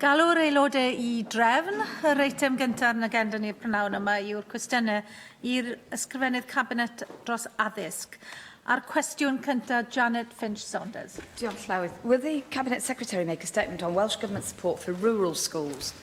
Galw'r aelodau I drefn. Yr eitem gyntaf yn agenda ni'r prynawn yma yw'r cwestiynau i'r ysgrifennydd cabinet dros addysg. A'r cwestiwn cyntaf, Janet Finch-Saunders. Diolch, Llywydd. Will the Cabinet Secretary make a statement on Welsh Government support for rural schools?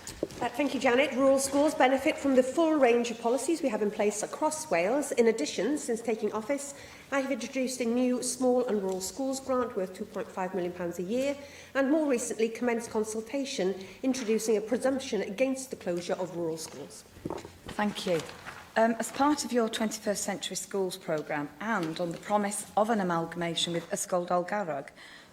Thank you, Janet. Rural schools benefit from the full range of policies we have in place across Wales. In addition, since taking office, I have introduced a new small and rural schools grant worth £2.5 million a year, and more recently commenced consultation introducing a presumption against the closure of rural schools. Thank you. As part of your 21st Century Schools programme and on the promise of an amalgamation with Aelodau'r Cynulliad,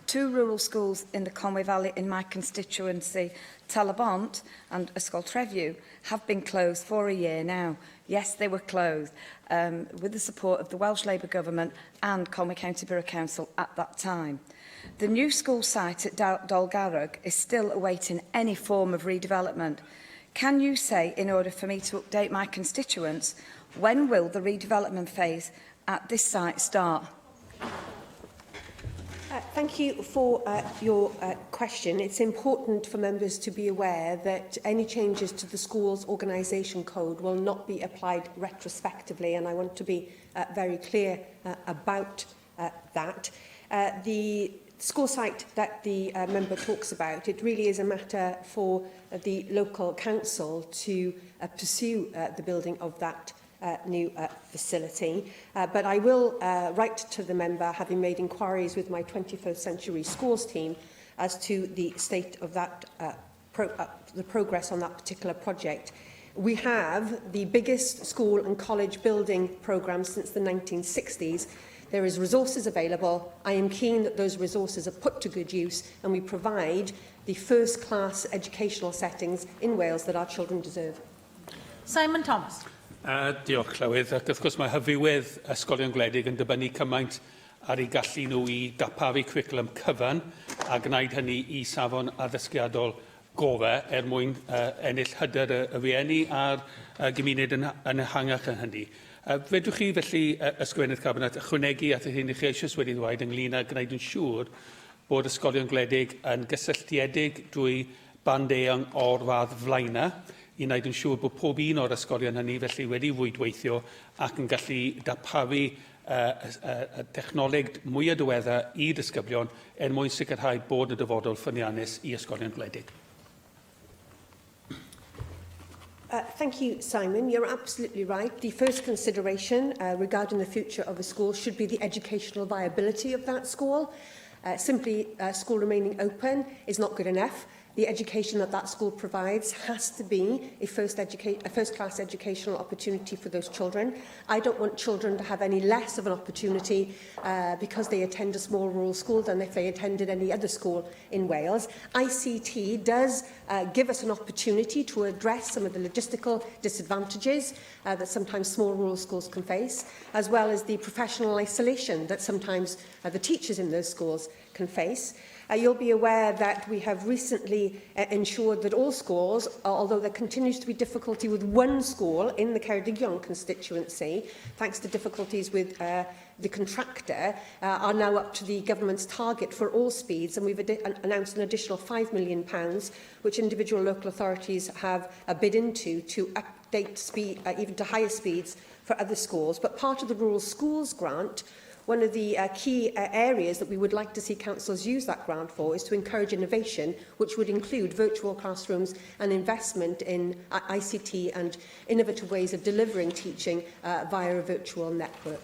2 rural schools in the Conwy Valley in my constituency, Talabont and Ysgol Trefiw, have been closed for a year now. Yes, they were closed with the support of the Welsh Labour Government and Conwy County Borough Council at that time. The new school site at Dolgarrog is still awaiting any form of redevelopment. Can you say, in order for me to update my constituents, when will the redevelopment phase at this site start? Thank you for your question. It's important for members to be aware that any changes to the school's organisation code will not be applied retrospectively, and I want to be very clear about that. The school site that the member talks about, it really is a matter for the local council to pursue the building of that new facility. But I will write to the member, having made inquiries with my 21st Century Schools team, as to the state of that, the progress on that particular project. We have the biggest school and college building programme since the 1960s. There is resources available. I am keen that those resources are put to good use and we provide the first-class educational settings in Wales that our children deserve. Simon Thomas. Diolch, Llywydd. Ac wrth gwrs mae hyfwydd ysgolion gwledig yn dibynnu cymaint ar ei gallu nhw I darparu cwricwlwm cyfan a gwneud hynny I safon addysgiadol gofer mwyn ennill hyder y rieni a'r gymuned yn ehangach yn hynny. Fedrwch chi felly ysgrifennydd cabinet ychwanegu at hyn I chi eisiau wedi ddweud ynglyn â gwneud yn siŵr bod ysgolion gwledig yn gysylltiedig drwy band-eang o'r fath flaenau I wneud yn siŵr bod pob un o'r ysgolion hynny felly wedi fwydweithio ac yn gallu darparu y technoleg mwy o diweddar I ddisgyblion mwyn sicrhau bod y dyfodol ffyniannus I ysgolion gwledig. Thank you, Simon. You're absolutely right. The first consideration regarding the future of a school should be the educational viability of that school. Simply school remaining open is not good enough. The education that that school provides has to be a first-class educational opportunity for those children. I don't want children to have any less of an opportunity because they attend a small rural school than if they attended any other school in Wales. ICT does give us an opportunity to address some of the logistical disadvantages that sometimes small rural schools can face, as well as the professional isolation that sometimes the teachers in those schools can face. You'll be aware that we have recently ensured that all schools, although there continues to be difficulty with one school in the cadeirio'r constituency, thanks to difficulties with the contractor, are now up to the government's target for all speeds, and we've announced an additional £5 million, which individual local authorities have bid into to update speed even to higher speeds for other schools. But part of the Rural Schools grant, one of the key areas that we would like to see councils use that grant for is to encourage innovation, which would include virtual classrooms and investment in ICT and innovative ways of delivering teaching via a virtual network.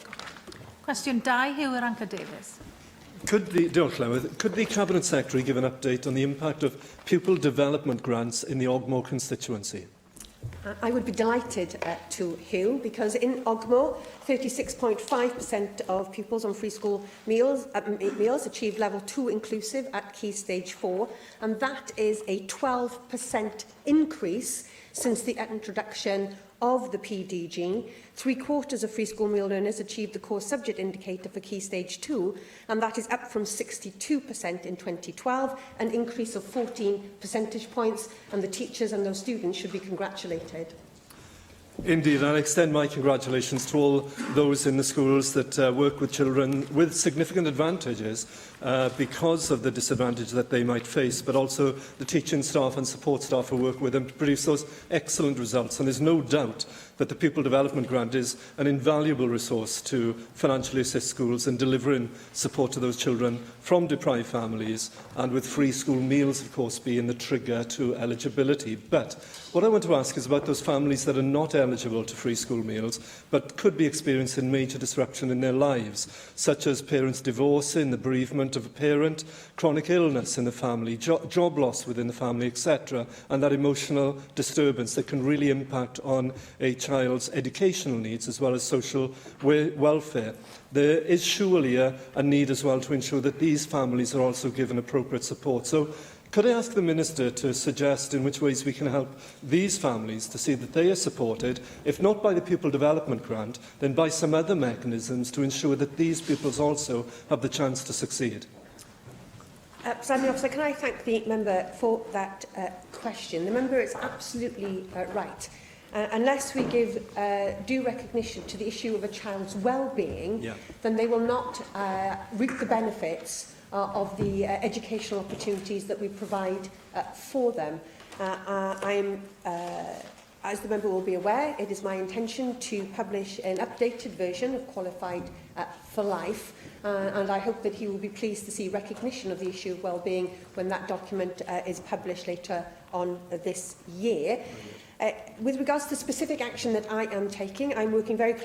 Cwestiwn 2, Hugh Ranka Davies. Could the Cabinet Secretary give an update on the impact of pupil development grants in the Ogmore constituency? I would be delighted to, Hugh, because in Ogmore, 36.5% of pupils on free school meals achieved level 2 inclusive at Key Stage 4, and that is a 12% increase since the introduction of the PDG. 3/4 of free school meal learners achieved the core subject indicator for Key Stage 2, and that is up from 62% in 2012, an increase of 14 percentage points, and the teachers and those students should be congratulated. Indeed, I extend my congratulations to all those in the schools that work with children with significant advantages, because of the disadvantage that they might face, but also the teaching staff and support staff who work with them to produce those excellent results. And there's no doubt that the Pupil Development Grant is an invaluable resource to financially assist schools in delivering support to those children from deprived families, and with free school meals, of course, being the trigger to eligibility. But what I want to ask is about those families that are not eligible to free school meals, but could be experiencing major disruption in their lives, such as parents divorcing, the bereavement of a parent, chronic illness in the family, job loss within the family, etc., and that emotional disturbance that can really impact on a child's educational needs as well as social welfare. There is surely a need as well to ensure that these families are also given appropriate support. So could I ask the Minister to suggest in which ways we can help these families to see that they are supported, if not by the Pupil Development Grant, then by some other mechanisms to ensure that these pupils also have the chance to succeed? Presiding Officer, can I thank the member for that question? The member is absolutely right. Unless we give due recognition to the issue of a child's well-being, then they will not reap the benefits of the educational opportunities that we provide for them. As the member will be aware, it is my intention to publish an updated version of Qualified for Life, and I hope that he will be pleased to see recognition of the issue of well-being when that document is published later on this year. With regards to specific action that I am taking, I'm working very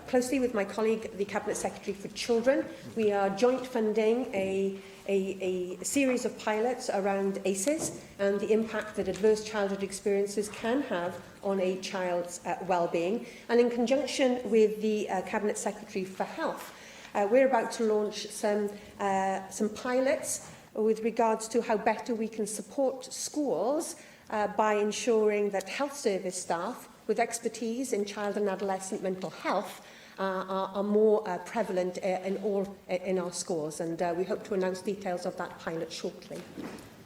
closely with my colleague, the Cabinet Secretary for Children. We are joint funding a series of pilots around ACEs and the impact that adverse childhood experiences can have on a child's well-being. And in conjunction with the Cabinet Secretary for Health, we're about to launch some pilots with regards to how better we can support schools by ensuring that health service staff with expertise in child and adolescent mental health are more prevalent in our schools, and we hope to announce details of that pilot shortly.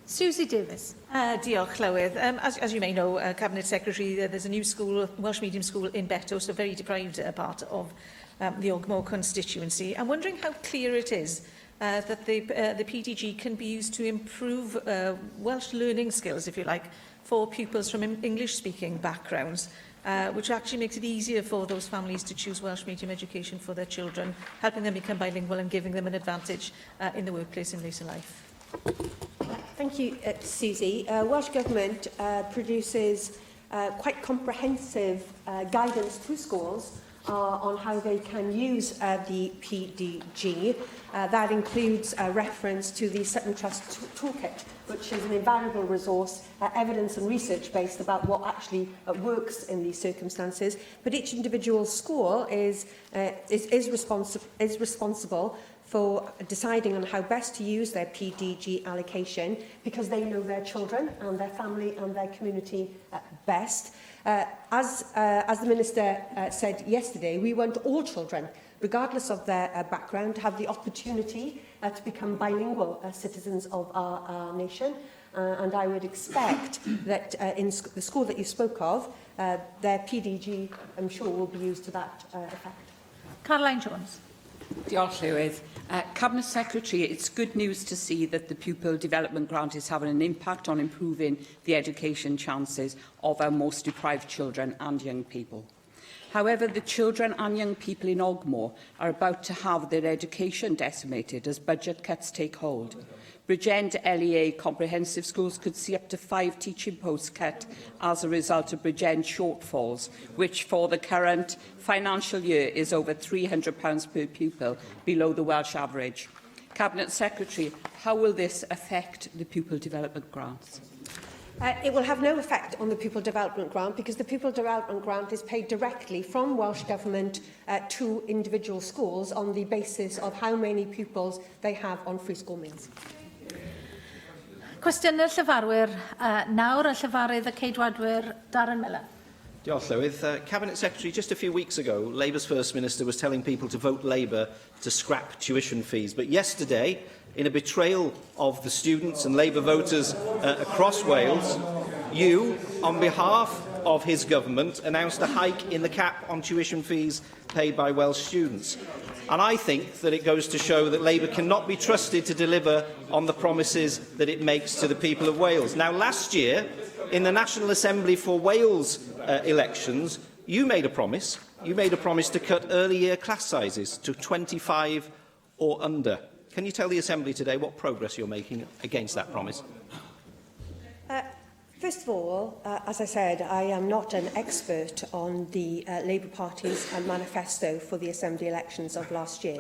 Susie Davis. Diolch, Llywydd. As you may know, Cabinet Secretary, there's a new school, Welsh medium school in Beto, so a very deprived part of the Ogmore constituency. I'm wondering how clear it is that the PDG can be used to improve Welsh learning skills, if you like, for pupils from English-speaking backgrounds, which actually makes it easier for those families to choose Welsh medium education for their children, helping them become bilingual and giving them an advantage in the workplace and later life. Thank you, Susie. Welsh Government produces quite comprehensive guidance to schools on how they can use the PDG. That includes a reference to the Sutton Trust Toolkit, which is an invaluable resource, evidence and research based about what actually works in these circumstances. But each individual school is responsible for deciding on how best to use their PDG allocation, because they know their children and their family and their community best. As the Minister said yesterday, we want all children, regardless of their background, to have the opportunity to become bilingual citizens of our nation. And I would expect that in the school that you spoke of, their PDG, I'm sure, will be used to that effect. Caroline Jones. Diolch, Llywydd. Cabinet Secretary, it's good news to see that the Pupil Development Grant is having an impact on improving the education chances of our most deprived children and young people. However, the children and young people in Ogmore are about to have their education decimated as budget cuts take hold. Bridgend LEA comprehensive schools could see up to 5 teaching posts cut as a result of Bridgend shortfalls, which for the current financial year is over £300 per pupil, below the Welsh average. Cabinet Secretary, how will this affect the Pupil Development Grants? It will have no effect on the Pupil Development Grant, because the Pupil Development Grant is paid directly from Welsh Government to individual schools on the basis of how many pupils they have on free school meals. Cwestiynau llyfarwyr. Nawr y llyfarydd y ceidwadwyr Darren Miller. Diolch, Llywydd. Cabinet Secretary, just a few weeks ago, Labour's First Minister was telling people to vote Labour to scrap tuition fees. But yesterday, in a betrayal of the students and Labour voters across Wales, you, on behalf of his government announced a hike in the cap on tuition fees paid by Welsh students. And I think that it goes to show that Labour cannot be trusted to deliver on the promises that it makes to the people of Wales. Now, last year, in the National Assembly for Wales elections, you made a promise. You made a promise to cut early year class sizes to 25 or under. Can you tell the Assembly today what progress you're making against that promise? First of all, as I said, I am not an expert on the Labour Party's manifesto for the Assembly elections of last year.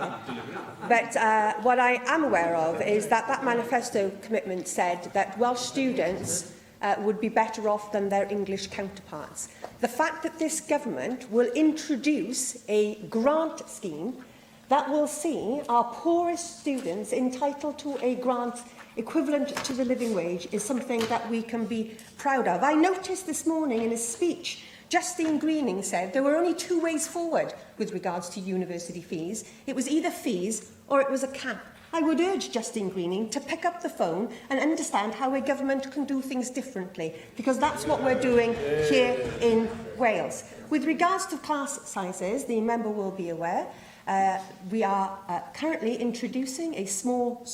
But what I am aware of is that that manifesto commitment said that Welsh students would be better off than their English counterparts. The fact that this government will introduce a grant scheme that will see our poorest students entitled to a grant equivalent to the living wage is something that we can be proud of. I noticed this morning in his speech, Justine Greening said there were only two ways forward with regards to university fees. It was either fees or it was a cap. I would urge Justine Greening to pick up the phone and understand how a government can do things differently, because that's what we're doing here in Wales. With regards to class sizes, the member will be aware, we are currently introducing a small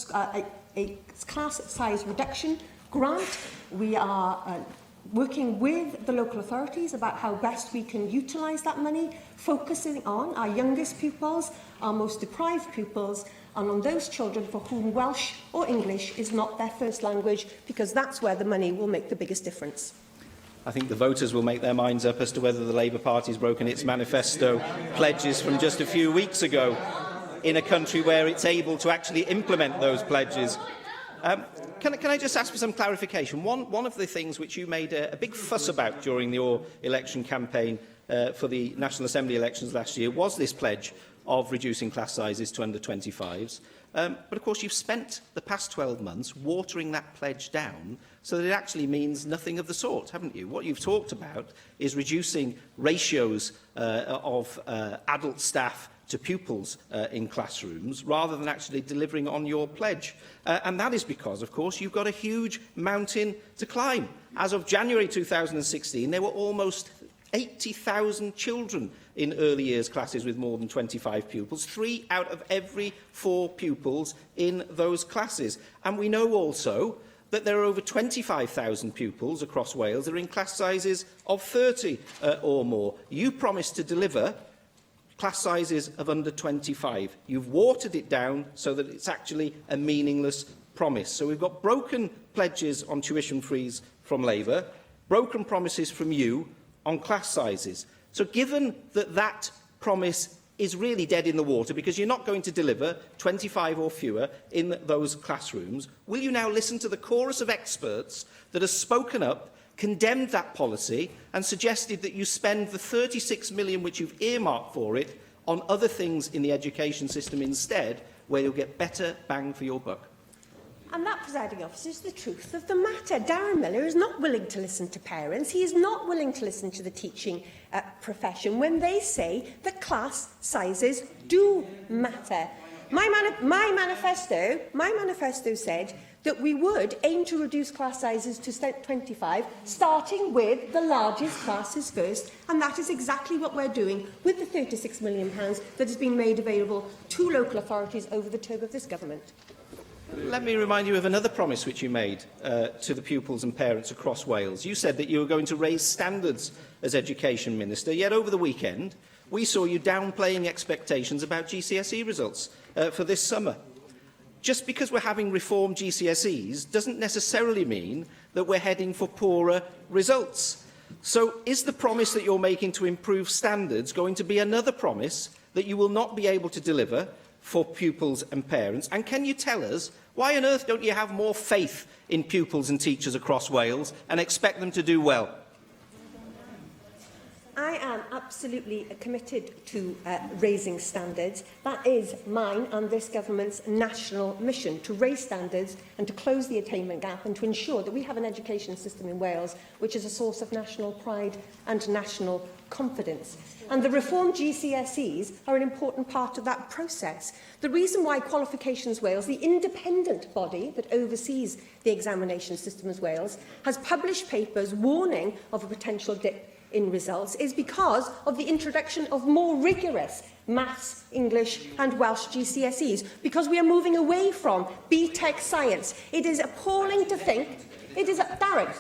a class size reduction grant. We are working with the local authorities about how best we can utilise that money, focusing on our youngest pupils, our most deprived pupils, and on those children for whom Welsh or English is not their first language, because that's where the money will make the biggest difference. I think the voters will make their minds up as to whether the Labour Party has broken its manifesto pledges from just a few weeks ago in a country where it's able to actually implement those pledges. Can I just ask for some clarification? One of the things which you made a big fuss about during your election campaign for the National Assembly elections last year was this pledge of reducing class sizes to under 25s. But of course, you've spent the past 12 months watering that pledge down so that it actually means nothing of the sort, haven't you? What you've talked about is reducing ratios of adult staff to pupils in classrooms, rather than actually delivering on your pledge. And that is because, of course, you've got a huge mountain to climb. As of January 2016, there were almost 80,000 children in early years classes with more than 25 pupils, 3 out of every 4 pupils in those classes. And we know also that there are over 25,000 pupils across Wales that are in class sizes of 30 or more. You promised to deliver class sizes of under 25. You've watered it down so that it's actually a meaningless promise. So we've got broken pledges on tuition fees from Labour, broken promises from you on class sizes. So given that that promise is really dead in the water because you're not going to deliver 25 or fewer in those classrooms, will you now listen to the chorus of experts that has spoken up, condemned that policy and suggested that you spend the 36 million which you've earmarked for it on other things in the education system instead, where you'll get better bang for your buck? And that, presiding officer, is the truth of the matter. Darren Miller is not willing to listen to parents. He is not willing to listen to the teaching profession when they say that class sizes do matter. My manifesto said that we would aim to reduce class sizes to 25, starting with the largest classes first, and that is exactly what we're doing with the £36 million that has been made available to local authorities over the term of this government. Let me remind you of another promise which you made to the pupils and parents across Wales. You said that you were going to raise standards as Education Minister, yet over the weekend we saw you downplaying expectations about GCSE results for this summer. Just because we're having reformed GCSEs doesn't necessarily mean that we're heading for poorer results. So is the promise that you're making to improve standards going to be another promise that you will not be able to deliver for pupils and parents? And can you tell us, why on earth don't you have more faith in pupils and teachers across Wales and expect them to do well? I am absolutely committed to raising standards. That is mine and this government's national mission, to raise standards and to close the attainment gap and to ensure that we have an education system in Wales which is a source of national pride and national confidence. And the reformed GCSEs are an important part of that process. The reason why Qualifications Wales, the independent body that oversees the examination system as Wales, has published papers warning of a potential dip in results is because of the introduction of more rigorous Maths, English and Welsh GCSEs, because we are moving away from BTEC science. It is appalling to think, Darren,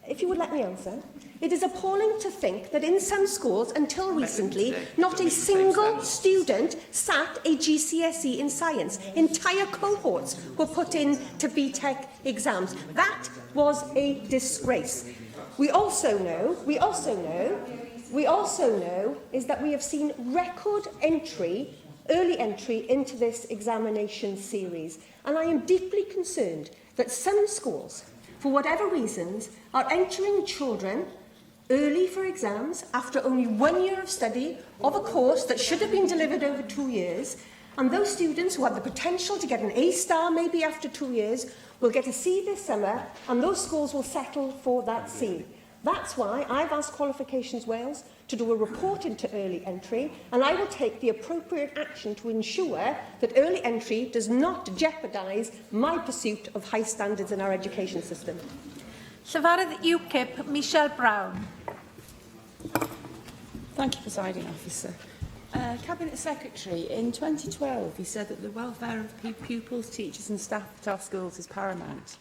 if you would let me answer, it is appalling to think that in some schools, until recently, not a single student sat a GCSE in science. Entire cohorts were put into BTEC exams. That was a disgrace. We also know is that we have seen record early entry into this examination series. And I am deeply concerned that some schools, for whatever reasons, are entering children early for exams after only 1 year of study of a course that should have been delivered over 2 years. And those students who have the potential to get an A star maybe after 2 years will get a C this summer, and those schools will settle for that C. That's why I've asked Qualifications Wales to do a report into early entry, and I will take the appropriate action to ensure that early entry does not jeopardise my pursuit of high standards in our education system. Llywydd UKIP, Michelle Brown. Thank you, Presiding Officer. Cabinet Secretary, in 2012, he said that the welfare of pupils, teachers and staff at our schools is paramount.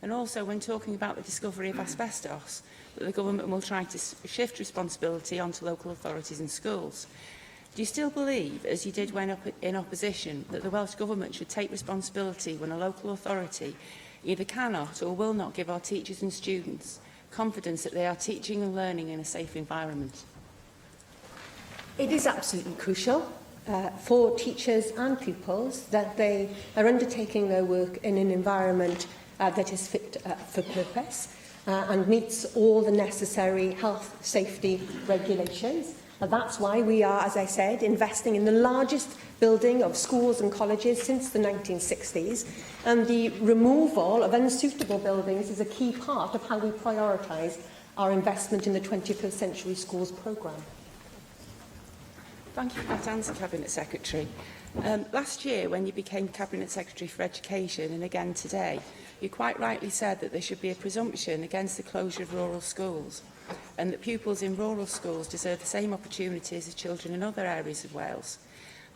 And also, when talking about the discovery of asbestos, that the government will try to shift responsibility onto local authorities and schools. Do you still believe, as you did when in opposition, that the Welsh Government should take responsibility when a local authority either cannot or will not give our teachers and students confidence that they are teaching and learning in a safe environment? It is absolutely crucial for teachers and pupils that they are undertaking their work in an environment that is fit for purpose and meets all the necessary health safety regulations. And that's why we are, as I said, investing in the largest building of schools and colleges since the 1960s, and the removal of unsuitable buildings is a key part of how we prioritise our investment in the 21st Century Schools programme. Thank you for that answer, Cabinet Secretary. Last year, when you became Cabinet Secretary for Education, and again today, you quite rightly said that there should be a presumption against the closure of rural schools, and that pupils in rural schools deserve the same opportunities as children in other areas of Wales.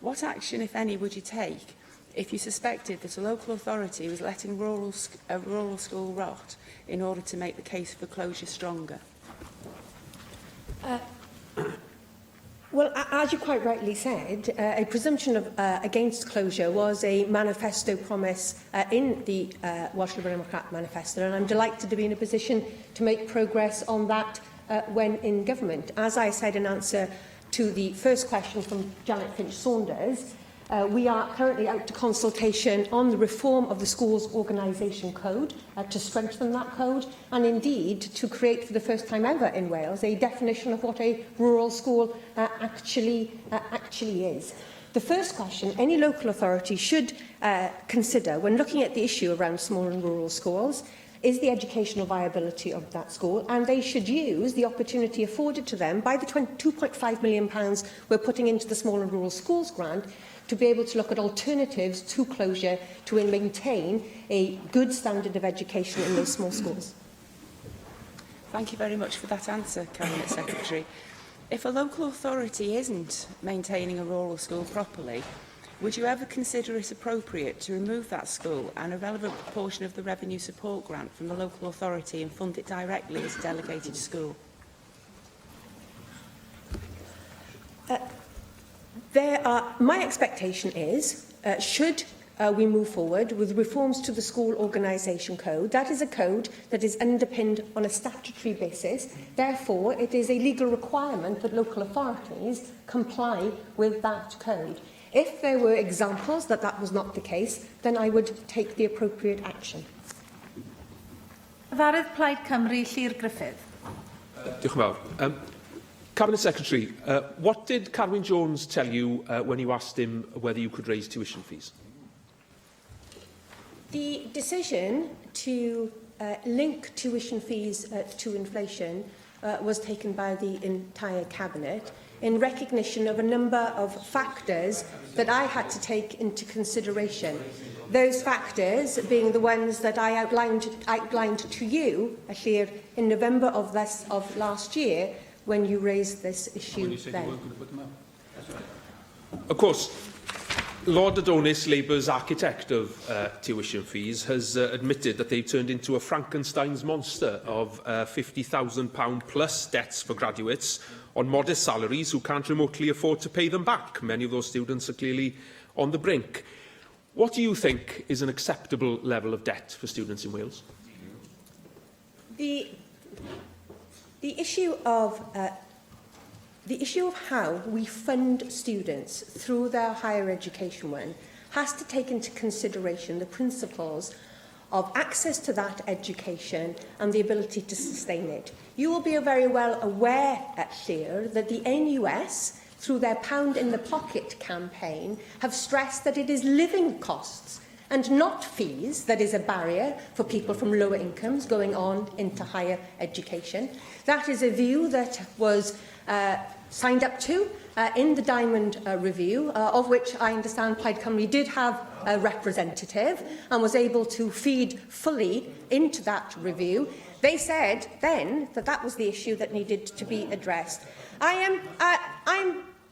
What action, if any, would you take if you suspected that a local authority was letting a rural school rot in order to make the case for closure stronger? Well, as you quite rightly said, a presumption of against closure was a manifesto promise in the Welsh Liberal Democrat manifesto, and I'm delighted to be in a position to make progress on that when in government. As I said in answer to the first question from Janet Finch-Saunders, we are currently out to consultation on the reform of the Schools Organisation Code to strengthen that code, and indeed to create for the first time ever in Wales a definition of what a rural school actually is. The first question any local authority should consider when looking at the issue around small and rural schools is the educational viability of that school, and they should use the opportunity afforded to them by the £2.5 million we're putting into the Small and Rural Schools grant to be able to look at alternatives to closure to maintain a good standard of education in those small schools. Thank you very much for that answer, Cabinet Secretary. If a local authority isn't maintaining a rural school properly, would you ever consider it appropriate to remove that school and a relevant proportion of the revenue support grant from the local authority and fund it directly as a delegated school? My expectation is, should we move forward with reforms to the School Organisation Code, that is a code that is underpinned on a statutory basis. Therefore, it is a legal requirement that local authorities comply with that code. If there were examples that that was not the case, then I would take the appropriate action. Cyfarfod Plaid Cymru, Llyr Griffith. Diolch yn fawr. Cabinet Secretary, what did Carwyn Jones tell you when you asked him whether you could raise tuition fees? The decision to link tuition fees to inflation was taken by the entire Cabinet in recognition of a number of factors that I had to take into consideration. Those factors being the ones that I outlined to you, Llyr, in November of last year, when you raised this issue When you said you then. weren't going to put them out. Of course, Lord Adonis, Labour's architect of tuition fees, has admitted that they've turned into a Frankenstein's monster of £50,000 plus debts for graduates on modest salaries who can't remotely afford to pay them back. Many of those students are clearly on the brink. What do you think is an acceptable level of debt for students in Wales? The issue of how we fund students through their higher education one has to take into consideration the principles of access to that education and the ability to sustain it. You will be very well aware at Llywydd that the NUS, through their Pound in the Pocket campaign, have stressed that it is living costs and not fees that is a barrier for people from lower incomes going on into higher education. That is a view that was signed up to in the Diamond Review, of which I understand Plaid Cymru did have a representative and was able to feed fully into that review. They said then that that was the issue that needed to be addressed. I'm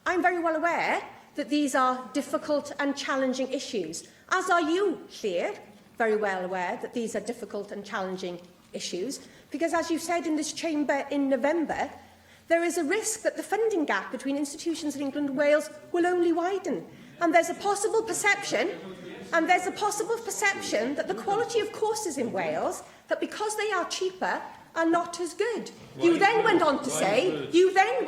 very well aware that these are difficult and challenging issues, as are you, Llywydd, very well aware that these are difficult and challenging issues, because as you said in this chamber in November, there is a risk that the funding gap between institutions in England and Wales will only widen. And there's a possible perception, that the quality of courses in Wales, that because they are cheaper, are not as good. You then went on to say, Llywydd,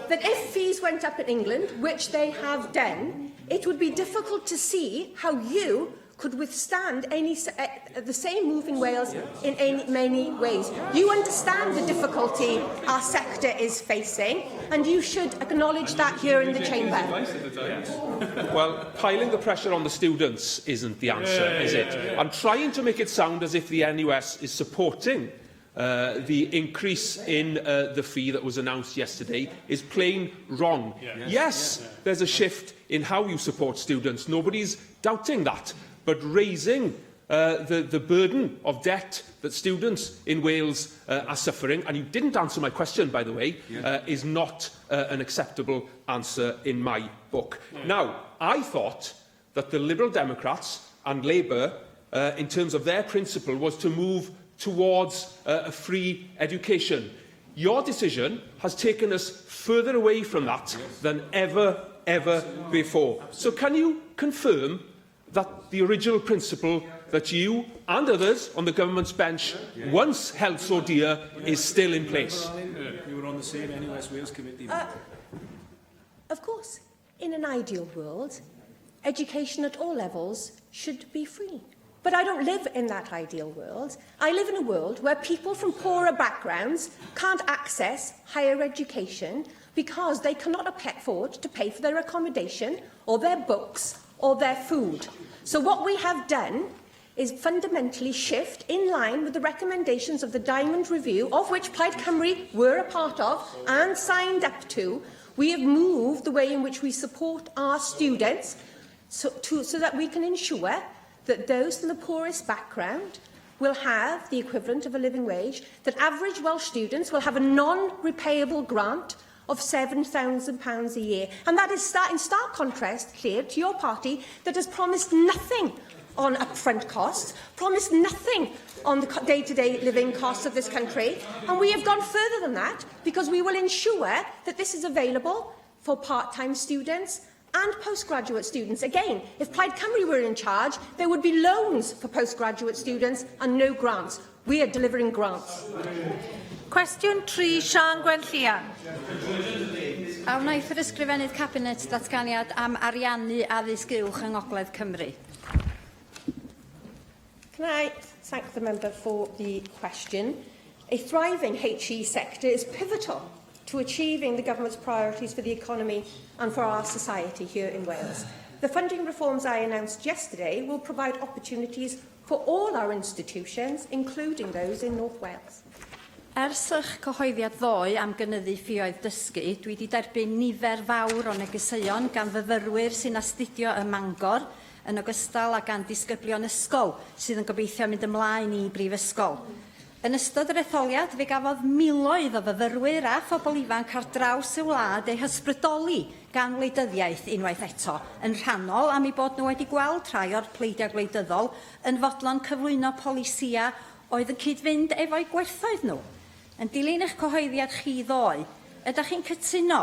that if fees went up in England, which they have done, it would be difficult to see how you could withstand the same move in Wales in many ways. You understand the difficulty our sector is facing, and you should acknowledge that here in the chamber. Well, piling the pressure on the students isn't the answer, is it? And trying to make it sound as if the NUS is supporting the increase in the fee that was announced yesterday is plain wrong. Yes, there's a shift in how you support students. Nobody's doubting that. But raising the burden of debt that students in Wales are suffering, and you didn't answer my question, by the way, is not an acceptable answer in my book. Now, I thought that the Liberal Democrats and Labour, in terms of their principle, was to move towards a free education. Your decision has taken us further away from that than ever before. So can you confirm that the original principle that you and others on the government's bench once held so dear is still in place? You were on the same NUS Wales committee. Of course, in an ideal world, education at all levels should be free. But I don't live in that ideal world. I live in a world where people from poorer backgrounds can't access higher education because they cannot afford to pay for their accommodation or their books or their food. So what we have done is fundamentally shift in line with the recommendations of the Diamond Review, of which Plaid Cymru were a part of and signed up to. We have moved the way in which we support our students so that we can ensure that those from the poorest background will have the equivalent of a living wage, that average Welsh students will have a non-repayable grant of £7,000 a year. And that is in stark contrast, Llywydd, to your party that has promised nothing on upfront costs, promised nothing on the day-to-day living costs of this country. And we have gone further than that because we will ensure that this is available for part-time students and postgraduate students. Again, if Plaid Cymru were in charge, there would be loans for postgraduate students and no grants. We are delivering grants. Cwestiwn 3, Sian Gwenllian. A wnaeth yr ysgrifennydd Cabinet datganiad am ariannu addysg uwch yng Ngogledd Cymru. Can I thank the member for the question? A thriving HE sector is pivotal to achieving the government's priorities for the economy and for our society here in Wales. The funding reforms I announced yesterday will provide opportunities for all our institutions, including those in North Wales. Ers eich cyhoeddiad ddoe am gynyddu ffïoedd dysgu, dwi wedi derbyn nifer fawr o negeseuon gan fyfyrwyr sy'n astudio ym Mangor yn ogystal ag gan disgyblion ysgol sydd yn gobeithio mynd ymlaen i brifysgol. Yn ystod yr etholiad, fe gafodd miloedd o fyfyrwyr a phobl ifanc ar draws y wlad eu hysbrydoli gan wleidyddiaeth unwaith eto, yn rhannol am ei bod nhw wedi gweld rhai o'r pleidiau gwleidyddol yn fodlon cyflwyno polisia oedd yn cyd-fynd efo'u gwerthoedd nhw. Yn dilyn eich cyhoeddiad chi ddoe, ydych chi'n cytuno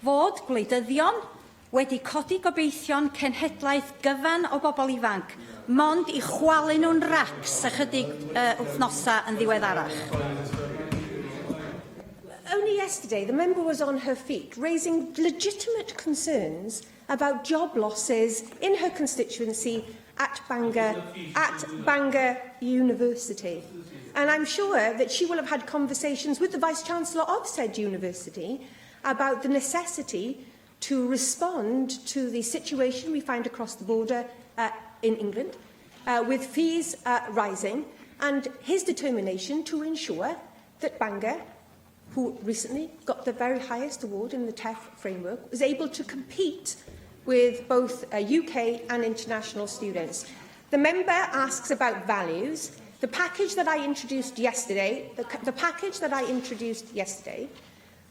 fod gwleidyddion wedi codi gobeithio'n cenhedlaeth gyfan o bobl ifanc, mond i chwalu nhw'n racs ychydig wythnosa yn ddiweddarach? Only yesterday, the member was on her feet, raising legitimate concerns about job losses in her constituency at Bangor University. And I'm sure that she will have had conversations with the Vice-Chancellor of said university about the necessity to respond to the situation we find across the border in England, with fees rising, and his determination to ensure that Bangor, who recently got the very highest award in the TEF framework, was able to compete with both UK and international students. The member asks about values. The package that I introduced yesterday,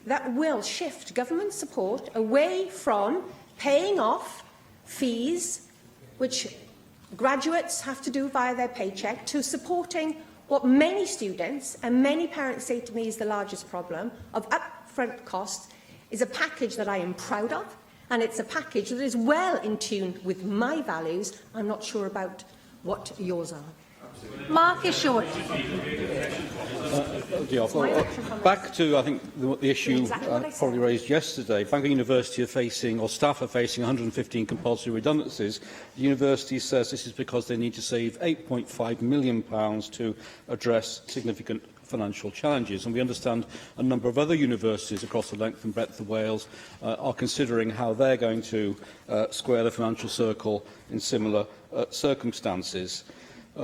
that will shift government support away from paying off fees, which graduates have to do via their paycheck, to supporting what many students and many parents say to me is the largest problem of upfront costs, is a package that I am proud of, and it's a package that is well in tune with my values. I'm not sure about what yours are. Mark Ishort. Back to, I think, the issue probably raised yesterday. Bangor University are facing, or staff are facing, 115 compulsory redundancies. The university says this is because they need to save £8.5 million to address significant financial challenges. And we understand a number of other universities across the length and breadth of Wales are considering how they're going to square the financial circle in similar circumstances.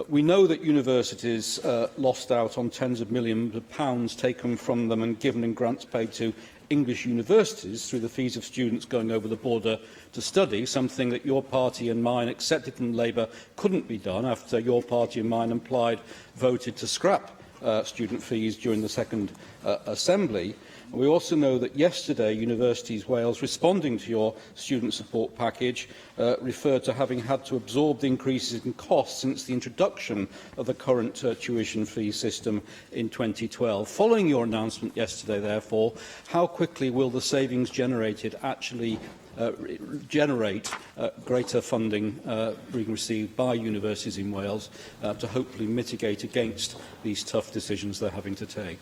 We know that universities lost out on tens of millions of pounds taken from them and given in grants paid to English universities through the fees of students going over the border to study, something that your party and mine accepted from Labour couldn't be done after your party and mine voted to scrap student fees during the second Assembly. We also know that yesterday Universities Wales, responding to your student support package, referred to having had to absorb the increases in costs since the introduction of the current tuition fee system in 2012. Following your announcement yesterday, therefore, how quickly will the savings generated actually generate greater funding being received by universities in Wales to hopefully mitigate against these tough decisions they're having to take?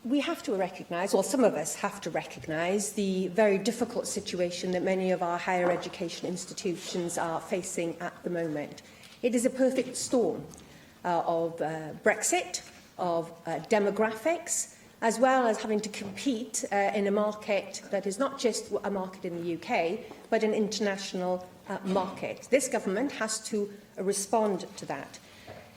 We have to recognise, or some of us have to recognise, the very difficult situation that many of our higher education institutions are facing at the moment. It is a perfect storm of Brexit, of demographics, as well as having to compete in a market that is not just a market in the UK, but an international market. This government has to respond to that.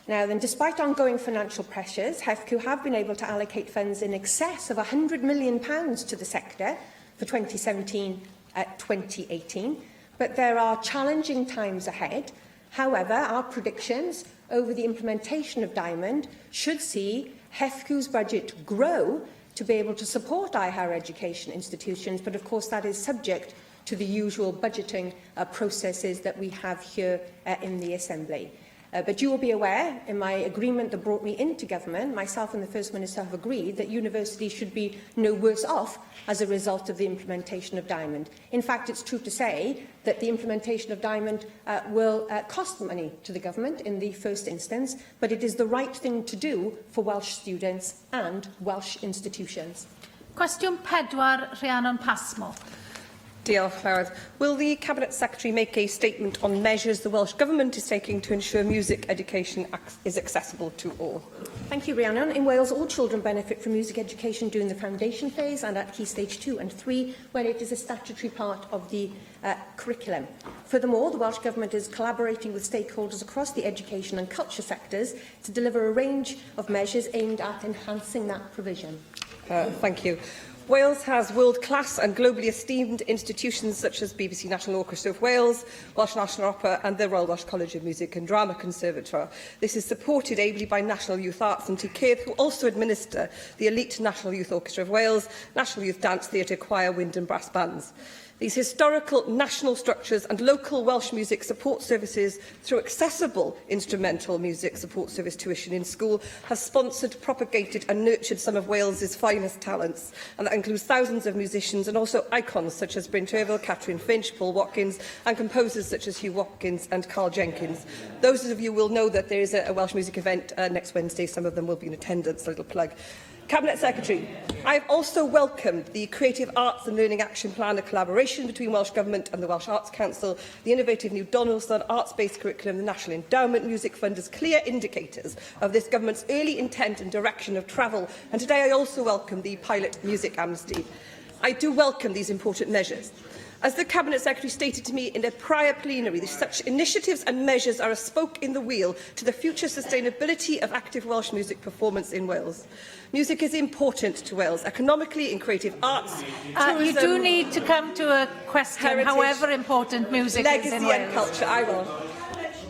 Now then, despite ongoing financial pressures, HEFCU have been able to allocate funds in excess of £100 million to the sector for 2017-2018, but there are challenging times ahead. However, our predictions over the implementation of Diamond should see HEFCU's budget grow to be able to support our higher education institutions, but of course that is subject to the usual budgeting processes that we have here in the Assembly. But you will be aware, in my agreement that brought me into government, myself and the First Minister have agreed that universities should be no worse off as a result of the implementation of Diamond. In fact, it's true to say that the implementation of Diamond will cost money to the government in the first instance, but it is the right thing to do for Welsh students and Welsh institutions. Cwestiwn 4, Rhiannon Pasmo. Diolch, Llywydd. Will the Cabinet Secretary make a statement on measures the Welsh Government is taking to ensure music education is accessible to all? Thank you, Rhiannon. In Wales, all children benefit from music education during the foundation phase and at Key Stage 2 and 3, when it is a statutory part of the curriculum. Furthermore, the Welsh Government is collaborating with stakeholders across the education and culture sectors to deliver a range of measures aimed at enhancing that provision. Thank you. Wales has world-class and globally esteemed institutions such as BBC National Orchestra of Wales, Welsh National Opera and the Royal Welsh College of Music and Drama Conservatoire. This is supported ably by National Youth Arts and Tycedd, who also administer the elite National Youth Orchestra of Wales, National Youth Dance Theatre, Choir, Wind and Brass Bands. These historical national structures and local Welsh music support services through accessible instrumental music support service tuition in school have sponsored, propagated and nurtured some of Wales's finest talents, and that includes thousands of musicians and also icons such as Bryn Terfel, Catherine Finch, Paul Watkins and composers such as Hugh Watkins and Carl Jenkins. Those of you will know that there is a Welsh music event next Wednesday. Some of them will be in attendance, a little plug. Cabinet Secretary, I have also welcomed the Creative Arts and Learning Action Plan, a collaboration between Welsh Government and the Welsh Arts Council, the innovative new Donaldson arts-based curriculum, the National Endowment Music Fund as clear indicators of this Government's early intent and direction of travel. And today I also welcome the pilot music amnesty. I do welcome these important measures. As the Cabinet Secretary stated to me in a prior plenary, such initiatives and measures are a spoke in the wheel to the future sustainability of active Welsh music performance in Wales. Music is important to Wales, economically, in creative arts, tourism, you do need to come to a question, heritage, however important music is in legacy Wales. and culture. I will.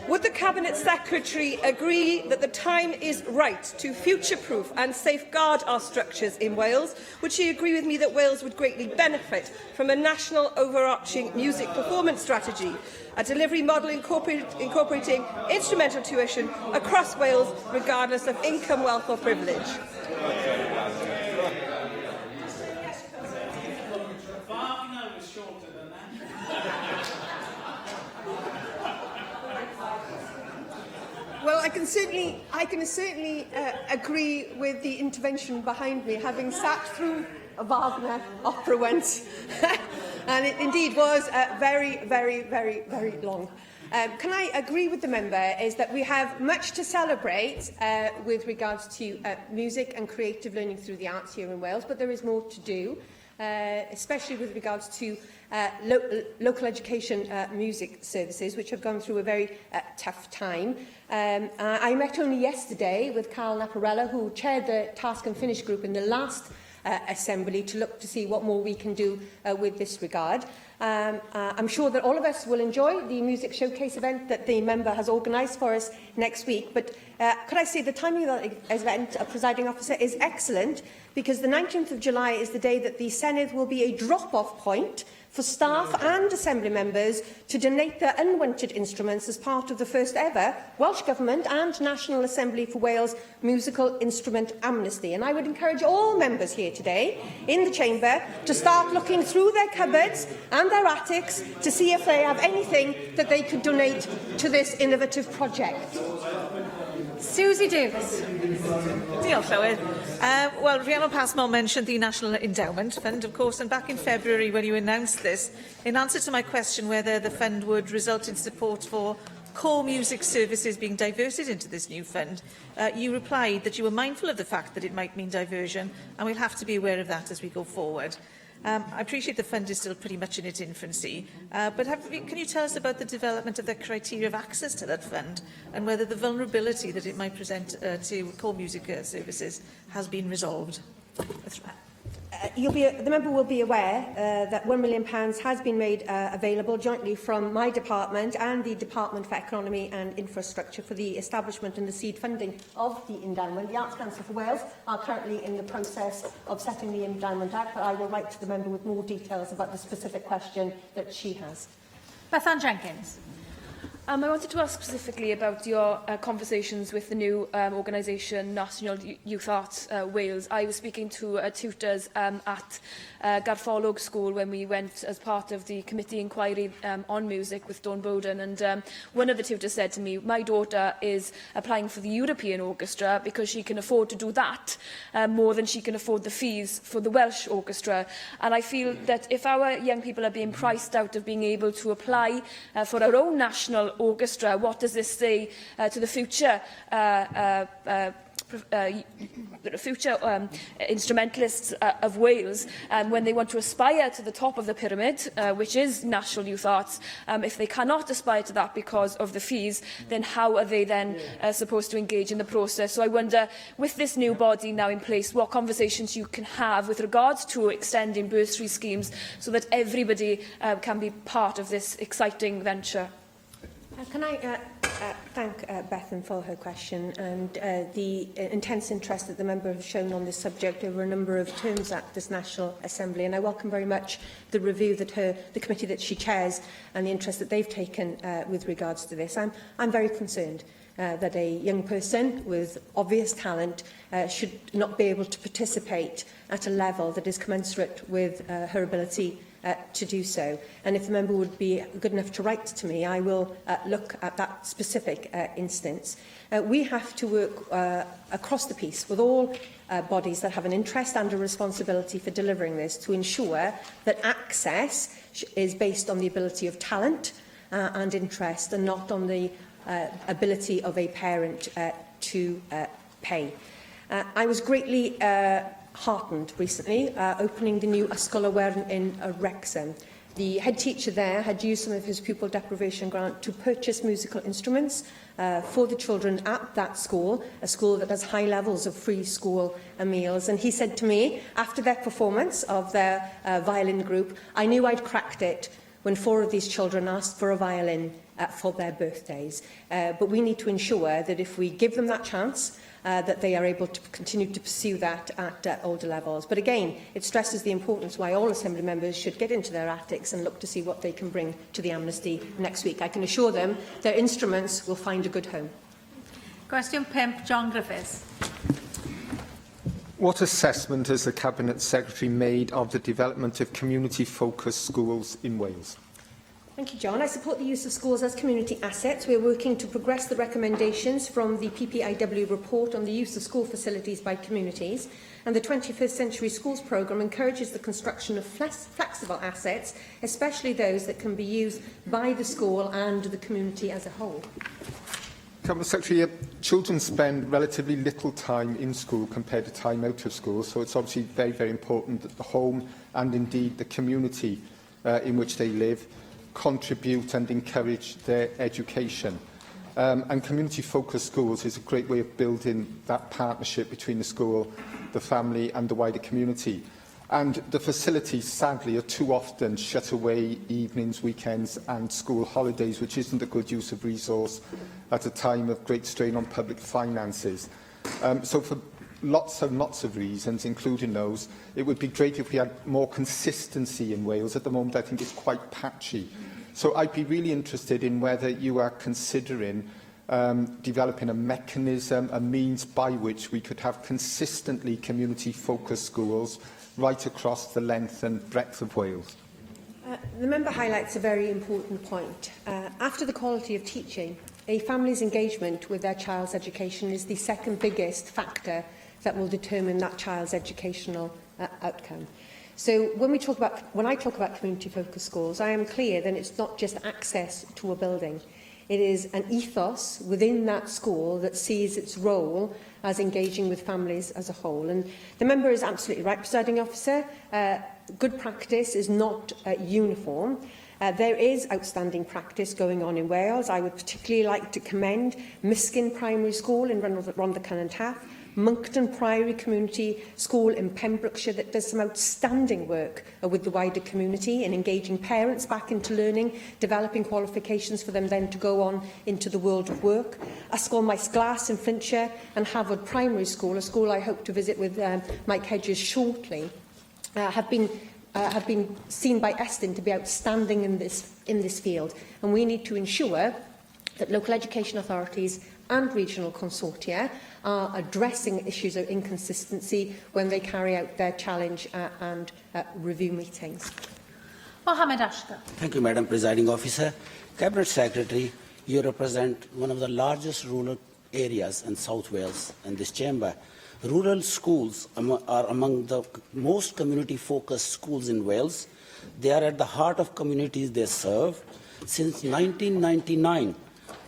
Would the Cabinet Secretary agree that the time is right to future-proof and safeguard our structures in Wales? Would she agree with me that Wales would greatly benefit from a national overarching music performance strategy, a delivery model incorporating instrumental tuition across Wales, regardless of income, wealth or privilege? Well, I can certainly agree with the intervention behind me, having sat through a Wagner opera once, and it indeed was very, very, very, very long. Can I agree with the member is that we have much to celebrate with regards to music and creative learning through the arts here in Wales, but there is more to do, especially with regards to local education music services, which have gone through a very tough time. I met only yesterday with Carl Naparella, who chaired the Task and Finish group in the last Assembly, to look to see what more we can do with this regard. I'm sure that all of us will enjoy the music showcase event that the member has organised for us next week. But could I say the timing of that event, Presiding Officer, is excellent, because the 19th of July is the day that the Senedd will be a drop-off point for staff and Assembly members to donate their unwanted instruments as part of the first ever Welsh Government and National Assembly for Wales musical instrument amnesty. And I would encourage all members here today in the chamber to start looking through their cupboards and their attics to see if they have anything that they could donate to this innovative project. Susie Davis. Diolch, Llywydd. Well, Rhiannon Passmore mentioned the National Endowment Fund, of course, and back in February when you announced this, in answer to my question whether the fund would result in support for core music services being diverted into this new fund, you replied that you were mindful of the fact that it might mean diversion, and we'll have to be aware of that as we go forward. I appreciate the fund is still pretty much in its infancy, but can you tell us about the development of the criteria of access to that fund and whether the vulnerability that it might present to core music services has been resolved? The member will be aware that £1 million has been made available jointly from my department and the Department for Economy and Infrastructure for the establishment and the seed funding of the endowment. The Arts Council for Wales are currently in the process of setting the Endowment Act, but I will write to the member with more details about the specific question that she has. Bethan Jenkins. I wanted to ask specifically about your conversations with the new organisation, National Youth Arts Wales. I was speaking to tutors at Garfolog School when we went as part of the committee inquiry on music with Dawn Bowden, and one of the tutors said to me, my daughter is applying for the European Orchestra because she can afford to do that more than she can afford the fees for the Welsh Orchestra. And I feel that if our young people are being priced out of being able to apply for our own national orchestra, what does this say to the future future instrumentalists of Wales, when they want to aspire to the top of the pyramid, which is National Youth Arts, if they cannot aspire to that because of the fees, then how are they then supposed to engage in the process? So I wonder, with this new body now in place, what conversations you can have with regards to extending bursary schemes so that everybody can be part of this exciting venture. Can I thank Bethan for her question and the intense interest that the member has shown on this subject over a number of terms at this National Assembly, and I welcome very much the review that the committee that she chairs and the interest that they've taken with regards to this. I'm very concerned that a young person with obvious talent should not be able to participate at a level that is commensurate with her ability to do so. And if the member would be good enough to write to me, I will look at that specific instance. We have to work across the piece with all bodies that have an interest and a responsibility for delivering this to ensure that access is based on the ability of talent and interest and not on the ability of a parent to pay. I was greatly heartened recently opening the new Ysgol Llawn in Wrexham. The head teacher there had used some of his pupil deprivation grant to purchase musical instruments for the children at that school, a school that has high levels of free school meals. And he said to me, after their performance of their violin group, I knew I'd cracked it when 4 of these children asked for a violin for their birthdays. But we need to ensure that if we give them that chance, that they are able to continue to pursue that at older levels. But again, it stresses the importance why all Assembly members should get into their attics and look to see what they can bring to the amnesty next week. I can assure them their instruments will find a good home. Question 5, John Griffiths. What assessment has the Cabinet Secretary made of the development of community-focused schools in Wales? Thank you, John. I support the use of schools as community assets. We are working to progress the recommendations from the PPIW report on the use of school facilities by communities, and the 21st Century Schools programme encourages the construction of flexible assets, especially those that can be used by the school and the community as a whole. Cabinet Secretary, children spend relatively little time in school compared to time out of school, so it's obviously very, very important that the home and indeed the community in which they live contribute and encourage their education. And community-focused schools is a great way of building that partnership between the school, the family and the wider community. And the facilities, sadly, are too often shut away evenings, weekends and school holidays, which isn't a good use of resource at a time of great strain on public finances. So for lots of reasons, including those, it would be great if we had more consistency in Wales. At the moment, I think it's quite patchy. So I'd be really interested in whether you are considering developing a mechanism, a means by which we could have consistently community-focused schools right across the length and breadth of Wales. The member highlights a very important point. After the quality of teaching, a family's engagement with their child's education is the second biggest factor that will determine that child's educational outcome. So when I talk about community-focused schools, I am clear that it's not just access to a building. It is an ethos within that school that sees its role as engaging with families as a whole. And the member is absolutely right, Presiding Officer. Good practice is not uniform. There is outstanding practice going on in Wales. I would particularly like to commend Miskin Primary School in Rhondda and Taff, Moncton Priory Community School in Pembrokeshire that does some outstanding work with the wider community in engaging parents back into learning, developing qualifications for them then to go on into the world of work. Ysgol Maes Glas in Flintshire and Harvard Primary School, a school I hope to visit with Mike Hedges shortly, have been seen by Estin to be outstanding in this field. And we need to ensure that local education authorities and regional consortia are addressing issues of inconsistency when they carry out their challenge and review meetings. Mohammed Ashkar. Thank you, Madam Presiding Officer. Cabinet Secretary, you represent one of the largest rural areas in South Wales in this chamber. Rural schools are among the most community-focused schools in Wales. They are at the heart of communities they serve. Since 1999,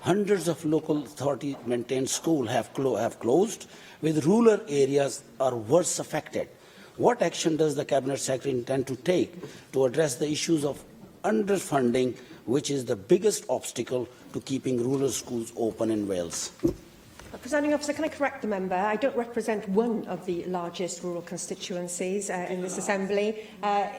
Hundreds of local authority-maintained schools have closed, with rural areas are worse affected. What action does the Cabinet Secretary intend to take to address the issues of underfunding, which is the biggest obstacle to keeping rural schools open in Wales? Presiding Officer, can I correct the member? I don't represent one of the largest rural constituencies in this Assembly.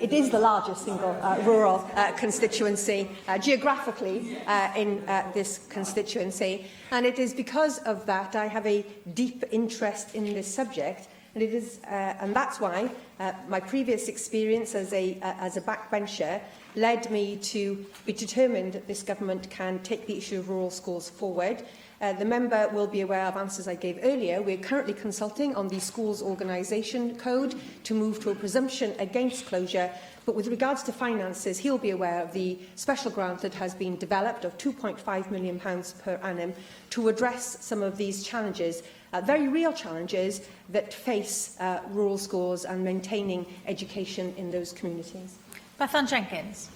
It is the largest single rural constituency geographically in this constituency, and it is because of that I have a deep interest in this subject. And it is, and that's why my previous experience as a backbencher led me to be determined that this government can take the issue of rural schools forward. The member will be aware of answers I gave earlier. We're currently consulting on the Schools Organisation Code to move to a presumption against closure. But with regards to finances, he'll be aware of the special grant that has been developed of £2.5 million per annum to address some of these challenges, very real challenges that face rural schools and maintaining education in those communities. Bethan Jenkins.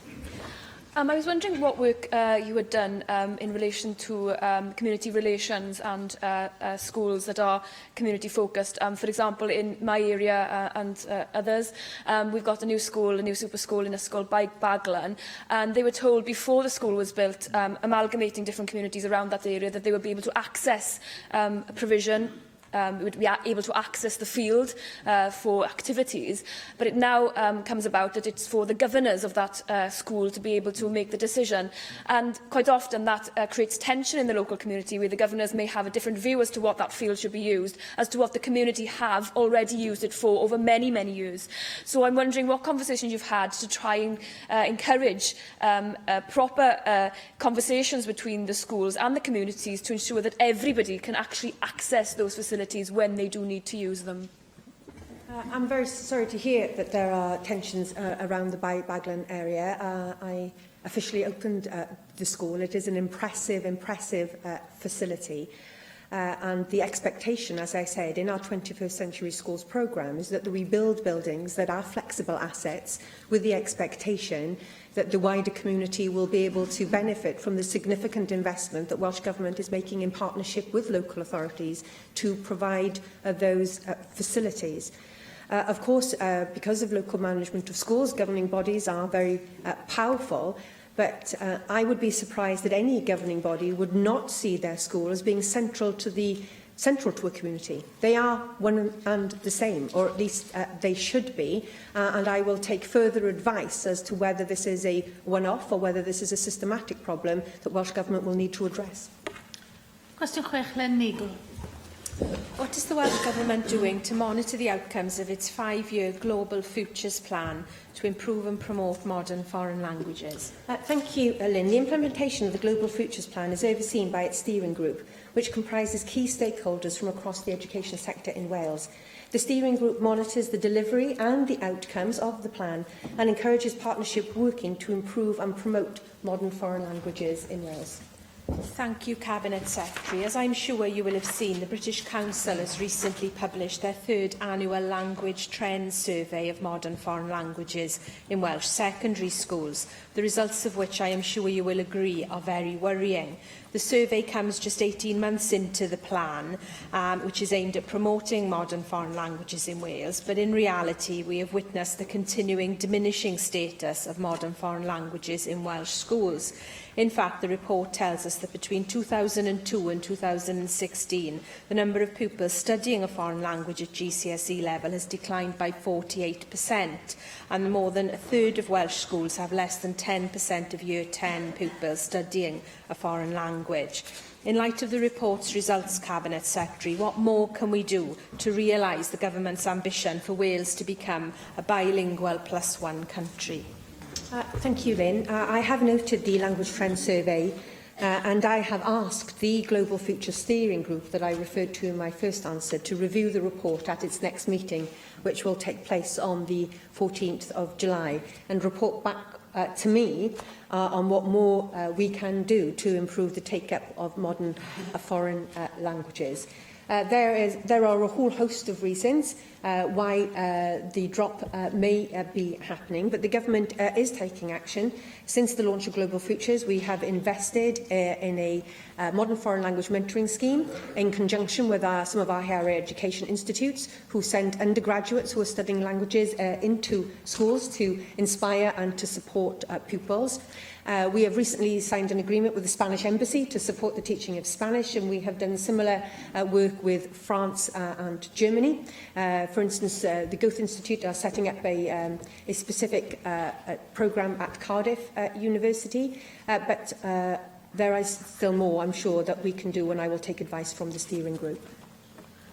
I was wondering what work you had done in relation to community relations and schools that are community-focused. For example, in my area and others, we've got a new super school in Ysgol Baglan, and they were told before the school was built, amalgamating different communities around that area, that they would be able to access provision, would be able to access the field for activities, but it now comes about that it's for the governors of that school to be able to make the decision, and quite often that creates tension in the local community, where the governors may have a different view as to what that field should be used, as to what the community have already used it for over many, many years. So I'm wondering what conversations you've had to try and encourage proper conversations between the schools and the communities to ensure that everybody can actually access those facilities when they do need to use them. I'm very sorry to hear that there are tensions around the Baglan area. I officially opened the school. It is an impressive facility. And the expectation, as I said, in our 21st Century Schools programme is that we build buildings that are flexible assets, with the expectation that the wider community will be able to benefit from the significant investment that Welsh Government is making in partnership with local authorities to provide those facilities. Of course, because of local management of schools, governing bodies are very powerful, but I would be surprised that any governing body would not see their school as being central to a community. They are one and the same, or at least they should be, and I will take further advice as to whether this is a one-off or whether this is a systematic problem that Welsh Government will need to address. Question 6, Len Neagle. What is the Welsh Government doing to monitor the outcomes of its 5-year Global Futures Plan to improve and promote modern foreign languages? Thank you, Lynn. The implementation of the Global Futures Plan is overseen by its steering group, which comprises key stakeholders from across the education sector in Wales. The steering group monitors the delivery and the outcomes of the plan and encourages partnership working to improve and promote modern foreign languages in Wales. Thank you, Cabinet Secretary. As I'm sure you will have seen, the British Council has recently published their 3rd annual Language Trends Survey of modern foreign languages in Welsh secondary schools, the results of which I am sure you will agree are very worrying. The survey comes just 18 months into the plan, which is aimed at promoting modern foreign languages in Wales, but in reality we have witnessed the continuing diminishing status of modern foreign languages in Welsh schools. In fact, the report tells us that between 2002 and 2016, the number of pupils studying a foreign language at GCSE level has declined by 48%, and more than a third of Welsh schools have less than 10% of Year 10 pupils studying a foreign language. In light of the report's results, Cabinet Secretary, what more can we do to realise the Government's ambition for Wales to become a bilingual +1 country? Thank you, Lynn. I have noted the Language Trends Survey and I have asked the Global Future Steering Group that I referred to in my first answer to review the report at its next meeting, which will take place on the 14th of July, and report back to me on what more we can do to improve the take-up of modern foreign languages. There are a whole host of reasons why the drop may be happening, but the government is taking action. Since the launch of Global Futures, we have invested in a modern foreign language mentoring scheme in conjunction with some of our higher education institutes who send undergraduates who are studying languages into schools to inspire and to support pupils. We have recently signed an agreement with the Spanish Embassy to support the teaching of Spanish, and we have done similar work with France and Germany. For instance, the Goethe Institute are setting up a specific programme at Cardiff University, but there is still more, I'm sure, that we can do, and I will take advice from the steering group.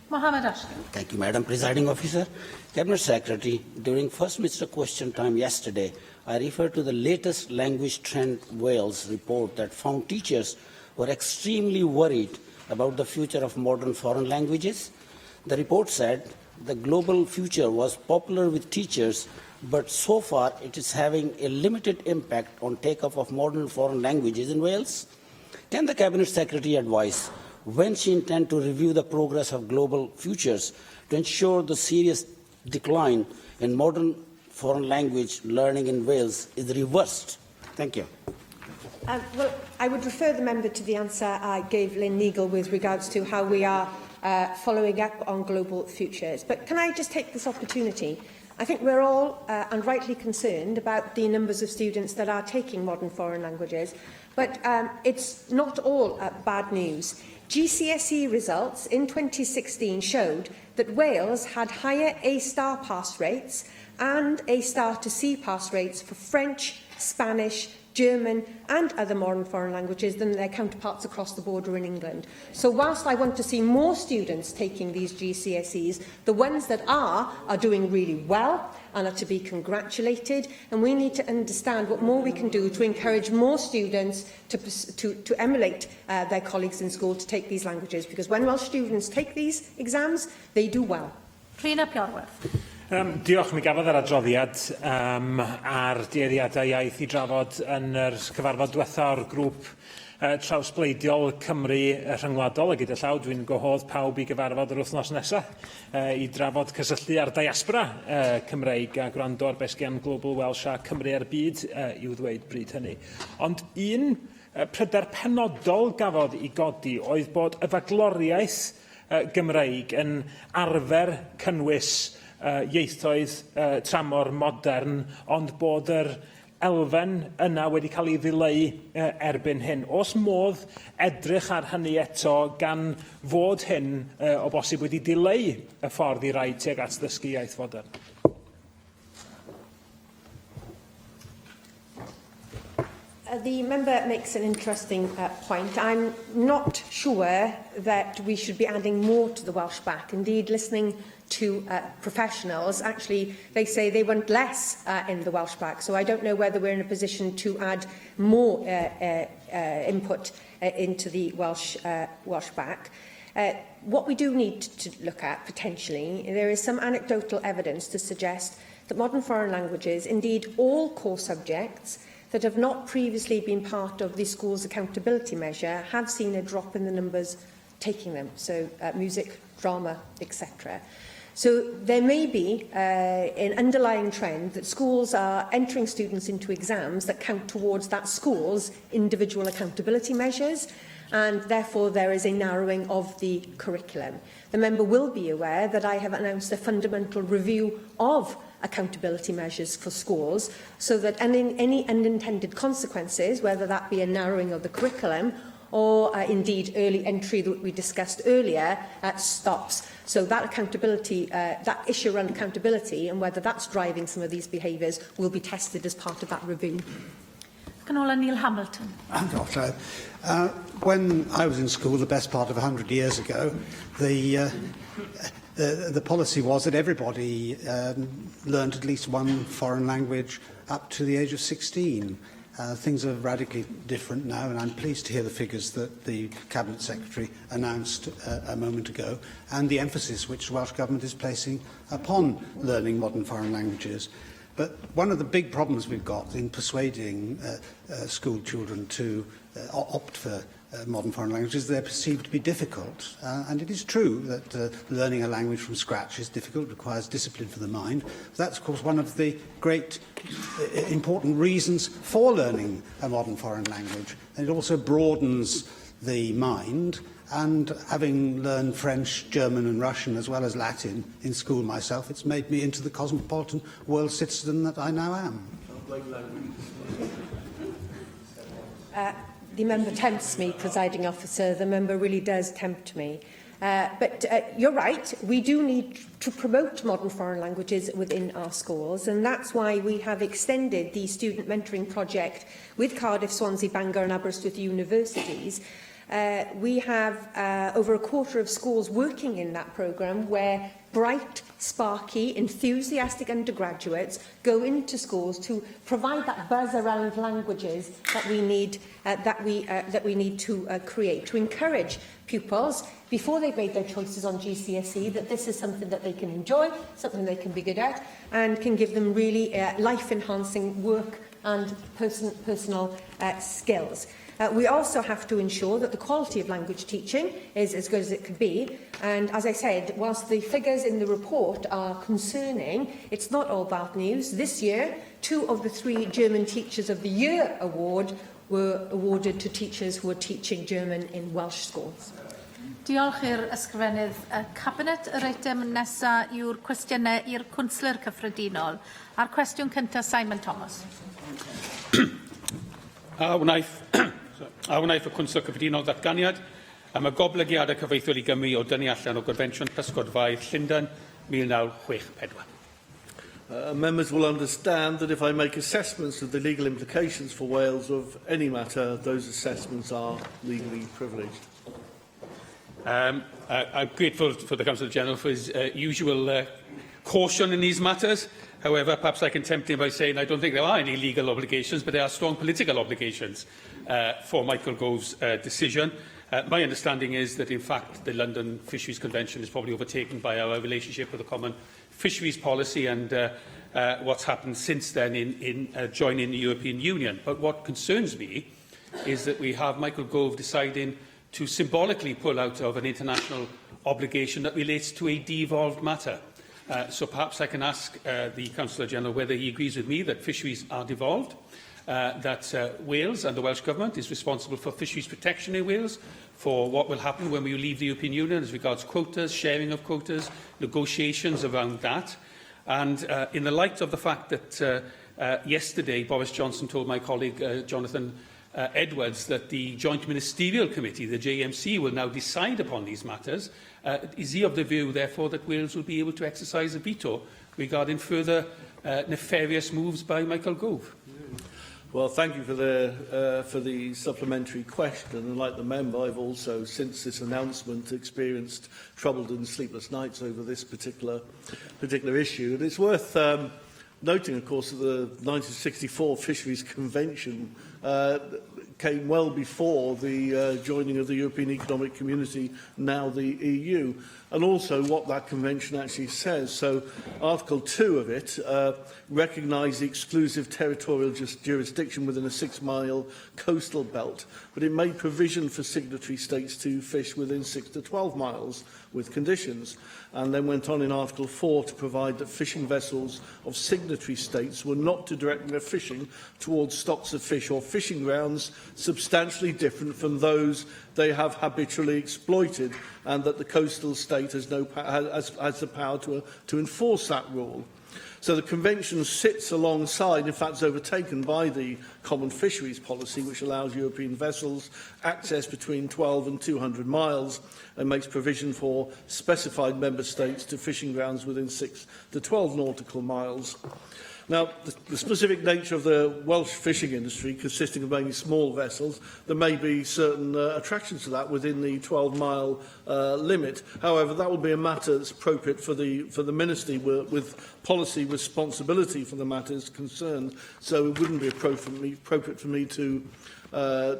Mohammed Ashton. Thank you, Madam Presiding Officer. Cabinet Secretary, during First Minister question time yesterday, I referred to the latest Language Trend Wales report that found teachers were extremely worried about the future of modern foreign languages. The report said the global future was popular with teachers, but so far it is having a limited impact on take-up of modern foreign languages in Wales. Can the Cabinet Secretary advise when she intends to review the progress of global futures to ensure the serious decline in modern foreign language learning in Wales is reversed? Thank you. Well, I would refer the member to the answer I gave Lynn Neagle with regards to how we are following up on global futures. But can I just take this opportunity? I think we're all and rightly concerned about the numbers of students that are taking modern foreign languages, but it's not all bad news. GCSE results in 2016 showed that Wales had higher A-star pass rates and A-star to C pass rates for French, Spanish, German and other modern foreign languages than their counterparts across the border in England. So whilst I want to see more students taking these GCSEs, the ones that are doing really well and are to be congratulated, and we need to understand what more we can do to encourage more students to emulate their colleagues in school to take these languages, because when Welsh students take these exams, they do well. Rhina Piorwerth. Diolch. Mi gafodd yr adroddiad ar dueddiadau iaith I drafod yn yr cyfarfod diwetha o'r grŵp trawsbleidiol Cymru rhyngwladol, a gyda llaw dwi'n gwahodd pawb I gyfarfod yr wythnos nesaf I drafod cysylltu ar diaspora Cymreig a gwrando ar beth gan Global Welsh a Cymru ar byd i'w ddweud bryd hynny. Ond un pryder penodol gafodd I godi oedd bod y fagloriaeth Gymreig yn arfer cynnwys ieithoedd tramor modern, ond bod yr elfen yna wedi cael ei ddileu erbyn hyn. Oes modd edrych ar hynny eto gan fod hyn o bosib wedi dileu y ffordd I raid tuag at ddysgu iaith fodern? The member makes an interesting point. I'm not sure that we should be adding more to the Welsh back. Indeed, listening to professionals, actually, they say they want less in the Welsh back. So I don't know whether we're in a position to add more input into the Welsh back. What we do need to look at, potentially, there is some anecdotal evidence to suggest that modern foreign languages, indeed all core subjects, that have not previously been part of the school's accountability measure have seen a drop in the numbers taking them, so music, drama, etc. So there may be an underlying trend that schools are entering students into exams that count towards that school's individual accountability measures, and therefore there is a narrowing of the curriculum. The member will be aware that I have announced a fundamental review of accountability measures for schools, so that any unintended consequences, whether that be a narrowing of the curriculum or indeed early entry that we discussed earlier, stops. So that accountability, that issue around accountability and whether that's driving some of these behaviours will be tested as part of that review. Canola Neil Hamilton. When I was in school, the best part of 100 years ago, the policy was that everybody learned at least one foreign language up to the age of 16. Things are radically different now, and I'm pleased to hear the figures that the Cabinet Secretary announced a moment ago, and the emphasis which the Welsh Government is placing upon learning modern foreign languages. But one of the big problems we've got in persuading school children to opt for modern foreign languages, they're perceived to be difficult. And it is true that learning a language from scratch is difficult, requires discipline for the mind. That's, of course, one of the great important reasons for learning a modern foreign language. And it also broadens the mind. And having learned French, German and Russian, as well as Latin in school myself, it's made me into the cosmopolitan world citizen that I now am. The member tempts me, presiding officer. The member really does tempt me. But you're right, we do need to promote modern foreign languages within our schools, and that's why we have extended the student mentoring project with Cardiff, Swansea, Bangor and Aberystwyth universities. We have over a quarter of schools working in that programme, where bright, sparky, enthusiastic undergraduates go into schools to provide that buzz around languages that we need to create, to encourage pupils before they've made their choices on GCSE that this is something that they can enjoy, something they can be good at, and can give them really life-enhancing work and personal skills. We also have to ensure that the quality of language teaching is as good as it could be. And as I said, whilst the figures in the report are concerning, it's not all bad news. This year, 2 of the 3 German Teachers of the Year award were awarded to teachers who are teaching German in Welsh schools. Diolch i'r ysgrifennydd Cabinet. Yr eitem nesaf yw'r cwestiynau i'r Cwnsler Cyffredinol. A'r cwestiwn cyntaf, Simon Thomas. A wnaeth y Cwnsel Cyffredinol ddatganiad am y goblygiadau cyfreithiol i Gymru o dynnu allan o Gorfensiwn Pysgodfaidd Llundain 1964. Members will understand that if I make assessments of the legal implications for Wales of any matter, those assessments are legally privileged. I'm grateful for the Counsel-General for his usual caution in these matters. However, perhaps I can tempt him by saying I don't think there are any legal obligations, but there are strong political obligations for Michael Gove's decision. My understanding is that, in fact, the London Fisheries Convention is probably overtaken by our relationship with the common fisheries policy and what's happened since then in joining the European Union. But what concerns me is that we have Michael Gove deciding to symbolically pull out of an international obligation that relates to a devolved matter. So perhaps I can ask the Counsellor-General whether he agrees with me that fisheries are devolved, that Wales and the Welsh Government is responsible for fisheries protection in Wales, for what will happen when we leave the European Union as regards quotas, sharing of quotas, negotiations around that. And in the light of the fact that yesterday Boris Johnson told my colleague Jonathan Edwards that the Joint Ministerial Committee, the JMC, will now decide upon these matters, is he of the view, therefore, that Wales will be able to exercise a veto regarding further nefarious moves by Michael Gove? Well, thank you for the supplementary question. And like the member, I've also, since this announcement, experienced troubled and sleepless nights over this particular issue. And it's worth noting, of course, that the 1964 Fisheries Convention came well before the joining of the European Economic Community, now the EU, and also what that convention actually says. So Article 2 of it recognised the exclusive territorial jurisdiction within a 6-mile coastal belt, but it made provision for signatory states to fish within 6 to 12 miles with conditions, and then went on in Article 4 to provide that fishing vessels of signatory states were not to direct their fishing towards stocks of fish or fishing grounds substantially different from those they have habitually exploited, and that the coastal state has the power to enforce that rule. So the Convention sits alongside, in fact is overtaken by the Common Fisheries Policy, which allows European vessels access between 12 and 200 miles and makes provision for specified member states to fishing grounds within 6 to 12 nautical miles. Now, the specific nature of the Welsh fishing industry, consisting of mainly small vessels, there may be certain attractions to that within the 12-mile limit. However, that will be a matter that's appropriate for the Ministry with policy responsibility for the matters concerned. So it wouldn't be appropriate for me to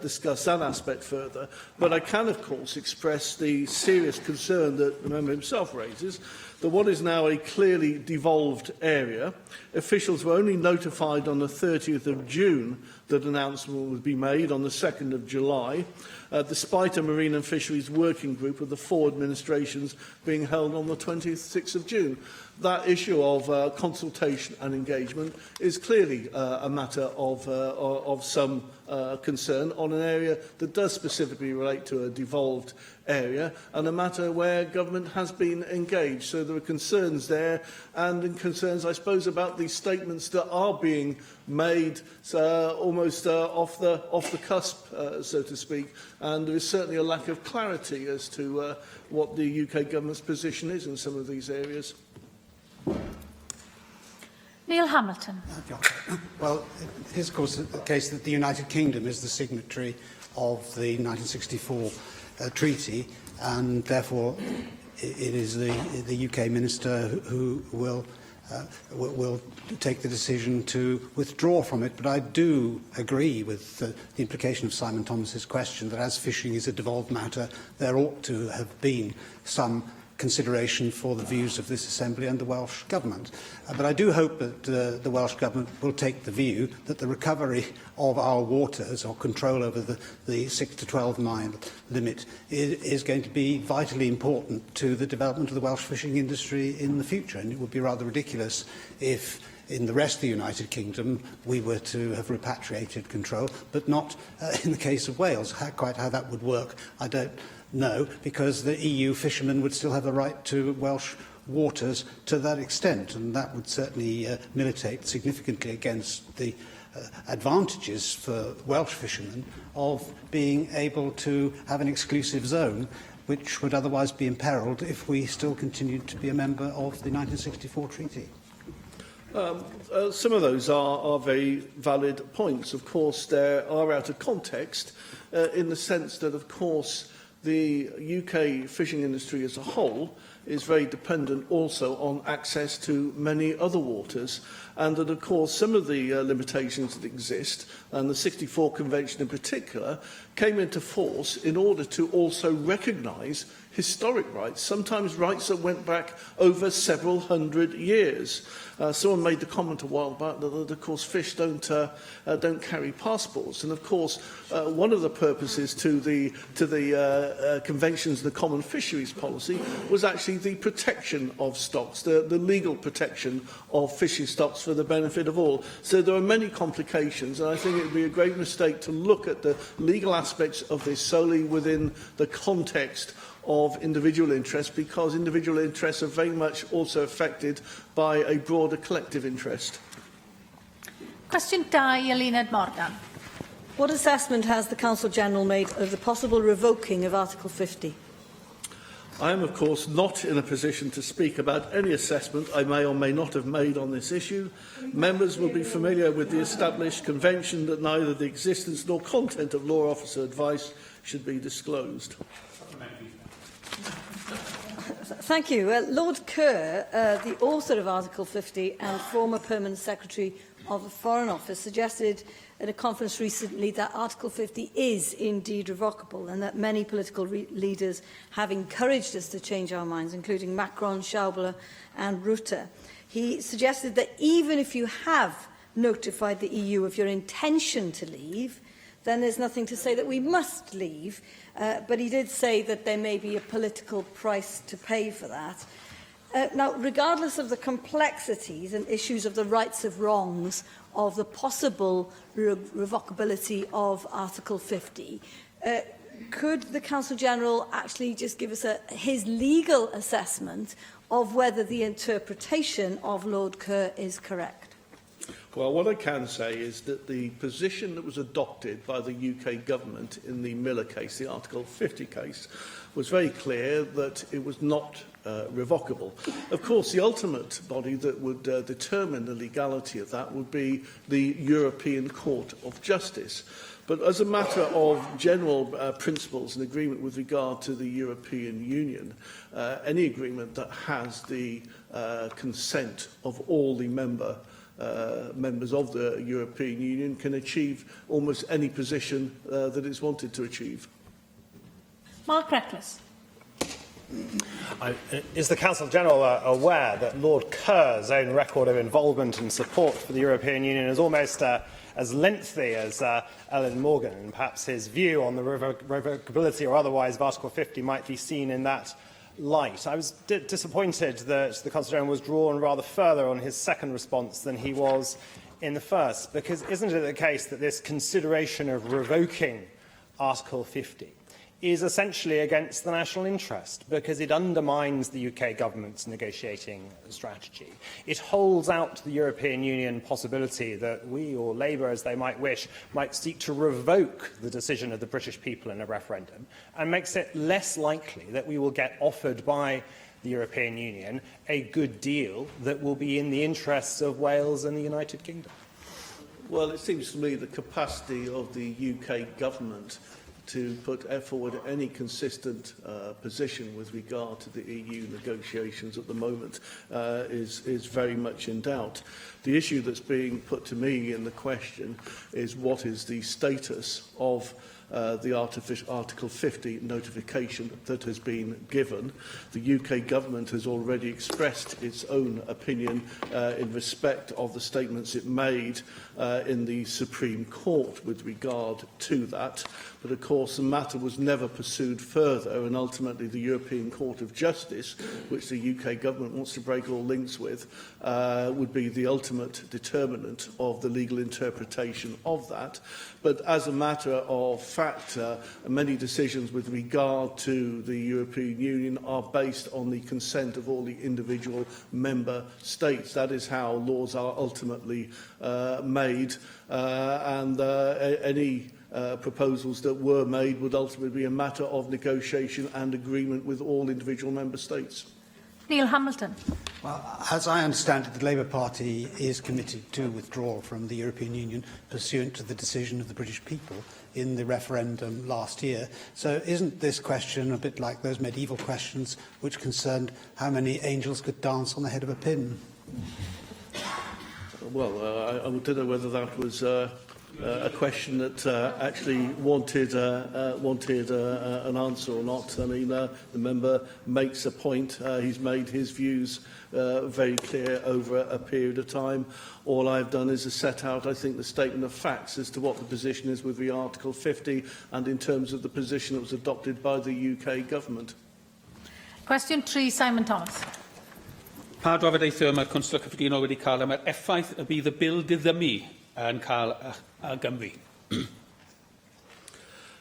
discuss that aspect further. But I can, of course, express the serious concern that the member himself raises, that what is now a clearly devolved area, officials were only notified on the 30th of June that announcement would be made on the 2nd of July, despite a Marine and Fisheries Working Group of the 4 administrations being held on the 26th of June. That issue of consultation and engagement is clearly a matter of some concern on an area that does specifically relate to a devolved area, and a matter where government has been engaged. So there are concerns there, and concerns, I suppose, about the statements that are being made almost off the cusp, so to speak. And there is certainly a lack of clarity as to what the UK government's position is in some of these areas. Neil Hamilton. Well, it is, of course, the case that the United Kingdom is the signatory of the 1964 treaty, and therefore it is the UK minister who will take the decision to withdraw from it. But I do agree with the implication of Simon Thomas's question that as fishing is a devolved matter, there ought to have been some consideration for the views of this Assembly and the Welsh Government. But I do hope that the Welsh Government will take the view that the recovery of our waters, or control over the 6 to 12 mile limit, is going to be vitally important to the development of the Welsh fishing industry in the future. And it would be rather ridiculous if in the rest of the United Kingdom we were to have repatriated control, but not in the case of Wales. Quite how that would work, I don't know, because the EU fishermen would still have the right to Welsh waters to that extent, and that would certainly militate significantly against the advantages for Welsh fishermen of being able to have an exclusive zone, which would otherwise be imperilled if we still continued to be a member of the 1964 treaty. Some of those are very valid points. Of course, they are out of context in the sense that, of course, the UK fishing industry as a whole is very dependent also on access to many other waters, and that, of course, some of the limitations that exist, and the 64 Convention in particular, came into force in order to also recognise historic rights, sometimes rights that went back over several hundred years. Someone made the comment a while back that, of course, fish don't carry passports, and of course, one of the purposes to the conventions, the Common Fisheries Policy, was actually the protection of stocks, the legal protection of fishing stocks for the benefit of all. So there are many complications, and I think it would be a great mistake to look at the legal aspects of this solely within the context of individual interests, because individual interests are very much also affected by a broader collective interest. Cwestiwn 2, Eluned Morgan. What assessment has the Council General made of the possible revoking of Article 50? I am, of course, not in a position to speak about any assessment I may or may not have made on this issue. Members will be familiar with the established convention that neither the existence nor content of law officer advice should be disclosed. Thank you. Lord Kerr, the author of Article 50 and former Permanent Secretary of the Foreign Office, suggested in a conference recently that Article 50 is indeed revocable, and that many political leaders have encouraged us to change our minds, including Macron, Schäuble and Rutte. He suggested that even if you have notified the EU of your intention to leave, then there's nothing to say that we must leave. But he did say that there may be a political price to pay for that. Now, regardless of the complexities and issues of the rights of wrongs of the possible revocability of Article 50, could the Council General actually just give us his legal assessment of whether the interpretation of Lord Kerr is correct? Well, what I can say is that the position that was adopted by the UK government in the Miller case, the Article 50 case, was very clear that it was not revocable. Of course, the ultimate body that would determine the legality of that would be the European Court of Justice. But as a matter of general principles and agreement with regard to the European Union, any agreement that has the consent of all the members of the European Union can achieve almost any position that it's wanted to achieve. Mark Reckless. Is the Council-General aware that Lord Kerr's own record of involvement and support for the European Union is almost as lengthy as Ellen Morgan, and perhaps his view on the revocability or otherwise of Article 50 might be seen in that light? I was disappointed that the Council-General was drawn rather further on his second response than he was in the first, because isn't it the case that this consideration of revoking Article 50 is essentially against the national interest, because it undermines the UK government's negotiating strategy. It holds out the European Union possibility that we, or Labour as they might wish, might seek to revoke the decision of the British people in a referendum, and makes it less likely that we will get offered by the European Union a good deal that will be in the interests of Wales and the United Kingdom. Well, it seems to me the capacity of the UK government to put forward any consistent position with regard to the EU negotiations at the moment is very much in doubt. The issue that's being put to me in the question is what is the status of the Article 50 notification that has been given. The UK government has already expressed its own opinion in respect of the statements it made in the Supreme Court with regard to that. But of course the matter was never pursued further, and ultimately the European Court of Justice, which the UK government wants to break all links with, would be the ultimate determinant of the legal interpretation of that. But as a matter of fact, many decisions with regard to the European Union are based on the consent of all the individual member states. That is how laws are ultimately made, and any proposals that were made would ultimately be a matter of negotiation and agreement with all individual member states. Neil Hamilton. Well, as I understand it, the Labour Party is committed to withdrawal from the European Union pursuant to the decision of the British people in the referendum last year. So isn't this question a bit like those medieval questions which concerned how many angels could dance on the head of a pin? Well, I don't know whether that was a question that actually wanted an answer or not. I mean, the member makes a point. He's made his views very clear over a period of time. All I've done is to set out, I think, the statement of facts as to what the position is with the Article 50 and in terms of the position that was adopted by the UK government. Question 3, Simon Thomas. Pa drafodaethau mae'r Consol Cyffredinol wedi cael am yr effaith y bydd y bil diddymu yn cael a Gymru.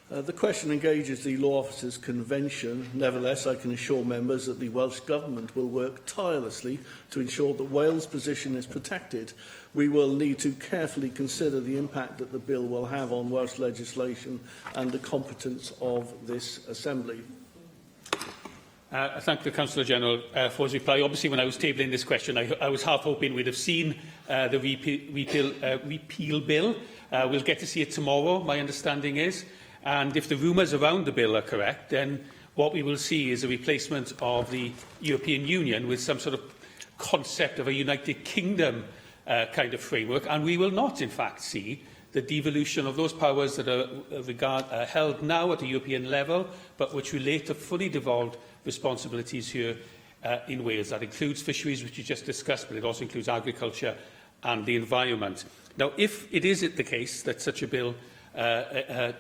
The question engages the Law Officers' Convention. Nevertheless, I can assure members that the Welsh Government will work tirelessly to ensure that Wales' position is protected. We will need to carefully consider the impact that the bill will have on Welsh legislation and the competence of this Assembly. I thank the Councillor-General for his reply. Obviously, when I was tabling this question, I was half hoping we'd have seen the repeal bill. We'll get to see it tomorrow, my understanding is. And if the rumours around the bill are correct, then what we will see is a replacement of the European Union with some sort of concept of a United Kingdom kind of framework. And we will not, in fact, see the devolution of those powers that are held now at the European level, but which relate to fully devolved responsibilities here in Wales. That includes fisheries, which you just discussed, but it also includes agriculture and the environment. Now, if it is the case that such a bill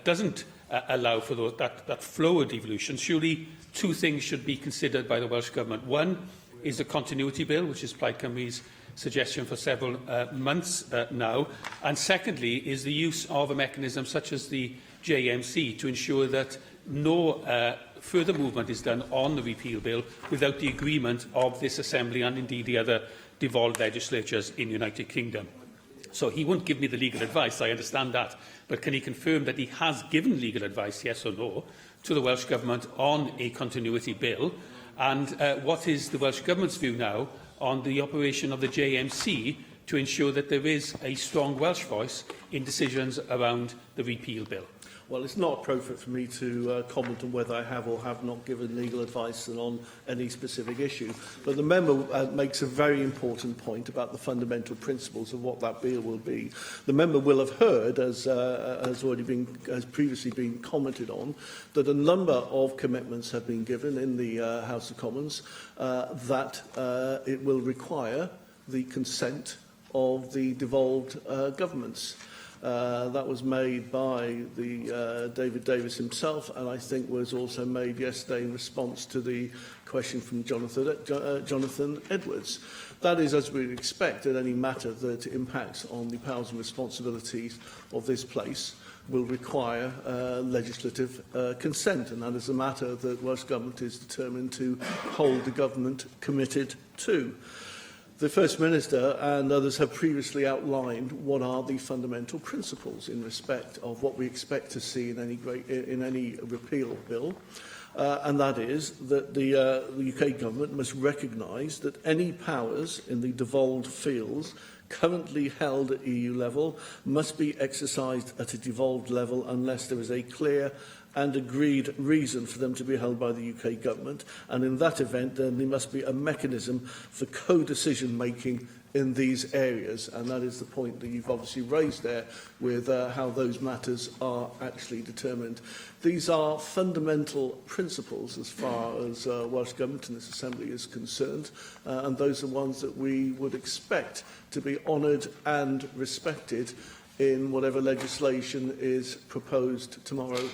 doesn't allow for that flow of devolution, surely two things should be considered by the Welsh Government. One is the continuity bill, which is Plaid Cymru's suggestion for several months now. And secondly is the use of a mechanism such as the JMC to ensure that no further movement is done on the repeal bill without the agreement of this Assembly and indeed the other devolved legislatures in the United Kingdom. So he won't give me the legal advice, I understand that, but can he confirm that he has given legal advice, yes or no, to the Welsh Government on a continuity bill? And what is the Welsh Government's view now on the operation of the JMC to ensure that there is a strong Welsh voice in decisions around the repeal bill? Well, it's not appropriate for me to comment on whether I have or have not given legal advice on any specific issue. But the member makes a very important point about the fundamental principles of what that bill will be. The member will have heard, as has previously been commented on, that a number of commitments have been given in the House of Commons that it will require the consent of the devolved governments. That was made by David Davis himself, and I think was also made yesterday in response to the question from Jonathan Edwards. That is, as we would expect, that any matter that impacts on the powers and responsibilities of this place will require legislative consent, and that is a matter that Welsh Government is determined to hold the Government committed to. The First Minister and others have previously outlined what are the fundamental principles in respect of what we expect to see in any repeal bill, and that is that the UK Government must recognise that any powers in the devolved fields currently held at EU level must be exercised at a devolved level unless there is a clear and agreed reason for them to be held by the UK Government, and in that event then there must be a mechanism for co-decision making in these areas, and that is the point that you've obviously raised there with how those matters are actually determined. These are fundamental principles as far as Welsh Government and this Assembly is concerned, and those are ones that we would expect to be honoured and respected in whatever legislation is proposed tomorrow.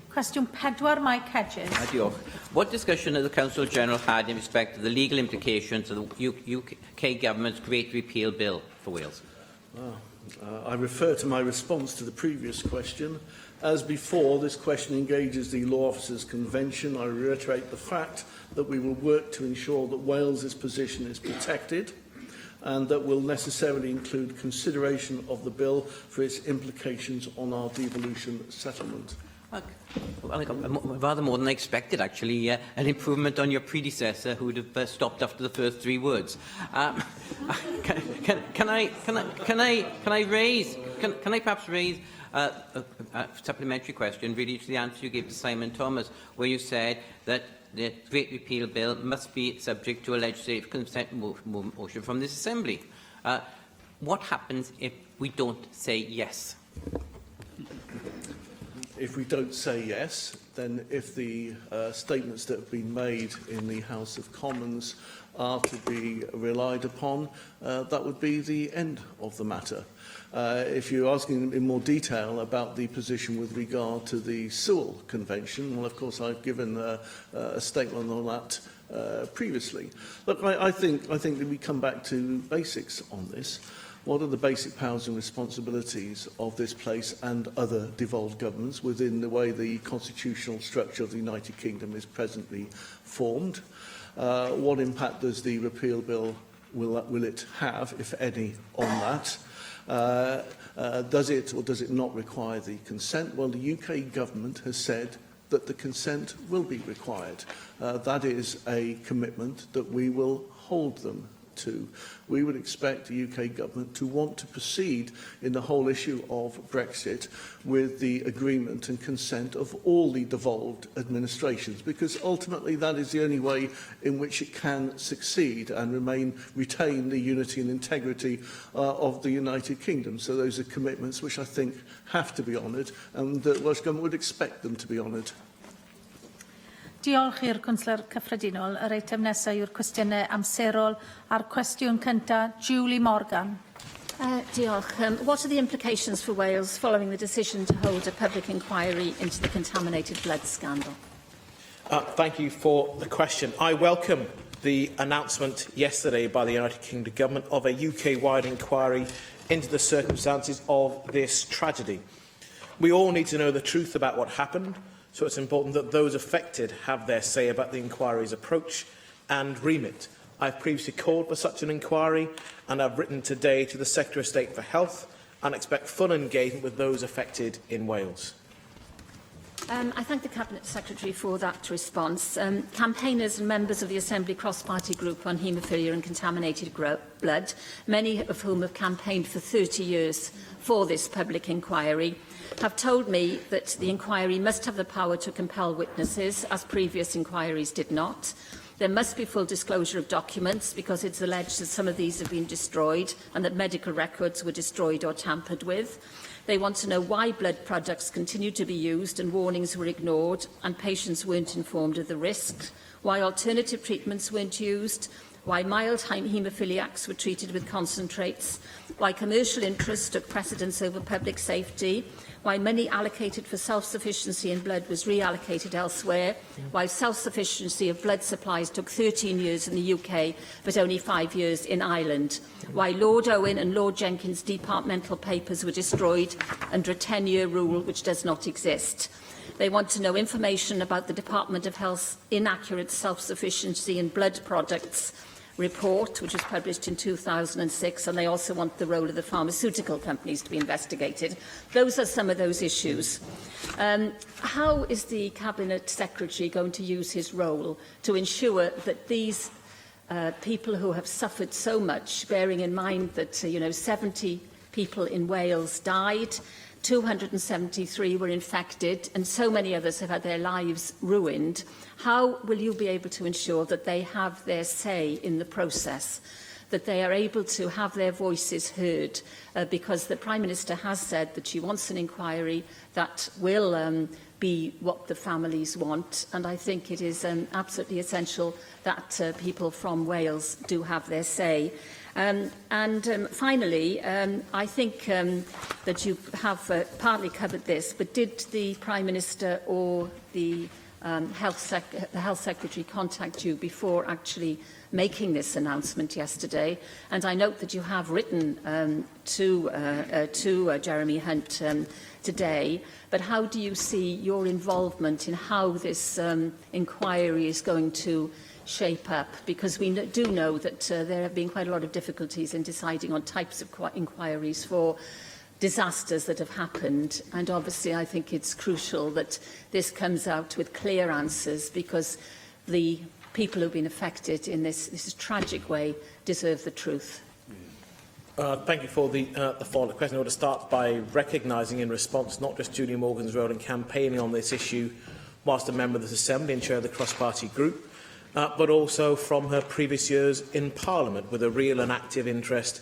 Cwestiwn 4, Mike Hedges. Diolch. What discussion has the Council General had in respect to the legal implications of the UK Government's Great Repeal Bill for Wales? I refer to my response to the previous question. As before, this question engages the Law Officers Convention. I reiterate the fact that we will work to ensure that Wales's position is protected, and that will necessarily include consideration of the bill for its implications on our devolution settlement. Well, rather more than I expected, actually, an improvement on your predecessor who would have stopped after the first 3 words. Can I perhaps raise a supplementary question, really, to the answer you gave to Simon Thomas, where you said that the Great Repeal Bill must be subject to a legislative consent motion from this Assembly. What happens if we don't say yes? If we don't say yes, then if the statements that have been made in the House of Commons are to be relied upon, that would be the end of the matter. If you're asking in more detail about the position with regard to the Sewell Convention, well, of course, I've given a statement on that previously. Look, I think that we come back to basics on this. What are the basic powers and responsibilities of this place and other devolved governments within the way the constitutional structure of the United Kingdom is presently formed? What impact does the repeal bill will it have, if any, on that? Does it or does it not require the consent? Well, the UK Government has said that the consent will be required. That is a commitment that we will hold them to. We would expect the UK Government to want to proceed in the whole issue of Brexit with the agreement and consent of all the devolved administrations, because ultimately that is the only way in which it can succeed and retain the unity and integrity of the United Kingdom. So those are commitments which I think have to be honoured, and the Welsh Government would expect them to be honoured. Diolch i'r Cwnsler Cyffredinol. Yr eitem nesaf yw'r cwestiynau amserol. A'r cwestiwn cyntaf, Julie Morgan. Diolch. What are the implications for Wales following the decision to hold a public inquiry into the contaminated blood scandal? Thank you for the question. I welcome the announcement yesterday by the United Kingdom Government of a UK-wide inquiry into the circumstances of this tragedy. We all need to know the truth about what happened, so it's important that those affected have their say about the inquiry's approach and remit. I've previously called for such an inquiry, and I've written today to the Secretary of State for Health and expect full engagement with those affected in Wales. I thank the Cabinet Secretary for that response. Campaigners and members of the Assembly Cross-Party Group on Haemophilia and Contaminated Blood, many of whom have campaigned for 30 years for this public inquiry, have told me that the inquiry must have the power to compel witnesses, as previous inquiries did not. There must be full disclosure of documents, because it's alleged that some of these have been destroyed and that medical records were destroyed or tampered with. They want to know why blood products continue to be used and warnings were ignored and patients weren't informed of the risks, why alternative treatments weren't used, why mild haemophiliacs were treated with concentrates, why commercial interests took precedence over public safety, why money allocated for self-sufficiency in blood was reallocated elsewhere, why self-sufficiency of blood supplies took 13 years in the UK but only 5 years in Ireland, why Lord Owen and Lord Jenkins' departmental papers were destroyed under a 10-year rule which does not exist. They want to know information about the Department of Health's inaccurate self-sufficiency in blood products report, which was published in 2006, and they also want the role of the pharmaceutical companies to be investigated. Those are some of those issues. How is the Cabinet Secretary going to use his role to ensure that these people who have suffered so much, bearing in mind that 70 people in Wales died, 273 were infected, and so many others have had their lives ruined, how will you be able to ensure that they have their say in the process, that they are able to have their voices heard? Because the Prime Minister has said that she wants an inquiry that will be what the families want, and I think it is absolutely essential that people from Wales do have their say. Finally, I think that you have partly covered this, but did the Prime Minister or the Health Secretary contact you before actually making this announcement yesterday? And I note that you have written to Jeremy Hunt today, but how do you see your involvement in how this inquiry is going to shape up? Because we do know that there have been quite a lot of difficulties in deciding on types of inquiries for disasters that have happened, and obviously I think it's crucial that this comes out with clear answers, because the people who've been affected in this tragic way deserve the truth. Thank you for the follow-up question. I want to start by recognising in response not just Julie Morgan's role in campaigning on this issue whilst a member of this Assembly and chair of the cross-party group, but also from her previous years in Parliament, with a real and active interest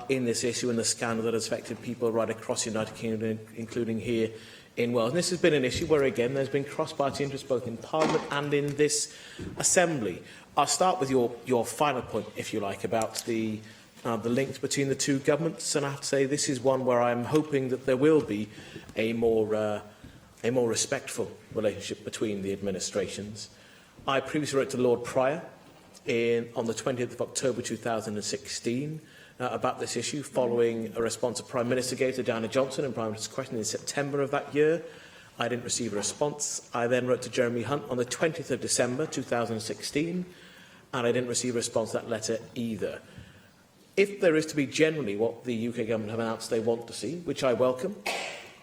in this issue and the scandal that has affected people right across the United Kingdom, including here in Wales. And this has been an issue where, again, there's been cross-party interest both in Parliament and in this Assembly. I'll start with your final point, if you like, about the links between the two governments, and I have to say this is one where I'm hoping that there will be a more respectful relationship between the administrations. I previously wrote to Lord Pryor on the 20th of October 2016 about this issue, following a response the Prime Minister gave to Diana Johnson and Prime Minister's question in September of that year. I didn't receive a response. I then wrote to Jeremy Hunt on the 20th of December 2016, and I didn't receive a response to that letter either. If there is to be generally what the UK government have announced they want to see, which I welcome,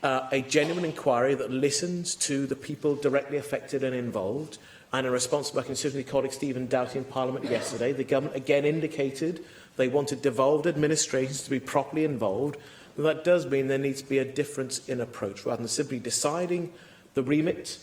a genuine inquiry that listens to the people directly affected and involved, and in response to my constituency colleague Stephen Doughty in Parliament yesterday, the government again indicated they wanted devolved administrations to be properly involved. But that does mean there needs to be a difference in approach, rather than simply deciding the remit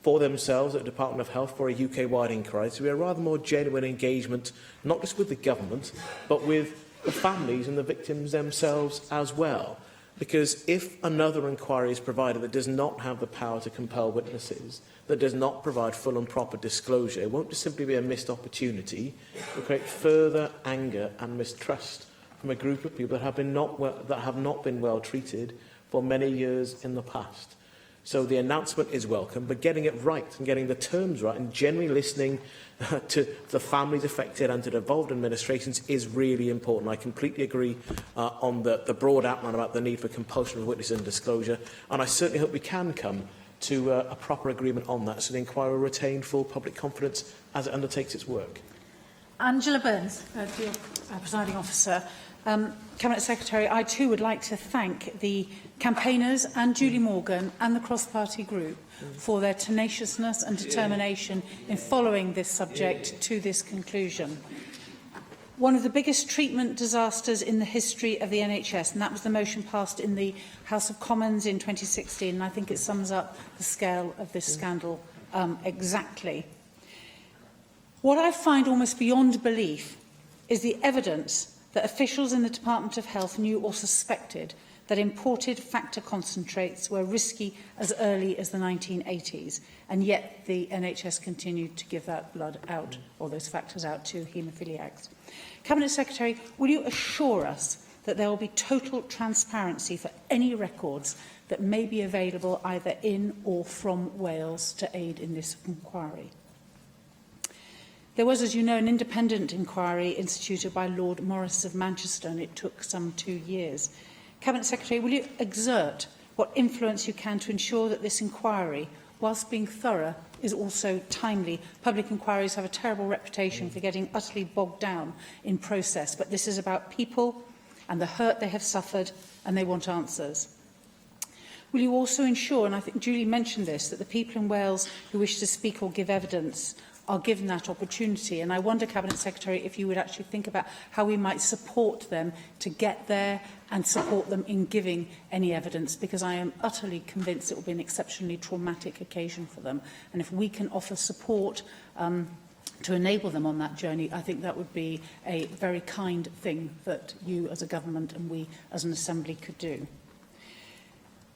for themselves at the Department of Health for a UK-wide inquiry. So we have a rather more genuine engagement, not just with the government, but with the families and the victims themselves as well. Because if another inquiry is provided that does not have the power to compel witnesses, that does not provide full and proper disclosure, it won't just simply be a missed opportunity. It will create further anger and mistrust from a group of people that have not been well treated for many years in the past. So the announcement is welcome, but getting it right and getting the terms right and genuinely listening to the families affected and to devolved administrations is really important. I completely agree on the broad outline about the need for compulsion of witness and disclosure, and I certainly hope we can come to a proper agreement on that, so the inquiry will retain full public confidence as it undertakes its work. Angela Burns. Dear Presiding Officer, Cabinet Secretary, I too would like to thank the campaigners and Julie Morgan and the cross-party group for their tenaciousness and determination in following this subject to this conclusion. One of the biggest treatment disasters in the history of the NHS, and that was the motion passed in the House of Commons in 2016, and I think it sums up the scale of this scandal exactly. What I find almost beyond belief is the evidence that officials in the Department of Health knew or suspected that imported factor concentrates were risky as early as the 1980s, and yet the NHS continued to give that blood out, or those factors out, to haemophiliacs. Cabinet Secretary, will you assure us that there will be total transparency for any records that may be available either in or from Wales to aid in this inquiry? There was, as you know, an independent inquiry instituted by Lord Morris of Manchester, and it took some 2 years. Cabinet Secretary, will you exert what influence you can to ensure that this inquiry, whilst being thorough, is also timely? Public inquiries have a terrible reputation for getting utterly bogged down in process, but this is about people and the hurt they have suffered, and they want answers. Will you also ensure, and I think Julie mentioned this, that the people in Wales who wish to speak or give evidence are given that opportunity? And I wonder, Cabinet Secretary, if you would actually think about how we might support them to get there and support them in giving any evidence, because I am utterly convinced it will be an exceptionally traumatic occasion for them. And if we can offer support to enable them on that journey, I think that would be a very kind thing that you as a government and we as an Assembly could do.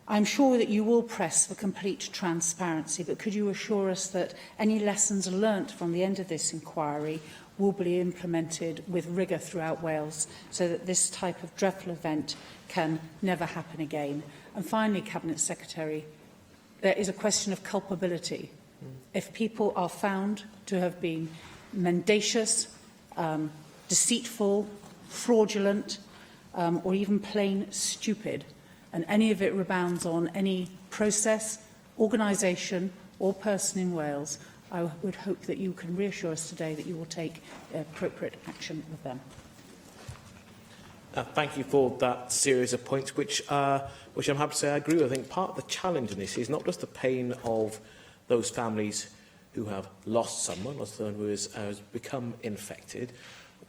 I'm sure that you will press for complete transparency, but could you assure us that any lessons learnt from the end of this inquiry will be implemented with rigour throughout Wales so that this type of dreadful event can never happen again? And finally, Cabinet Secretary, there is a question of culpability. If people are found to have been mendacious, deceitful, fraudulent, or even plain stupid, and any of it rebounds on any process, organisation or person in Wales, I would hope that you can reassure us today that you will take appropriate action with them. Thank you for that series of points, which I'm happy to say I agree with. I think part of the challenge in this is not just the pain of those families who have lost someone or someone who has become infected,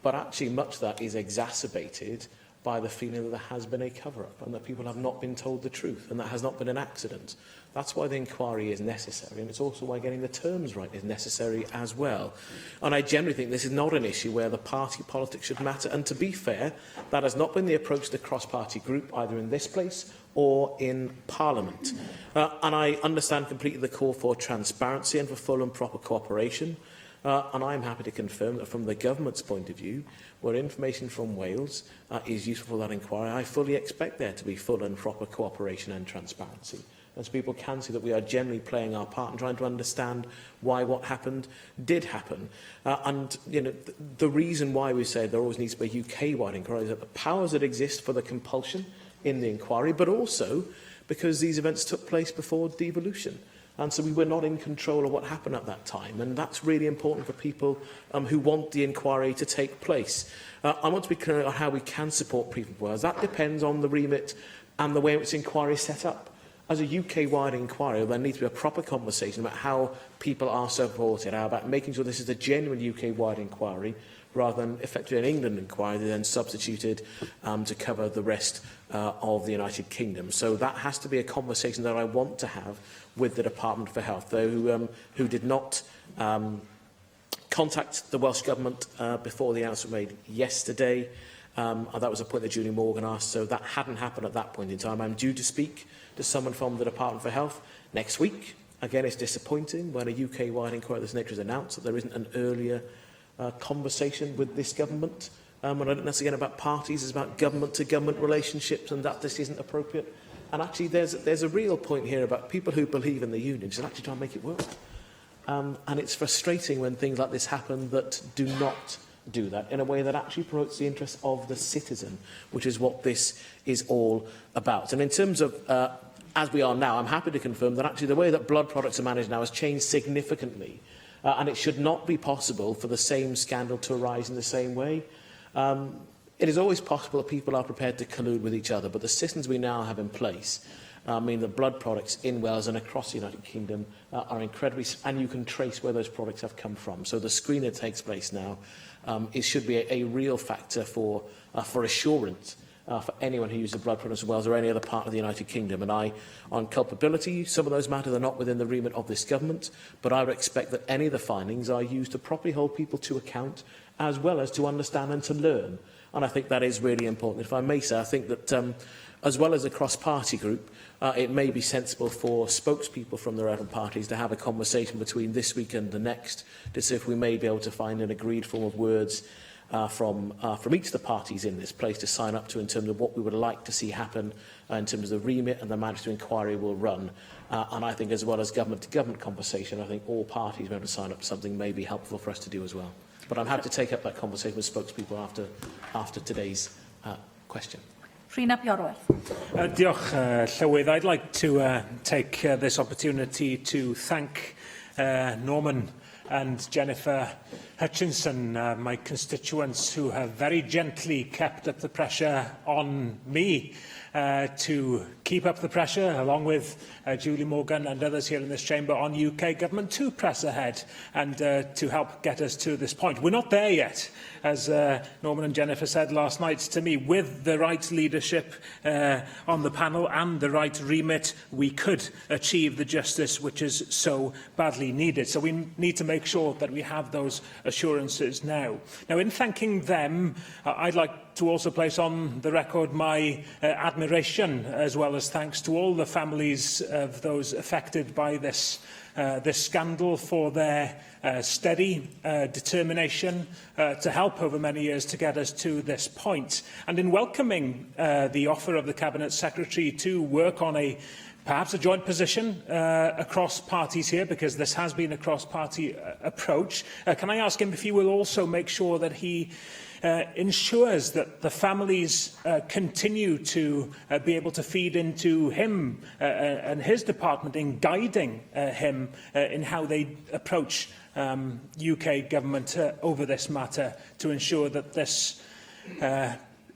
but actually much of that is exacerbated by the feeling that there has been a cover-up and that people have not been told the truth and that has not been an accident. That's why the inquiry is necessary, and it's also why getting the terms right is necessary as well. And I generally think this is not an issue where the party politics should matter, and to be fair, that has not been the approach of the cross-party group, either in this place or in Parliament. And I understand completely the call for transparency and for full and proper cooperation. And I'm happy to confirm that from the government's point of view, where information from Wales is useful for that inquiry, I fully expect there to be full and proper cooperation and transparency. And so people can see that we are generally playing our part and trying to understand why what happened did happen. And you know, the reason why we say there always needs to be a UK-wide inquiry is that the powers that exist for the compulsion in the inquiry, but also because these events took place before devolution. And so we were not in control of what happened at that time. And that's really important for people who want the inquiry to take place. I want to be clear on how we can support people in Wales. That depends on the remit and the way in which the inquiry is set up. As a UK-wide inquiry, there needs to be a proper conversation about how people are supported, about making sure this is a genuine UK-wide inquiry, rather than effectively an England inquiry that then substituted to cover the rest of the United Kingdom. So that has to be a conversation that I want to have with the Department for Health, though, who did not contact the Welsh Government before the announcement made yesterday. And that was a point that Julie Morgan asked, so that hadn't happened at that point in time. I'm due to speak to someone from the Department for Health next week. Again, it's disappointing when a UK-wide inquiry of this nature is announced that there isn't an earlier conversation with this government. And I don't know, again, about parties, it's about government-to-government relationships, and that this isn't appropriate. And actually, there's a real point here about people who believe in the union should actually try and make it work. And it's frustrating when things like this happen that do not do that in a way that actually promotes the interests of the citizen, which is what this is all about. And in terms of, as we are now, I'm happy to confirm that actually the way that blood products are managed now has changed significantly and it should not be possible for the same scandal to arise in the same way. It is always possible that people are prepared to collude with each other, but the systems we now have in place mean that blood products in Wales and across the United Kingdom are incredibly, and you can trace where those products have come from. So the screen that takes place now, it should be a real factor for assurance for anyone who uses blood products in Wales or any other part of the United Kingdom. And on culpability, some of those matters are not within the remit of this government, but I would expect that any of the findings are used to properly hold people to account, as well as to understand and to learn. And I think that is really important. If I may say, I think that as well as a cross-party group, it may be sensible for spokespeople from the relevant parties to have a conversation between this week and the next to see if we may be able to find an agreed form of words from each of the parties in this place to sign up to in terms of what we would like to see happen in terms of the remit and the magistrate inquiry will run. And I think as well as government-to-government conversation, I think all parties being able to sign up to something may be helpful for us to do as well. But I'm happy to take up that conversation with spokespeople after today's question. Diolch, Llywydd. I'd like to take this opportunity to thank Norman and Jennifer Hutchinson, my constituents, who have very gently kept up the pressure on me to keep up the pressure, along with Julie Morgan and others here in this chamber, on UK government to press ahead and to help get us to this point. We're not there yet, as Norman and Jennifer said last night to me. With the right leadership on the panel and the right remit, we could achieve the justice which is so badly needed. So we need to make sure that we have those assurances now. Now, in thanking them, I'd like to also place on the record my admiration, as well as thanks to all the families of those affected by this scandal, for their steady determination to help over many years to get us to this point. And in welcoming the offer of the Cabinet Secretary to work on perhaps a joint position across parties here, because this has been a cross-party approach, can I ask him if he will also make sure that he ensures that the families continue to be able to feed into him and his department in guiding him in how they approach UK government over this matter, to ensure that this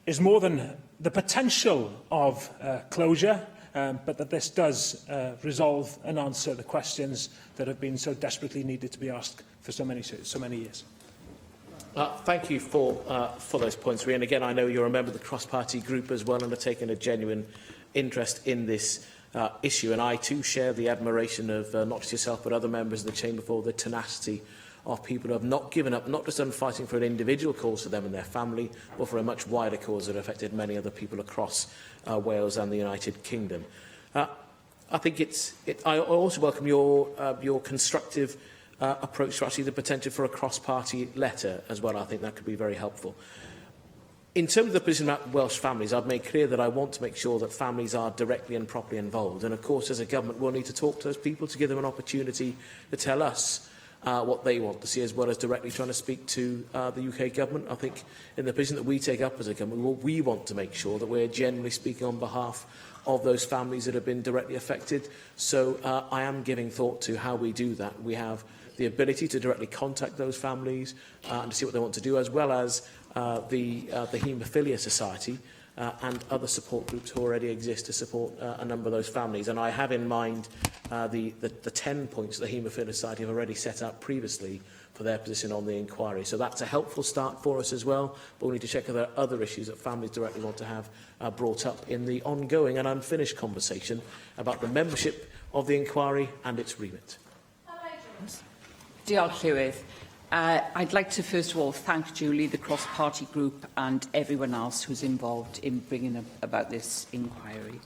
is more than the potential of closure, but that this does resolve and answer the questions that have been so desperately needed to be asked for so many years. Thank you for those points, Rhian. Again, I know you're a member of the cross-party group as well and are taking a genuine interest in this issue. And I too share the admiration of not just yourself but other members of the Chamber for the tenacity of people who have not given up, not just on fighting for an individual cause for them and their family, but for a much wider cause that affected many other people across Wales and the United Kingdom. I think I also welcome your constructive approach to actually the potential for a cross-party letter as well. I think that could be very helpful. In terms of the position about Welsh families, I've made clear that I want to make sure that families are directly and properly involved. And of course, as a government, we'll need to talk to those people to give them an opportunity to tell us what they want to see, as well as directly trying to speak to the UK government. I think in the position that we take up as a government, we want to make sure that we're generally speaking on behalf of those families that have been directly affected. So I am giving thought to how we do that. We have the ability to directly contact those families and to see what they want to do, as well as the Haemophilia Society and other support groups who already exist to support a number of those families. And I have in mind the 10 points the Haemophilia Society have already set out previously for their position on the inquiry. So that's a helpful start for us as well, but we need to check if there are other issues that families directly want to have brought up in the ongoing and unfinished conversation about the membership of the inquiry and its remit. Diolch, Llywydd. I'd like to first of all thank Julie, the cross-party group and everyone else who's involved in bringing about this inquiry.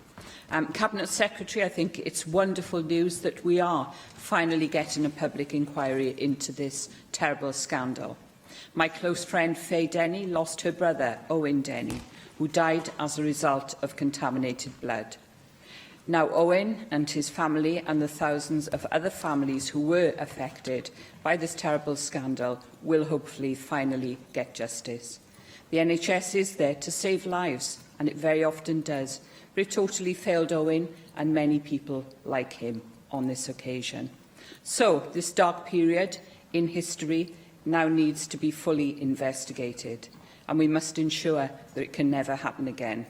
Cabinet Secretary, I think it's wonderful news that we are finally getting a public inquiry into this terrible scandal. My close friend Faye Denny lost her brother, Owen Denny, who died as a result of contaminated blood. Now Owen and his family and the thousands of other families who were affected by this terrible scandal will hopefully finally get justice. The NHS is there to save lives, and it very often does, but it totally failed Owen and many people like him on this occasion. So this dark period in history now needs to be fully investigated, and we must ensure that it can never happen again.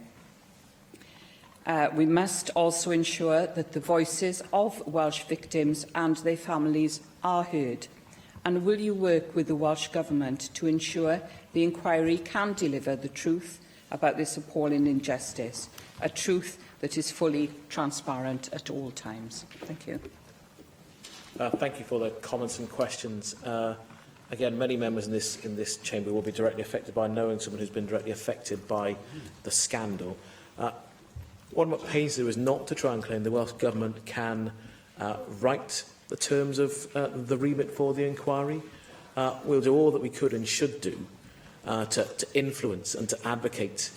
We must also ensure that the voices of Welsh victims and their families are heard. And will you work with the Welsh Government to ensure the inquiry can deliver the truth about this appalling injustice, a truth that is fully transparent at all times? Thank you. Thank you for the comments and questions. Again, many members in this chamber will be directly affected by knowing someone who's been directly affected by the scandal. What pains to do is not to try and claim the Welsh Government can write the terms of the remit for the inquiry. We'll do all that we could and should do to influence and to advocate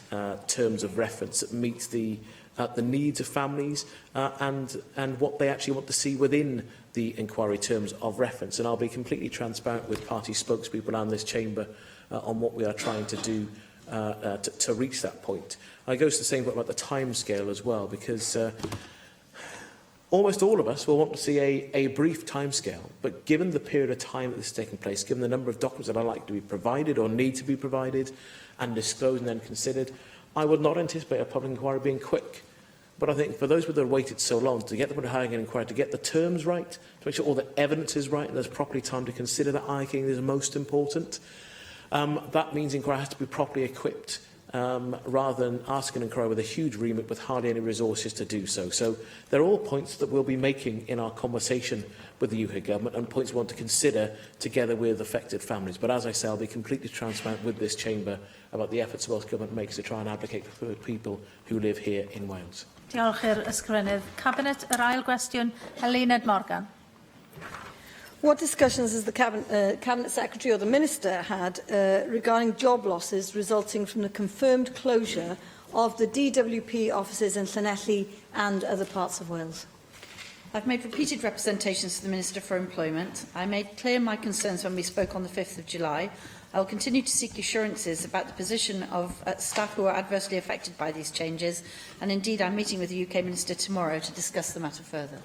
terms of reference that meet the needs of families and what they actually want to see within the inquiry terms of reference. And I'll be completely transparent with party spokespeople and this chamber on what we are trying to do to reach that point. I goes to the same point about the timescale as well, because almost all of us will want to see a brief timescale, but given the period of time that this is taking place, given the number of documents that are likely to be provided or need to be provided and disclosed and then considered, I would not anticipate a public inquiry being quick. But I think for those that have waited so long, to get the public inquiry, to get the terms right, to make sure all the evidence is right and there's properly time to consider that, I think is most important. That means inquiry has to be properly equipped, rather than asking an inquiry with a huge remit with hardly any resources to do so. So they're all points that we'll be making in our conversation with the UK Government and points we want to consider together with affected families. But as I say, I'll be completely transparent with this chamber about the efforts the Welsh Government makes to try and advocate for people who live here in Wales. Diolch i'r ysgrifennydd. Cabinet, yr ail gwestiwn, Eluned Morgan. What discussions has the Cabinet Secretary or the Minister had regarding job losses resulting from the confirmed closure of the DWP offices in Llanelli and other parts of Wales? I've made repeated representations to the Minister for Employment. I made clear my concerns when we spoke on the 5th of July. I will continue to seek assurances about the position of staff who are adversely affected by these changes, and indeed I'm meeting with the UK Minister tomorrow to discuss the matter further.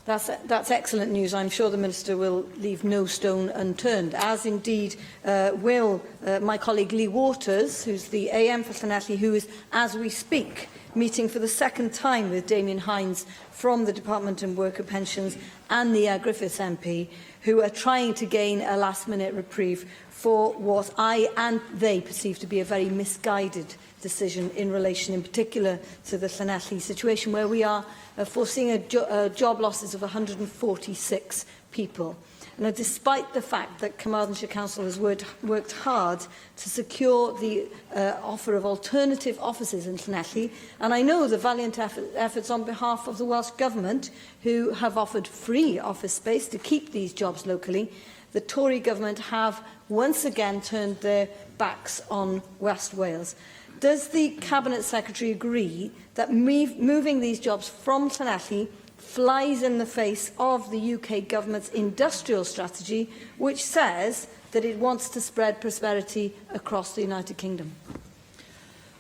That's excellent news. I'm sure the Minister will leave no stone unturned, as indeed will my colleague Lee Waters, who's the AM for Llanelli, who is, as we speak, meeting for the second time with Damien Hines from the Department of Worker Pensions and the Griffiths MP, who are trying to gain a last-minute reprieve for what I and they perceive to be a very misguided decision in relation in particular to the Llanelli situation, where we are foreseeing job losses of 146 people. Now, despite the fact that Carmarthenshire Council has worked hard to secure the offer of alternative offices in Llanelli, and I know the valiant efforts on behalf of the Welsh Government, who have offered free office space to keep these jobs locally, the Tory Government have once again turned their backs on West Wales. Does the Cabinet Secretary agree that moving these jobs from Llanelli flies in the face of the UK Government's industrial strategy, which says that it wants to spread prosperity across the United Kingdom?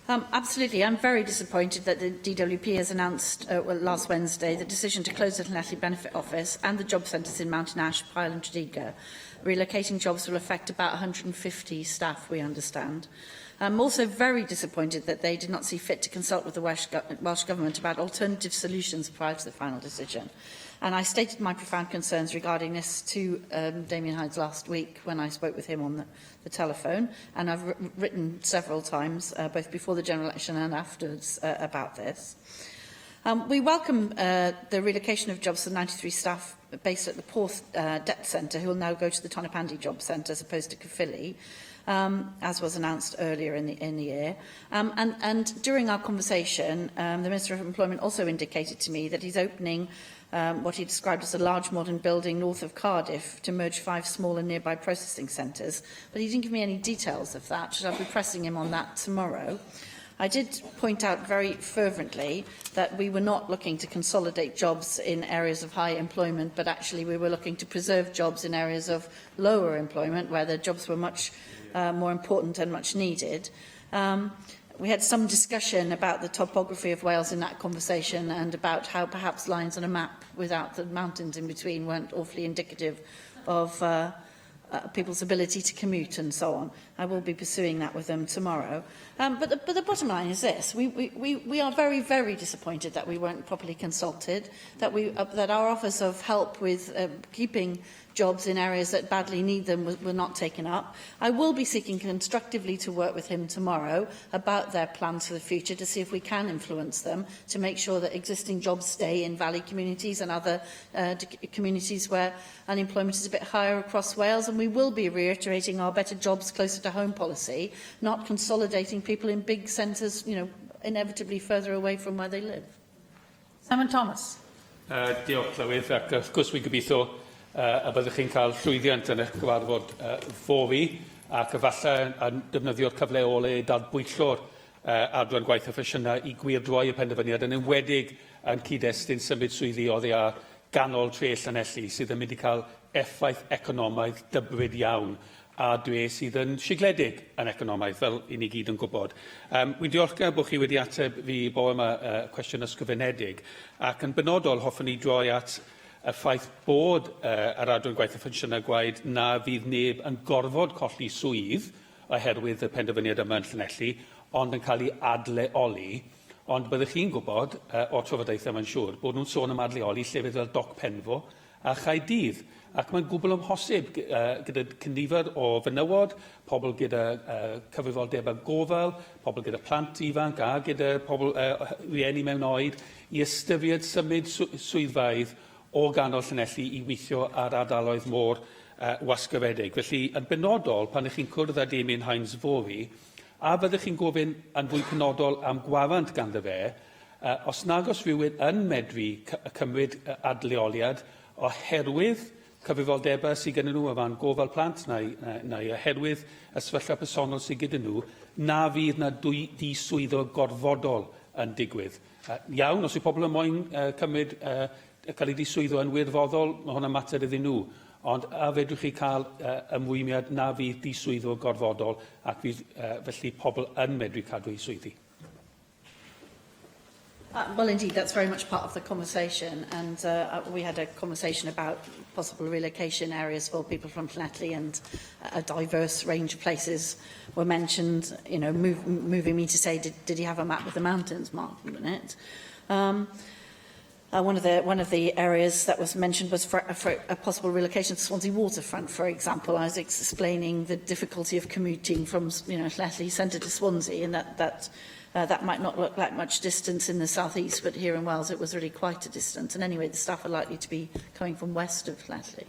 Absolutely. I'm very disappointed that the DWP has announced last Wednesday the decision to close the Llanelli Benefit Office and the job centres in Mountain Ash, Pyle and Tredegar. Relocating jobs will affect about 150 staff, we understand. I'm also very disappointed that they did not see fit to consult with the Welsh Government about alternative solutions prior to the final decision. And I stated my profound concerns regarding this to Damien Hines last week when I spoke with him on the telephone, and I've written several times, both before the general election and afterwards, about this. We welcome the relocation of jobs for 93 staff based at the Porth Debt Centre, who will now go to the Tonopandi Job Centre as opposed to Caerphilly, as was announced earlier in the year. And during our conversation, the Minister of Employment also indicated to me that he's opening what he described as a large modern building north of Cardiff to merge 5 small and nearby processing centres. But he didn't give me any details of that. I'll be pressing him on that tomorrow. I did point out very fervently that we were not looking to consolidate jobs in areas of high employment, but actually we were looking to preserve jobs in areas of lower employment, where the jobs were much more important and much needed. We had some discussion about the topography of Wales in that conversation, and about how perhaps lines on a map without the mountains in between weren't awfully indicative of people's ability to commute and so on. I will be pursuing that with them tomorrow. But the bottom line is this. We are very, very disappointed that we weren't properly consulted, that our offers of help with keeping jobs in areas that badly need them were not taken up. I will be seeking constructively to work with him tomorrow about their plans for the future to see if we can influence them to make sure that existing jobs stay in valley communities and other communities where unemployment is a bit higher across Wales. And we will be reiterating our better jobs closer to home policy, not consolidating people in big centres, inevitably further away from where they live. Simon Thomas. Diolch, Llywydd, ac wrth gwrs fi'n gobeithio a byddwch chi'n cael llwyddiant yn eich cyfarfod fory ac efallai yn defnyddio'r cyfle ole i dadbwyllio'r adran gwaith effesiynau i gwirdroi y penderfyniad yn enwedig yn cyd-destun symud swyddi oddi ar ganol tre Llanelli sydd yn mynd i cael effaith economaidd dybrid iawn a dwe sydd yn sigledig yn economaidd, fel i ni gyd yn gwybod. Wy'n diolchgar bod chi wedi ateb fi bo yma cwestiwn ysgrifenedig ac yn benodol hoffwn ni droi at y ffaith bod yr adran gwaith effensiynau gwaed na fydd neb yn gorfod colli swydd oherwydd y penderfyniad yma yn Llanelli, ond yn cael ei adleoli. Ond byddwch chi'n gwybod, o'r trafodaethau mae'n siŵr, bod nhw'n sôn am adleoli llefydd fel Doc Penfo a Chaerdydd. Ac mae'n gwbl amhosib gyda cynifer o fenywod, pobl gyda cyfrifoldebau gofal, pobl gyda plant ifanc a gyda pobl rieni mewn oed i ystyried symud swyddfaidd o ganol Llanelli i weithio ar ardaloedd môr wasgaredig. Felly, yn benodol, pan ych chi'n cwrdd â Damien Hines Fory, a byddwch chi'n gofyn yn fwy penodol am gwafant ganddo fe, os nag os rhywun yn medru cymryd adleoliad oherwydd cyfrifoldebau sydd gyda nhw o fan gofal plant neu oherwydd y sefyllfa personol sydd gyda nhw, na fydd na diswyddo gorfodol yn digwydd. Iawn, os yw pobl yn moyn cymryd cael ei diswyddo yn wirfoddol, mae hwnna'n mater iddyn nhw. Ond a fedrwch chi cael ymwymiad na fydd diswyddo gorfodol ac fydd felly pobl yn medru cadw eu swyddi. Well, indeed, that's very much part of the conversation, and we had a conversation about possible relocation areas for people from Llanelli, and a diverse range of places were mentioned, moving me to say, did he have a map with the mountains marked on it? One of the areas that was mentioned was for a possible relocation to Swansea waterfront, for example. I was explaining the difficulty of commuting from Llanelli centre to Swansea, and that might not look like much distance in the southeast, but here in Wales it was really quite a distance. And anyway, the staff are likely to be coming from west of Llanelli.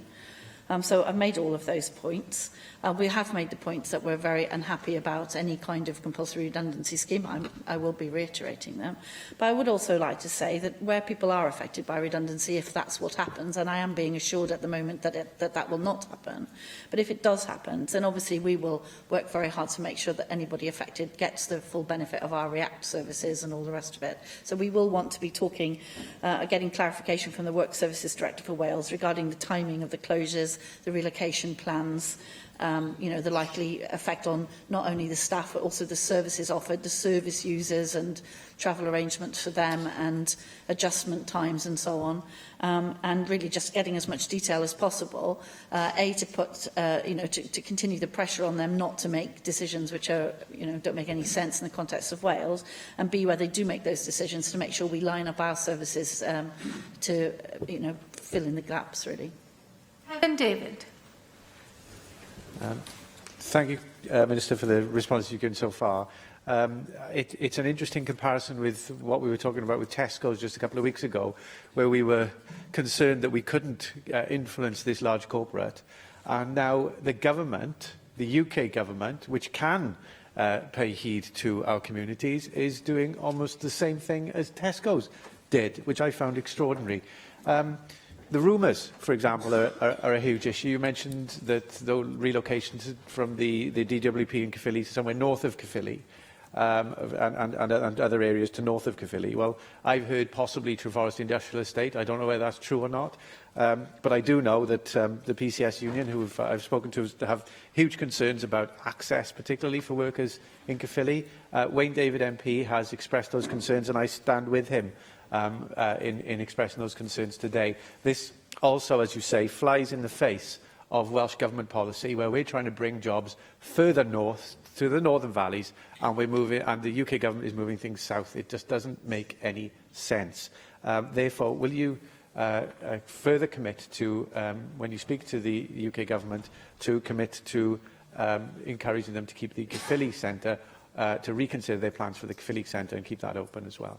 So I've made all of those points. We have made the points that we're very unhappy about any kind of compulsory redundancy scheme. I will be reiterating them. But I would also like to say that where people are affected by redundancy, if that's what happens, and I am being assured at the moment that that will not happen, but if it does happen, then obviously we will work very hard to make sure that anybody affected gets the full benefit of our REACT services and all the rest of it. So we will want to be talking, getting clarification from the Work Services Director for Wales regarding the timing of the closures, the relocation plans, the likely effect on not only the staff but also the services offered, the service users and travel arrangements for them and adjustment times and so on, and really just getting as much detail as possible, to put, to continue the pressure on them not to make decisions which are, don't make any sense in the context of Wales, and B, where they do make those decisions, to make sure we line up our services to, fill in the gaps, really. Kevin David. Thank you, Minister, for the response you've given so far. It's an interesting comparison with what we were talking about with Tesco's just a couple of weeks ago, where we were concerned that we couldn't influence this large corporate. And now the government, the UK government, which can pay heed to our communities, is doing almost the same thing as Tesco's did, which I found extraordinary. The rumours, for example, are a huge issue. You mentioned that the relocation from the DWP in Caerphilly to somewhere north of Caerphilly and other areas to north of Caerphilly. Well, I've heard possibly Treforest Industrial Estate. I don't know whether that's true or not. But I do know that the PCS union, who I've spoken to, have huge concerns about access, particularly for workers in Caerphilly. Wayne David MP has expressed those concerns, and I stand with him in expressing those concerns today. This also, as you say, flies in the face of Welsh Government policy, where we're trying to bring jobs further north to the northern valleys, and the UK Government is moving things south. It just doesn't make any sense. Therefore, will you further commit to, when you speak to the UK Government, to commit to encouraging them to keep the Caerphilly Centre, to reconsider their plans for the Caerphilly Centre and keep that open as well?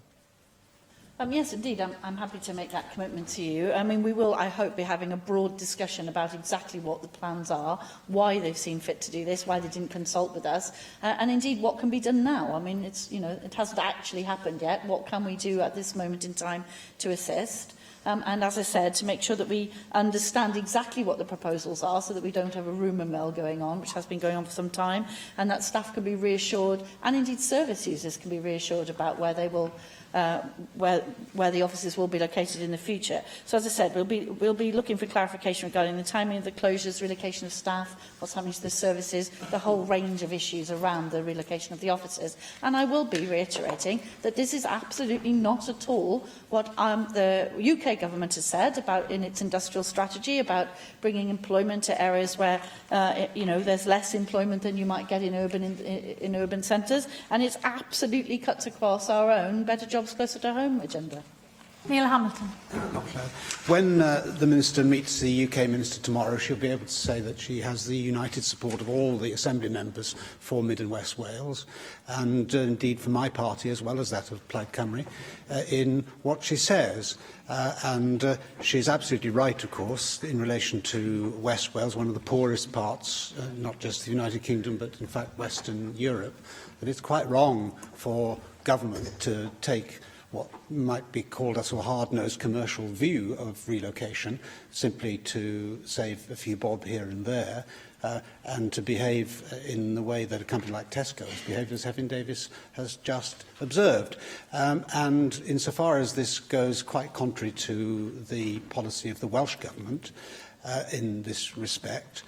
Yes, indeed. I'm happy to make that commitment to you. I mean, we will, I hope, be having a broad discussion about exactly what the plans are, why they've seen fit to do this, why they didn't consult with us, and indeed what can be done now. I mean, it hasn't actually happened yet. What can we do at this moment in time to assist? And as I said, to make sure that we understand exactly what the proposals are so that we don't have a rumour mill going on, which has been going on for some time, and that staff can be reassured, and indeed service users can be reassured about where they will where the offices will be located in the future. So, as I said, we'll be looking for clarification regarding the timing of the closures, relocation of staff, what's happening to the services, the whole range of issues around the relocation of the offices. And I will be reiterating that this is absolutely not at all what the UK Government has said about in its industrial strategy about bringing employment to areas where there's less employment than you might get in urban centres, and it's absolutely cuts across our own better jobs closer to home agenda. Neil Hamilton. When the Minister meets the UK Minister tomorrow, she'll be able to say that she has the united support of all the Assembly members for Mid and West Wales, and indeed for my party as well as that of Plaid Cymru, in what she says. And she's absolutely right, of course, in relation to West Wales, one of the poorest parts, not just the United Kingdom, but in fact Western Europe. But it's quite wrong for government to take what might be called a sort of hard-nosed commercial view of relocation, simply to save a few bob here and there, and to behave in the way that a company like Tesco has behaved, as Hefin Davis has just observed. And insofar as this goes quite contrary to the policy of the Welsh Government in this respect,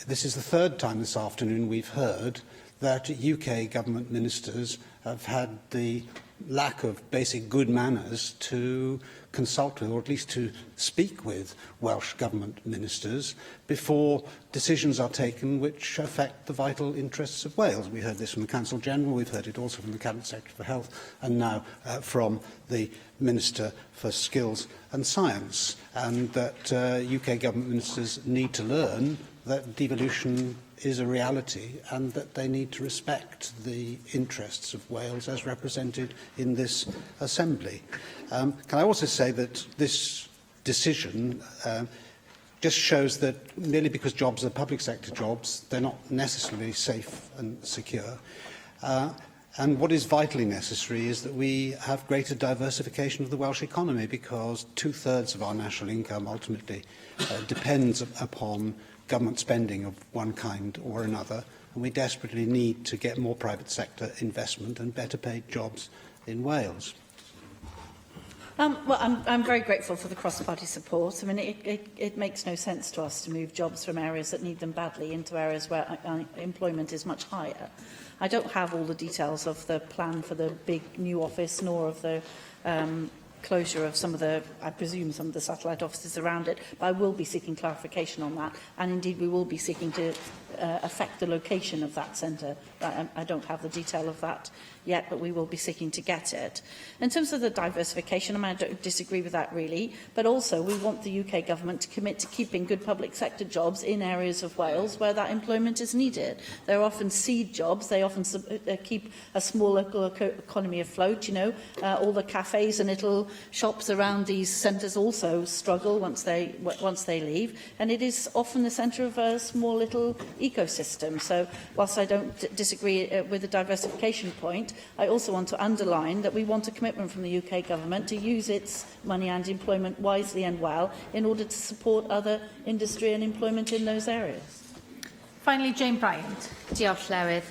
this is the third time this afternoon we've heard that UK Government ministers have had the lack of basic good manners to consult with, or at least to speak with, Welsh Government ministers before decisions are taken which affect the vital interests of Wales. We heard this from the Council General, we've heard it also from the Cabinet Secretary for Health, and now from the Minister for Skills and Science, and that UK Government ministers need to learn that devolution is a reality and that they need to respect the interests of Wales as represented in this Assembly. Can I also say that this decision just shows that merely because jobs are public sector jobs, they're not necessarily safe and secure. And what is vitally necessary is that we have greater diversification of the Welsh economy, because 2/3 of our national income ultimately depends upon government spending of one kind or another, and we desperately need to get more private sector investment and better paid jobs in Wales. Well, I'm very grateful for the cross-party support. I mean, it makes no sense to us to move jobs from areas that need them badly into areas where employment is much higher. I don't have all the details of the plan for the big new office, nor of the closure of some of the, I presume, some of the satellite offices around it, but I will be seeking clarification on that, and indeed we will be seeking to affect the location of that centre. I don't have the detail of that yet, but we will be seeking to get it. In terms of the diversification, I mean, I don't disagree with that really, but also we want the UK Government to commit to keeping good public sector jobs in areas of Wales where that employment is needed. They're often seed jobs, they often keep a small local economy afloat, all the cafes and little shops around these centres also struggle once they leave, and it is often the centre of a small little ecosystem. So whilst I don't disagree with the diversification point, I also want to underline that we want a commitment from the UK Government to use its money and employment wisely and well in order to support other industry and employment in those areas. Finally, Jane Bryant. Diolch, Llywydd.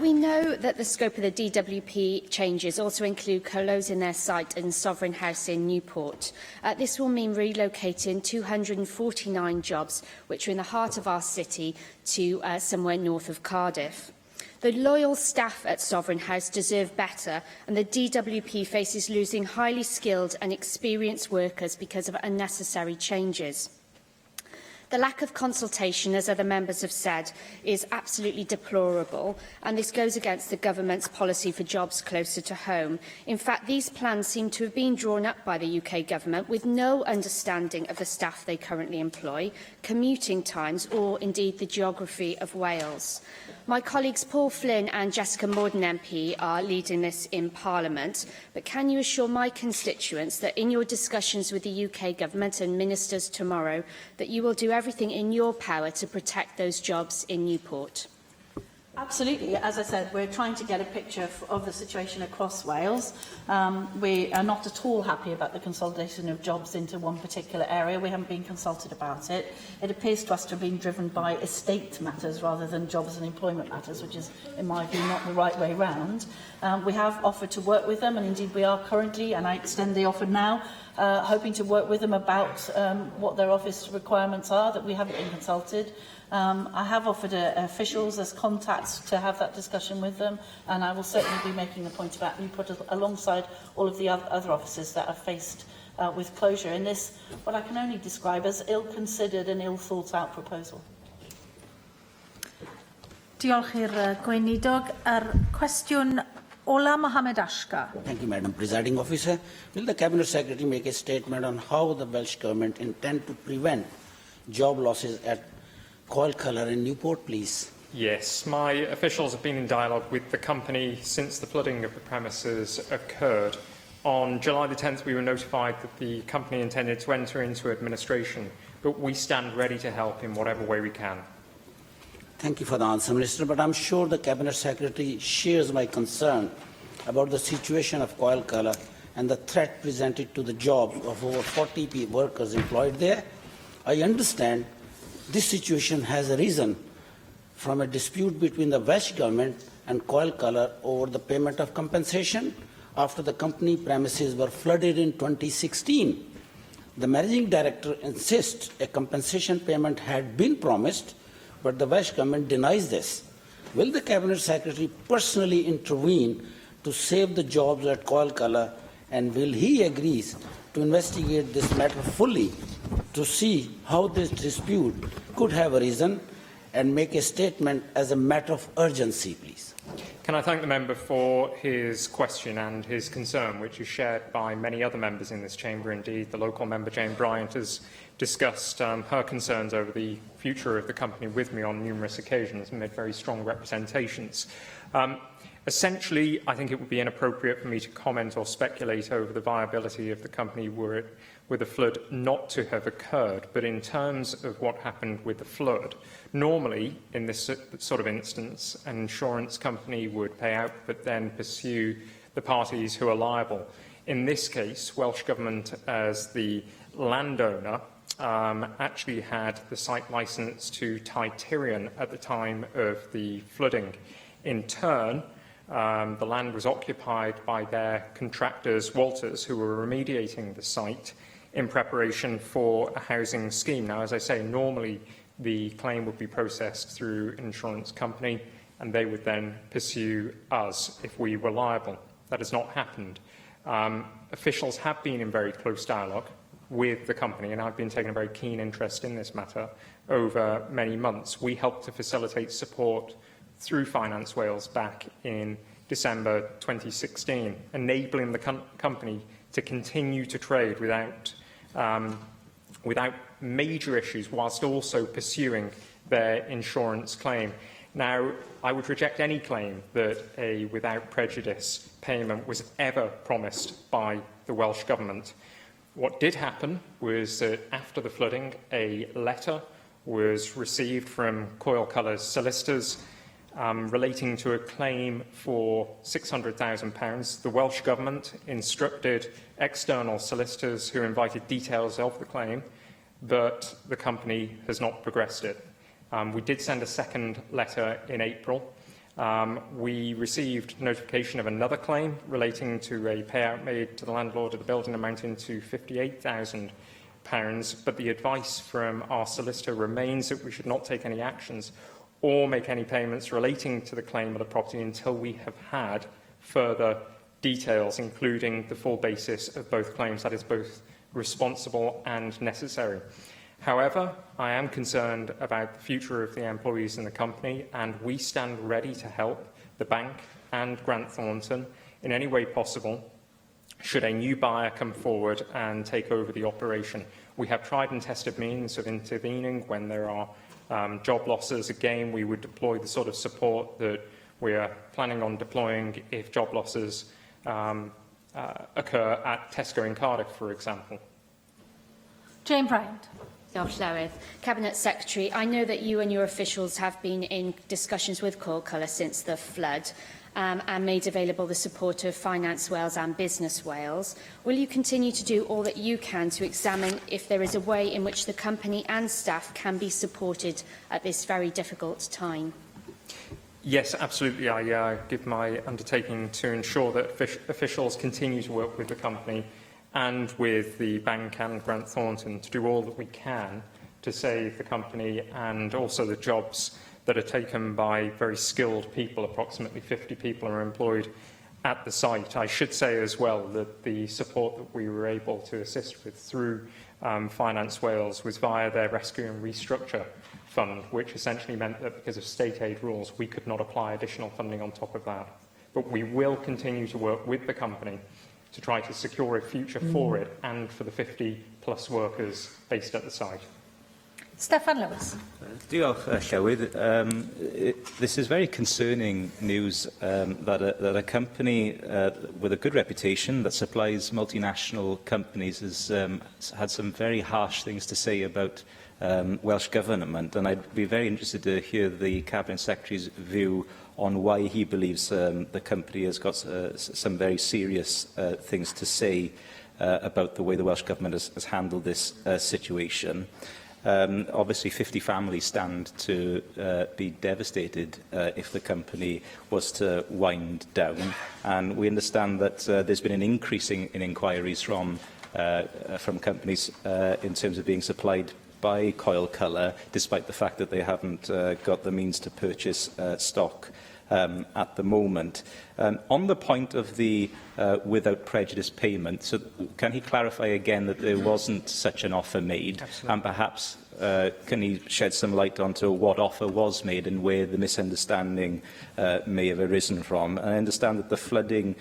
We know that the scope of the DWP changes also include closing their site in Sovereign House in Newport. This will mean relocating 249 jobs, which are in the heart of our city, to somewhere north of Cardiff. The loyal staff at Sovereign House deserve better, and the DWP faces losing highly skilled and experienced workers because of unnecessary changes. The lack of consultation, as other members have said, is absolutely deplorable, and this goes against the government's policy for jobs closer to home. In fact, these plans seem to have been drawn up by the UK government with no understanding of the staff they currently employ, commuting times, or indeed the geography of Wales. My colleagues Paul Flynn and Jessica Morden MP are leading this in Parliament, but can you assure my constituents that in your discussions with the UK government and ministers tomorrow that you will do everything in your power to protect those jobs in Newport? Absolutely. As I said, we're trying to get a picture of the situation across Wales. We are not at all happy about the consolidation of jobs into one particular area. We haven't been consulted about it. It appears to us to have been driven by estate matters rather than jobs and employment matters, which is, in my view, not the right way round. We have offered to work with them, and indeed we are currently, and I extend the offer now, hoping to work with them about what their office requirements are, that we haven't been consulted. I have offered officials as contacts to have that discussion with them, and I will certainly be making a point about Newport alongside all of the other offices that are faced with closure in this, what I can only describe as ill-considered and ill-thought-out proposal. Diolch i'r gweinidog. Cwestiwn ola Mohammed Ashka. Thank you, Madam Presiding Officer. Will the Cabinet Secretary make a statement on how the Welsh Government intend to prevent job losses at Coil Colour in Newport, please? Yes, my officials have been in dialogue with the company since the flooding of the premises occurred. On July the 10th, we were notified that the company intended to enter into administration, but we stand ready to help in whatever way we can. Thank you for the answer, Minister, but I'm sure the Cabinet Secretary shares my concern about the situation of Coil Colour and the threat presented to the jobs of over 40 workers employed there. I understand this situation has arisen from a dispute between the Welsh Government and Coil Colour over the payment of compensation after the company premises were flooded in 2016. The Managing Director insists a compensation payment had been promised, but the Welsh Government denies this. Will the Cabinet Secretary personally intervene to save the jobs at Coil Colour, and will he agree to investigate this matter fully to see how this dispute could have arisen and make a statement as a matter of urgency, please? Can I thank the member for his question and his concern, which is shared by many other members in this chamber. Indeed, the local member, Jane Bryant, has discussed her concerns over the future of the company with me on numerous occasions and made very strong representations. Essentially, I think it would be inappropriate for me to comment or speculate over the viability of the company were the flood not to have occurred. But in terms of what happened with the flood, normally, in this sort of instance, an insurance company would pay out but then pursue the parties who are liable. In this case, Welsh Government, as the landowner, actually had the site licence to Tytirion at the time of the flooding. In turn, the land was occupied by their contractors, Walters, who were remediating the site in preparation for a housing scheme. Now, as I say, normally the claim would be processed through an insurance company, and they would then pursue us if we were liable. That has not happened. Officials have been in very close dialogue with the company, and I've been taking a very keen interest in this matter over many months. We helped to facilitate support through Finance Wales back in December 2016, enabling the company to continue to trade without major issues, whilst also pursuing their insurance claim. Now, I would reject any claim that a without prejudice payment was ever promised by the Welsh Government. What did happen was that after the flooding, a letter was received from Coil Colour's solicitors relating to a claim for £600,000. The Welsh Government instructed external solicitors who invited details of the claim, but the company has not progressed it. We did send a second letter in April. We received notification of another claim relating to a payout made to the landlord of the building amounting to £58,000, but the advice from our solicitor remains that we should not take any actions or make any payments relating to the claim of the property until we have had further details, including the full basis of both claims, that is, both responsible and necessary. However, I am concerned about the future of the employees in the company, and we stand ready to help the bank and Grant Thornton in any way possible should a new buyer come forward and take over the operation. We have tried and tested means of intervening when there are job losses. Again, we would deploy the sort of support that we are planning on deploying if job losses occur at Tesco in Cardiff, for example. Jane Bryant. Diolch, Llywydd. Cabinet Secretary, I know that you and your officials have been in discussions with Coil Colour since the flood and made available the support of Finance Wales and Business Wales. Will you continue to do all that you can to examine if there is a way in which the company and staff can be supported at this very difficult time? Yes, absolutely. I give my undertaking to ensure that officials continue to work with the company and with the bank and Grant Thornton to do all that we can to save the company and also the jobs that are taken by very skilled people. Approximately 50 people are employed at the site. I should say as well that the support that we were able to assist with through Finance Wales was via their Rescue and Restructure Fund, which essentially meant that because of state aid rules, we could not apply additional funding on top of that. But we will continue to work with the company to try to secure a future for it and for the 50-plus workers based at the site. Steffan Lewis. Diolch, Llywydd. This is very concerning news that a company with a good reputation that supplies multinational companies has had some very harsh things to say about Welsh Government, and I'd be very interested to hear the Cabinet Secretary's view on why he believes the company has got some very serious things to say about the way the Welsh Government has handled this situation. Obviously, 50 families stand to be devastated if the company was to wind down, and we understand that there's been an increase in inquiries from companies in terms of being supplied by Coil Colour, despite the fact that they haven't got the means to purchase stock at the moment. On the point of the without prejudice payment, so can he clarify again that there wasn't such an offer made? Absolutely. And perhaps can he shed some light onto what offer was made and where the misunderstanding may have arisen from? And I understand that the flooding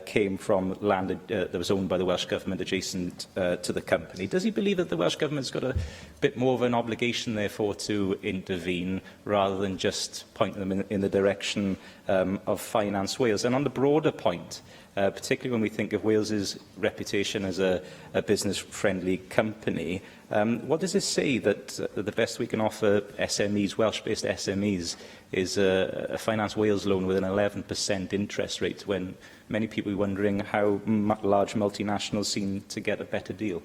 came from land that was owned by the Welsh Government adjacent to the company. Does he believe that the Welsh Government's got a bit more of an obligation, therefore, to intervene rather than just point them in the direction of Finance Wales? And on the broader point, particularly when we think of Wales's reputation as a business-friendly company, what does this say that the best we can offer SMEs, Welsh-based SMEs, is a Finance Wales loan with an 11% interest rate, when many people are wondering how large multinationals seem to get a better deal?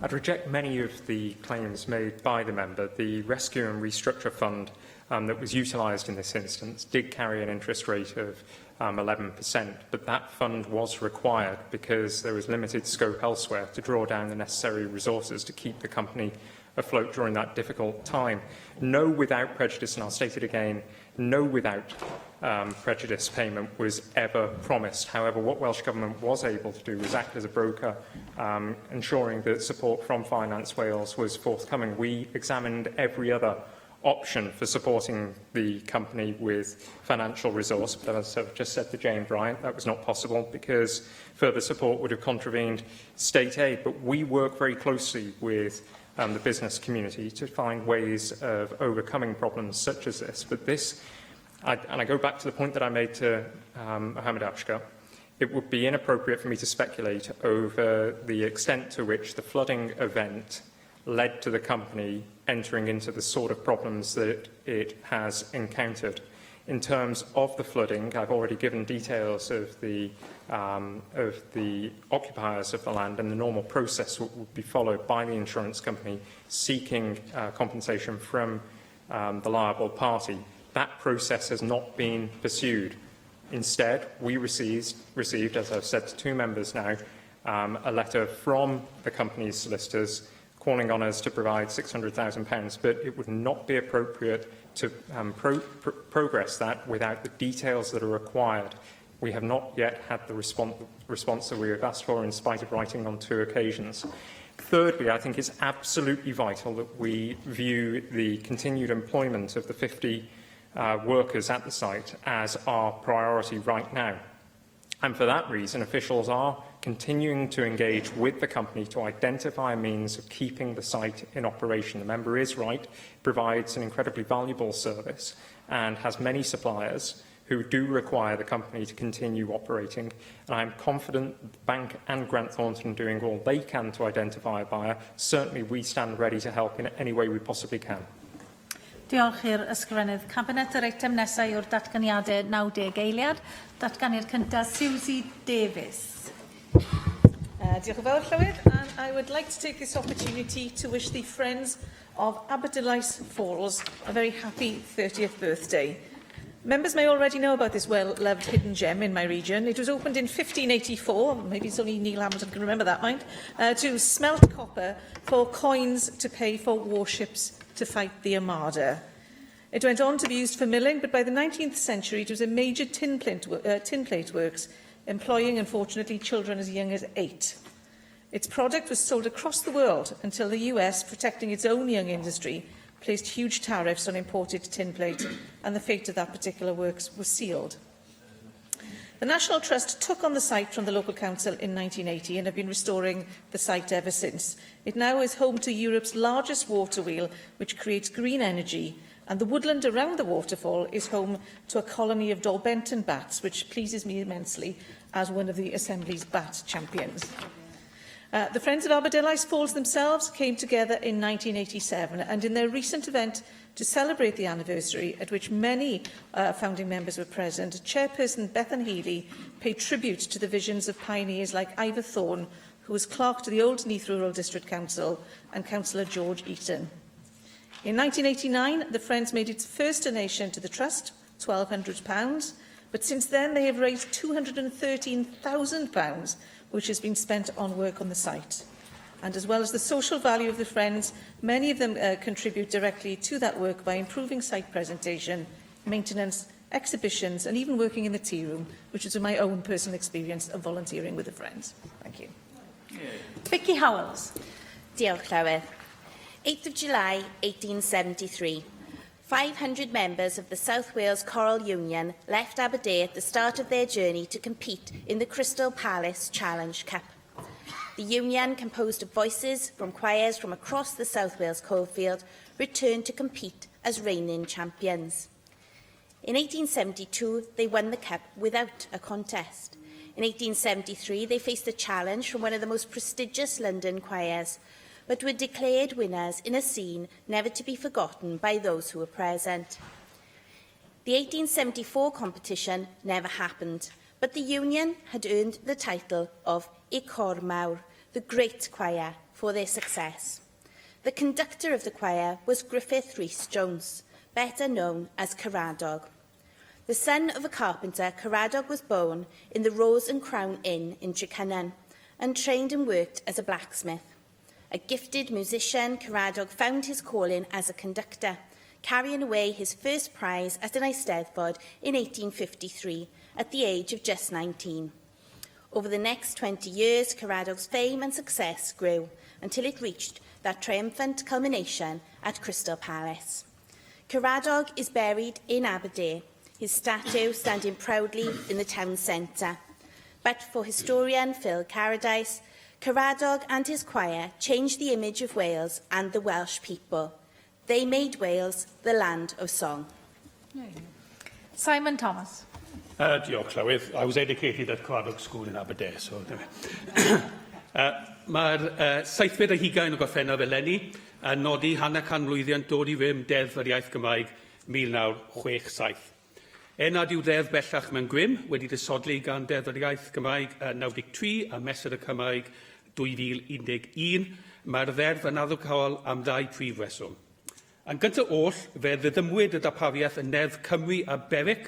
I'd reject many of the claims made by the member. The Rescue and Restructure Fund that was utilised in this instance did carry an interest rate of 11%, but that fund was required because there was limited scope elsewhere to draw down the necessary resources to keep the company afloat during that difficult time. No without prejudice, and I'll state it again, no without prejudice payment was ever promised. However, what Welsh Government was able to do was act as a broker, ensuring that support from Finance Wales was forthcoming. We examined every other option for supporting the company with financial resource, but as I've just said to Jane Bryant, that was not possible because further support would have contravened state aid. But we work very closely with the business community to find ways of overcoming problems such as this. But this, and I go back to the point that I made to Mohammed Afshar, it would be inappropriate for me to speculate over the extent to which the flooding event led to the company entering into the sort of problems that it has encountered. In terms of the flooding, I've already given details of the occupiers of the land and the normal process that would be followed by the insurance company seeking compensation from the liable party. That process has not been pursued. Instead, we received, as I've said to two members now, a letter from the company's solicitors calling on us to provide £600,000, but it would not be appropriate to progress that without the details that are required. We have not yet had the response that we have asked for, in spite of writing on 2 occasions. Thirdly, I think it's absolutely vital that we view the continued employment of the 50 workers at the site as our priority right now. And for that reason, officials are continuing to engage with the company to identify a means of keeping the site in operation. The member is right, provides an incredibly valuable service and has many suppliers who do require the company to continue operating. And I'm confident that the bank and Grant Thornton are doing all they can to identify a buyer. Certainly, we stand ready to help in any way we possibly can. Diolch i'r ysgrifennydd Cabinet. Yr eitem nesaf yw'r datganiadau 90 eiliad. Datganiad cyntaf, Susie Davies. Diolch yn fawr, Llywydd, and I would like to take this opportunity to wish the Friends of Aberdylice Falls a very happy 30th birthday. Members may already know about this well-loved hidden gem in my region. It was opened in 1584, maybe it's only Neil Hamilton can remember that, mind, to smelt copper for coins to pay for warships to fight the Armada. It went on to be used for milling, but by the 19th century it was a major tin plate works, employing, unfortunately, children as young as 8. Its product was sold across the world until the US, protecting its own young industry, placed huge tariffs on imported tin plate, and the fate of that particular works was sealed. The National Trust took on the site from the local council in 1980 and have been restoring the site ever since. It now is home to Europe's largest water wheel, which creates green energy, and the woodland around the waterfall is home to a colony of Dolbenton bats, which pleases me immensely as one of the Assembly's bat champions. The Friends of Aberdylice Falls themselves came together in 1987, and in their recent event to celebrate the anniversary, at which many founding members were present, Chairperson Bethan Healy paid tribute to the visions of pioneers like Ivor Thorne, who was clerk to the Old Neath Rural District Council, and Councillor George Eaton. In 1989, the Friends made its first donation to the Trust, £1,200, but since then they have raised £213,000, which has been spent on work on the site. And as well as the social value of the Friends, many of them contribute directly to that work by improving site presentation, maintenance, exhibitions, and even working in the tea room, which is my own personal experience of volunteering with the Friends. Thank you. Vicky Howells. Diolch, Llywydd. 8th of July, 1873. 500 members of the South Wales Choral Union left Aberdeen at the start of their journey to compete in the Crystal Palace Challenge Cup. The union, composed of voices from choirs from across the South Wales coalfield, returned to compete as reigning champions. In 1872, they won the cup without a contest. In 1873, they faced a challenge from one of the most prestigious London choirs, but were declared winners in a scene never to be forgotten by those who were present. The 1874 competition never happened, but the union had earned the title of Y Cor Mawr, the Great Choir, for their success. The conductor of the choir was Griffith Rhys-Jones, better known as Caradog. The son of a carpenter, Caradog was born in the Rose and Crown Inn in Trecynan and trained and worked as a blacksmith. A gifted musician, Caradog found his calling as a conductor, carrying away his first prize at an Eisteddfod in 1853 at the age of just 19. Over the next 20 years, Caradog's fame and success grew until it reached that triumphant culmination at Crystal Palace. Caradog is buried in Aberdeen, his statue standing proudly in the town centre. But for historian Phil Carradine, Caradog and his choir changed the image of Wales and the Welsh people. They made Wales the land of song. Simon Thomas. Diolch, Llywydd. I was educated at Caradog School in Aberdeen, so... Mae'r 720 o gorffennaf eleni yn nodi hanner canmlwyddiant dod I fym deddf yr iaith Gymraeg 1967. Nad yw ddeddf bellach mewn grym wedi disodli gan deddf yr iaith Gymraeg 93 a mesur y Cymraeg 2011. Mae'r ddeddf yn addocaol am 2 prif reswm. Yn gyntaf oll, fe ddydymwyd y darpariaeth yn Neddf Cymru a Berwick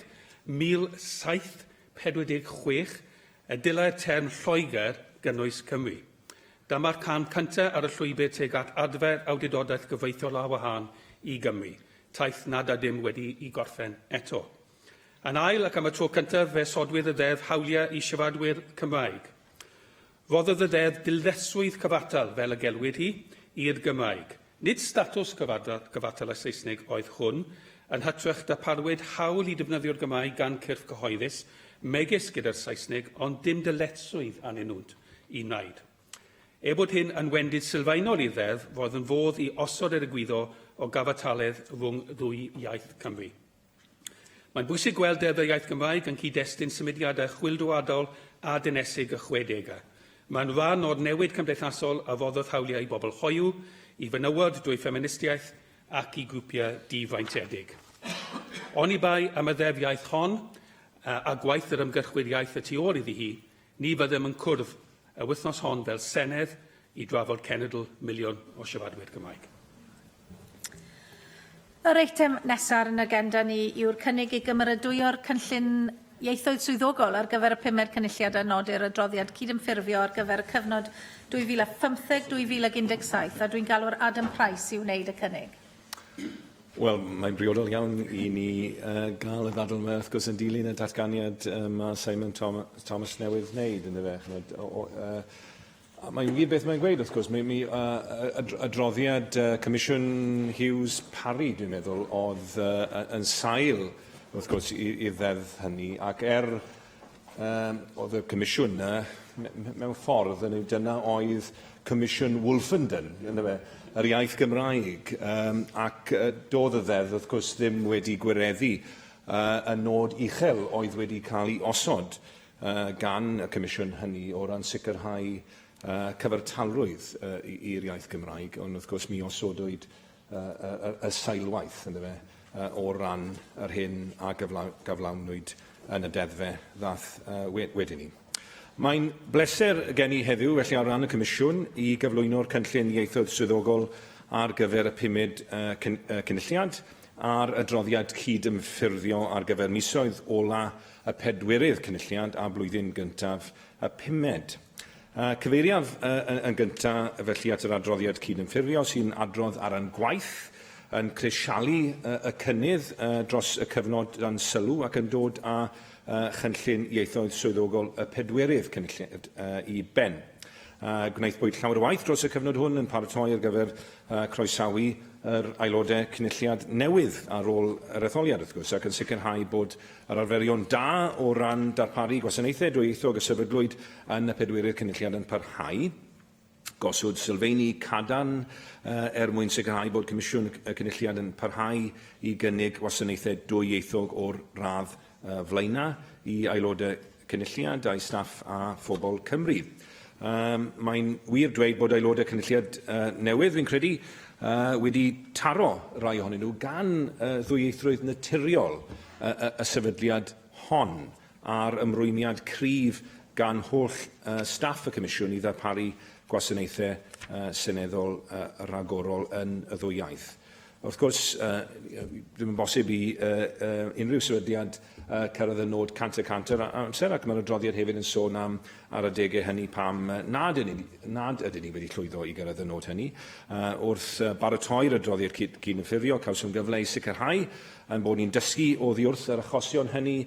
1746 y dilau'r term Lloegr gynnwys Cymru. Dyma'r cam cyntaf ar y llwybr tuag at adfer awdurdodaeth gyfreithiol a wahân I Gymru, taith nad ydym wedi I gorffen eto. Yn ail ac am y tro cyntaf fe sodwydd y ddeddf hawliau I siaradwyr Cymraeg. Roddodd y ddeddf dilddeswydd cyfatal fel y gelwyd hi i'r Gymraeg. Nid statws cyfatal y Saesneg oedd hwn, yn hytrach darparwyd hawl i defnyddio'r Gymraeg gan cyrff cyhoeddus megis gyda'r Saesneg, ond dim dyletswydd anyn nhw'n i wneud. Bod hyn yn wendid sylfaenol i'r ddeddf, roedd yn fodd i osod yr egwyddor o gafataledd rhwng ddwy iaith Cymru. Mae'n bwysig gweld deddf y iaith Gymraeg yn cyd-destun symudiadau chwildroadol a dynesig y 60au. Mae'n rhan o'r newid cymdeithasol a foddodd hawliau i bobl hoiw, i fenywod drwy ffeministiaeth ac i grwpiau difraintedig. Oni bai am y ddeddf iaith hon a gwaith yr ymgyrchwyr iaith y tu ôl iddi hi, ni byddem yn cwrdd y wythnos hon fel Senedd i drafod cenedl miliwn o siaradwyr Gymraeg. Yr eitem nesaf yn agenda ni yw'r cynnig i gymeradwyo'r cynllun ieithoedd swyddogol ar gyfer y 5 cynulliad a nodir adroddiad cydymffurfio ar gyfer y cyfnod 2015-2017 a dwi'n galw'r Adam Price i wneud y cynnig. Wel, mae'n briodol iawn i ni gael y ddadl yma, wrth gwrs, yn dilyn y datganiad mae Simon Thomas newydd wneud yn y fe. Mae'n wir beth mae'n gweud, wrth gwrs, adroddiad Comisiwn Hughes Parry, dwi'n meddwl, oedd yn sail, wrth gwrs, i'r ddeddf hynny, ac oedd y Comisiwn mewn ffordd, dyna oedd Comisiwn Wolfenden, yn y fe, yr iaith Gymraeg, ac doedd y ddeddf, wrth gwrs, ddim wedi gwireddu y nod uchel oedd wedi cael ei osod gan y Comisiwn hynny o ran sicrhau cyfartalrwydd i'r iaith Gymraeg, ond wrth gwrs mi osodwyd y sailwaith o ran yr hyn a gyflawnwyd yn y deddfe ddath wedyn ni. Mae'n bleser gen i heddiw, felly ar ran y Comisiwn, i gyflwyno'r cynllun ieithoedd swyddogol ar gyfer y 5 cynulliad a'r adroddiad cydymffurfio ar gyfer misoedd ola y 4 cynulliad a blwyddyn gyntaf y 5. Cyfeiriaf yn gyntaf felly at yr adroddiad cydymffurfio sy'n adrodd ar yn gwaith, yn crisialu y cynnydd dros y cyfnod dan sylw ac yn dod â chynllun ieithoedd swyddogol y 4 cynulliad i ben. Gwnaeth bwyd llawer o waith dros y cyfnod hwn yn paratoi ar gyfer croesawu yr aelodau cynulliad newydd ar ôl yr etholiad, wrth gwrs, ac yn sicrhau bod yr arferion da o ran darparu gwasanaethau dwyieithog y sefydlwyd yn y 4 cynulliad yn parhau. Gosod sylfaeni cadarn mwyn sicrhau bod Comisiwn y Cynulliad yn parhau i gynnig wasanaethau dwyieithog o'r radd flaena i aelodau cynulliad a'i staff a phobl Cymru. Mae'n wir dweud bod aelodau cynulliad newydd, fi'n credu, wedi taro rai ohonyn nhw gan ddwyieithrwydd naturiol y sefydliad hon a'r ymrwymiad cryf gan holl staff y Comisiwn i ddarparu gwasanaethau seneddol ragorol yn y ddwy iaith. Wrth gwrs, ddim yn bosib i unrhyw sefydliad cyrraedd y nod 100% ar amser, ac mae'r adroddiad hefyd yn sôn am ar adegau hynny pam nad ydyn ni wedi llwyddo i gyrraedd y nod hynny. Wrth baratoi'r adroddiad cydymffurfio, cawsom gyfle i sicrhau yn bod ni'n dysgu oddi wrth yr achosion hynny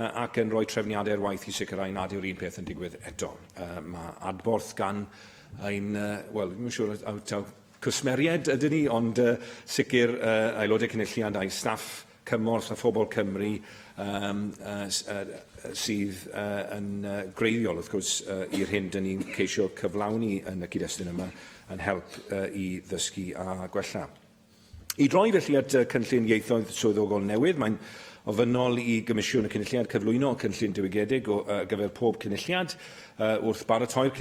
ac yn rhoi trefniadau'r waith i sicrhau nad yw'r un peth yn digwydd eto. Mae adborth gan ein, wel, ddim yn siŵr taw cwsmeriad ydyn ni, ond sicr aelodau cynulliad a'i staff cymorth a phobl Cymru sydd yn greiddiol, wrth gwrs, i'r hyn dyn ni'n ceisio cyflawni yn y cyd-destun yma yn help i ddysgu a gwella. I droi felly at cynllun ieithoedd swyddogol newydd, mae'n ofynnol i Gymisiwn y Cynulliad cyflwyno cynllun diwygiedig o gyfer pob cynulliad wrth baratoi'r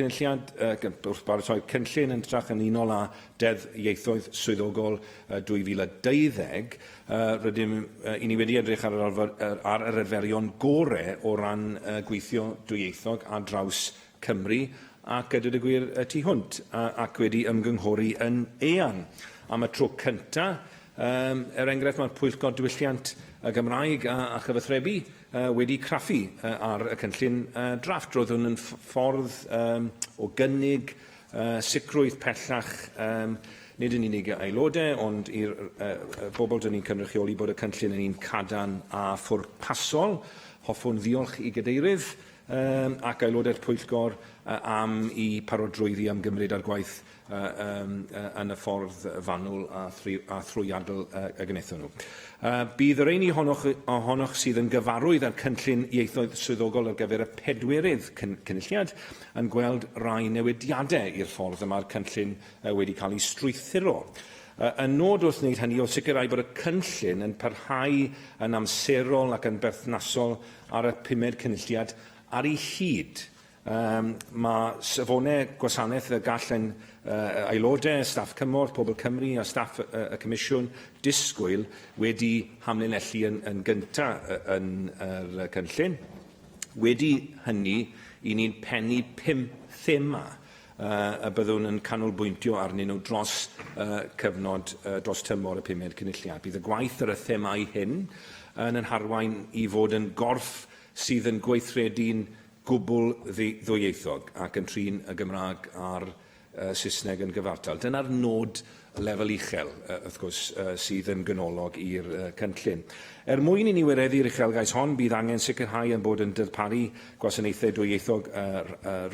cynllun yn trach yn unol â deddf ieithoedd swyddogol 2012. Rydym i ni wedi edrych ar yr arferion gorau o ran gweithio dwyieithog ar draws Cymru ac ydyd y gwir tu hwnt ac wedi ymgynghori yn eang. Am y tro cyntaf, enghraifft mae'r Pwyllgor Diwylliant y Gymraeg a chyfathrebu wedi craffu ar y cynllun drafft. Roedd hwn yn ffordd o gynnig sicrwydd pellach nid yn unig aelodau, ond i'r bobl dyn ni'n cynrychioli bod y cynllun yn un cadarn a phwrpasol. Hoffwn ddiolch i gadeirydd ac aelodau'r pwyllgor am I parodrwyddi am gymryd ar gwaith yn y ffordd fanwl a thrwyadl y gwnaethon nhw. Bydd yr ein ohonoch sydd yn gyfarwydd ar cynllun ieithoedd swyddogol ar gyfer y 4ydd cynulliad yn gweld rai newidiadau i'r ffordd yma'r cynllun wedi cael ei strwythuro. Yn nod wrth wneud hynny o sicrhau bod y cynllun yn parhau yn amserol ac yn berthnasol ar y 5ydd cynulliad ar ei hyd. Mae safonau gwasanaeth y gallen aelodau, staff cymorth, pobl Cymru a staff y Comisiwn disgwyl wedi hamlinellu yn gyntaf yn y cynllun. Wedi hynny, I ni'n pennu 5 thema y byddwn yn canolbwyntio arnyn nhw dros cyfnod dros tymor y 5ydd cynulliad. Bydd y gwaith ar y themau hyn yn harwain I fod yn gorff sydd yn gweithredu'n gwbl ddwyieithog ac yn trin y Gymraeg a'r Saesneg yn gyfartal. Dyna'r nod lefel uchel, wrth gwrs, sydd yn gynolog i'r cynllun. Mwyn I ni wireddu'r uchelgais hon, bydd angen sicrhau yn bod yn darparu gwasanaethau dwyieithog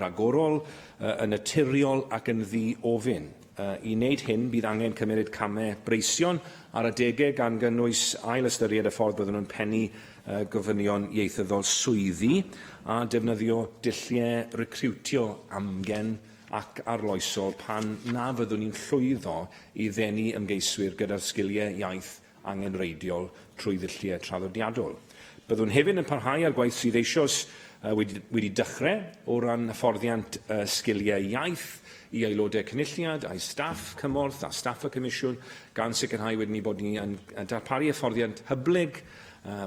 ragorol, yn naturiol ac yn ddi-ofyn. I wneud hyn, bydd angen cymryd camau breision ar adegau gan gynnwys ail ystyried y ffordd byddwn nhw'n pennu gofynion ieithyddol swyddi a defnyddio dulliau recriwtio amgen ac arloesol pan na fyddwn ni'n llwyddo I ddenu ymgeiswyr gyda'r sgiliau iaith angenreidiol trwy ddulliau traddodiadol. Byddwn hefyd yn parhau ar gwaith sydd eisoes wedi dechrau o ran hyfforddiant sgiliau iaith I aelodau cynulliad, a'i staff cymorth a staff y Comisiwn, gan sicrhau wedyn ni bod ni yn darparu hyfforddiant hyblyg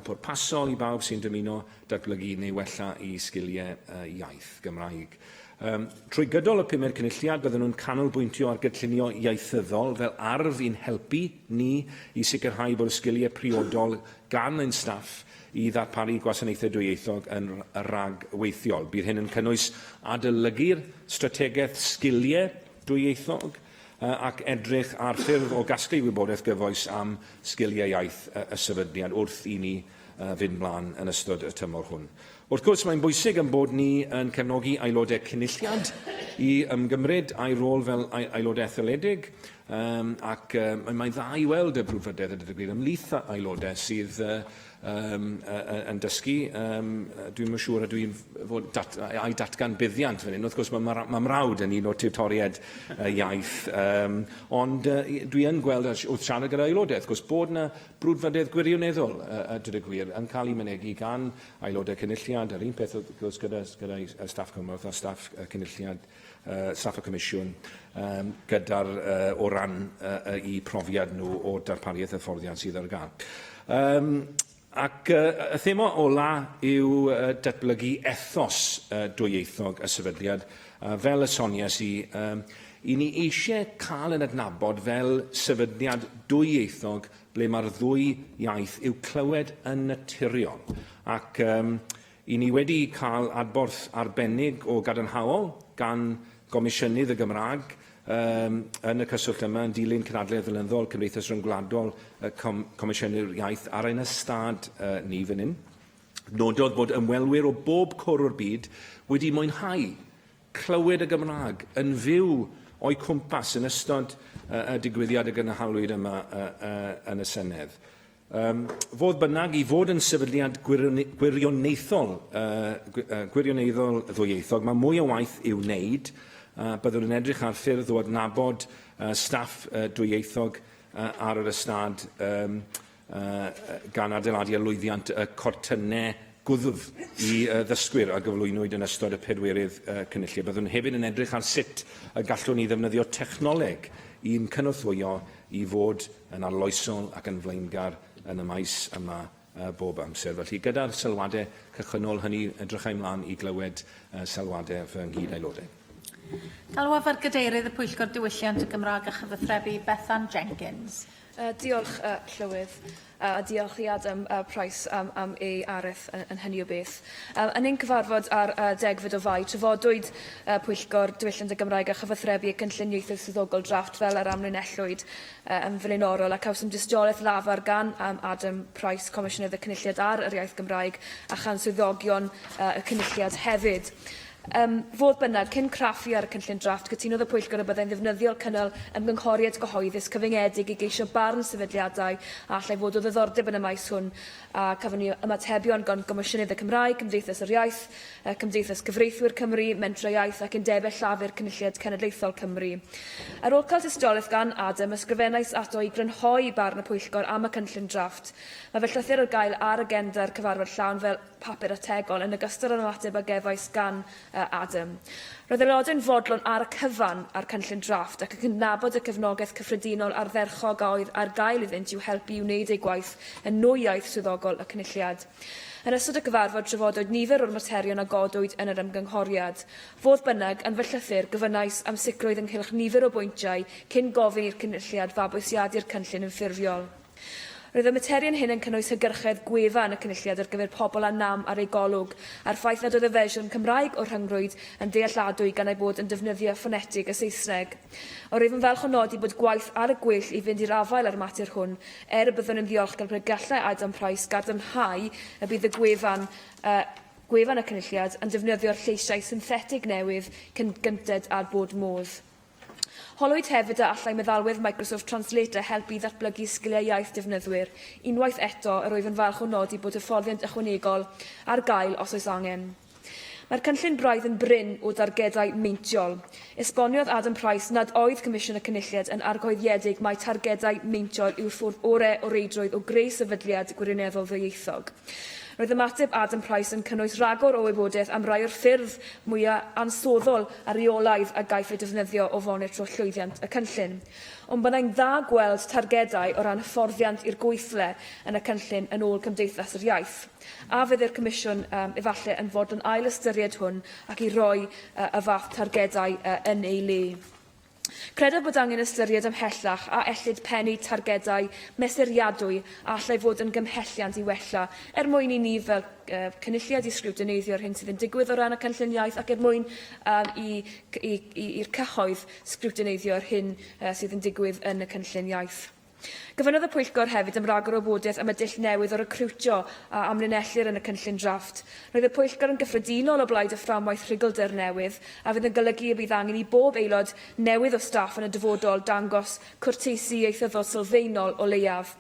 pwrpasol I bawb sy'n dymuno datblygu neu wella I sgiliau iaith Gymraeg. Trwy gydol y 5ydd cynulliad, bydden nhw'n canolbwyntio ar gynllunio ieithyddol fel arf i'n helpu ni I sicrhau bod y sgiliau priodol gan ein staff I ddarparu gwasanaethau dwyieithog yn ragweithiol. Bydd hyn yn cynnwys adolygu'r strategaeth sgiliau dwyieithog ac edrych ar ffurf o gasglu wybodaeth gyfoes am sgiliau iaith y sefydliad wrth I ni fynd mlaen yn ystod y tymor hwn. Wrth gwrs, mae'n bwysig yn bod ni yn cefnogi aelodau cynulliad I ymgymryd a'i rôl fel aelodau etholedig ac mae'n dda I weld y brwdfrydedd ymlith aelodau sydd yn dysgu. Dwi'n yn siŵr a dwi'n fod a'i datgan buddiant fan hyn. Wrth gwrs, mae mrawd yn un o'r tiwtoried iaith, ond dwi yn gweld wrth siarad gyda aelodau. Wrth gwrs, bod yna brwdfrydedd gwirioneddol dyd y gwir yn cael ei mynegu gan aelodau cynulliad, yr un peth wrth gwrs gyda staff cymorth a staff cynulliad, staff y Comisiwn, gyda'r o ran I profiad nhw o darpariaeth y fforddiant sydd ar gael. Ac y thema ola yw datblygu ethos dwyieithog y sefydliad. Fel y sonies I ni eisiau cael yn adnabod fel sefydliad dwyieithog ble mae'r ddwy iaith yw clywed yn naturiol. Ac I ni wedi cael adborth arbennig o gadarnhaol gan Gomisiynydd y Gymraeg yn y cyswllt yma yn dilyn cenadledd flynyddol Cymdeithas Ryngwladol Comisiynydd Iaith ar ein ystad ni fan hyn. Nododd bod ymwelwyr o bob cwr o'r byd wedi mwynhau clywed y Gymraeg yn fyw o'i cwmpas yn ystod y digwyddiad y gynhalwyd yma yn y Senedd. Fodd bynnag I fod yn sefydliad gwirioneddol ddwyieithog, mae mwy o waith i'w wneud. Byddwn yn edrych ar ffyrdd o adnabod staff dwyieithog ar yr ystad gan adeiladu lwyddiant y cortynau gwddf I ddysgwyr a gyflwynwyd yn ystod y 4ydd cynulliad. Byddwn hefyd yn edrych ar sut y gallwn ni ddefnyddio technoleg i'n cynorthwyo I fod yn arloesol ac yn flaengar yn y maes yma bob amser. Felly gyda'r sylwadau cychwynnol hynny edrychau ymlaen I glywed sylwadau fy nghyd aelodau. Galwaf ar gadeirydd y Pwyllgor Diwylliant y Gymraeg a Chyfathrebu Bethan Jenkins. Diolch, Llywydd. A diolch i Adam Price am ei areth yn hynny o beth. Yn ein cyfarfod ar 10 o Fai, trafodwyd Pwyllgor Diwylliant y Gymraeg a chyfathrebu cynllun ieithoedd swyddogol drafft fel yr amlinellwyd yn flaenorol, a cawsom dystiolaeth lafar gan Adam Price, Comisiynydd y Cynulliad ar yr Iaith Gymraeg, a chan swyddogion y Cynulliad hefyd. Fodd bynnag, cyn craffu ar y cynllun drafft, cytunodd y Pwyllgor y byddai'n ddefnyddio'r cynnal ymgynghoriad gyhoeddus cyfyngedig i geisio barn sefydliadau a allai fod o ddiddordeb yn y maes hwn, a cafon ni ymatebion gan Gomisiynydd y Cymraeg, Cymdeithas yr Iaith, Cymdeithas Cyfreithwyr Cymru, Mentra Iaith ac Undebau Llafur Cynulliad Cenedlaethol Cymru. Ar ôl cael tystiolaeth gan Adam, ysgrifennais ato i grynhoi barn y Pwyllgor am y cynllun drafft. Mae fel llythyr ar gael ar agenda'r cyfarfod llawn fel papur ategol yn ogystal â'r ymateb a gefais gan Adam. Roedd aelodau'n fodlon ar y cyfan ar cynllun drafft ac yn cydnabod y cefnogaeth cyffredinol ardderchog a oedd ar gael iddynt i'w helpu i wneud ei gwaith yn nwy iaith swyddogol y cynulliad. Yn ystod y cyfarfod trafodwyd nifer o'r materion a godwyd yn yr ymgynghoriad. Fodd bynnag, yn fy llythyr, gyfynnais am sicrwydd ynghylch nifer o bwyntiau cyn gofyn i'r cynulliad fabwysiadu'r cynllun yn ffurfiol. Roedd y materion hyn yn cynnwys hygyrchedd gwefan y cynulliad ar gyfer pobl anam ar ei golwg, a'r ffaith nad oedd y fersiwn Cymraeg o rhyngrwyd yn dealladwy gan ei bod yn defnyddio ffonetig y Saesneg. O rwyf yn falch o nodi bod gwaith ar y gwell i fynd i'r afael ar mater hwn, y byddwn yn ddiolchgar bryd gallau Adam Price gadarnhau y bydd y gwefan y cynulliad yn defnyddio'r lleisiau synthetig newydd cyn gynted ar bod modd. Holwyd hefyd a allai meddalwedd Microsoft Translator helpu i ddatblygu sgiliau iaith defnyddwyr. Unwaith eto, yr wyf yn falch o nodi bod hyfforddiant ychwanegol ar gael os oes angen. Mae'r cynllun braidd yn bryn o dargedau meintiol. Esboniodd Adam Price nad oedd Comisiwn y Cynulliad yn argoeddiedig mai targedau meintiol yw'r ffordd orau o reidrwydd o greu sefydliad gwirioneddol ddwyieithog. Roedd ymateb Adam Price yn cynnwys ragor o wybodaeth am rai o'r ffyrdd mwyaf ansoddol a reolaidd a gaiff ei defnyddio o fonitro llwyddiant y cynllun. Ond byddai'n dda gweld targedau o ran hyfforddiant i'r gweithle yn y cynllun yn ôl Cymdeithas yr Iaith. A fydd i'r Comisiwn efallai yn fod yn ail ystyried hwn ac i roi y fath targedau yn ei le. Credaf bod angen ystyried ymhellach a ellid pennu targedau mesuriadwy a allai fod yn gymhelliant i wella mwyn i ni fel cynulliad i sgrwtineiddio hyn sydd yn digwydd o ran y cynllun iaith ac mwyn i'r cyhoedd sgrwtineiddio hyn sydd yn digwydd yn y cynllun iaith. Gyfynnodd y Pwyllgor hefyd am ragor o wybodaeth am y dull newydd o recriwtio a amlinellir yn y cynllun drafft. Roedd y Pwyllgor yn gyffredinol o blaid y fframwaith rhugylder newydd a fydd yn golygu y bydd angen i bob aelod newydd o staff yn y dyfodol dangos cwrteisi ieithyddol sylfaenol o leiaf.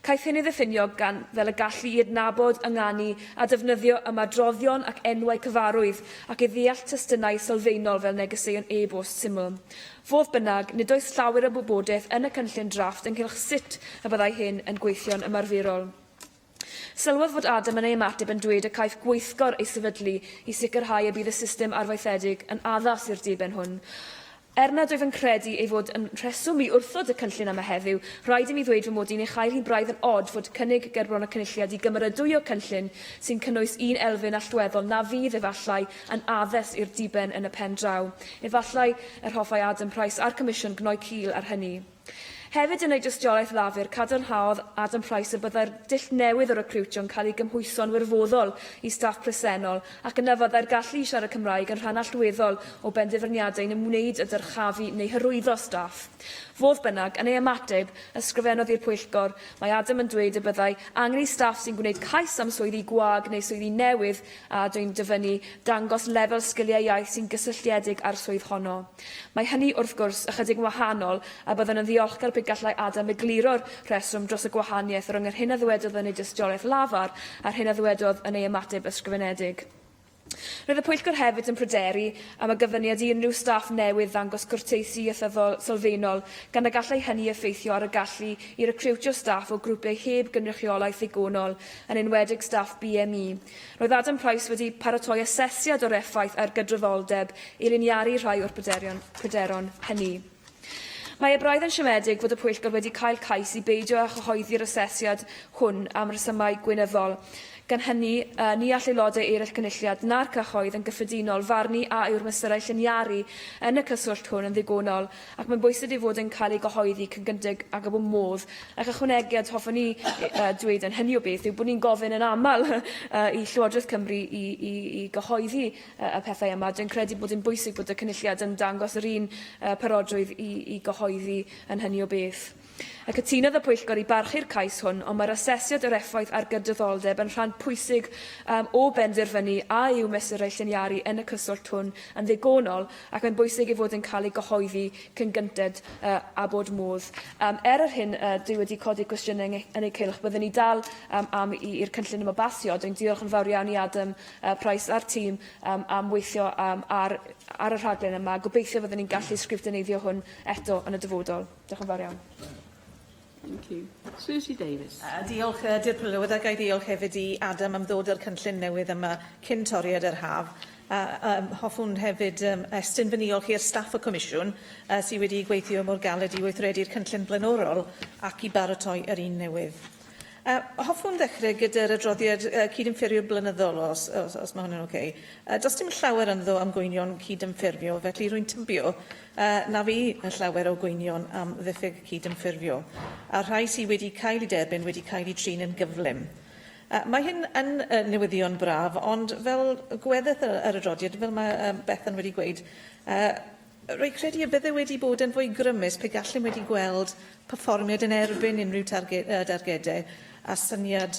Caiff hyn ei ddiffinio fel y gallu i adnabod, ynganu a defnyddio ymadroddion ac enwau cyfarwydd ac i ddeall testunau sylfaenol fel negeseuon e-bost syml. Fodd bynnag, nid oes llawer o wybodaeth yn y cynllun drafft ynghylch sut y byddai hyn yn gweithio'n ymarferol. Sylwodd fod Adam yn ei ymateb yn dweud y caiff gweithgor ei sefydlu i sicrhau y bydd y system arfaethedig yn addas i'r diben hwn. Nad wyf yn credu ei fod yn rheswm i wrthod y cynllun yma heddiw, rhaid i mi ddweud fy mod i'n eich hi braidd yn od fod cynnig gerbron y cynulliad i gymeradwy o cynllun sy'n cynnwys un elfen allweddol na fydd efallai yn addes i'r diben yn y pen draw. Efallai yr hoffai Adam Price a'r Comisiwn gnoi cil ar hynny. Hefyd yn ei dystiolaeth lafur, cadarnhaodd Adam Price y byddai'r dull newydd o recriwtio'n cael ei gymhwyso'n wirfoddol i staff presennol ac yn yfoddai'r gallu i siarad Cymraeg yn rhan allweddol o benderfyniadau yn ymwneud â dyrchafu neu hyrwyddo staff. Fodd bynnag, yn ei ymateb, ysgrifennodd i'r Pwyllgor, mae Adam yn dweud y byddai angen i staff sy'n gwneud cais am swyddi gwag neu swyddi newydd a dwi'n dyfynnu dangos lefel sgiliau iaith sy'n gysylltiedig â'r swydd honno. Mae hynny wrth gwrs ychydig wahanol a byddwn yn ddiolchgar pe gallai Adam egluro'r rheswm dros y gwahaniaeth rhwng yr hyn a ddwedodd yn ei dystiolaeth lafar a'r hyn a ddwedodd yn ei ymateb ysgrifenedig. Roedd y Pwyllgor hefyd yn pryderu am y gyfyniad i unrhyw staff newydd ddangos cwrteisi ieithyddol sylfaenol gan y gallai hynny effeithio ar y gallu i recriwtio staff o grwpiau heb gynrychiolaeth ddigonol, yn enwedig staff BME. Roedd Adam Price wedi paratoi asesiad o'r effaith ar gydraddoldeb i liniaru rhai o'r pryderon hynny. Mae y braidd yn siomedig fod y Pwyllgor wedi cael cais i beidio â chyhoeddi'r asesiad hwn am resymau gweinyddol, Gan hynny, ni all aelodau eraill cynulliad na'r cyhoedd yn gyffredinol farnu a yw'r mesurau lliniaru yn y cyswllt hwn yn ddigonol, ac mae'n bwysig ei fod yn cael ei gyhoeddi cyn gyntig ag am y modd. Ac ychwanegiad hoffwn ni dweud yn hynny o beth yw bod ni'n gofyn yn aml i Llywodraeth Cymru i gyhoeddi y pethau yma. Dwi'n credu bod yn bwysig bod y cynulliad yn dangos yr un parodrwydd i gyhoeddi yn hynny o beth. Y cytunodd y pwyllgor i barchu'r cais hwn, ond mae'r asesiad yr effaith ar gydraddoldeb yn rhan pwysig o benderfynu a yw mesurau lliniaru yn y cyswllt hwn yn ddigonol, ac mae'n bwysig ei fod yn cael ei gyhoeddi cyn gynted a bod modd. Yr hyn, dwi wedi codi cwestiynau yn ei cylch, byddwn ni dal i'r cynllun yma basio. Dwi'n diolch yn fawr iawn i Adam Price a'r tîm am weithio ar y rhaglen yma. Gobeithio fyddwn ni'n gallu sgrifenyddio hwn eto yn y dyfodol. Diolch yn fawr iawn. Thank you. Susie Davis. Diolch, Dir Llywydd, ac ai diolch hefyd i Adam am ddod â'r cynllun newydd yma cyn toriad yr haf. Hoffwn hefyd estyn fy niolch i'r staff y Comisiwn sydd wedi gweithio mor galed i weithredu'r cynllun blaenorol ac i baratoi yr un newydd. Hoffwn ddechrau gyda'r adroddiad cydymffurfio blynyddol, os mae hwnna'n oce. Does dim llawer ynddo am gwynion cydymffurfio, felly rwy'n tybio na fi y llawer o gwynion am ddiffyg cydymffurfio. A rhai sydd wedi cael ei derbyn wedi cael ei trin yn gyflym. Mae hyn yn newyddion braf, ond fel gweddodd yr adroddiad, fel mae Bethan wedi gweud, rwy'n credu y bydde wedi bod yn fwy grymus pe gallem wedi gweld perfformiad yn erbyn unrhyw dargedau a syniad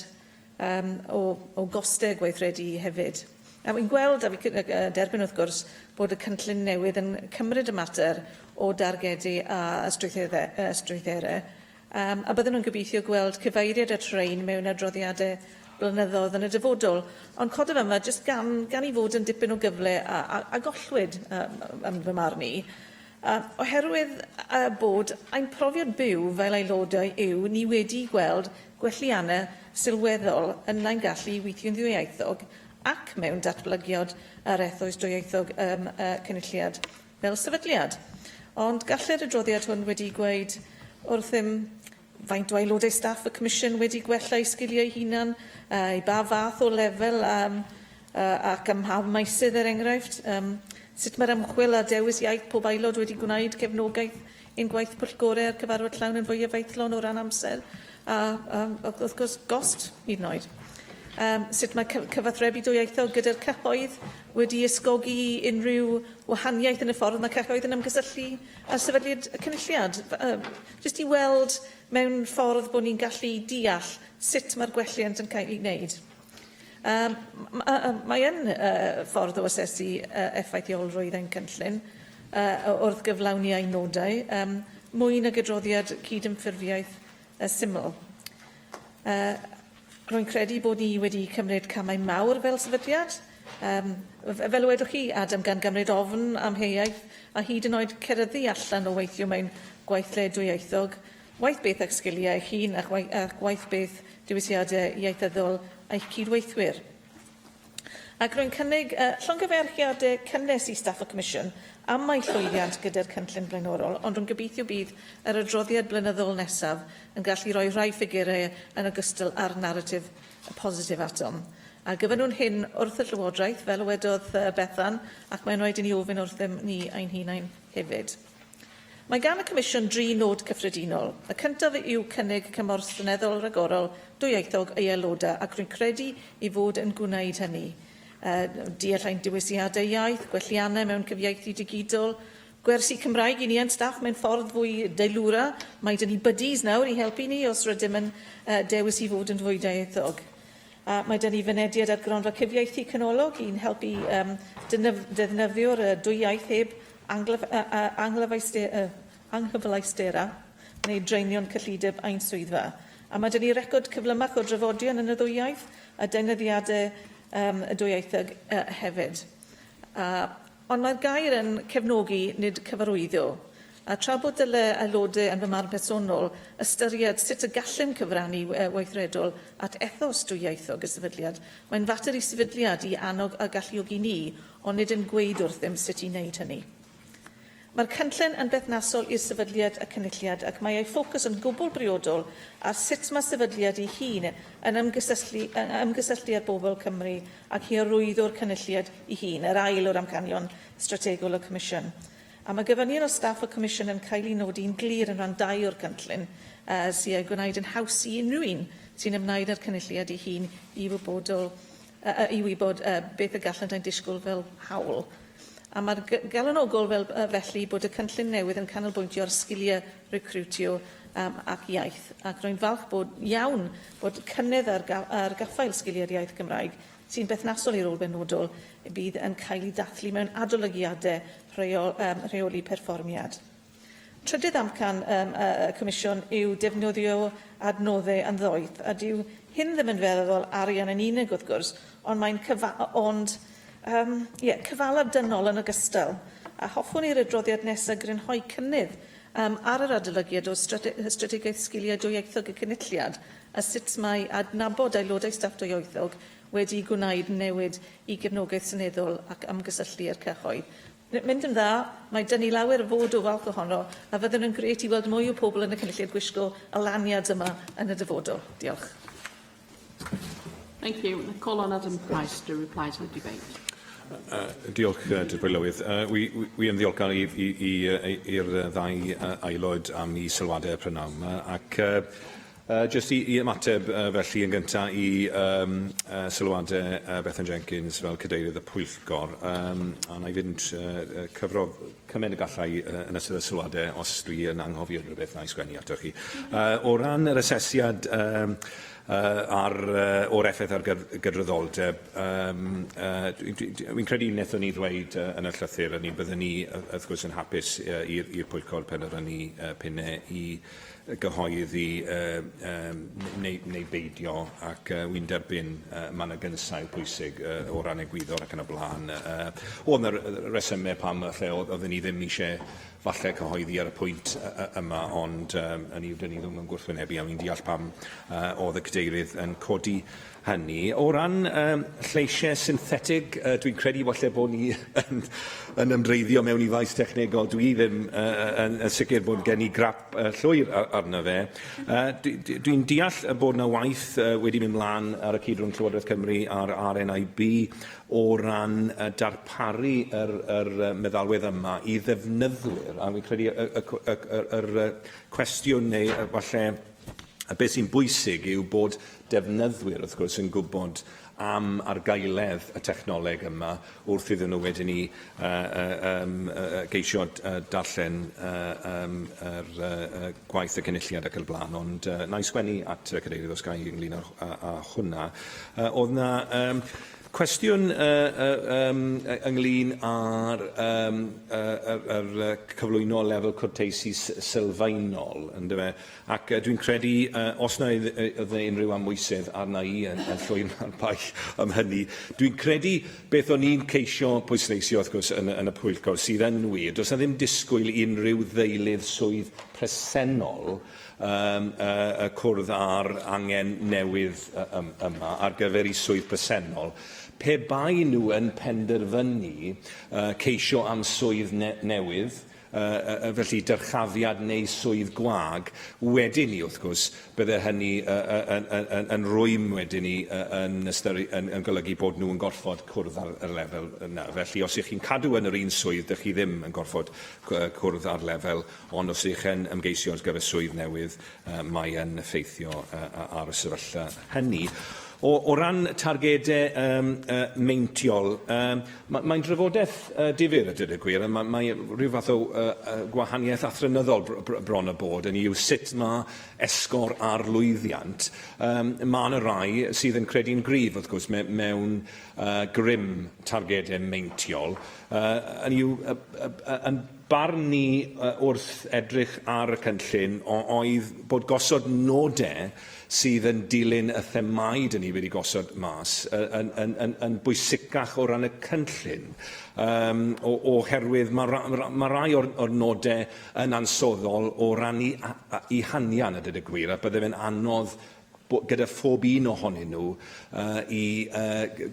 o gostau gweithredu hefyd. A wy'n gweld, a fi derbyn wrth gwrs, bod y cynllun newydd yn cymryd y mater o dargedu a strwytherau. A bydden nhw'n gobeithio gweld cyfeiriad y trein mewn adroddiadau blynyddoedd yn y dyfodol. Ond codaf yma, jyst gan ei fod yn dipyn o gyfle a gollwyd yn fy marn i, oherwydd bod ein profiad byw fel aelodau yw ni wedi gweld gwelliannau sylweddol yn ein gallu weithio'n ddwyieithog ac mewn datblygiad yr ethos dwyieithog cynulliad fel sefydliad. Ond gallai'r adroddiad hwn wedi gweud wrthym faint o aelodau staff y Comisiwn wedi gwella eu sgiliau hunan, i ba fath o lefel ac ym mha maisydd enghraifft. Sut mae'r ymchwil a dewis iaith pob aelod wedi gwneud cefnogaeth ein gwaith pwllgorau ar cyfarfod llawn yn fwy efeithlon o ran amser, a wrth gwrs gost hyd yn oed. Sut mae cyfathrebu dwyieithog gyda'r cyhoedd wedi ysgogi unrhyw wahaniaeth yn y ffordd mae cyhoedd yn ymgysylltu â'r sefydliad y cynulliad. Jyst i weld mewn ffordd bod ni'n gallu deall sut mae'r gwelliant yn cael ei wneud. Mae yn ffordd o asesu effeithiolrwydd ein cynllun wrth gyflawni ein nodau, mwy nag adroddiad cydymffurfiaeth syml. Rwy'n credu bod ni wedi cymryd camau mawr fel sefydliad. Fel wedwch chi, Adam, gan gymryd ofn am heiaeth a hyd yn oed cerddi allan o weithio mewn gweithle dwyieithog, waith beth ac sgiliau eich hun ac waith beth diwysiadau ieithyddol a'ch cydweithwyr. Ac rwy'n cynnig llongyfarchiadau cynnes i staff y Comisiwn am mae llwyddiant gyda'r cynllun blaenorol, ond rwy'n gobeithio bydd yr adroddiad blynyddol nesaf yn gallu rhoi rhai ffigurau yn ogystal â'r narratif positif atom. A gyfynwn hyn wrth y Llywodraeth, fel wedodd Bethan, ac mae'n rhaid i ni ofyn wrthym ni ein hunain hefyd. Mae gan y Comisiwn 3 nod cyffredinol. Y cyntaf yw cynnig cymorth seneddol ragorol dwyieithog ei aelodau, ac rwy'n credu i fod yn gwneud hynny. Deall ein diwysiadau iaith, gwelliannau mewn cyfieithu digidol, gwersi Cymraeg i ni yn staff mewn ffordd fwy deilwra. Mae dyn ni buddies nawr i helpu ni os rydym yn dewis i fod yn fwy dwyieithog. Mae dyn ni fynediad ar gronfa cyfieithu canolog i'n helpu defnyddio'r dwy iaith heb anghyfleistera neu dreinion cyllideb ein swyddfa. A mae dyn ni record cyflymach o drafodion yn y ddwy iaith a deunyddiadau y dwyieithog hefyd. Ond mae'r gair yn cefnogi nid cyfarwyddo. A tra bod dyle aelodau yn fy marn personol ystyried sut y gallem cyfrannu weithredol at ethos dwyieithog y sefydliad, mae'n fater i sefydliad i annog a galluogi ni, ond nid yn gweud wrthym sut i wneud hynny. Mae'r cynllun yn berthnasol i'r sefydliad y cynulliad ac mae ei ffocws yn gwbl briodol ar sut mae sefydliad ei hun yn ymgysylltu â'r bobl Cymru ac i arwyddo'r cynulliad ei hun, yr ail o'r amcanion strategol y Comisiwn. A mae gyfynion o staff y Comisiwn yn cael ei nodi'n glir yn rhan 2 o'r cynllun sy'n ei gwneud yn haws i unrhyw un sy'n ymwneud â'r cynulliad ei hun i wybod beth y gallant ein disgwyl fel hawl. A mae'r galonogol felly bod y cynllun newydd yn canolbwyntio ar sgiliau recrwtio ac iaith. Ac rwy'n falch iawn bod cynnydd ar gaffael sgiliau'r iaith Gymraeg sy'n berthnasol i'r rôl benodol bydd yn cael ei dathlu mewn adolygiadau rheoli perfformiad. Trydydd amcan y Comisiwn yw defnyddio adnoddau yn ddoeth, a dyw hyn ddim yn feddwl arian yn unig wrth gwrs, ond mae'n cyfalaf dynol yn ogystal. A hoffwn i'r adroddiad nesaf grynhoi cynnydd ar yr adolygiad o strategaeth sgiliau dwyieithog y cynulliad, a sut mae adnabod aelodau staff dwyieithog wedi gwneud newid i gefnogaeth seneddol ac ymgysylltu i'r cyhoedd. Mynd yn dda, mae dynnu lawer fod o falch ohono, a fydden yn gret i weld mwy o pobl yn y cynulliad gwisgo y laniad yma yn y dyfodol. Diolch. Thank you. I call on Adam Price to reply to the debate. Diolch, Dirprwy Llywydd. Wi yn ddiolchgar i'r ddau aelod am ei sylwadau prynawn yma, ac jyst i ymateb felly yn gyntaf i sylwadau Bethan Jenkins fel cadeirydd y Pwyllgor, a na i fynd cyfro cymaint y gallai yn ystod y sylwadau os dwi yn anghofio rhywbeth na i sgwennu ato chi. O ran yr asesiad o'r effaith ar gydraddoldeb, fi'n credu wnaethon ni ddweud yn y llythyr ni byddwn ni wrth gwrs yn hapus i'r Pwyllgor pen yr ni pennau i gyhoeddi neu beidio, ac wy'n derbyn mae yna gynsail pwysig o ran egwyddor ac yn y blaen. Oedd yna resymau pam lle oedden ni ddim eisiau falle cyhoeddi ar y pwynt yma, ond dyn ni ddim yn gwrthwynebu, a fi'n deall pam oedd y cadeirydd yn codi hynny. O ran lleisiau synthetig, dwi'n credu falle bod ni yn ymdreiddio mewn i faes technegol. Dwi ddim yn sicr bod gen i grap llwyr arno fe. Dwi'n deall bod yna waith wedi mynd mlaen ar y cyd rhwng Llywodraeth Cymru a'r RNIB o ran darparu yr meddalwedd yma i ddefnyddwyr. A fi'n credu yr cwestiwn neu falle beth sy'n bwysig yw bod defnyddwyr wrth gwrs yn gwybod am argaeledd y technoleg yma wrth iddyn nhw wedyn ni geisio darllen gwaith y cynulliad ac y blaen. Ond na i sgwennu at y cadeirydd os gai ynglyn â hwnna. Oedd yna cwestiwn ynglyn â'r cyflwyno lefel cwrteisi sylfaenol, ac dwi'n credu os na oedd unrhyw amwysydd arna i yn llwy'n paill am hynny, dwi'n credu beth o'n i'n ceisio pwysleisio wrth gwrs yn y Pwyllgor sydd yn wir. Does na ddim disgwyl unrhyw ddeilydd swydd presennol cwrdd â'r angen newydd yma ar gyfer i swydd presennol. Pe bai nhw yn penderfynu ceisio am swydd newydd, felly dyrchafiad neu swydd gwag, wedyn ni wrth gwrs bydde hynny yn rwym wedyn ni yn golygu bod nhw yn gorfod cwrdd ar y lefel yna. Felly os ych chi'n cadw yn yr un swydd, dych chi ddim yn gorfod cwrdd ar lefel, ond os ych chi'n ymgeisio ar gyfer swydd newydd, mae yn effeithio ar y sefyllfa hynny. O ran targedau meintiol, mae'n drafodaeth difyr, a dweud y gwir. Mae rhyw fath o gwahaniaeth athrynyddol bron y bod, yn yw sut mae esgor ar lwyddiant. Mae yna rai sydd yn credu'n gryf, wrth gwrs, mewn grym targedau meintiol. Yn barn ni wrth edrych ar y cynllun oedd bod gosod nodau sydd yn dilyn y themau dyn ni wedi gosod mas yn bwysicach o ran y cynllun, oherwydd mae rai o'r nodau yn ansoddol o ran i hanian, a dweud y gwir, a bydde fe'n anodd gyda phob un ohonyn nhw i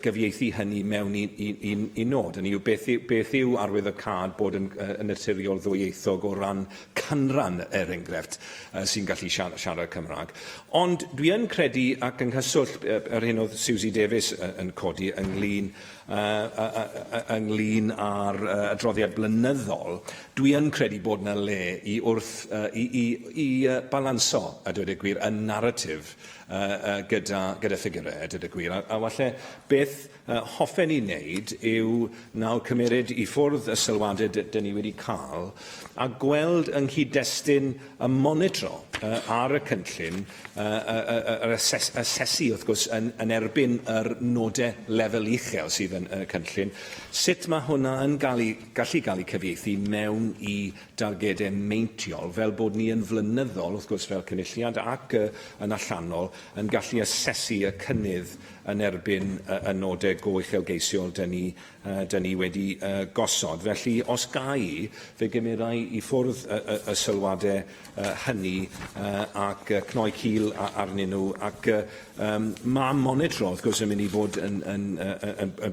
gyfieithu hynny mewn i nod. Hynny yw, beth yw arwyddocad bod yn naturiol ddwyieithog o ran canran, enghraifft, sy'n gallu siarad Cymraeg. Ond dwi yn credu, ac yng nghyswll yr hyn oedd Susie Davies yn codi ynglyn â'r adroddiad blynyddol, dwi yn credu bod yna le i balanso, a dweud y gwir, y narratif gyda ffigurau, a dweud y gwir. A falle beth hoffen i wneud yw nawr cymeryd i ffwrdd y sylwadau dyn ni wedi cael a gweld yng nghyd-destun y monitro ar y cynllun, yr asesu, wrth gwrs, yn erbyn yr nodau lefel uchel sydd yn y cynllun, sut mae hwnna yn gallu cael ei cyfieithu mewn i dargedau meintiol, fel bod ni yn flynyddol, wrth gwrs, fel cynulliad ac yn allanol, yn gallu asesu y cynnydd yn erbyn y nodau go uchelgeisiol dyn ni wedi gosod. Felly, os gai, fe gymerai i ffwrdd y sylwadau hynny ac cnoi cil arnyn nhw. Ac mae monitro, wrth gwrs, yn mynd i fod yn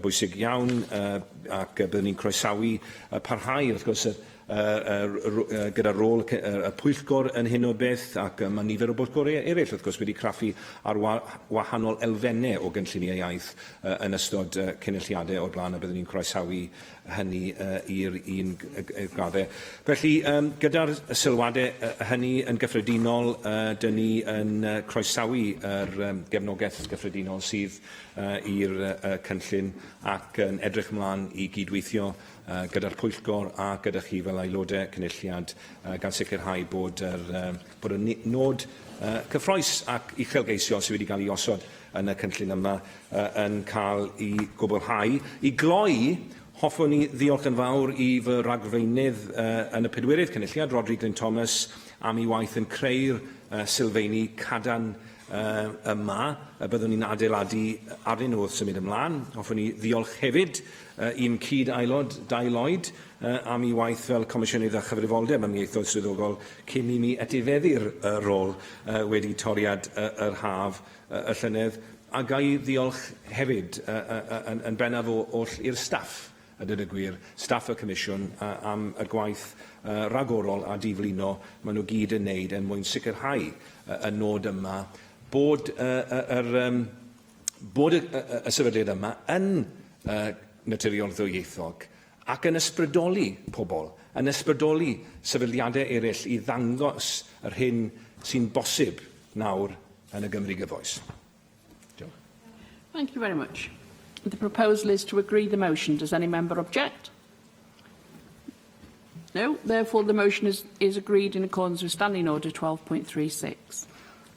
bwysig iawn ac byddwn ni'n croesawu parhau, wrth gwrs, gyda rôl y pwyllgor yn hyn o beth, ac mae nifer o bwyllgorau eraill, wrth gwrs, wedi craffu ar wahanol elfennau o gynlluniau iaith yn ystod cynulliadau o'r blaen, a byddwn ni'n croesawu hynny i'r un graddau. Felly, gyda'r sylwadau hynny yn gyffredinol, dyn ni yn croesawu yr gefnogaeth gyffredinol sydd i'r cynllun ac yn edrych ymlaen i gydweithio gyda'r pwyllgor a gyda chi fel aelodau cynulliad gan sicrhau bod y nod cyffroes ac uchelgeisiol sydd wedi cael ei osod yn y cynllun yma yn cael ei gwblhau. I gloi, hoffwn ni ddiolch yn fawr i fy ragfeinydd yn y pedwerydd cynulliad, Rodri Glyn Thomas, am ei waith yn creu'r sylfeini cadarn yma. Byddwn ni'n adeiladu arnyn nhw wrth symud ymlaen. Hoffwn ni ddiolch hefyd i'n cyd-aelod Lloyd am ei waith fel Comisiynydd a Chyfrifoldeb am ieithoedd swyddogol cyn i mi etifeddu'r rôl wedi toriad yr haf y llynedd. A gai ddiolch hefyd yn bennaf oll i'r staff, a dweud y gwir, staff y Comisiwn am y gwaith ragorol a diflino maen nhw gyd yn wneud mwyn sicrhau y nod yma bod y sefydliad yma yn naturiol ddwyieithog ac yn ysbrydoli pobl, yn ysbrydoli sefydliadau eraill i ddangos yr hyn sy'n bosib nawr yn y Gymru gyfoes. Diolch. Thank you very much. The proposal is to agree the motion. Does any member object? No. Therefore, the motion is agreed in accordance with Standing Order 12.36.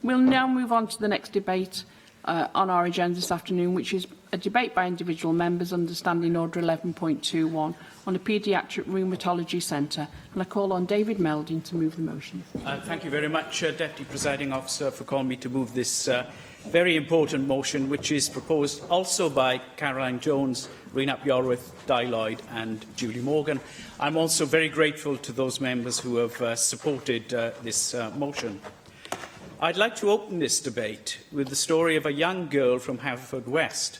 We'll now move on to the next debate on our agenda this afternoon, which is a debate by individual members under Standing Order 11.21 on a paediatric rheumatology centre. And I call on David Melding to move the motion. Thank you very much, Deputy Presiding Officer, for calling me to move this very important motion, which is proposed also by Caroline Jones, Rhyn ap Iorwerth, Lloyd and Julie Morgan. I'm also very grateful to those members who have supported this motion. I'd like to open this debate with the story of a young girl from Haverfordwest.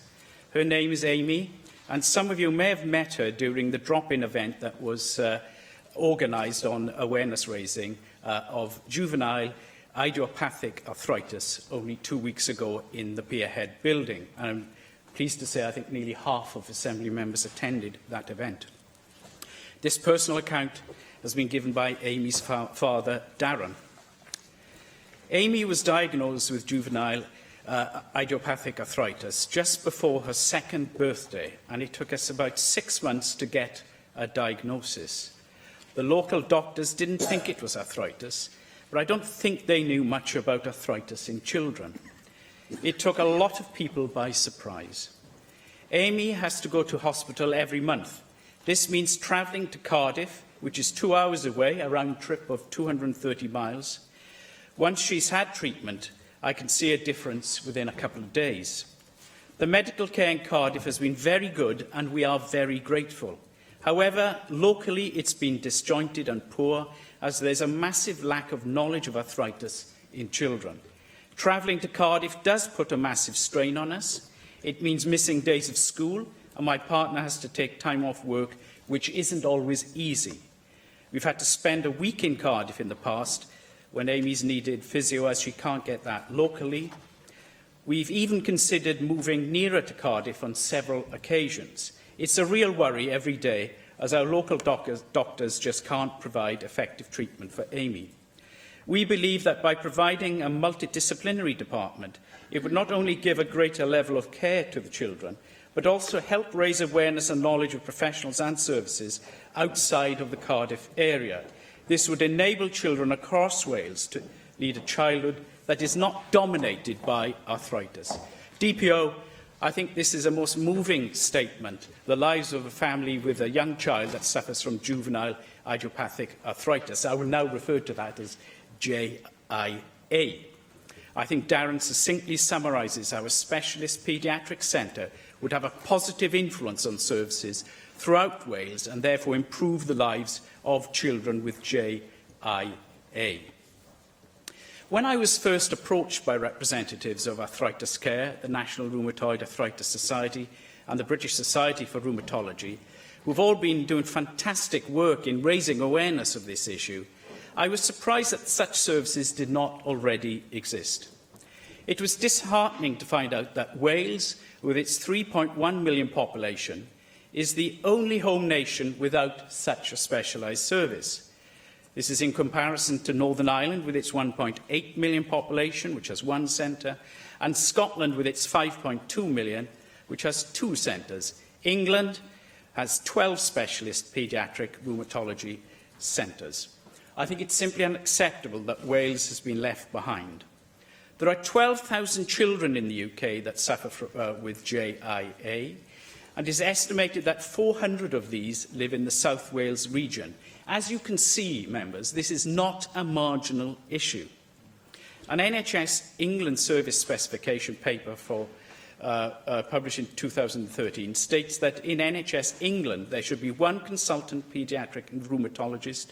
Her name is Amy, and some of you may have met her during the drop-in event that was organised on awareness raising of juvenile idiopathic arthritis only 2 weeks ago in the Pierhead building. And I'm pleased to say I think nearly half of Assembly members attended that event. This personal account has been given by Amy's father, Darren. Amy was diagnosed with juvenile idiopathic arthritis just before her 2nd birthday, and it took us about 6 months to get a diagnosis. The local doctors didn't think it was arthritis, but I don't think they knew much about arthritis in children. It took a lot of people by surprise. Amy has to go to hospital every month. This means travelling to Cardiff, which is 2 hours away, a round trip of 230 miles. Once she's had treatment, I can see a difference within a couple of days. The medical care in Cardiff has been very good, and we are very grateful. However, locally it's been disjointed and poor, as there's a massive lack of knowledge of arthritis in children. Travelling to Cardiff does put a massive strain on us. It means missing days of school, and my partner has to take time off work, which isn't always easy. We've had to spend a week in Cardiff in the past when Amy's needed physio, as she can't get that locally. We've even considered moving nearer to Cardiff on several occasions. It's a real worry every day, as our local doctors just can't provide effective treatment for Amy. We believe that by providing a multidisciplinary department, it would not only give a greater level of care to the children, but also help raise awareness and knowledge of professionals and services outside of the Cardiff area. This would enable children across Wales to lead a childhood that is not dominated by arthritis. DPO, I think this is a most moving statement, the lives of a family with a young child that suffers from juvenile idiopathic arthritis. I will now refer to that as JIA. I think Darren succinctly summarises how a specialist paediatric centre would have a positive influence on services throughout Wales and therefore improve the lives of children with JIA. When I was first approached by representatives of Arthritis Care, the National Rheumatoid Arthritis Society and the British Society for Rheumatology, who've all been doing fantastic work in raising awareness of this issue, I was surprised that such services did not already exist. It was disheartening to find out that Wales, with its 3.1 million population, is the only home nation without such a specialised service. This is in comparison to Northern Ireland, with its 1.8 million population, which has one centre, and Scotland, with its 5.2 million, which has two centres. England has 12 specialist paediatric rheumatology centres. I think it's simply unacceptable that Wales has been left behind. There are 12,000 children in the UK that suffer with JIA, and it is estimated that 400 of these live in the South Wales region. As you can see, members, this is not a marginal issue. An NHS England service specification paper published in 2013 states that in NHS England there should be one consultant paediatric rheumatologist,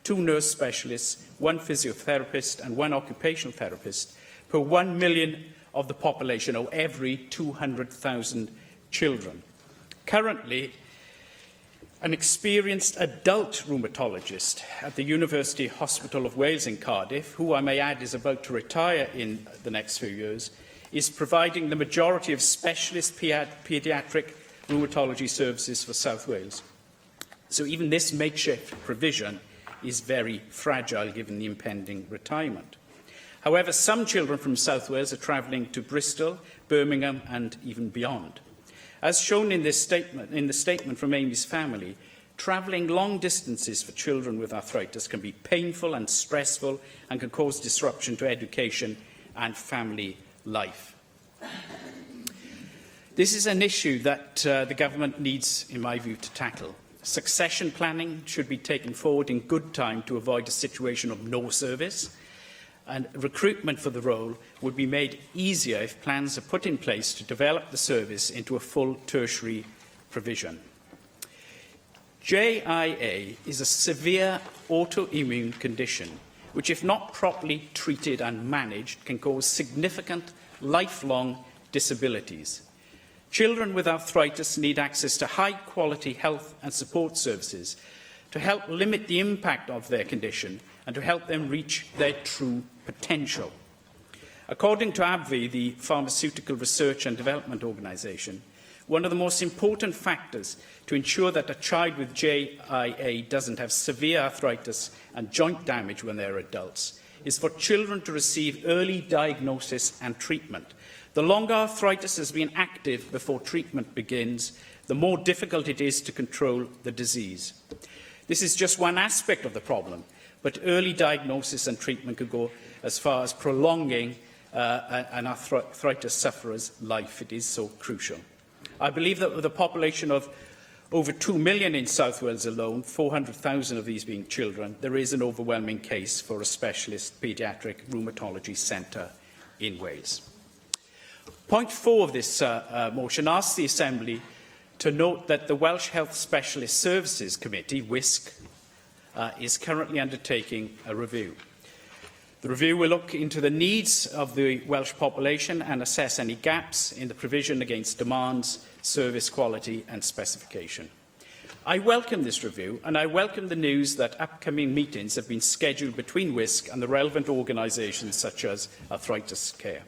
2 nurse specialists, 1 physiotherapist and 1 occupational therapist per 1 million of the population, or every 200,000 children. Currently, an experienced adult rheumatologist at the University Hospital of Wales in Cardiff, who I may add is about to retire in the next few years, is providing the majority of specialist paediatric rheumatology services for South Wales. So even this makeshift provision is very fragile given the impending retirement. However, some children from South Wales are travelling to Bristol, Birmingham and even beyond. As shown in the statement from Amy's family, travelling long distances for children with arthritis can be painful and stressful and can cause disruption to education and family life. This is an issue that the government needs, in my view, to tackle. Succession planning should be taken forward in good time to avoid a situation of no service, and recruitment for the role would be made easier if plans are put in place to develop the service into a full tertiary provision. JIA is a severe autoimmune condition which, if not properly treated and managed, can cause significant lifelong disabilities. Children with arthritis need access to high-quality health and support services to help limit the impact of their condition and to help them reach their true potential. According to AbbVie, the Pharmaceutical Research and Development Organisation, one of the most important factors to ensure that a child with JIA doesn't have severe arthritis and joint damage when they're adults is for children to receive early diagnosis and treatment. The longer arthritis has been active before treatment begins, the more difficult it is to control the disease. This is just one aspect of the problem, but early diagnosis and treatment could go as far as prolonging an arthritis sufferer's life. It is so crucial. I believe that with a population of over 2 million in South Wales alone, 400,000 of these being children, there is an overwhelming case for a specialist paediatric rheumatology centre in Wales. Point 4 of this motion asks the Assembly to note that the Welsh Health Specialist Services Committee, WISC, is currently undertaking a review. The review will look into the needs of the Welsh population and assess any gaps in the provision against demands, service quality and specification. I welcome this review, and I welcome the news that upcoming meetings have been scheduled between WISC and the relevant organisations such as Arthritis Care.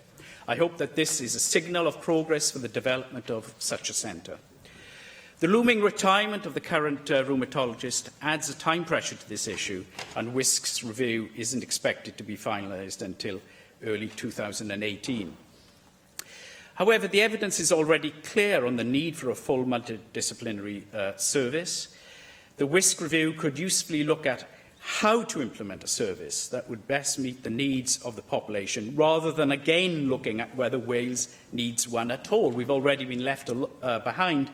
I hope that this is a signal of progress for the development of such a centre. The looming retirement of the current rheumatologist adds a time pressure to this issue, and WISC's review isn't expected to be finalised until early 2018. However, the evidence is already clear on the need for a full multidisciplinary service. The WISC review could usefully look at how to implement a service that would best meet the needs of the population, rather than again looking at whether Wales needs one at all. We've already been left behind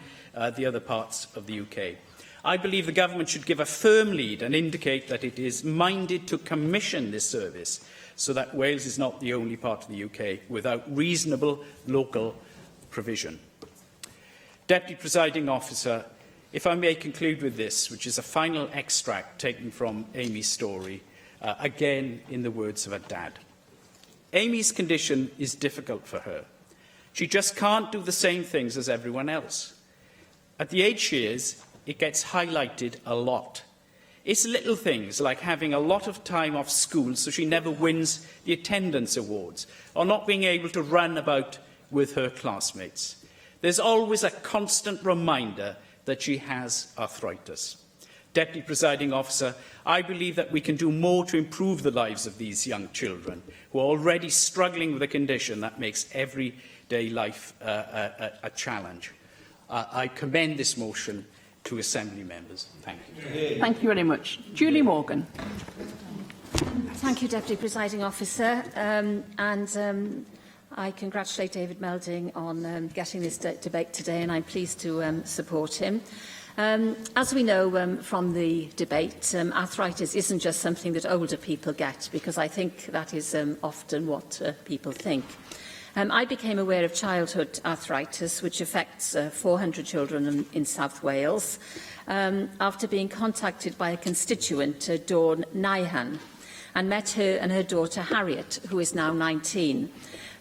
the other parts of the UK. I believe the government should give a firm lead and indicate that it is minded to commission this service, so that Wales is not the only part of the UK without reasonable local provision. Deputy Presiding Officer, if I may conclude with this, which is a final extract taken from Amy's story, again in the words of her dad. Amy's condition is difficult for her. She just can't do the same things as everyone else. At the age she is, it gets highlighted a lot. It's little things like having a lot of time off school so she never wins the attendance awards, or not being able to run about with her classmates. There's always a constant reminder that she has arthritis. Deputy Presiding Officer, I believe that we can do more to improve the lives of these young children who are already struggling with a condition that makes everyday life a challenge. I commend this motion to Assembly members. Thank you. Thank you very much. Julie Morgan. Thank you, Deputy Presiding Officer. I congratulate David Melding on getting this debate today, and I'm pleased to support him. As we know from the debate, arthritis isn't just something that older people get, because I think that is often what people think. I became aware of childhood arthritis, which affects 400 children in South Wales, after being contacted by a constituent, Dawn Nyhan, and met her and her daughter Harriet, who is now 19.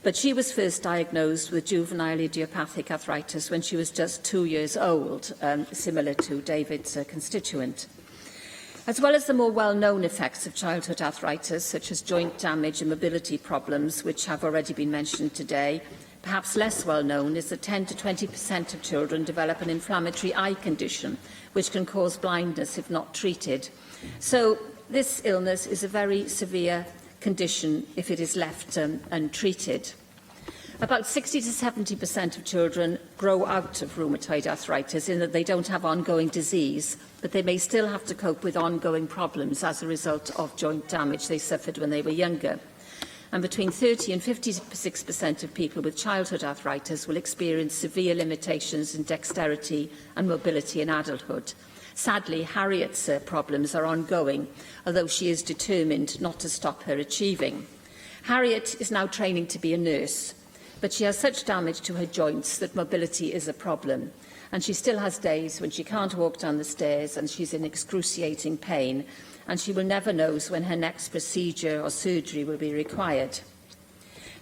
But she was first diagnosed with juvenile idiopathic arthritis when she was just 2 years old, similar to David's constituent. As well as the more well-known effects of childhood arthritis, such as joint damage and mobility problems, which have already been mentioned today, perhaps less well-known is that 10 to 20% of children develop an inflammatory eye condition, which can cause blindness if not treated. So this illness is a very severe condition if it is left untreated. About 60 to 70% of children grow out of rheumatoid arthritis in that they don't have ongoing disease, but they may still have to cope with ongoing problems as a result of joint damage they suffered when they were younger. And between 30 and 56% of people with childhood arthritis will experience severe limitations in dexterity and mobility in adulthood. Sadly, Harriet's problems are ongoing, although she is determined not to stop her achieving. Harriet is now training to be a nurse, but she has such damage to her joints that mobility is a problem. And she still has days when she can't walk down the stairs and she's in excruciating pain, and she will never know when her next procedure or surgery will be required.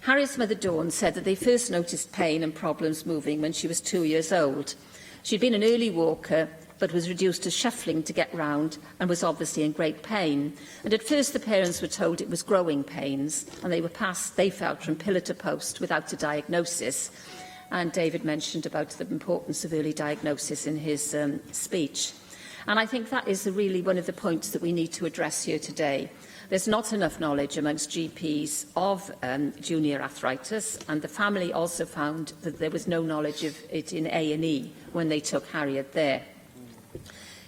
Harriet's mother Dawn said that they first noticed pain and problems moving when she was 2 years old. She'd been an early walker, but was reduced to shuffling to get round and was obviously in great pain. And at first the parents were told it was growing pains, and they were passed, they felt, from pillar to post without a diagnosis. And David mentioned about the importance of early diagnosis in his speech. And I think that is really one of the points that we need to address here today. There's not enough knowledge amongst GPs of junior arthritis, and the family also found that there was no knowledge of it in A&E when they took Harriet there.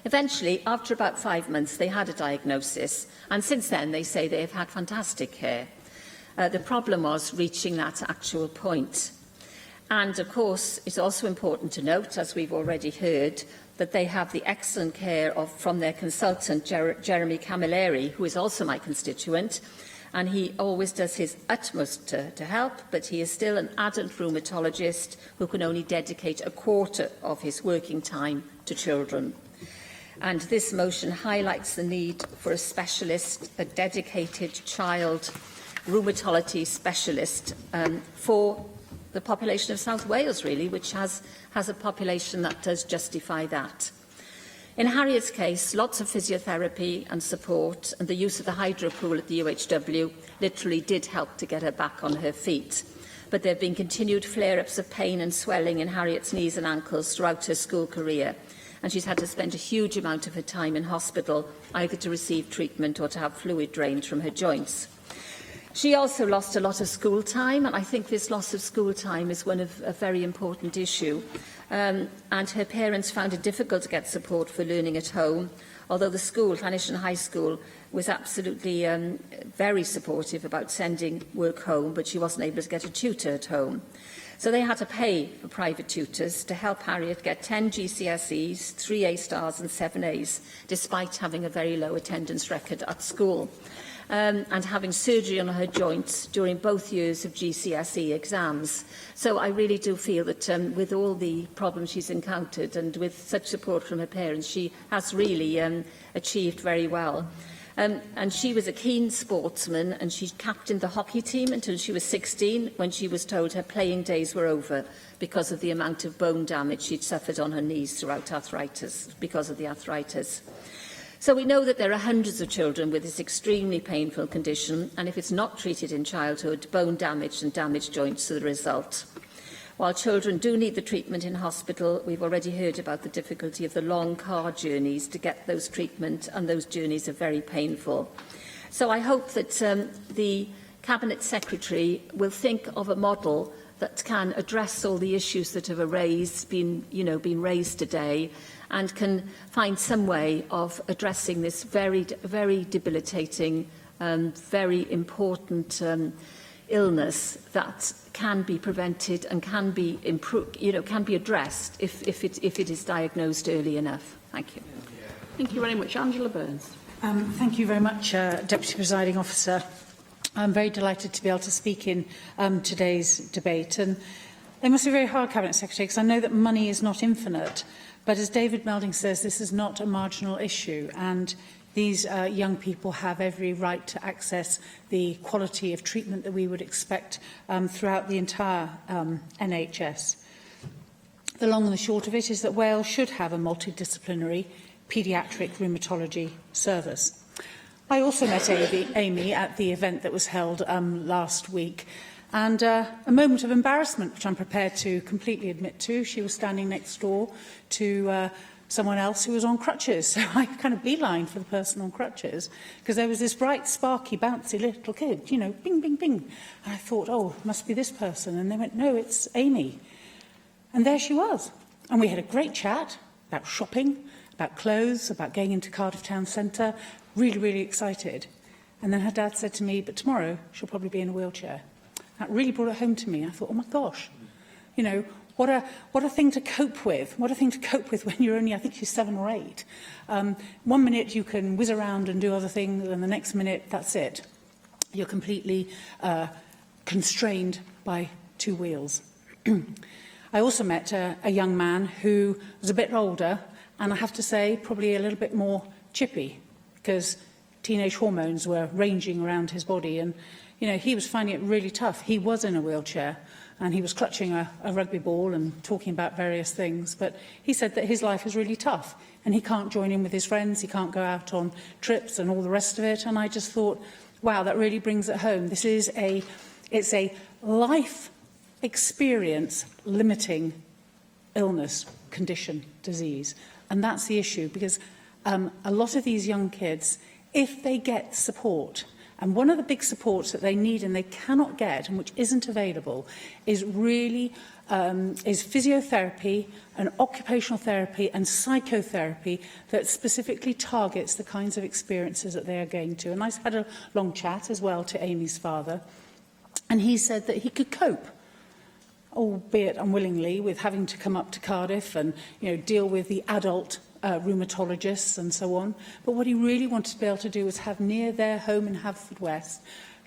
Eventually, after about 5 months, they had a diagnosis, and since then they say they have had fantastic care. The problem was reaching that actual point. And of course, it's also important to note, as we've already heard, that they have the excellent care from their consultant, Jeremy Camilleri, who is also my constituent, and he always does his utmost to help, but he is still an adult rheumatologist who can only dedicate a quarter of his working time to children. And this motion highlights the need for a specialist, a dedicated child rheumatology specialist for the population of South Wales, really, which has a population that does justify that. In Harriet's case, lots of physiotherapy and support and the use of the hydro pool at the UHW literally did help to get her back on her feet. But there have been continued flare-ups of pain and swelling in Harriet's knees and ankles throughout her school career, and she's had to spend a huge amount of her time in hospital, either to receive treatment or to have fluid drained from her joints. She also lost a lot of school time, and I think this loss of school time is a very important issue. And her parents found it difficult to get support for learning at home, although the school, Llanyston High School, was absolutely very supportive about sending work home, but she wasn't able to get a tutor at home. So they had to pay for private tutors to help Harriet get 10 GCSEs, 3 A stars and 7 As, despite having a very low attendance record at school. And having surgery on her joints during both years of GCSE exams. So I really do feel that with all the problems she's encountered and with such support from her parents, she has really achieved very well. And she was a keen sportsman, and she captained the hockey team until she was 16, when she was told her playing days were over because of the amount of bone damage she'd suffered on her knees throughout arthritis, because of the arthritis. So we know that there are hundreds of children with this extremely painful condition, and if it's not treated in childhood, bone damage and damaged joints are the result. While children do need the treatment in hospital, we've already heard about the difficulty of the long car journeys to get those treatment, and those journeys are very painful. So I hope that the Cabinet Secretary will think of a model that can address all the issues that have been raised today, and can find some way of addressing this very, very debilitating, very important illness that can be prevented and can be improved, can be addressed if it is diagnosed early enough. Thank you. Thank you very much. Angela Burns. Thank you very much, Deputy Presiding Officer. I'm very delighted to be able to speak in today's debate. And they must be very hard, Cabinet Secretary, because I know that money is not infinite. But as David Melding says, this is not a marginal issue, and these young people have every right to access the quality of treatment that we would expect throughout the entire NHS. The long and the short of it is that Wales should have a multidisciplinary paediatric rheumatology service. I also met Amy at the event that was held last week, and a moment of embarrassment, which I'm prepared to completely admit to. She was standing next door to someone else who was on crutches. So I kind of beelined for the person on crutches, because there was this bright, sparky, bouncy little kid, bing, bing, bing. And I thought, oh, it must be this person. And they went, no, it's Amy. And there she was. And we had a great chat about shopping, about clothes, about going into Cardiff Town Centre. Really, really excited. And then her dad said to me, but tomorrow she'll probably be in a wheelchair. That really brought it home to me. I thought, oh my gosh, what a thing to cope with. What a thing to cope with when you're only, I think she's 7 or 8. 1 minute you can whiz around and do other things, and the next minute, that's it. You're completely constrained by 2 wheels. I also met a young man who was a bit older, and I have to say, probably a little bit more chippy, because teenage hormones were ranging around his body, and he was finding it really tough. He was in a wheelchair, and he was clutching a rugby ball and talking about various things. But he said that his life is really tough, and he can't join in with his friends, he can't go out on trips and all the rest of it. And I just thought, wow, that really brings it home. It's a life experience limiting illness, condition, disease. And that's the issue, because a lot of these young kids, if they get support, and one of the big supports that they need and they cannot get, and which isn't available, is really is physiotherapy and occupational therapy and psychotherapy that specifically targets the kinds of experiences that they are going to. And I had a long chat as well to Amy's father, and he said that he could cope, albeit unwillingly, with having to come up to Cardiff and deal with the adult rheumatologists and so on. But what he really wanted to be able to do was have near their home in Haverfordwest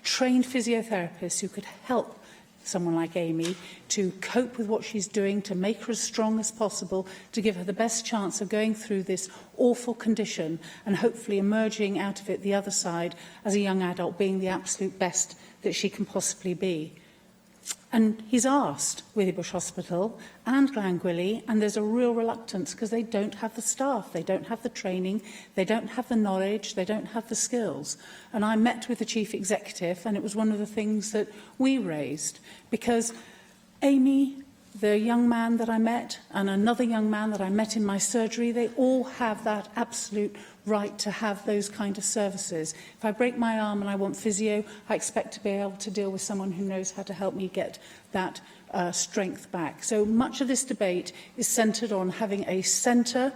trained physiotherapists who could help someone like Amy to cope with what she's doing, to make her as strong as possible, to give her the best chance of going through this awful condition and hopefully emerging out of it the other side as a young adult, being the absolute best that she can possibly be. And he's asked Wedi'u Hospital and Glangwili, and there's a real reluctance because they don't have the staff, they don't have the training, they don't have the knowledge, they don't have the skills. And I met with the Chief Executive, and it was one of the things that we raised, because Amy, the young man that I met, and another young man that I met in my surgery, they all have that absolute right to have those kind of services. If I break my arm and I want physio, I expect to be able to deal with someone who knows how to help me get that strength back. So much of this debate is centred on having a centre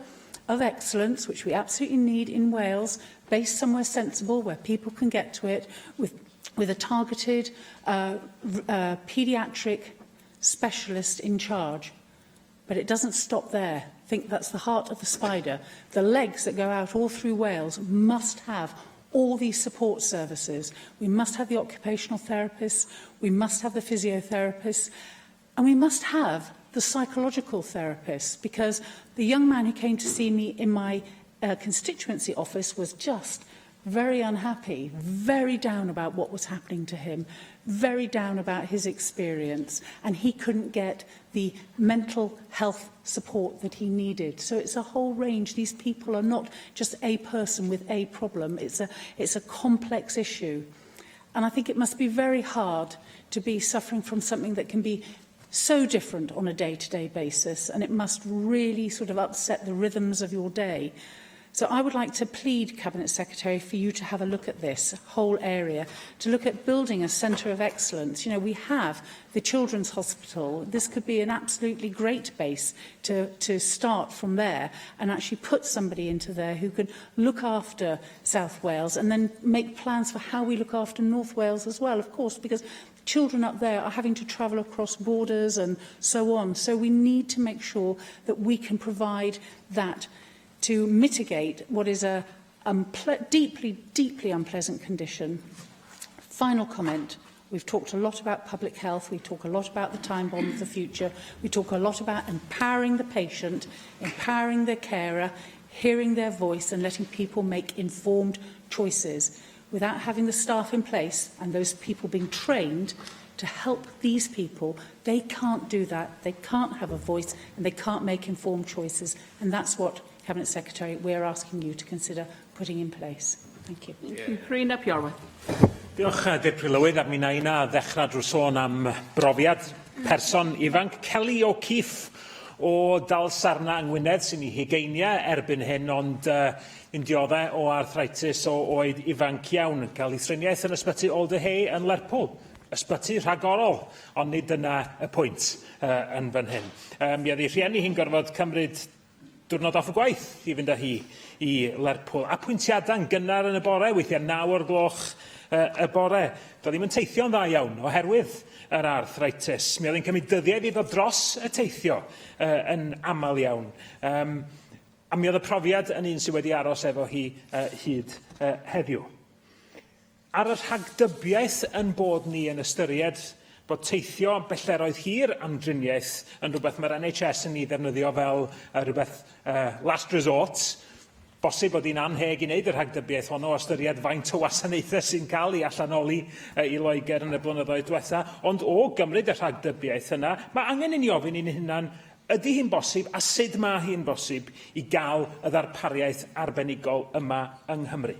of excellence, which we absolutely need in Wales, based somewhere sensible where people can get to it, with a targeted paediatric specialist in charge. But it doesn't stop there. I think that's the heart of the spider. The legs that go out all through Wales must have all these support services. We must have the occupational therapists, we must have the physiotherapists, and we must have the psychological therapists, because the young man who came to see me in my constituency office was just very unhappy, very down about what was happening to him, very down about his experience, and he couldn't get the mental health support that he needed. So it's a whole range. These people are not just a person with a problem. It's a complex issue. And I think it must be very hard to be suffering from something that can be so different on a day-to-day basis, and it must really sort of upset the rhythms of your day. So I would like to plead, Cabinet Secretary, for you to have a look at this whole area, to look at building a centre of excellence. You know, we have the Children's Hospital. This could be an absolutely great base to start from there and actually put somebody into there who could look after South Wales and then make plans for how we look after North Wales as well, of course, because children up there are having to travel across borders and so on. So we need to make sure that we can provide that to mitigate what is a deeply, deeply unpleasant condition. Final comment. We've talked a lot about public health. We talk a lot about the time bomb of the future. We talk a lot about empowering the patient, empowering the carer, hearing their voice and letting people make informed choices. Without having the staff in place and those people being trained to help these people, they can't do that. They can't have a voice and they can't make informed choices. And that's what, Cabinet Secretary, we're asking you to consider putting in place. Thank you. Diolch, Deputy Llywydd, a mi na una ddechrau drwy sôn am brofiad person ifanc Kelly O'Keefe o dal sarna yng Ngwynedd sy'n ei hugeiniau erbyn hyn, ond yn dioddau o arthritis o oed ifanc iawn, yn cael ei thriniaeth yn ysbyty Old Hay yn Lerpwl. Ysbyty rhagorol, ond nid dyna y pwynt yn fan hyn. Mi oedd ei rhieni hi'n gorfod cymryd diwrnod off y gwaith i fynd â hi i Lerpwl. A pwyntiadau'n gynnar yn y bore, weithiau 9 o'r gloch y bore. Doedd ddim yn teithio'n dda iawn oherwydd yr arthritis. Mi oedd hi'n cymryd dyddiau i ddod dros y teithio yn aml iawn. A mi oedd y profiad yn un sydd wedi aros efo hi hyd heddiw. Ar y rhagdybiaeth yn bod ni yn ystyried bod teithio am belleroedd hir am driniaeth yn rhywbeth mae'r NHS yn ei ddefnyddio fel rhywbeth last resort. Bosib bod hi'n anheg i wneud y rhagdybiaeth honno o ystyried faint o wasanaethau sy'n cael ei allanoli i Loegr yn y blynyddoedd diwetha, ond o gymryd y rhagdybiaeth yna, mae angen i ni ofyn i'n hunan ydy hi'n bosib a sut mae hi'n bosib i gael y ddarpariaeth arbenigol yma yng Nghymru.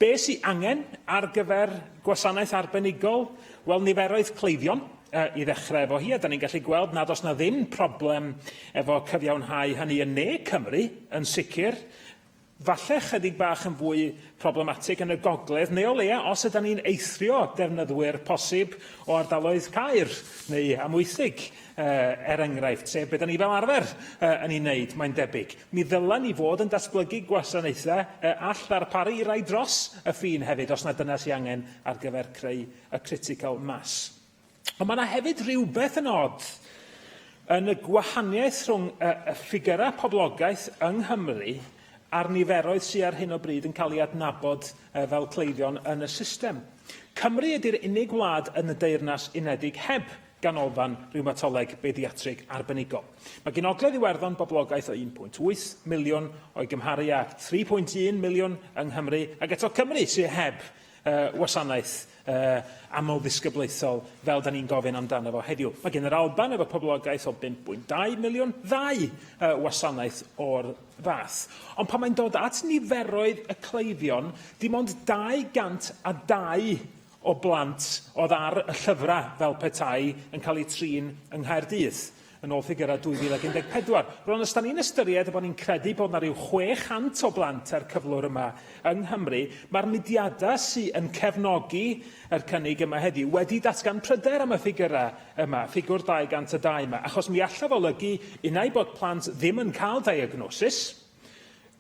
Be sy'n angen ar gyfer gwasanaeth arbenigol? Wel, niferoedd cleifion i ddechrau efo hi, a da ni'n gallu gweld nad oes na ddim problem efo cyfiawnhau hynny yn ne Cymru, yn sicr. Falle chydig bach yn fwy problematig yn y gogledd, neu o leia os ydym ni'n eithrio defnyddwyr posib o ardaloedd Caer neu Amwythig, enghraifft, sef beth ni fel arfer yn ei wneud, mae'n debyg. Mi ddylen ni fod yn datblygu gwasanaethau all ddarparu i rai dros y ffin hefyd, os na dyna sy'n angen ar gyfer creu y critical mass. Ond mae yna hefyd rhywbeth yn od yn y gwahaniaeth rhwng y ffigurau poblogaeth yng Nghymru a'r niferoedd sydd ar hyn o bryd yn cael ei adnabod fel cleifion yn y system. Cymru ydy'r unig wlad yn y Deyrnas Unedig heb ganolfan rheumatolog bediatrig arbenigol. Mae gan Ogledd Iwerddon boblogaeth o 1.8 miliwn o'i gymharu â 3.1 miliwn yng Nghymru, ac eto Cymru sydd heb wasanaeth aml ddisgyblaethol fel da ni'n gofyn amdano fo heddiw. Mae gen yr Alban efo poblogaeth o 5.2 miliwn, ddau wasanaeth o'r fath. Ond pan mae'n dod at niferoedd y cleifion, dim ond 202 o blant oedd ar y llyfrau fel petai yn cael eu trin yng Nghaerdydd yn ôl ffigurau 2014. Rwy'n ystod ni'n ystyried bod ni'n credu bod yna rhyw 600 o blant ar cyflwr yma yng Nghymru, mae'r mudiadau sydd yn cefnogi yr cynnig yma heddiw wedi datgan pryder am y ffigurau yma, ffigwr 202 yma, achos mi alla olygu unai bod plant ddim yn cael diagnosis,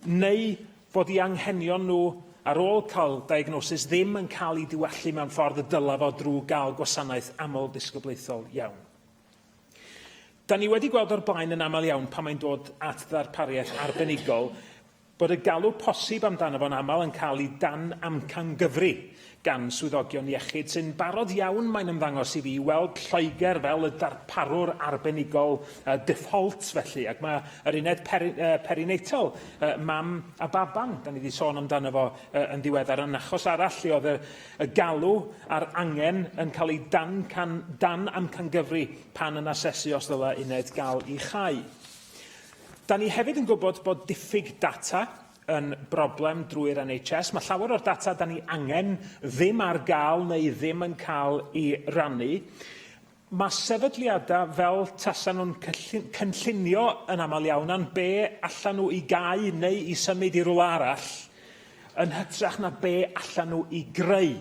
neu bod eu anghenion nhw ar ôl cael diagnosis ddim yn cael ei diwellu mewn ffordd y dylai fo drwy gael gwasanaeth aml disgyblaethol iawn. Da ni wedi gweld o'r blaen yn aml iawn pan mae'n dod at ddarpariaeth arbenigol bod y galw posib amdano fo'n aml yn cael ei dan amcangyfri gan swyddogion iechyd sy'n barod iawn mae'n ymddangos i fi weld Lloegr fel y darparwr arbenigol default felly, ac mae yr uned perinatal, mam a babang, da ni wedi sôn amdano fo yn ddiweddar, yn achos arall lle oedd y galw a'r angen yn cael ei dan amcangyfri pan yn asesu os ddylai uned gael ei chau. Da ni hefyd yn gwybod bod diffyg data yn broblem drwy'r NHS. Mae llawer o'r data da ni angen ddim ar gael neu ddim yn cael ei rannu. Mae sefydliadau fel tasan nhw'n cynllunio yn aml iawn am be allan nhw i gau neu i symud i rwla arall yn hytrach na be allan nhw i greu.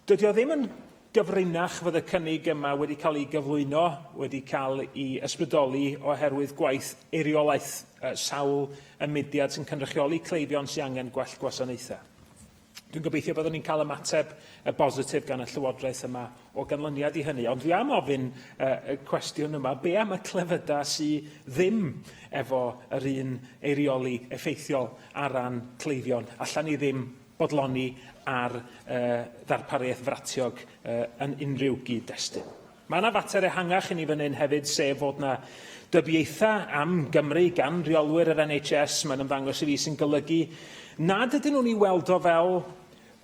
Dydy o ddim yn gyfrinach fod y cynnig yma wedi cael ei gyflwyno, wedi cael ei ysbrydoli oherwydd gwaith eiriolaeth sawl y mudiad sy'n cynrychioli cleifion sy'n angen gwell gwasanaethau. Dwi'n gobeithio byddwn ni'n cael ymateb bositif gan y Llywodraeth yma o ganlyniad i hynny. Ond dwi am ofyn y cwestiwn yma, be am y clefydau sydd ddim efo yr un eirioli effeithiol ar ran cleifion? Allan ni ddim bodloni ar ddarpariaeth fratiog yn unrhyw gyd-destun. Mae yna fater ehangach i ni fan hyn hefyd, sef fod yna dybiaethau am Gymru gan reolwyr yr NHS, mae'n ymddangos i fi sy'n golygu nad ydyn nhw'n ei weld o fel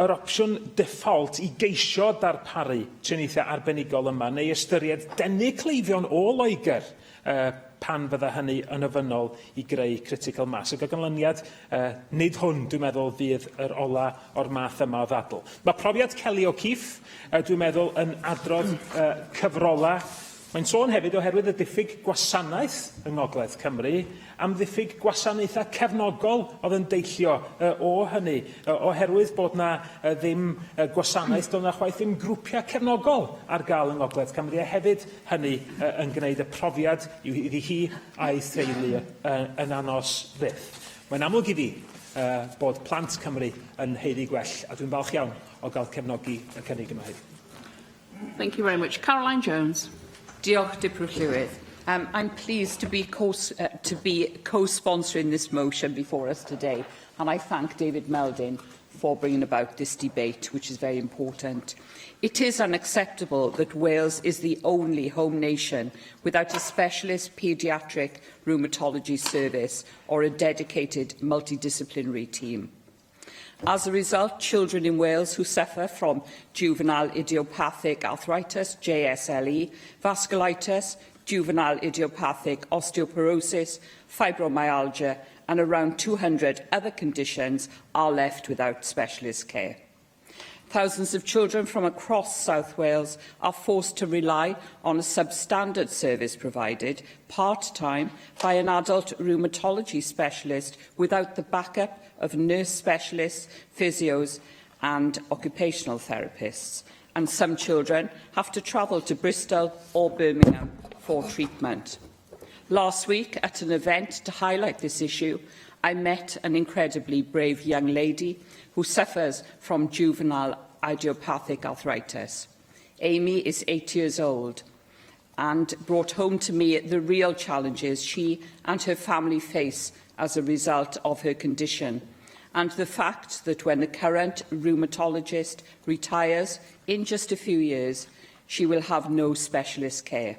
yr opsiwn default i geisio darparu triniaethau arbenigol yma, neu ystyried denu cleifion o Loegr pan fydda hynny yn ofynnol i greu critical mass. Y ganlyniad, nid hwn, dwi'n meddwl, fydd yr ola o'r math yma o ddadl. Mae profiad Kelly O'Keefe, dwi'n meddwl, yn adrodd cyfrola. Mae'n sôn hefyd oherwydd y diffyg gwasanaeth yng Ngogledd Cymru am ddiffyg gwasanaethau cefnogol oedd yn deillio o hynny, oherwydd bod yna ddim gwasanaeth, doedd yna chwaith ddim grwpiau cefnogol ar gael yng Ngogledd Cymru, a hefyd hynny yn gwneud y profiad iddi hi a'i theulu yn anos fyth. Mae'n amlwg i fi bod plant Cymru yn heiddi gwell, a dwi'n falch iawn o gael cefnogi y cynnig yma heddiw. Thank you very much. Caroline Jones. Diolch, Deputy Llywydd. I'm pleased to be co-sponsoring this motion before us today, and I thank David Melding for bringing about this debate, which is very important. It is unacceptable that Wales is the only home nation without a specialist paediatric rheumatology service or a dedicated multidisciplinary team. As a result, children in Wales who suffer from juvenile idiopathic arthritis, JSLE, vasculitis, juvenile idiopathic osteoporosis, fibromyalgia, and around 200 other conditions are left without specialist care. Thousands of children from across South Wales are forced to rely on a substandard service provided part-time by an adult rheumatology specialist without the backup of nurse specialists, physios and occupational therapists. And some children have to travel to Bristol or Birmingham for treatment. Last week, at an event to highlight this issue, I met an incredibly brave young lady who suffers from juvenile idiopathic arthritis. Amy is 8 years old and brought home to me the real challenges she and her family face as a result of her condition, and the fact that when the current rheumatologist retires in just a few years, she will have no specialist care.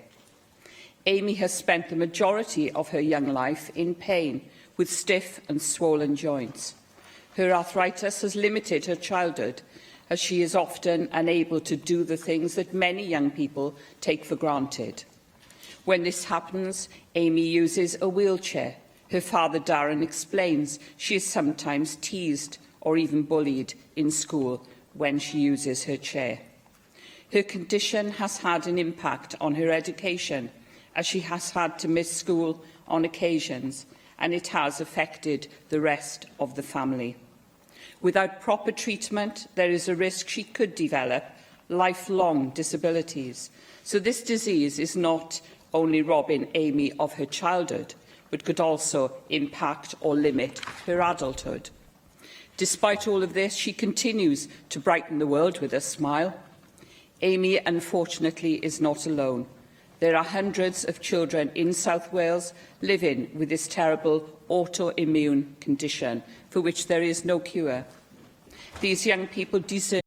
Amy has spent the majority of her young life in pain with stiff and swollen joints. Her arthritis has limited her childhood, as she is often unable to do the things that many young people take for granted. When this happens, Amy uses a wheelchair. Her father, Darren, explains she is sometimes teased or even bullied in school when she uses her chair. Her condition has had an impact on her education, as she has had to miss school on occasions, and it has affected the rest of the family. Without proper treatment, there is a risk she could develop lifelong disabilities. So this disease is not only robbing Amy of her childhood, but could also impact or limit her adulthood. Despite all of this, she continues to brighten the world with a smile. Amy, unfortunately, is not alone. There are hundreds of children in South Wales living with this terrible autoimmune condition for which there is no cure. These young people deserve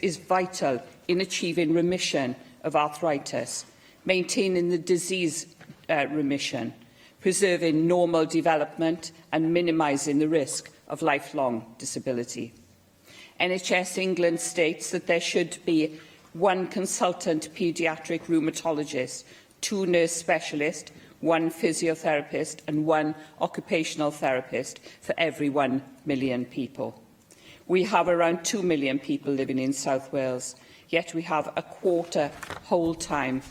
is vital in achieving remission of arthritis, maintaining the disease remission, preserving normal development and minimising the risk of lifelong disability. NHS England states that there should be 1 consultant paediatric rheumatologist, 2 nurse specialists, 1 physiotherapist and 1 occupational therapist for every 1 million people. We have around 2 million people living in South Wales, yet we have a quarter whole-time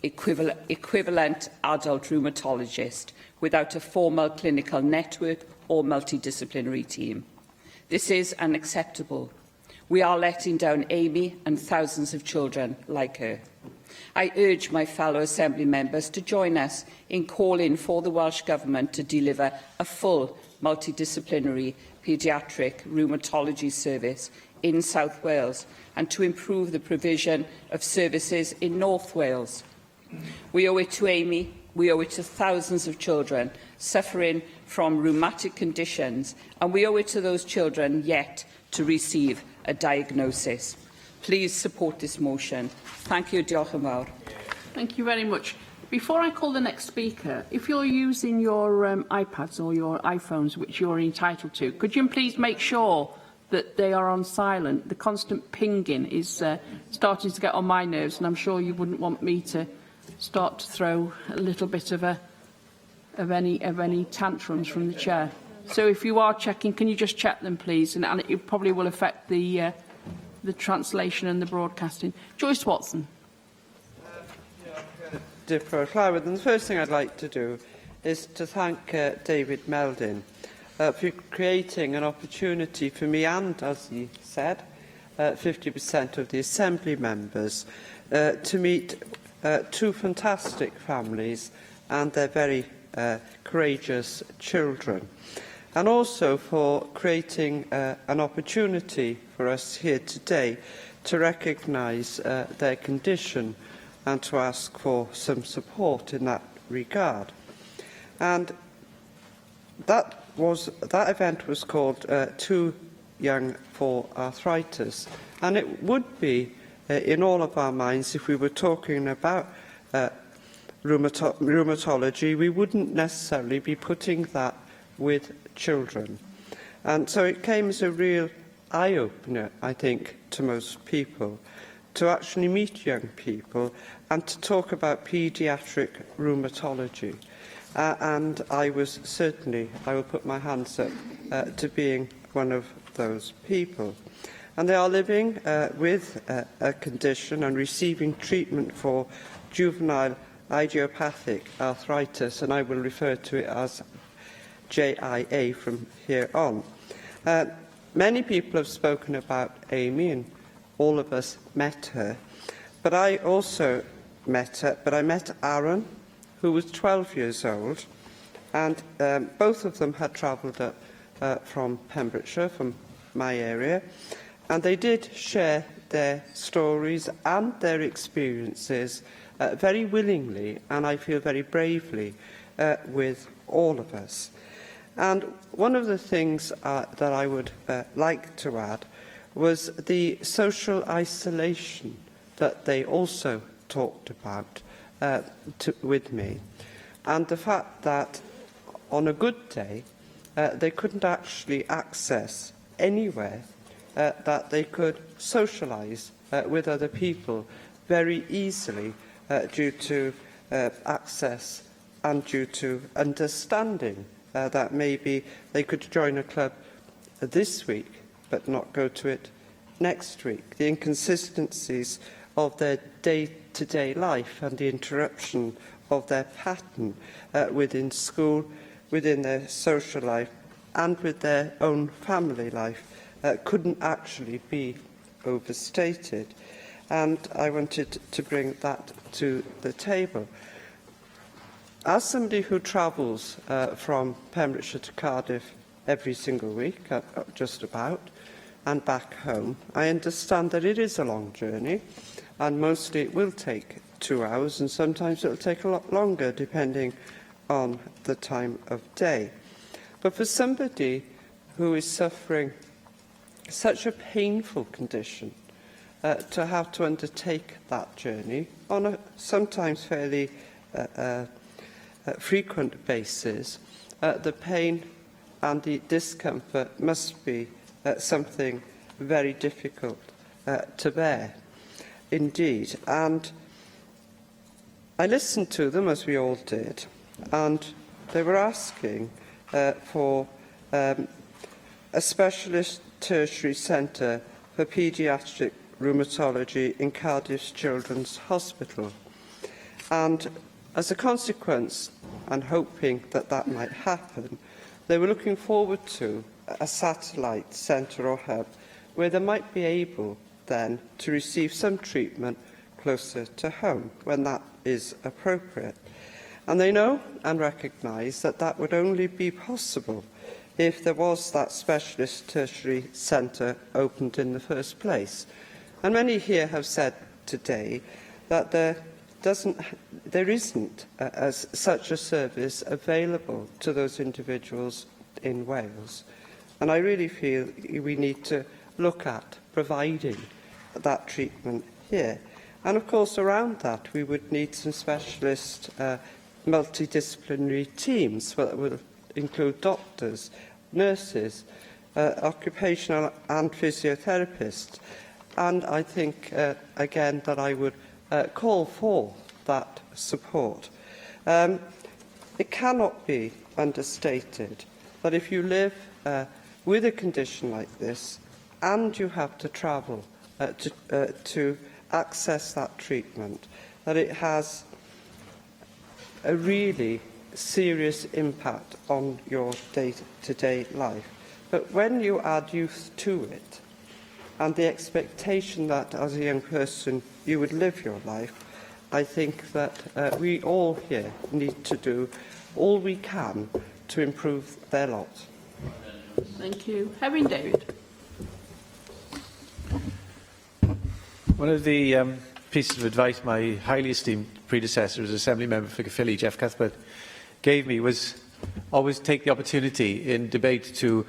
equivalent adult rheumatologist without a formal clinical network or multidisciplinary team. This is unacceptable. We are letting down Amy and thousands of children like her. I urge my fellow Assembly members to join us in calling for the Welsh Government to deliver a full multidisciplinary paediatric rheumatology service in South Wales and to improve the provision of services in North Wales. We owe it to Amy, we owe it to thousands of children suffering from rheumatic conditions, and we owe it to those children yet to receive a diagnosis. Please support this motion. Thank you. Diolch yn fawr. Thank you very much. Before I call the next speaker, if you're using your iPads or your iPhones, which you're entitled to, could you please make sure that they are on silent? The constant pinging is starting to get on my nerves, and I'm sure you wouldn't want me to start to throw a little bit of any tantrums from the chair. So if you are checking, can you just check them, please? And it probably will affect the translation and the broadcasting. Joyce Watson. Llywydd, and the first thing I'd like to do is to thank David Meldin for creating an opportunity for me and, as he said, 50% of the Assembly members to meet 2 fantastic families and their very courageous children, and also for creating an opportunity for us here today to recognise their condition and to ask for some support in that regard. And that event was called Too Young for Arthritis, and it would be in all of our minds if we were talking about rheumatology. We wouldn't necessarily be putting that with children. And so it came as a real eye-opener, I think, to most people, to actually meet young people and to talk about paediatric rheumatology. And I was certainly, I will put my hands up to being one of those people. And they are living with a condition and receiving treatment for juvenile idiopathic arthritis, and I will refer to it as JIA from here on. Many people have spoken about Amy, and all of us met her, but I also met her, but I met Aaron, who was 12 years old, and both of them had travelled up from Pembrokeshire, from my area, and they did share their stories and their experiences very willingly, and I feel very bravely, with all of us. And one of the things that I would like to add was the social isolation that they also talked about with me, and the fact that on a good day they couldn't actually access anywhere that they could socialise with other people very easily due to access and due to understanding that maybe they could join a club this week but not go to it next week. The inconsistencies of their day-to-day life and the interruption of their pattern within school, within their social life and with their own family life couldn't actually be overstated. And I wanted to bring that to the table. As somebody who travels from Pembrokeshire to Cardiff every single week, just about, and back home, I understand that it is a long journey, and mostly it will take 2 hours, and sometimes it will take a lot longer, depending on the time of day. But for somebody who is suffering such a painful condition, to have to undertake that journey on a sometimes fairly frequent basis, the pain and the discomfort must be something very difficult to bear indeed. And I listened to them, as we all did, and they were asking for a specialist tertiary centre for paediatric rheumatology in Cardiff's Children's Hospital. And as a consequence, and hoping that that might happen, they were looking forward to a satellite centre or hub where they might be able then to receive some treatment closer to home when that is appropriate. And they know and recognise that that would only be possible if there was that specialist tertiary centre opened in the first place. And many here have said today that there isn't as such a service available to those individuals in Wales. And I really feel we need to look at providing that treatment here. And of course, around that, we would need some specialist multidisciplinary teams that will include doctors, nurses, occupational and physiotherapists. And I think, again, that I would call for that support. It cannot be understated that if you live with a condition like this and you have to travel to access that treatment, that it has a really serious impact on your day-to-day life. But when you add youth to it, and the expectation that as a young person you would live your life, I think that we all here need to do all we can to improve their lot. Thank you. Herwyn David. One of the pieces of advice my highly esteemed predecessor as Assembly Member for Caerphilly, Jeff Cuthbert, gave me was always take the opportunity in debate to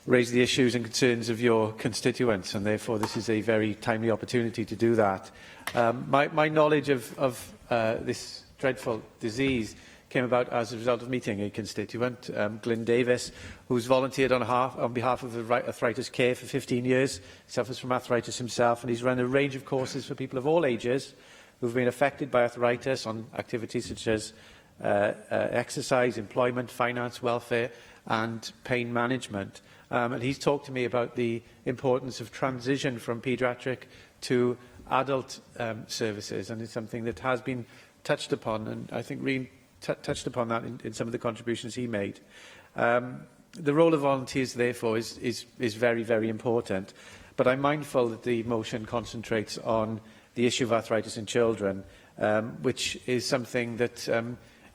raise the issues and concerns of your constituents, and therefore this is a very timely opportunity to do that. My knowledge of this dreadful disease came about as a result of meeting a constituent, Glyn Davis, who's volunteered on behalf of Arthritis Care for 15 years. He suffers from arthritis himself, and he's run a range of courses for people of all ages who've been affected by arthritis on activities such as exercise, employment, finance, welfare and pain management. And he's talked to me about the importance of transition from paediatric to adult services, and it's something that has been touched upon, and I think really touched upon that in some of the contributions he made. The role of volunteers, therefore, is very, very important, but I'm mindful that the motion concentrates on the issue of arthritis in children, which is something that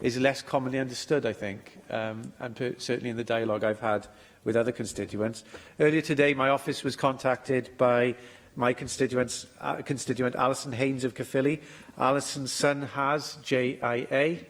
is less commonly understood, I think, and certainly in the dialogue I've had with other constituents. Earlier today, my office was contacted by my constituent Alison Haynes of Caerphilly. Alison's son has JIA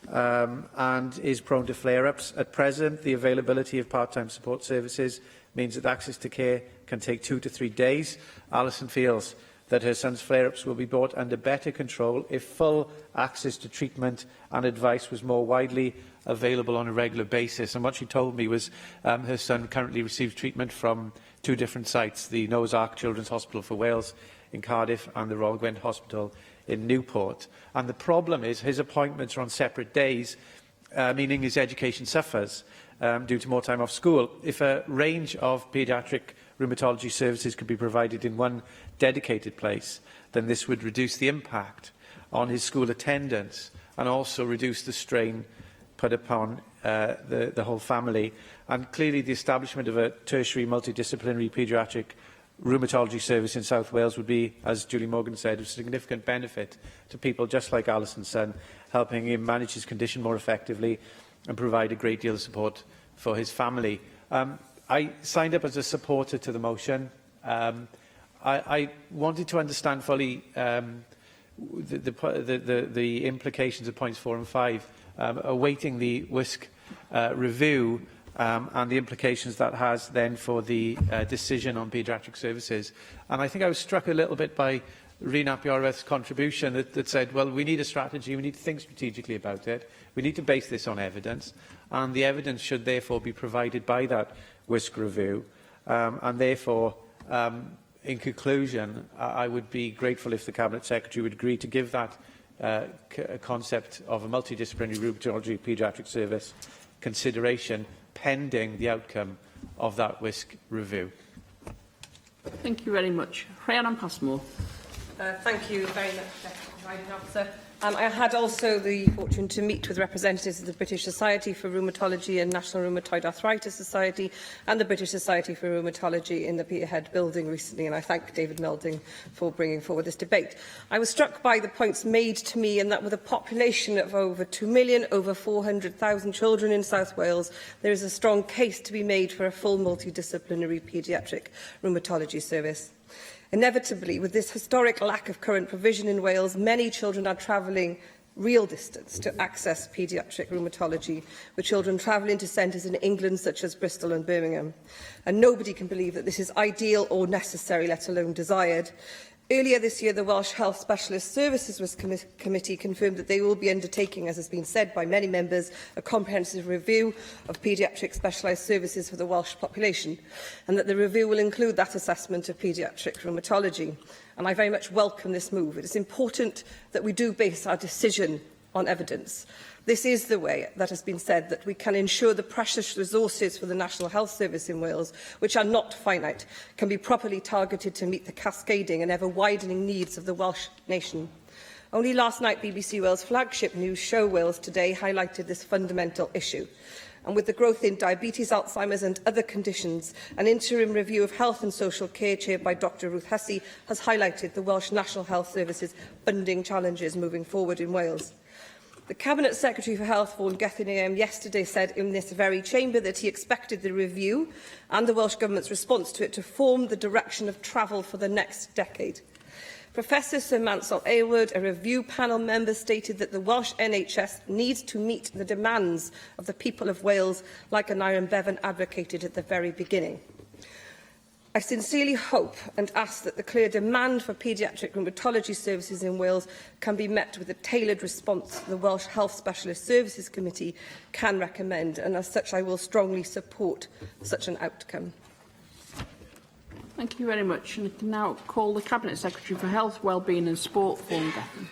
and is prone to flare-ups. At present, the availability of part-time support services means that access to care can take 2 to 3 days. Alison feels that her son's flare-ups will be brought under better control if full access to treatment and advice was more widely available on a regular basis. And what she told me was her son currently receives treatment from 2 different sites, the Noah's Ark Children's Hospital for Wales in Cardiff and the Royal Gwent Hospital in Newport. And the problem is his appointments are on separate days, meaning his education suffers due to more time off school. If a range of paediatric rheumatology services could be provided in one dedicated place, then this would reduce the impact on his school attendance and also reduce the strain put upon the whole family. And clearly the establishment of a tertiary multidisciplinary paediatric rheumatology service in South Wales would be, as Julie Morgan said, of significant benefit to people just like Alison's son, helping him manage his condition more effectively and provide a great deal of support for his family. I signed up as a supporter to the motion. I wanted to understand fully the implications of points 4 and 5, awaiting the WISC review and the implications that has then for the decision on paediatric services. And I think I was struck a little bit by Rhun ap Iorwerth's contribution that said, well, we need a strategy, we need to think strategically about it, we need to base this on evidence, and the evidence should therefore be provided by that WISC review. And therefore, in conclusion, I would be grateful if the Cabinet Secretary would agree to give that concept of a multidisciplinary rheumatology paediatric service consideration pending the outcome of that WISC review. Thank you very much. Rhiannon Passmore. Thank you very much, Deputy Presiding Officer. I had also the fortune to meet with representatives of the British Society for Rheumatology and National Rheumatoid Arthritis Society and the British Society for Rheumatology in the Peterhead building recently, and I thank David Melding for bringing forward this debate. I was struck by the points made to me, and that with a population of over 2 million, over 400,000 children in South Wales, there is a strong case to be made for a full multidisciplinary paediatric rheumatology service. Inevitably, with this historic lack of current provision in Wales, many children are travelling real distance to access paediatric rheumatology, with children travelling to centres in England such as Bristol and Birmingham. And nobody can believe that this is ideal or necessary, let alone desired. Earlier this year, the Welsh Health Specialist Services Committee confirmed that they will be undertaking, as has been said by many members, a comprehensive review of paediatric specialised services for the Welsh population, and that the review will include that assessment of paediatric rheumatology. And I very much welcome this move. It is important that we do base our decision on evidence. This is the way, that has been said, that we can ensure the precious resources for the National Health Service in Wales, which are not finite, can be properly targeted to meet the cascading and ever-widening needs of the Welsh nation. Only last night, BBC Wales flagship news show Wales Today highlighted this fundamental issue. And with the growth in diabetes, Alzheimer's and other conditions, an interim review of health and social care chaired by Dr Ruth Hussey has highlighted the Welsh National Health Service's funding challenges moving forward in Wales. The Cabinet Secretary for Health, Vaughan Gethin yesterday said in this very chamber that he expected the review and the Welsh Government's response to it to form the direction of travel for the next decade. Professor Sir Mansell Aylward, a review panel member, stated that the Welsh NHS needs to meet the demands of the people of Wales, like Aneurin Bevan advocated at the very beginning. I sincerely hope and ask that the clear demand for paediatric rheumatology services in Wales can be met with a tailored response the Welsh Health Specialist Services Committee can recommend, and as such I will strongly support such an outcome. Thank you very much. And I can now call the Cabinet Secretary for Health, Wellbeing and Sport, Vaughan Gethin.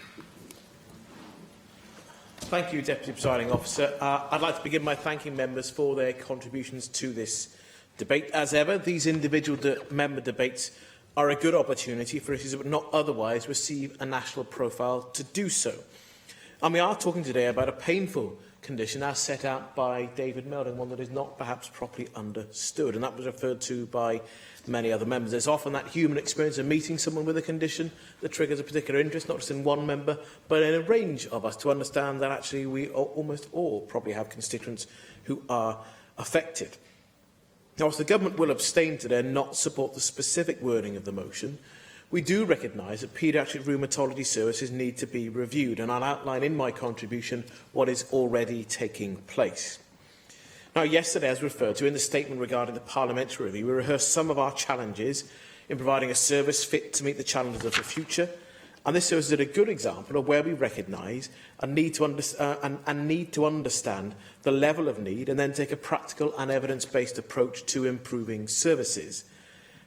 Thank you, Deputy Presiding Officer. I'd like to begin by thanking members for their contributions to this debate. As ever, these individual member debates are a good opportunity for issues that would not otherwise receive a national profile to do so. And we are talking today about a painful condition as set out by David Melding, one that is not perhaps properly understood, and that was referred to by many other members. There's often that human experience of meeting someone with a condition that triggers a particular interest, not just in one member, but in a range of us, to understand that actually we almost all probably have constituents who are affected. Now, whilst the Government will abstain today and not support the specific wording of the motion, We do recognise that paediatric rheumatology services need to be reviewed, and I'll outline in my contribution what is already taking place. Now, yesterday, as referred to in the statement regarding the parliamentary review, we rehearsed some of our challenges in providing a service fit to meet the challenges of the future, and this service is a good example of where we recognise and need to understand the level of need and then take a practical and evidence-based approach to improving services.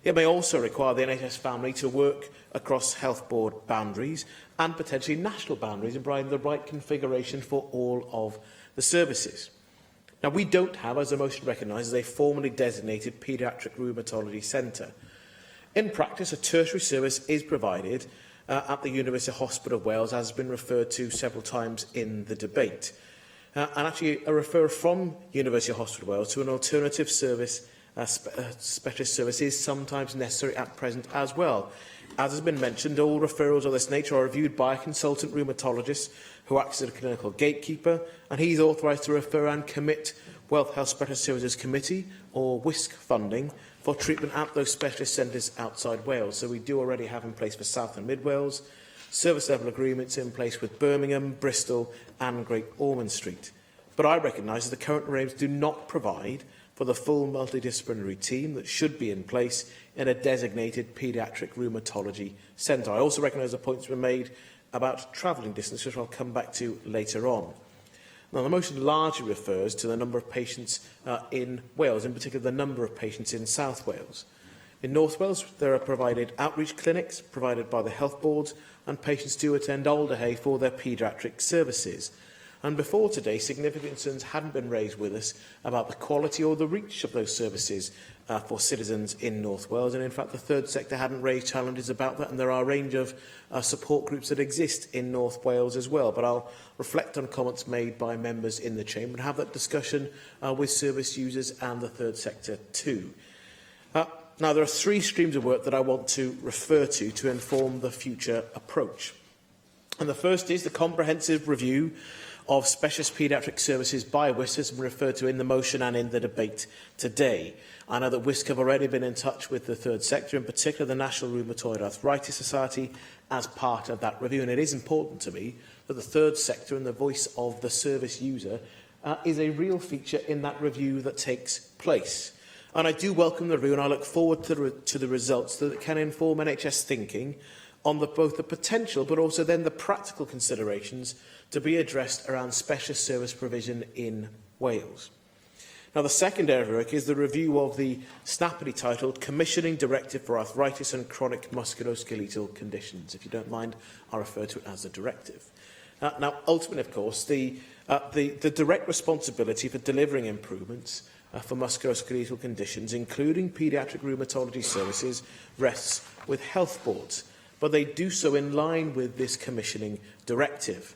It may also require the NHS family to work across health board boundaries and potentially national boundaries in providing the right configuration for all of the services. Now, we don't have, as the motion recognises, a formally designated paediatric rheumatology centre. In practice, a tertiary service is provided at the University Hospital of Wales, as has been referred to several times in the debate. And actually, a referral from University Hospital of Wales to an alternative service, specialist service, is sometimes necessary at present as well. As has been mentioned, all referrals of this nature are reviewed by a consultant rheumatologist who acts as a clinical gatekeeper, and he is authorised to refer and commit Wealth Health Specialist Services Committee, or WISC, funding for treatment at those specialist centres outside Wales. So we do already have in place for South and Mid Wales service level agreements in place with Birmingham, Bristol and Great Ormond Street. But I recognise that the current arrangements do not provide for the full multidisciplinary team that should be in place in a designated paediatric rheumatology centre. I also recognise the points were made about travelling distance, which I'll come back to later on. Now, the motion largely refers to the number of patients in Wales, in particular the number of patients in South Wales. In North Wales, there are provided outreach clinics provided by the health boards, and patients do attend Alderhay for their paediatric services. And before today, significant concerns hadn't been raised with us about the quality or the reach of those services for citizens in North Wales. And in fact, the third sector hadn't raised challenges about that, and there are a range of support groups that exist in North Wales as well. But I'll reflect on comments made by members in the Chamber and have that discussion with service users and the third sector too. Now, there are three streams of work that I want to refer to inform the future approach. And the first is the comprehensive review of specialist paediatric services by WISC, as referred to in the motion and in the debate today. I know that WISC have already been in touch with the third sector, in particular the National Rheumatoid Arthritis Society, as part of that review. And it is important to me that the third sector and the voice of the service user is a real feature in that review that takes place. And I do welcome the review, and I look forward to the results that can inform NHS thinking on both the potential but also then the practical considerations to be addressed around specialist service provision in Wales. Now, the second area of work is the review of the snappily titled Commissioning Directive for Arthritis and Chronic Musculoskeletal Conditions. If you don't mind, I'll refer to it as a directive. Now, ultimately, of course, the direct responsibility for delivering improvements for musculoskeletal conditions, including paediatric rheumatology services, rests with health boards, but they do so in line with this commissioning directive.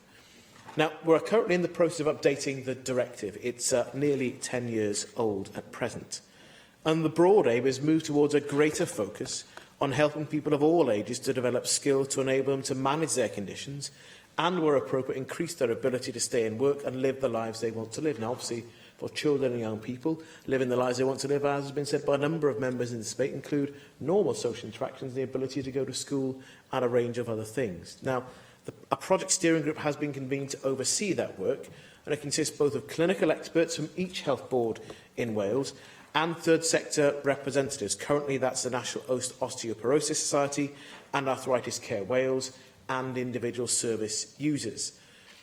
Now, we're currently in the process of updating the directive. It's nearly 10 years old at present. And the broad aim is move towards a greater focus on helping people of all ages to develop skills to enable them to manage their conditions and, where appropriate, increase their ability to stay in work and live the lives they want to live. Now, obviously, for children and young people, living the lives they want to live, as has been said by a number of members in this debate, include normal social interactions, the ability to go to school, and a range of other things. Now, a project steering group has been convened to oversee that work, and it consists both of clinical experts from each health board in Wales and third sector representatives. Currently, that's the National Osteoporosis Society and Arthritis Care Wales, and individual service users.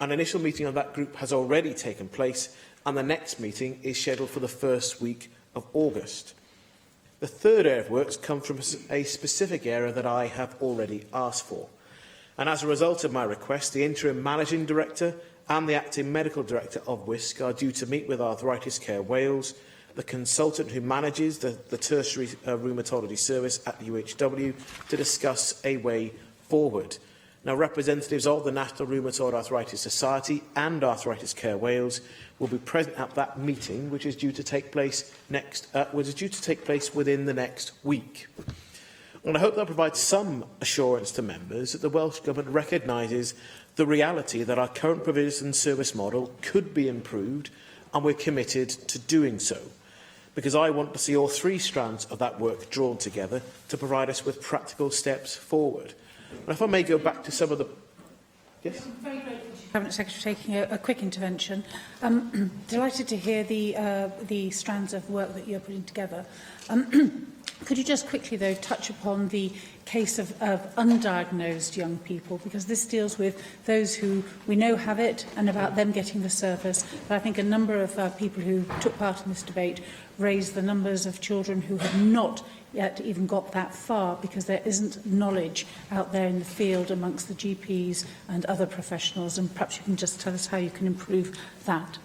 An initial meeting of that group has already taken place, and the next meeting is scheduled for the first week of August. The third area of works comes from a specific area that I have already asked for. And as a result of my request, the interim managing director and the acting medical director of WISC are due to meet with Arthritis Care Wales, the consultant who manages the tertiary rheumatology service at the UHW, to discuss a way forward. Now, representatives of the National Rheumatoid Arthritis Society and Arthritis Care Wales will be present at that meeting, which is due to take place within the next week. And I hope that provides some assurance to members that the Welsh Government recognises the reality that our current provision and service model could be improved, and we're committed to doing so. because I want to see all three strands of that work drawn together to provide us with practical steps forward. And if I may go back to some of the... Yes? Very grateful to Cabinet Secretary taking a quick intervention. Delighted to hear the strands of work that you're putting together. Could you just quickly, though, touch upon the case of undiagnosed young people, because this deals with those who we know have it and about them getting the service. But I think a number of people who took part in this debate raised the numbers of children who have not yet even got that far because there isn't knowledge out there in the field amongst the GPs and other professionals. And perhaps you can just tell us how you can improve that.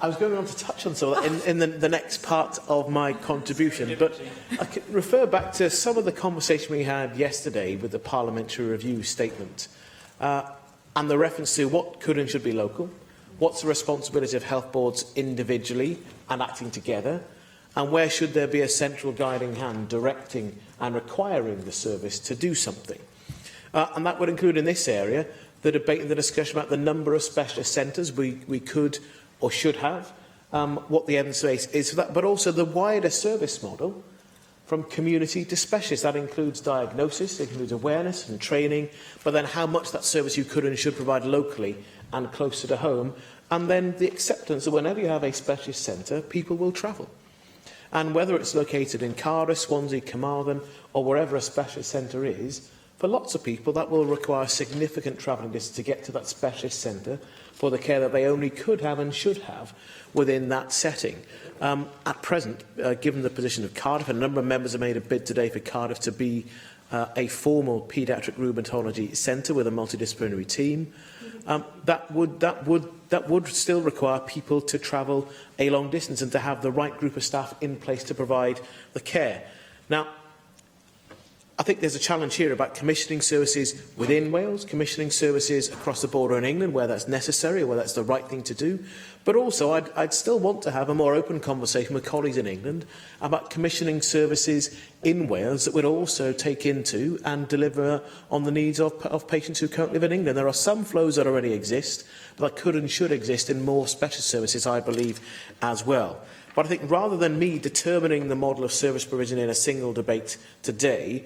I was going on to touch on some of that in the next part of my contribution, but I can refer back to some of the conversation we had yesterday with the Parliamentary Review statement and the reference to what could and should be local, what's the responsibility of health boards individually and acting together, and where should there be a central guiding hand directing and requiring the service to do something. And that would include in this area the debate and the discussion about the number of specialist centres we could or should have, what the evidence base is for that, but also the wider service model from community to specialist. That includes diagnosis, it includes awareness and training, but then how much that service you could and should provide locally and closer to home, and then the acceptance that whenever you have a specialist centre, people will travel. And whether it's located in Cardiff, Swansea, Carmarthen, or wherever a specialist centre is, for lots of people that will require significant travelling distance to get to that specialist centre for the care that they only could have and should have within that setting. At present, given the position of Cardiff, a number of members have made a bid today for Cardiff to be a formal paediatric rheumatology centre with a multidisciplinary team. That would still require people to travel a long distance and to have the right group of staff in place to provide the care. Now, I think there's a challenge here about commissioning services within Wales, commissioning services across the border in England where that's necessary, or where that's the right thing to do. But also, I'd still want to have a more open conversation with colleagues in England about commissioning services in Wales that would also take into and deliver on the needs of patients who currently live in England. There are some flows that already exist, but that could and should exist in more specialist services, I believe, as well. But I think rather than me determining the model of service provision in a single debate today,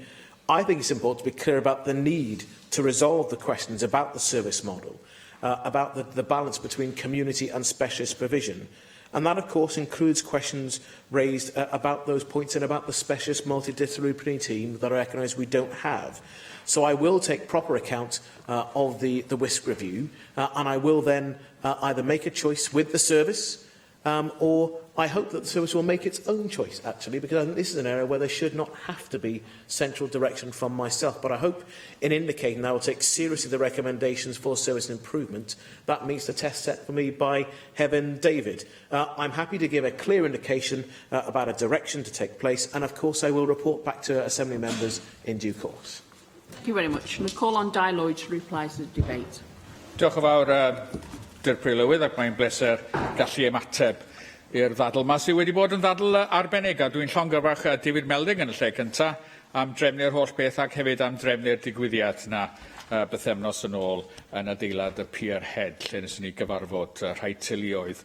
I think it's important to be clear about the need to resolve the questions about the service model, about the balance between community and specialist provision. And that, of course, includes questions raised about those points and about the specialist multidisciplinary team that I recognise we don't have. So I will take proper account of the WISC review, and I will then either make a choice with the service, or I hope that the service will make its own choice, actually, because I think this is an area where there should not have to be central direction from myself. But I hope, in indicating that I will take seriously the recommendations for service improvement, that meets the test set for me by Heaven David. I'm happy to give a clear indication about a direction to take place, and of course I will report back to Assembly members in due course. Thank you very much. And I call on Di Lloyd to reply to the debate. Diolch yn fawr, Dirprwy Llywydd, ac mae'n bleser gallu ymateb i'r ddadl yma sydd wedi bod yn ddadl arbennig, a dwi'n llongyfarch David Melding yn y lle cyntaf am drefnu'r holl beth ac hefyd am drefnu'r digwyddiad yna bythefnos yn ôl yn adeilad y Pier Head, lle nes ni gyfarfod rhai teuluoedd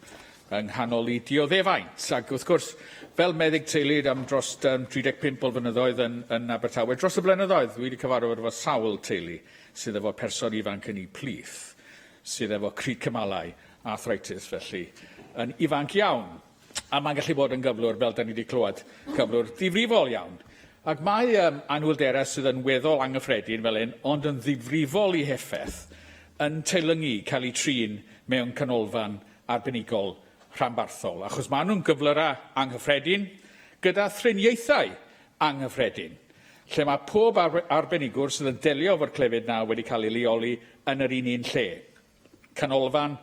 yng nghanol i dioddefaint. Ac wrth gwrs, fel meddyg teulu am dros 35 o flynyddoedd yn Abertawe, dros y blynyddoedd, dwi wedi cyfarfod efo sawl teulu sydd efo person ifanc yn ei plith, sydd efo cryd cymalau, arthritis felly, yn ifanc iawn. A mae'n gallu bod yn gyflwr, fel da ni wedi clywed, gyflwr ddifrifol iawn. Ac mae anhwylderau sydd yn weddol anghyffredin fel hyn, ond yn ddifrifol i heffeth, yn teilyngu cael eu trin mewn canolfan arbenigol rhanbarthol. Achos maen nhw'n gyflyrau anghyffredin gyda thriniaethau anghyffredin, lle mae pob arbenigwr sydd yn delio efo'r clefyd na wedi cael ei leoli yn yr un lle. Canolfan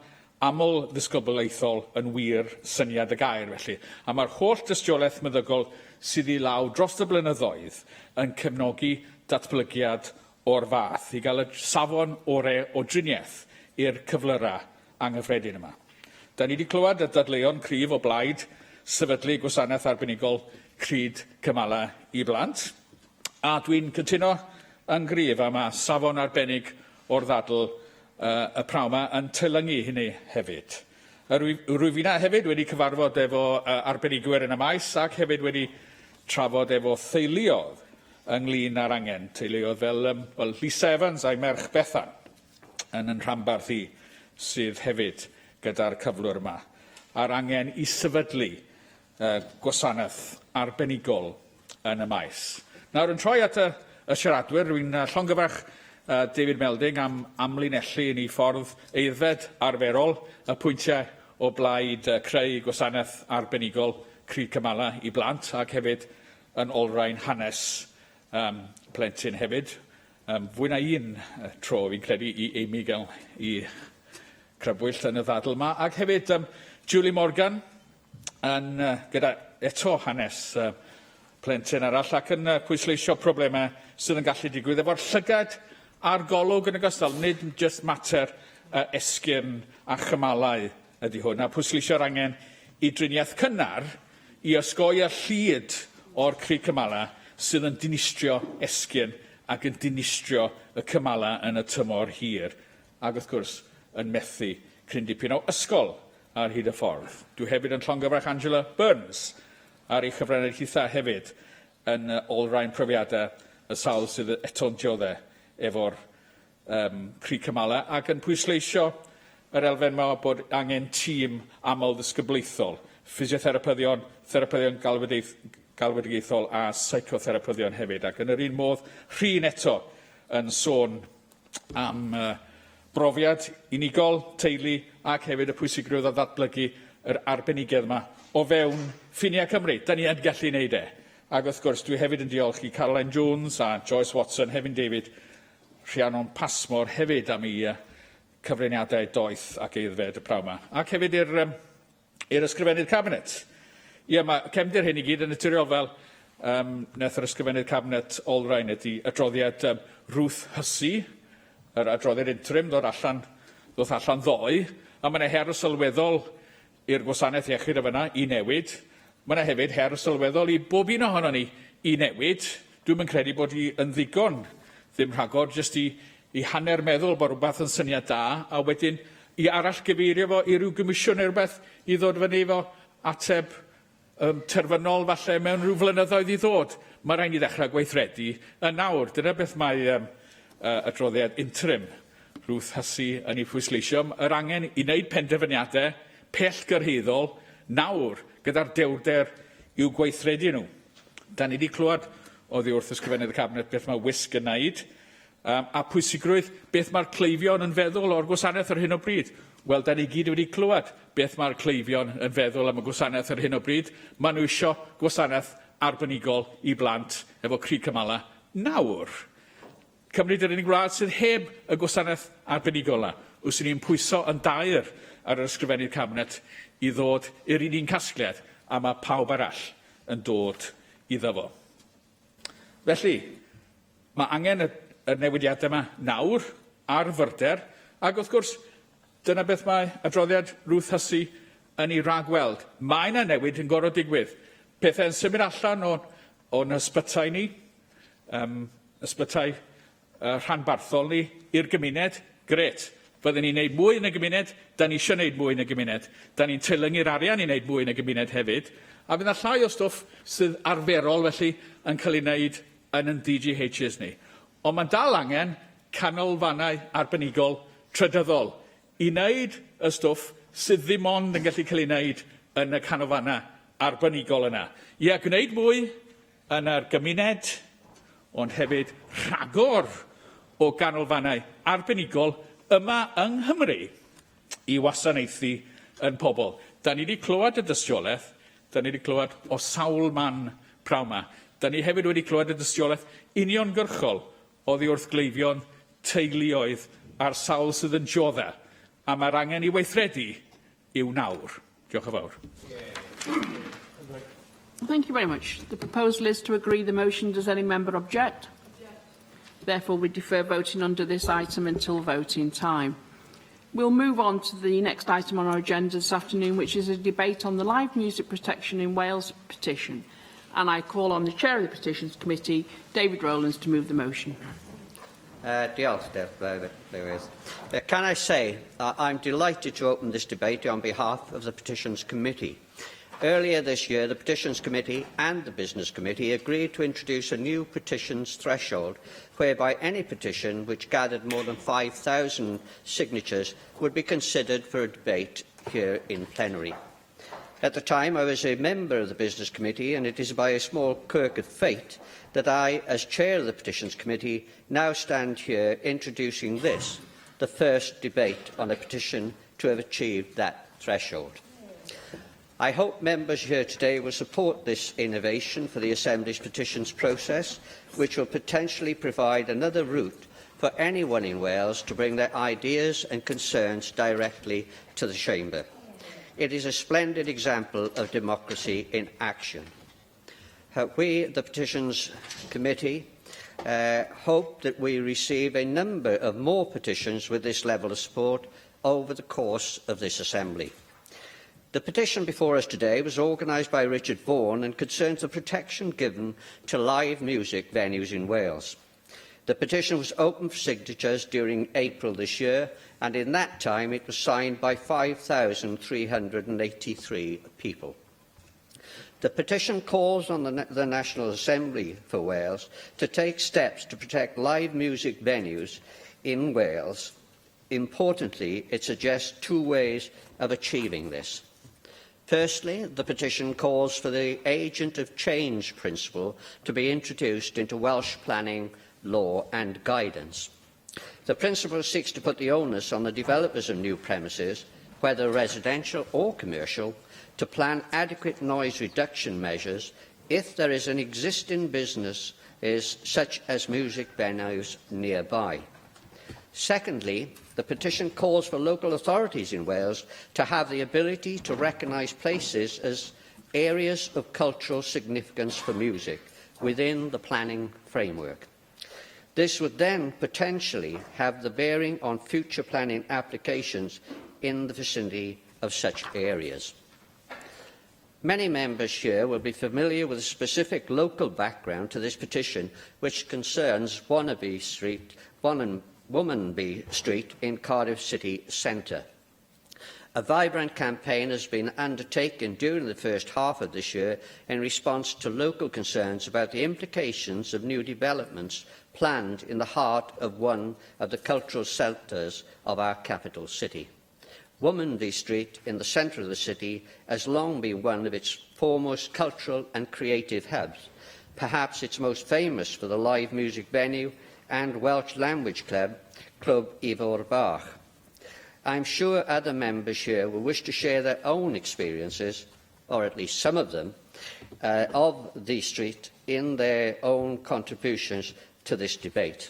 aml ddisgyblaethol yn wir syniad y gair felly. A mae'r holl dystiolaeth meddygol sydd i law dros y blynyddoedd yn cefnogi datblygiad o'r fath i gael y safon orau o driniaeth i'r cyflyrau anghyffredin yma. Da ni wedi clywed y dadleuon cryf o blaid sefydlu gwasanaeth arbenigol cryd cymala i blant, a dwi'n cytuno yn gryf am y safon arbennig o'r ddadl y praw yma yn teilyngu hynny hefyd. Rwyfina hefyd wedi cyfarfod efo arbenigwyr yn y maes ac hefyd wedi trafod efo theuluodd ynglyn â'r angen. Teuluodd fel Lisa Evans a'i merch Bethan yn rhanbarth i sydd hefyd gyda'r cyflwr yma. A'r angen i sefydlu gwasanaeth arbenigol yn y maes. Nawr, yn troi at y siaradwyr, rwy'n llongyfarch David Melding am amlinellu yn ei ffordd eiddfed arferol y pwyntiau o blaid creu gwasanaeth arbenigol Cryd Cymala i blant ac hefyd yn olrhain hanes plentyn hefyd. Fwy na un tro fi'n credu i Amy gael i crybwyll yn y ddadl yma. Ac hefyd Julie Morgan gyda eto hanes plentyn arall ac yn pwysleisio problemau sydd yn gallu digwydd efo'r llygad a'r golwg yn ogystal. Nid just mater esgyrn a chymalau ydy hwn, a pwysleisio'r angen i driniaeth cynnar i osgoi y llyd o'r Cryd Cymala sydd yn dinistrio esgyrn ac yn dinistrio y cymala yn y tymor hir, ac wrth gwrs yn methu cryn dipyn o ysgol ar hyd y ffordd. Dwi hefyd yn llongyfarch Angela Burns ar ei chyfrannau hitha hefyd yn olrhain profiadau y sawl sydd eto'n dioddau efo'r Cryd Cymala ac yn pwysleisio yr elfen yma bod angen tîm aml ddisgyblaethol, ffisiotherapeuddion, therapyddion galwedigaethol a psychotherapyddion hefyd. Ac yn yr un modd, rhin eto yn sôn am brofiad unigol, teulu ac hefyd y pwysigrwydd o ddatblygu yr arbenigedd yma o fewn ffiniau Cymru. Da ni yn gallu wneud e. Ac wrth gwrs, dwi hefyd yn diolch i Caroline Jones a Joyce Watson, hefyd David Rhiannon Pasmor hefyd am ei cyfraniadau doeth ac eiddfed y praw yma. Ac hefyd i'r ysgrifennydd cabinet. Ie, mae cefndir hyn i gyd yn naturiol fel wnaeth yr ysgrifennydd cabinet olrhain ydy adroddiad Ruth Hussey, yr adroddiad interim ddoth allan ddoe, a mae yna her sylweddol i'r gwasanaeth iechyd y fyna i newid. Mae yna hefyd her sylweddol i bob un ohono ni i newid. Dwi'n credu bod hi yn ddigon ddim rhagor jyst i hanner meddwl bod rhywbeth yn syniad da, a wedyn i arall gyfeirio fo i ryw gymisiwn neu rhywbeth i ddod fyny fo ateb terfynol falle mewn rhyw flynyddoedd i ddod. Mae rhaid i ddechrau gweithredu yn nawr. Dyna beth mae adroddiad interim Ruth Hussey yn ei pwysleisio, yr angen i wneud penderfyniadau pellgyrhaeddol nawr gyda'r dewrder i'w gweithredu nhw. Da ni wedi clywed oddi wrth ysgrifennydd y cabinet beth mae wisg yn wneud, a pwysigrwydd beth mae'r cleifion yn feddwl o'r gwasanaeth ar hyn o bryd. Wel, da ni gyd wedi clywed beth mae'r cleifion yn feddwl am y gwasanaeth ar hyn o bryd. Maen nhw eisiau gwasanaeth arbenigol i blant efo Cryd Cymala nawr. Cymru dy'r unig wlad sydd heb y gwasanaeth arbenigol yna. Wrth ni'n pwyso yn dair ar yr ysgrifennydd cabinet i ddod i'r un casgliad, a mae pawb arall yn dod iddo fo. Felly, mae angen y newidiadau yma nawr ar fyrder, ac wrth gwrs, dyna beth mae adroddiad Ruth Hussey yn ei ragweld. Mae yna newid yn gorfod digwydd. Pethau'n symud allan o'n ysbytau ni, ysbytau rhanbarthol ni i'r gymuned, gret. Fyddwn ni'n gwneud mwy yn y gymuned, da ni eisiau gwneud mwy yn y gymuned. Da ni'n teilyngu'r arian i wneud mwy yn y gymuned hefyd. A fydd yna llai o stwff sydd arferol felly yn cael ei wneud yn DGHs ni. Ond mae'n dal angen canolfannau arbenigol trydyddol i wneud y stwff sydd ddim ond yn gallu cael ei wneud yn y canolfannau arbenigol yna. Ie, gwneud mwy yn yr gymuned, ond hefyd rhagor o ganolfannau arbenigol yma yng Nghymru i wasanaethu yn pobl. Da ni wedi clywed y dystiolaeth, da ni wedi clywed o sawl man praw yma. Da ni hefyd wedi clywed y dystiolaeth uniongyrchol oddi wrth gleifion teuluoedd a'r sawl sydd yn dioddau, a mae'r angen i weithredu i'w nawr. Diolch yn fawr. Thank you very much. The proposal is to agree the motion. Does any member object? Therefore, we defer voting under this item until voting time. We'll move on to the next item on our agenda this afternoon, which is a debate on the live music protection in Wales petition. And I call on the Chair of the Petitions Committee, David Rowlands, to move the motion. Diolch, Llywydd. Can I say I'm delighted to open this debate on behalf of the Petitions Committee. Earlier this year, the Petitions Committee and the Business Committee agreed to introduce a new petitions threshold whereby any petition which gathered more than 5,000 signatures would be considered for a debate here in plenary. At the time, I was a member of the Business Committee, and it is by a small quirk of fate that I, as Chair of the Petitions Committee, now stand here introducing this, the first debate on a petition to have achieved that threshold. I hope members here today will support this innovation for the Assembly's petitions process, which will potentially provide another route for anyone in Wales to bring their ideas and concerns directly to the Chamber. It is a splendid example of democracy in action. We, the Petitions Committee, hope that we receive a number of more petitions with this level of support over the course of this Assembly. The petition before us today was organised by Richard Vaughan and concerns the protection given to live music venues in Wales. The petition was open for signatures during April this year, and in that time it was signed by 5,383 people. The petition calls on the National Assembly for Wales to take steps to protect live music venues in Wales. Importantly, it suggests two ways of achieving this. Firstly, the petition calls for the agent of change principle to be introduced into Welsh planning law and guidance. The principle seeks to put the onus on the developers of new premises, whether residential or commercial, to plan adequate noise reduction measures if there is an existing business such as music venues nearby. Secondly, the petition calls for local authorities in Wales to have the ability to recognise places as areas of cultural significance for music within the planning framework. This would then potentially have the bearing on future planning applications in the vicinity of such areas. Many members here will be familiar with the specific local background to this petition, which concerns Womanby Street in Cardiff city centre. A vibrant campaign has been undertaken during the first half of this year in response to local concerns about the implications of new developments planned in the heart of one of the cultural centres of our capital city. Womanby Street in the centre of the city has long been one of its foremost cultural and creative hubs, perhaps its most famous for the live music venue and Welsh language club, Clwb Ifor Bach. I'm sure other members here will wish to share their own experiences, or at least some of them, of the street in their own contributions to this debate.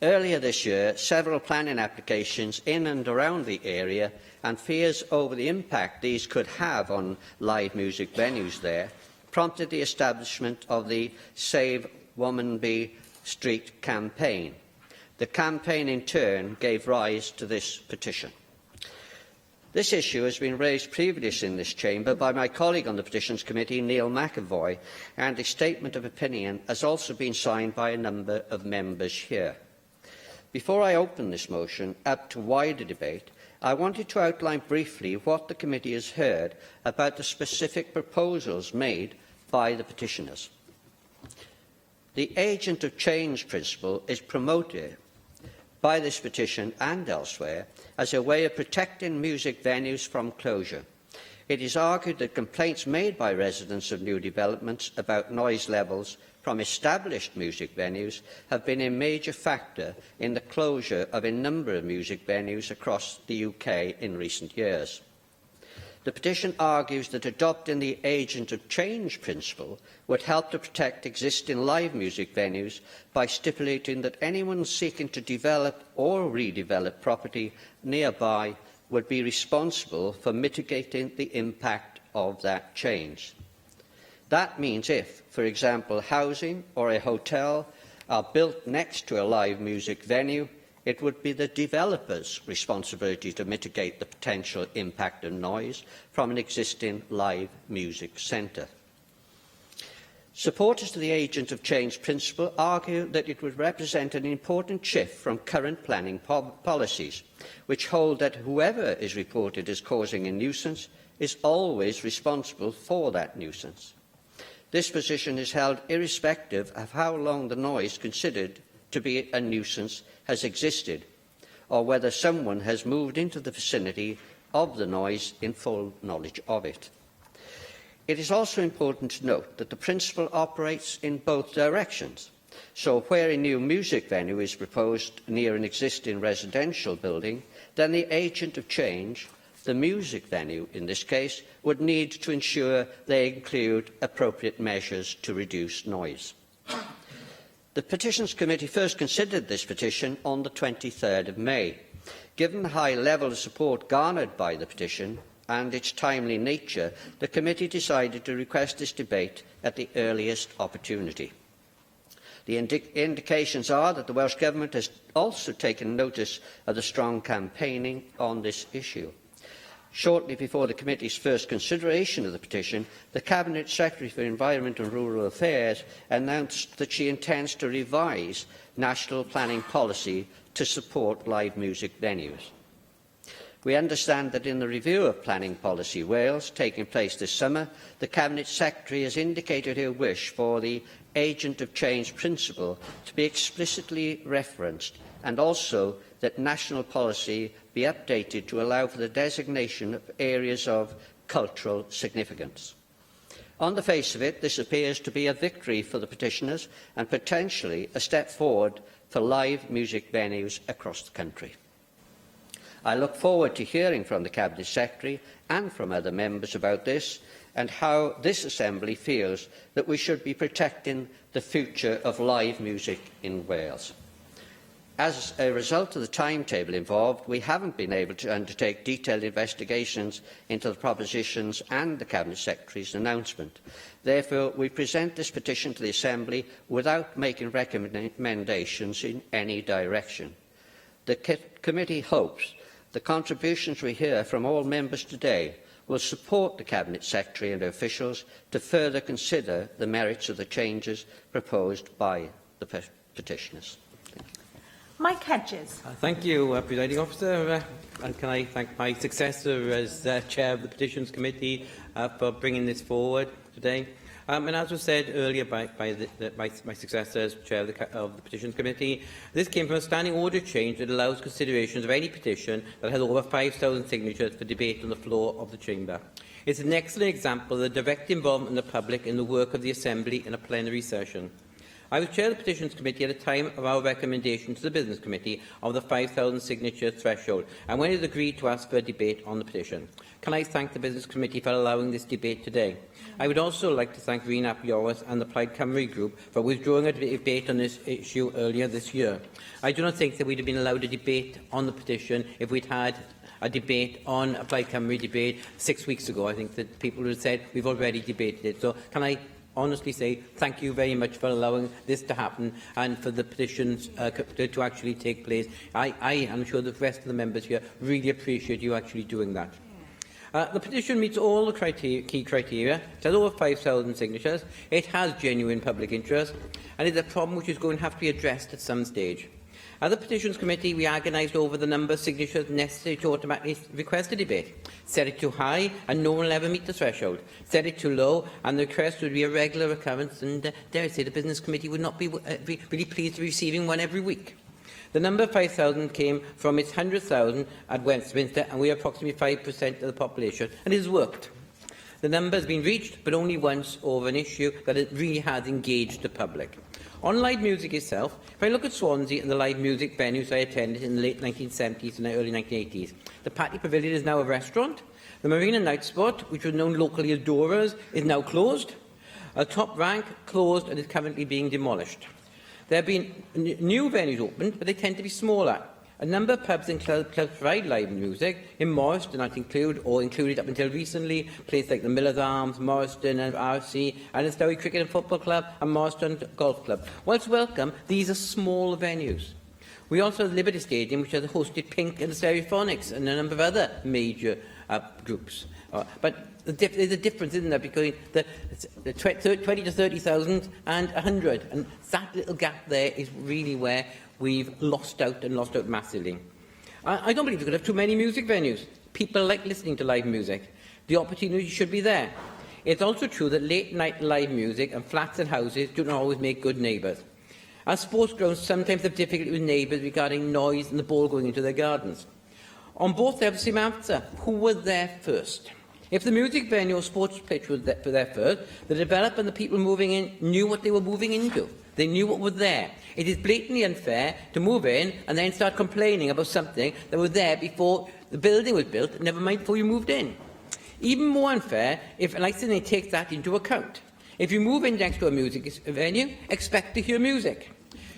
Earlier this year, several planning applications in and around the area and fears over the impact these could have on live music venues there prompted the establishment of the Save Womanby Street campaign. The campaign, in turn, gave rise to this petition. This issue has been raised previously in this chamber by my colleague on the Petitions Committee, Neil McAvoy, and a statement of opinion has also been signed by a number of members here. Before I open this motion up to wider debate, I wanted to outline briefly what the committee has heard about the specific proposals made by the petitioners. The agent of change principle is promoted by this petition and elsewhere as a way of protecting music venues from closure. It is argued that complaints made by residents of new developments about noise levels from established music venues have been a major factor in the closure of a number of music venues across the UK in recent years. The petition argues that adopting the agent of change principle would help to protect existing live music venues by stipulating that anyone seeking to develop or redevelop property nearby would be responsible for mitigating the impact of that change. That means if, for example, housing or a hotel are built next to a live music venue, it would be the developer's responsibility to mitigate the potential impact of noise from an existing live music centre. Supporters of the agent of change principle argue that it would represent an important shift from current planning policies, which hold that whoever is reported as causing a nuisance is always responsible for that nuisance. This position is held irrespective of how long the noise considered to be a nuisance has existed, or whether someone has moved into the vicinity of the noise in full knowledge of it. It is also important to note that the principle operates in both directions. So where a new music venue is proposed near an existing residential building, then the agent of change, the music venue in this case, would need to ensure they include appropriate measures to reduce noise. The Petitions Committee first considered this petition on the 23rd of May. Given the high level of support garnered by the petition and its timely nature, the committee decided to request this debate at the earliest opportunity. The indications are that the Welsh Government has also taken notice of the strong campaigning on this issue. Shortly before the committee's first consideration of the petition, the Cabinet Secretary for Environment and Rural Affairs announced that she intends to revise national planning policy to support live music venues. We understand that in the review of Planning Policy Wales taking place this summer, the Cabinet Secretary has indicated her wish for the agent of change principle to be explicitly referenced, and also that national policy be updated to allow for the designation of areas of cultural significance. On the face of it, this appears to be a victory for the petitioners and potentially a step forward for live music venues across the country. I look forward to hearing from the Cabinet Secretary and from other members about this and how this Assembly feels that we should be protecting the future of live music in Wales. As a result of the timetable involved, we haven't been able to undertake detailed investigations into the propositions and the Cabinet Secretary's announcement. Therefore, we present this petition to the Assembly without making recommendations in any direction. The committee hopes the contributions we hear from all members today will support the Cabinet Secretary and officials to further consider the merits of the changes proposed by the petitioners. Mike Hedges. Thank you, Presiding Officer, and can I thank my successor as Chair of the Petitions Committee for bringing this forward today. And as was said earlier by my successor as Chair of the Petitions Committee, this came from a standing order change that allows considerations of any petition that has over 5,000 signatures for debate on the floor of the Chamber. It's an excellent example of the direct involvement of the public in the work of the Assembly in a plenary session. I was Chair of the Petitions Committee at the time of our recommendation to the Business Committee of the 5,000 signature threshold, and when it agreed to ask for a debate on the petition. Can I thank the Business Committee for allowing this debate today? I would also like to thank Llawn and the Plaid Cymru Group for withdrawing a debate on this issue earlier this year. I do not think that we'd have been allowed a debate on the petition if we'd had a debate on a Plaid Cymru debate 6 weeks ago. I think that people would have said we've already debated it. So can I honestly say thank you very much for allowing this to happen and for the petitions to actually take place. I am sure the rest of the members here really appreciate you actually doing that. The petition meets all the key criteria. It has over 5,000 signatures. It has genuine public interest, and it's a problem which is going to have to be addressed at some stage. As the Petitions Committee, we agonised over the number of signatures necessary to automatically request a debate. Set it too high, and no one will ever meet the threshold. Set it too low, and the request would be a regular occurrence, and dare I say, the Business Committee would not be really pleased to be receiving one every week. The number of 5,000 came from its 100,000 at Westminster, and we are approximately 5% of the population, and it has worked. The number has been reached, but only once over an issue that it really has engaged the public. On live music itself, if I look at Swansea and the live music venues I attended in the late 1970s and early 1980s, the Patty Pavilion is now a restaurant. The Marina Night Spot, which was known locally as Dora's, is now closed. A Top Rank closed and is currently being demolished. There have been new venues opened, but they tend to be smaller. A number of pubs and clubs provide live music. In Morriston, not included up until recently, places like the Miller's Arms, Morriston and RC, and the Stowy Cricket and Football Club and Morriston Golf Club. Whilst welcome, these are small venues. We also have Liberty Stadium, which has hosted Pink and the Stereophonics and a number of other major groups. But there's a difference, isn't there, between the 20 to 30,000 and 100. And that little gap there is really where we've lost out massively. I don't believe we could have too many music venues. People like listening to live music. The opportunity should be there. It's also true that late-night live music and flats and houses do not always make good neighbours. Our sports grounds sometimes have difficulty with neighbours regarding noise and the ball going into their gardens. On both levels, same answer. Who was there first? If the music venue or sports pitch was there first, the developer and the people moving in knew what they were moving into. They knew what was there. It is blatantly unfair to move in and then start complaining about something that was there before the building was built, never mind before you moved in. Even more unfair if licensing takes that into account. If you move in next to a music venue, expect to hear music.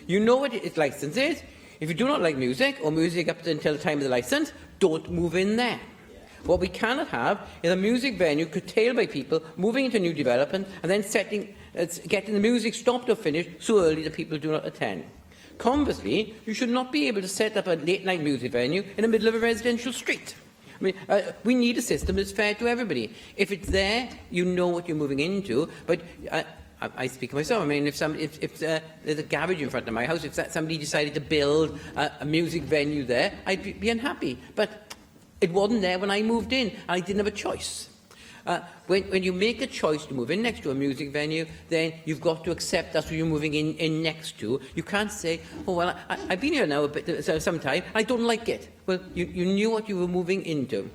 You know what its licence is. If you do not like music, or music up until the time of the licence, don't move in there. What we cannot have is a music venue curtailed by people moving into new development and then getting the music stopped or finished so early that people do not attend. Conversely, you should not be able to set up a late-night music venue in the middle of a residential street. I mean, we need a system that's fair to everybody. If it's there, you know what you're moving into. But I speak for myself. I mean, if there's a garage in front of my house, if somebody decided to build a music venue there, I'd be unhappy. But it wasn't there when I moved in, and I didn't have a choice. When you make a choice to move in next to a music venue, then you've got to accept that's what you're moving in next to. You can't say, oh, well, I've been here now a bit, some time, I don't like it. Well, you knew what you were moving into.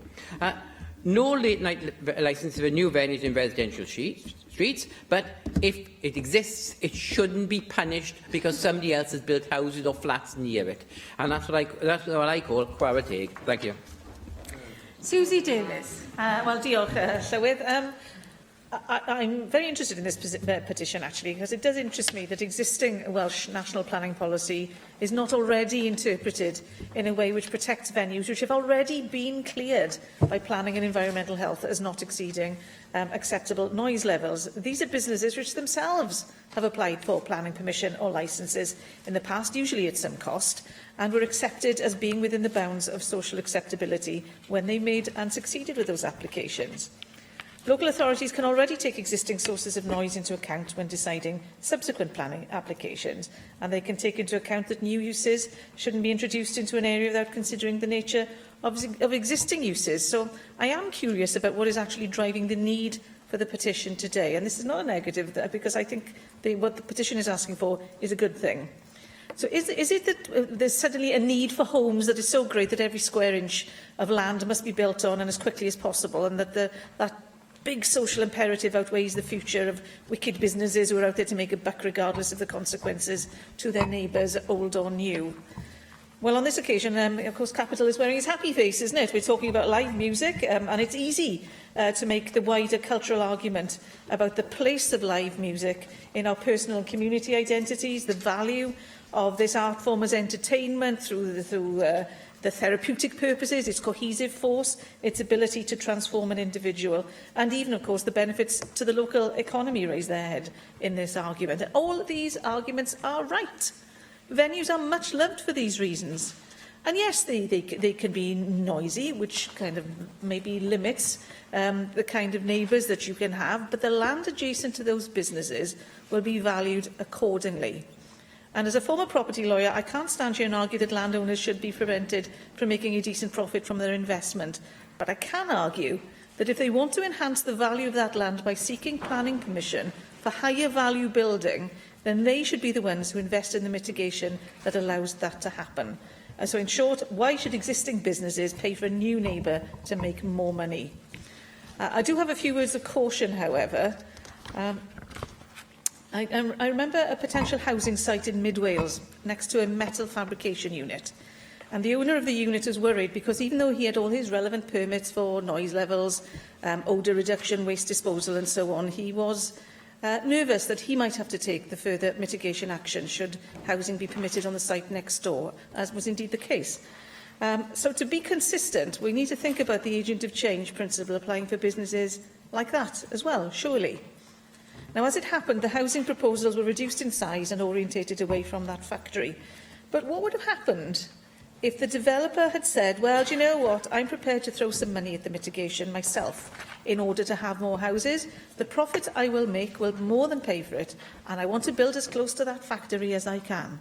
No late-night licence for new venues in residential streets, but if it exists, it shouldn't be punished because somebody else has built houses or flats near it. And that's what I call chwarae teg. Thank you. Susie Davies. Wel, diolch, Llywydd. I'm very interested in this petition, actually, because it does interest me that existing Welsh national planning policy is not already interpreted in a way which protects venues which have already been cleared by planning and environmental health as not exceeding acceptable noise levels. These are businesses which themselves have applied for planning permission or licences in the past, usually at some cost, and were accepted as being within the bounds of social acceptability when they made and succeeded with those applications. Local authorities can already take existing sources of noise into account when deciding subsequent planning applications, and they can take into account that new uses shouldn't be introduced into an area without considering the nature of existing uses. So I am curious about what is actually driving the need for the petition today. And this is not a negative, because I think what the petition is asking for is a good thing. So is it that there's suddenly a need for homes that is so great that every square inch of land must be built on and as quickly as possible, and that that big social imperative outweighs the future of wicked businesses who are out there to make a buck regardless of the consequences to their neighbours, old or new? Well, on this occasion, of course, Capital is wearing his happy face, isn't it? We're talking about live music, and it's easy to make the wider cultural argument about the place of live music in our personal and community identities, the value of this art form as entertainment through the therapeutic purposes, its cohesive force, its ability to transform an individual, and even, of course, the benefits to the local economy raise their head in this argument. All of these arguments are right. Venues are much loved for these reasons. And yes, they can be noisy, which kind of maybe limits the kind of neighbours that you can have, but the land adjacent to those businesses will be valued accordingly. And as a former property lawyer, I can't stand here and argue that landowners should be prevented from making a decent profit from their investment. But I can argue that if they want to enhance the value of that land by seeking planning permission for higher value building, then they should be the ones who invest in the mitigation that allows that to happen. And so in short, why should existing businesses pay for a new neighbour to make more money? I do have a few words of caution, however. I remember a potential housing site in mid-Wales next to a metal fabrication unit. And the owner of the unit was worried because even though he had all his relevant permits for noise levels, odour reduction, waste disposal and so on, he was nervous that he might have to take the further mitigation action should housing be permitted on the site next door, as was indeed the case. So to be consistent, we need to think about the agent of change principle applying for businesses like that as well, surely. Now, as it happened, the housing proposals were reduced in size and orientated away from that factory. But what would have happened If the developer had said, well, do you know what, I'm prepared to throw some money at the mitigation myself in order to have more houses, the profit I will make will more than pay for it, and I want to build as close to that factory as I can,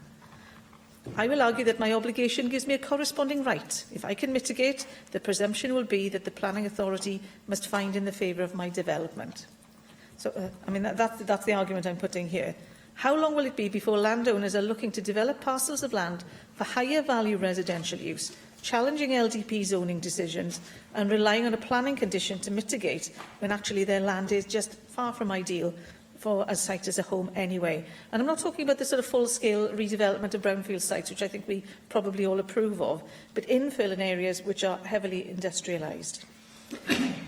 I will argue that my obligation gives me a corresponding right. If I can mitigate, the presumption will be that the planning authority must find in the favour of my development. So, that's the argument I'm putting here. How long will it be before landowners are looking to develop parcels of land for higher value residential use, challenging LDP zoning decisions and relying on a planning condition to mitigate when actually their land is just far from ideal for a site as a home anyway? And I'm not talking about the sort of full-scale redevelopment of brownfield sites, which I think we probably all approve of, but infill in areas which are heavily industrialised.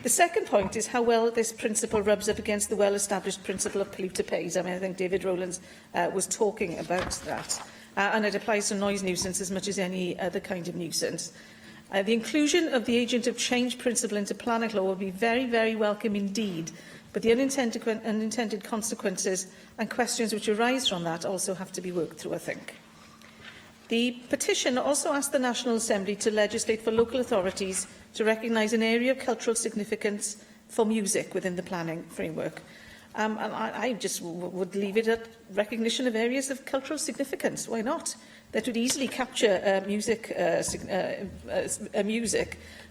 The second point is how well this principle rubs up against the well-established principle of polluter pays. I think David Rowlands was talking about that. And it applies to noise nuisance as much as any other kind of nuisance. The inclusion of the agent of change principle into planning law would be very, very welcome indeed, but the unintended consequences and questions which arise from that also have to be worked through, I think. The petition also asked the National Assembly to legislate for local authorities to recognise an area of cultural significance for music within the planning framework. And I just would leave it at recognition of areas of cultural significance. Why not? That would easily capture music,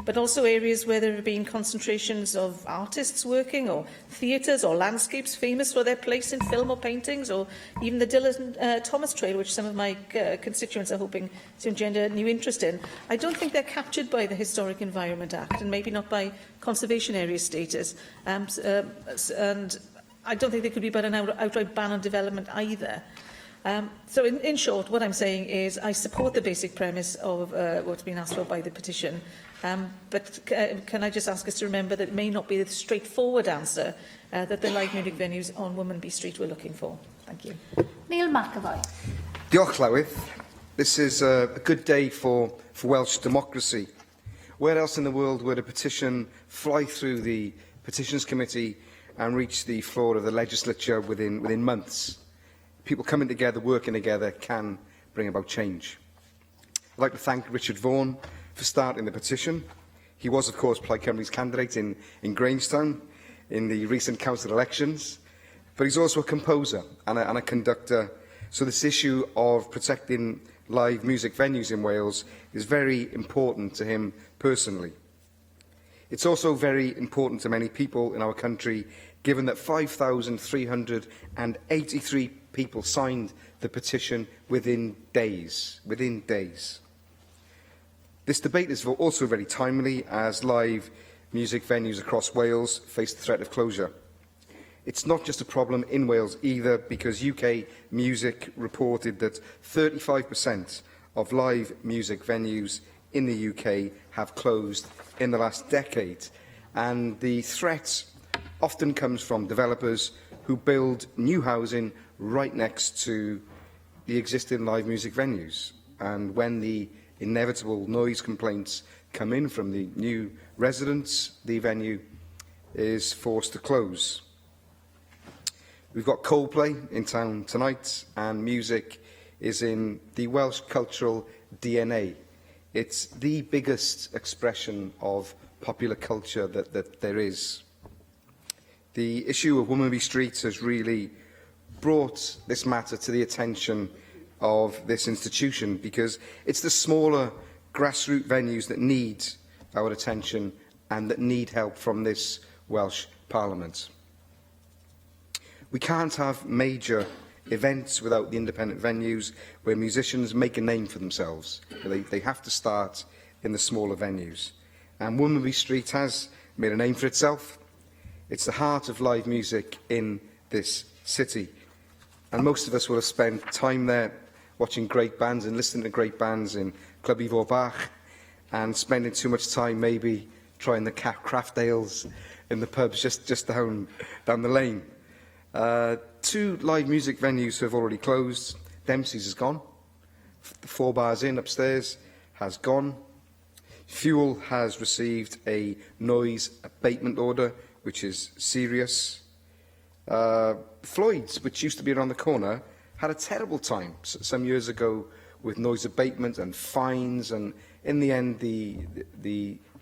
but also areas where there have been concentrations of artists working, or theatres or landscapes famous for their place in film or paintings, or even the Dylan Thomas Trail, which some of my constituents are hoping to engender new interest in. I don't think they're captured by the Historic Environment Act, and maybe not by conservation area status. And I don't think there could be but an outright ban on development either. So in short, what I'm saying is I support the basic premise of what's been asked for by the petition, but can I just ask us to remember that it may not be the straightforward answer that the live music venues on Womanby Street were looking for. Thank you. Neil McAvoy. Diolch, Llywydd. This is a good day for Welsh democracy. Where else in the world would a petition fly through the Petitions Committee and reach the floor of the legislature within months? People coming together, working together, can bring about change. I'd like to thank Richard Vaughan for starting the petition. He was, of course, Plaid Cymru's candidate in Grangetown in the recent council elections, but he's also a composer and a conductor, so this issue of protecting live music venues in Wales is very important to him personally. It's also very important to many people in our country, given that 5,383 people signed the petition within days. This debate is also very timely as live music venues across Wales face the threat of closure. It's not just a problem in Wales either, because UK Music reported that 35% of live music venues in the UK have closed in the last decade, and the threat often comes from developers who build new housing right next to the existing live music venues. And when the inevitable noise complaints come in from the new residents, the venue is forced to close. We've got Coldplay in town tonight, and music is in the Welsh cultural DNA. It's the biggest expression of popular culture that there is. The issue of Womanby Street has really brought this matter to the attention of this institution, because it's the smaller grassroots venues that need our attention and that need help from this Welsh Parliament. We can't have major events without the independent venues where musicians make a name for themselves. They have to start in the smaller venues. And Womanby Street has made a name for itself. It's the heart of live music in this city. And most of us will have spent time there watching great bands and listening to great bands in Club Ifor Bach, and spending too much time maybe trying the craft ales in the pubs just down the lane. 2 live music venues have already closed. Dempsey's has gone. The 4 Bars Inn upstairs has gone. Fuel has received a noise abatement order, which is serious. Floyd's, which used to be around the corner, had a terrible time some years ago with noise abatement and fines, and in the end,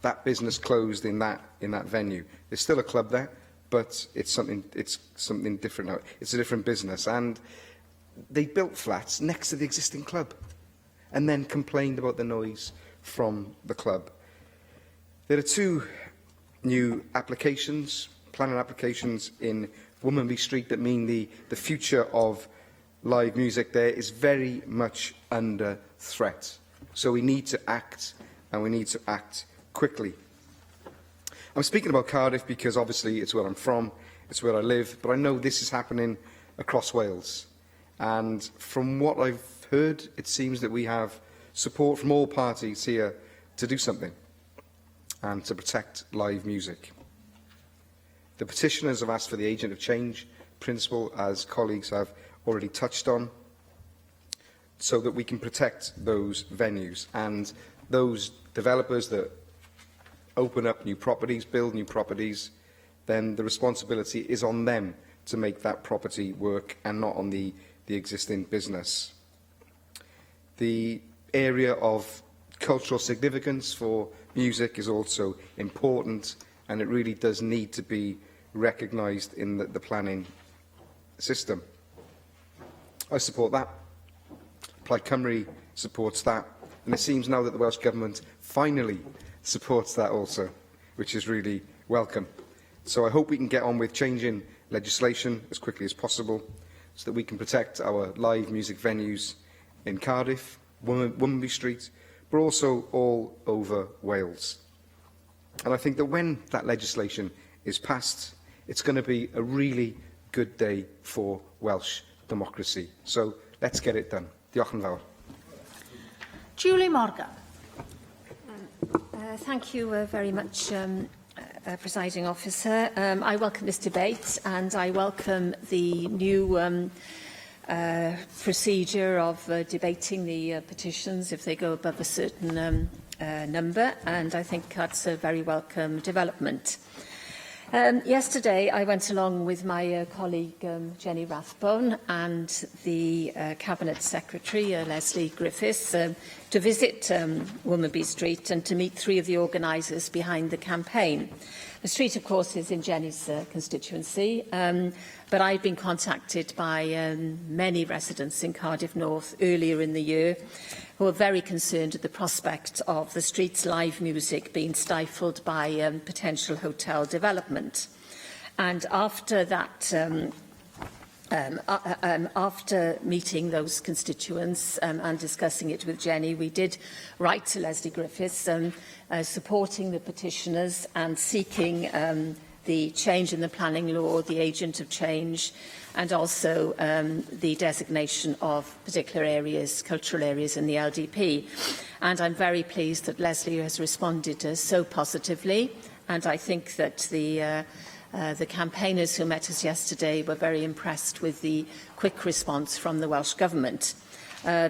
that business closed in that venue. There's still a club there, but it's something different now. It's a different business, and they built flats next to the existing club, and then complained about the noise from the club. There are 2 new applications, planning applications in Womanby Street, that mean the future of live music there is very much under threat. So we need to act, and we need to act quickly. I'm speaking about Cardiff because obviously it's where I'm from, it's where I live, but I know this is happening across Wales. And from what I've heard, it seems that we have support from all parties here to do something and to protect live music. The petitioners have asked for the agent of change principle, as colleagues have already touched on, so that we can protect those venues and those developers that open up new properties, build new properties. Then the responsibility is on them to make that property work and not on the existing business. The area of cultural significance for music is also important, and it really does need to be recognised in the planning system. I support that. Plaid Cymru supports that, and it seems now that the Welsh Government finally supports that also, which is really welcome. So I hope we can get on with changing legislation as quickly as possible so that we can protect our live music venues in Cardiff, Womanby Street, but also all over Wales. And I think that when that legislation is passed, it's going to be a really good day for Welsh democracy. So let's get it done. Diolch yn fawr. Julie Morgan. Thank you very much, Presiding Officer. I welcome this debate, and I welcome the new procedure of debating the petitions if they go above a certain number, and I think that's a very welcome development. Yesterday, I went along with my colleague Jenny Rathbone and the Cabinet Secretary, Leslie Griffiths, to visit Womanby Street and to meet 3 of the organisers behind the campaign. The street, of course, is in Jenny's constituency, but I've been contacted by many residents in Cardiff North earlier in the year who are very concerned at the prospect of the street's live music being stifled by potential hotel development. And after that, after meeting those constituents and discussing it with Jenny, we did write to Leslie Griffiths supporting the petitioners and seeking the change in the planning law, the agent of change, and also the designation of particular areas, cultural areas in the LDP. And I'm very pleased that Leslie has responded so positively, and I think that the campaigners who met us yesterday were very impressed with the quick response from the Welsh Government.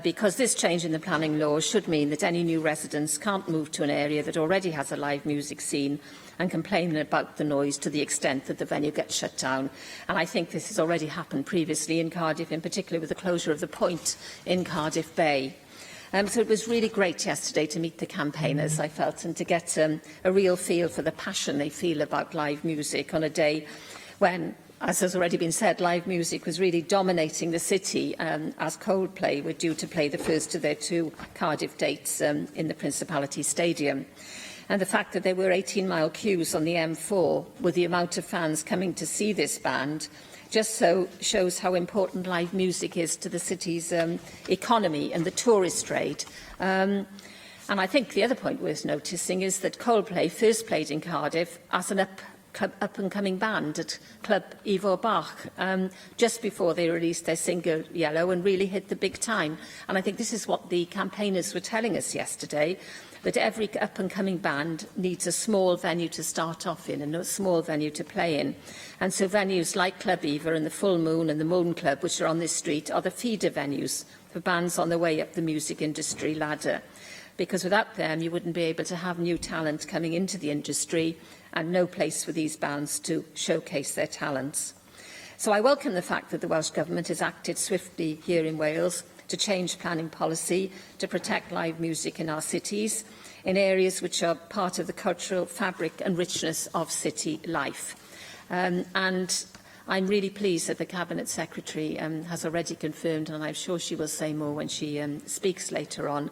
Because this change in the planning law should mean that any new residents can't move to an area that already has a live music scene and complain about the noise to the extent that the venue gets shut down. And I think this has already happened previously in Cardiff, in particular with the closure of the Point in Cardiff Bay. So it was really great yesterday to meet the campaigners, I felt, and to get a real feel for the passion they feel about live music on a day when, as has already been said, live music was really dominating the city as Coldplay were due to play the first of their 2 Cardiff dates in the Principality Stadium. And the fact that there were 18-mile queues on the M4 with the amount of fans coming to see this band just shows how important live music is to the city's economy and the tourist trade. And I think the other point worth noticing is that Coldplay first played in Cardiff as an up-and-coming band at Club Ivo Bach just before they released their single Yellow and really hit the big time. And I think this is what the campaigners were telling us yesterday, that every up-and-coming band needs a small venue to start off in and a small venue to play in. And so venues like Club Eva and the Full Moon and the Moon Club, which are on this street, are the feeder venues for bands on the way up the music industry ladder. Because without them, you wouldn't be able to have new talent coming into the industry and no place for these bands to showcase their talents. So I welcome the fact that the Welsh Government has acted swiftly here in Wales to change planning policy to protect live music in our cities, in areas which are part of the cultural fabric and richness of city life. And I'm really pleased that the Cabinet Secretary has already confirmed, and I'm sure she will say more when she speaks later on,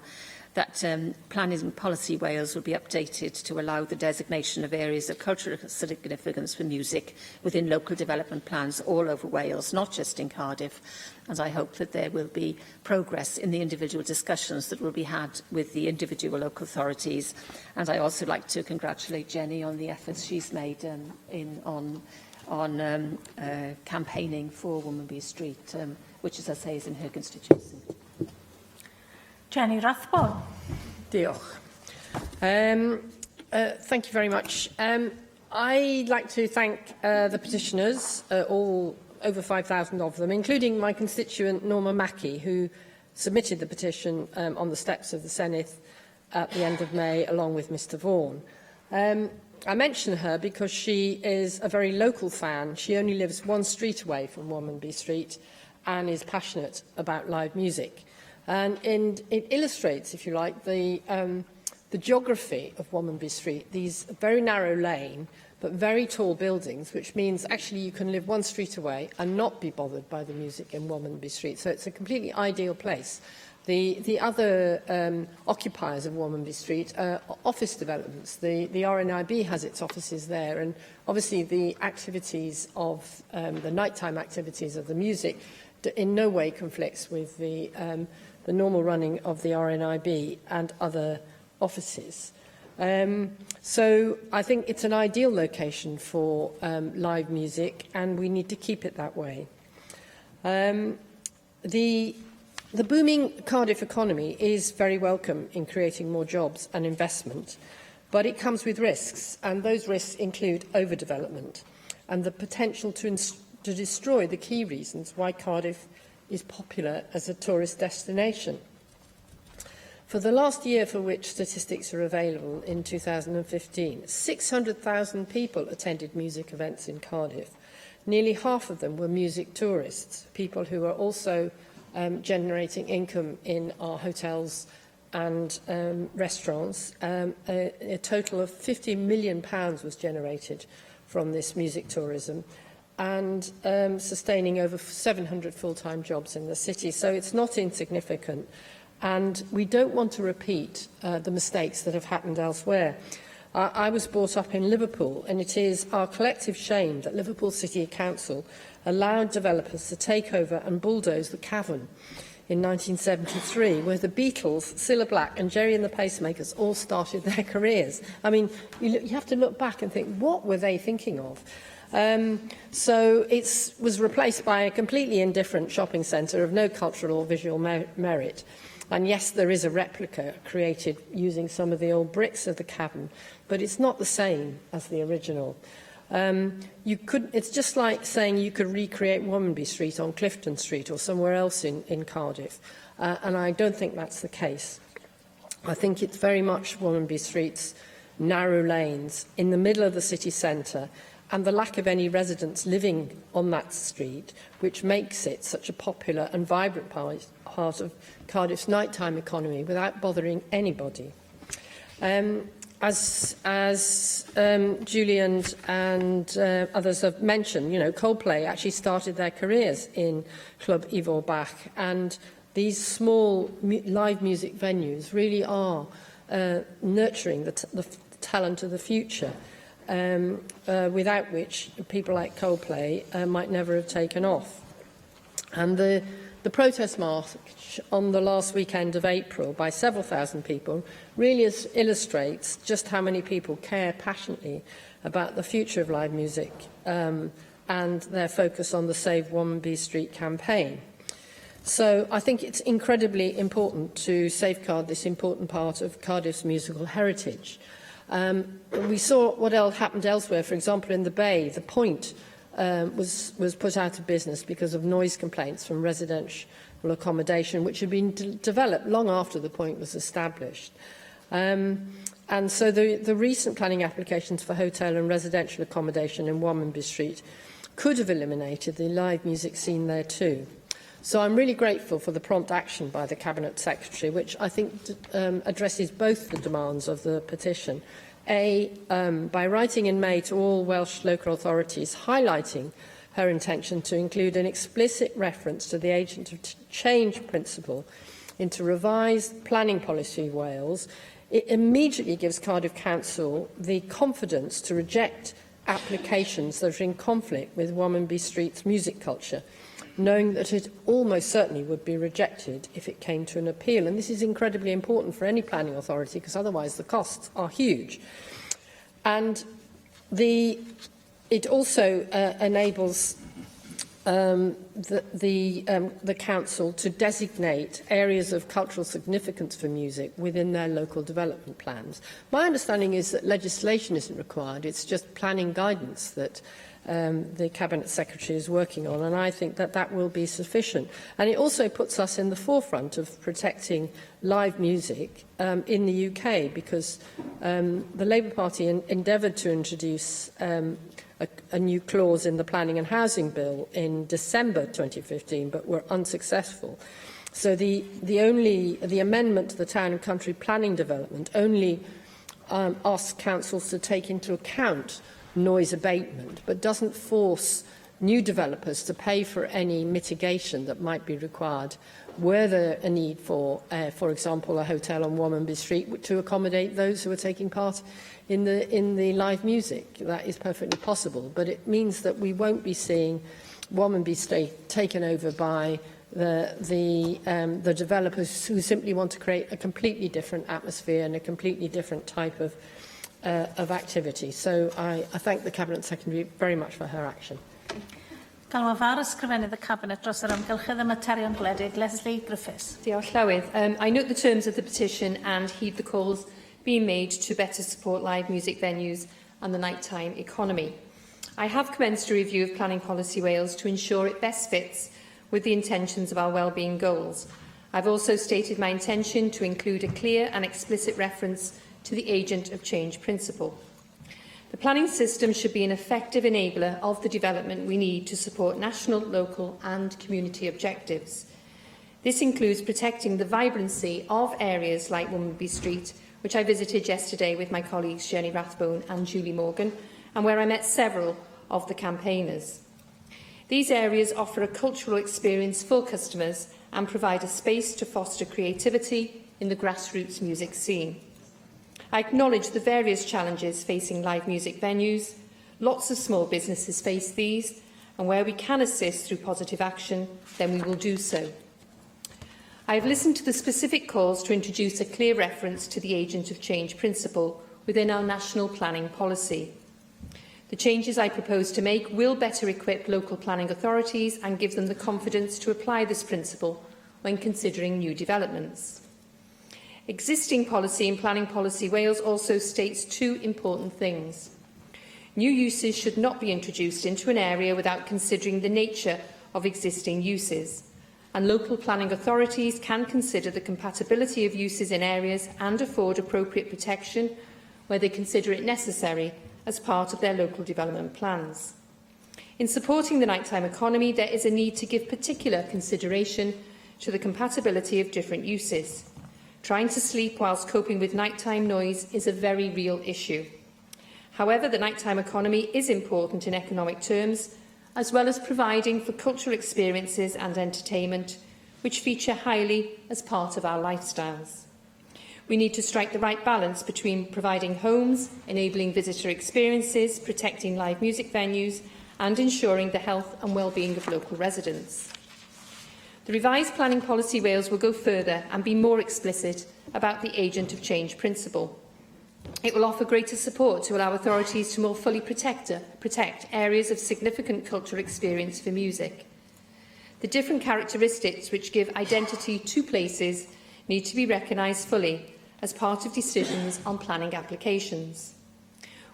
that planning policy Wales will be updated to allow the designation of areas of cultural significance for music within local development plans all over Wales, not just in Cardiff. And I hope that there will be progress in the individual discussions that will be had with the individual local authorities. And I also like to congratulate Jenny on the efforts she's made on campaigning for Womanby Street, which, as I say, is in her constituency. Jenny Rathbone. Diolch. Thank you very much. I'd like to thank the petitioners, all over 5,000 of them, including my constituent Norma Mackey, who submitted the petition on the steps of the Senedd at the end of May, along with Mr Vaughan. I mention her because she is a very local fan. She only lives one street away from Womanby Street and is passionate about live music. And it illustrates, if you like, the geography of Womanby Street, these very narrow lane, but very tall buildings, which means actually you can live one street away and not be bothered by the music in Womanby Street. So it's a completely ideal place. The other occupiers of Womanby Street are office developments. The RNIB has its offices there, and obviously the activities of the nighttime activities of the music in no way conflicts with the normal running of the RNIB and other offices. So I think it's an ideal location for live music, and we need to keep it that way. The booming Cardiff economy is very welcome in creating more jobs and investment, but it comes with risks, and those risks include overdevelopment and the potential to destroy the key reasons why Cardiff is popular as a tourist destination. For the last year for which statistics are available, in 2015, 600,000 people attended music events in Cardiff. Nearly half of them were music tourists, people who are also generating income in our hotels and restaurants. A total of £50 million was generated from this music tourism, and sustaining over 700 full-time jobs in the city. So it's not insignificant, and we don't want to repeat the mistakes that have happened elsewhere. I was brought up in Liverpool, and it is our collective shame that Liverpool City Council allowed developers to take over and bulldoze the Cavern in 1973, where the Beatles, Cilla Black and Jerry and the Pacemakers all started their careers. I mean, you have to look back and think, what were they thinking of? So it was replaced by a completely indifferent shopping centre of no cultural or visual merit. And yes, there is a replica created using some of the old bricks of the Cavern, but it's not the same as the original. It's just like saying you could recreate Womanby Street on Clifton Street or somewhere else in Cardiff, and I don't think that's the case. I think it's very much Womanby Street's narrow lanes in the middle of the city centre and the lack of any residents living on that street, which makes it such a popular and vibrant part of Cardiff's nighttime economy without bothering anybody. As Julian and others have mentioned, Coldplay actually started their careers in Club Ivo Bach, and these small live music venues really are nurturing the talent of the future, without which people like Coldplay might never have taken off. And the protest march on the last weekend of April by several thousand people really illustrates just how many people care passionately about the future of live music and their focus on the Save Womanby Street campaign. So I think it's incredibly important to safeguard this important part of Cardiff's musical heritage. We saw what else happened elsewhere. For example, in the Bay, the Point was put out of business because of noise complaints from residential accommodation, which had been developed long after the Point was established. And so the recent planning applications for hotel and residential accommodation in Womanby Street could have eliminated the live music scene there too. So I'm really grateful for the prompt action by the Cabinet Secretary, which I think addresses both the demands of the petition. By writing in May to all Welsh local authorities, highlighting her intention to include an explicit reference to the agent of change principle into revised planning policy of Wales, it immediately gives Cardiff Council the confidence to reject applications that are in conflict with Womanby Street's music culture, knowing that it almost certainly would be rejected if it came to an appeal. And this is incredibly important for any planning authority, because otherwise the costs are huge. And it also enables the council to designate areas of cultural significance for music within their local development plans. My understanding is that legislation isn't required, it's just planning guidance that the Cabinet Secretary is working on, and I think that that will be sufficient. And it also puts us in the forefront of protecting live music in the UK, because the Labour Party endeavoured to introduce a new clause in the Planning and Housing Bill in December 2015, but were unsuccessful. So the amendment to the Town and Country Planning Development only asks councils to take into account noise abatement, but doesn't force new developers to pay for any mitigation that might be required were there a need for example, a hotel on Womanby Street to accommodate those who are taking part in the live music. That is perfectly possible, but it means that we won't be seeing Womanby Street taken over by the developers who simply want to create a completely different atmosphere and a completely different type of activity. So I thank the Cabinet Secretary very much for her action. Galwa fawr ysgrifennydd y Cabinet dros yr amgylchedd y materion gwledig, Lesley Griffiths. Diolch, Llywydd. I note the terms of the petition and heed the calls being made to better support live music venues and the nighttime economy. I have commenced a review of Planning Policy Wales to ensure it best fits with the intentions of our wellbeing goals. I've also stated my intention to include a clear and explicit reference to the agent of change principle. The planning system should be an effective enabler of the development we need to support national, local and community objectives. This includes protecting the vibrancy of areas like Womanby Street, which I visited yesterday with my colleagues Jenny Rathbone and Julie Morgan, and where I met several of the campaigners. These areas offer a cultural experience for customers and provide a space to foster creativity in the grassroots music scene. I acknowledge the various challenges facing live music venues. Lots of small businesses face these, and where we can assist through positive action, then we will do so. I have listened to the specific calls to introduce a clear reference to the agent of change principle within our national planning policy. The changes I propose to make will better equip local planning authorities and give them the confidence to apply this principle when considering new developments. Existing policy in Planning Policy Wales also states two important things. New uses should not be introduced into an area without considering the nature of existing uses, and local planning authorities can consider the compatibility of uses in areas and afford appropriate protection where they consider it necessary as part of their local development plans. In supporting the nighttime economy, there is a need to give particular consideration to the compatibility of different uses. Trying to sleep whilst coping with nighttime noise is a very real issue. However, the nighttime economy is important in economic terms, as well as providing for cultural experiences and entertainment, which feature highly as part of our lifestyles. We need to strike the right balance between providing homes, enabling visitor experiences, protecting live music venues, and ensuring the health and well-being of local residents. The revised Planning Policy Wales will go further and be more explicit about the agent of change principle. It will offer greater support to allow authorities to more fully protect areas of significant cultural experience for music. The different characteristics which give identity to places need to be recognised fully as part of decisions on planning applications.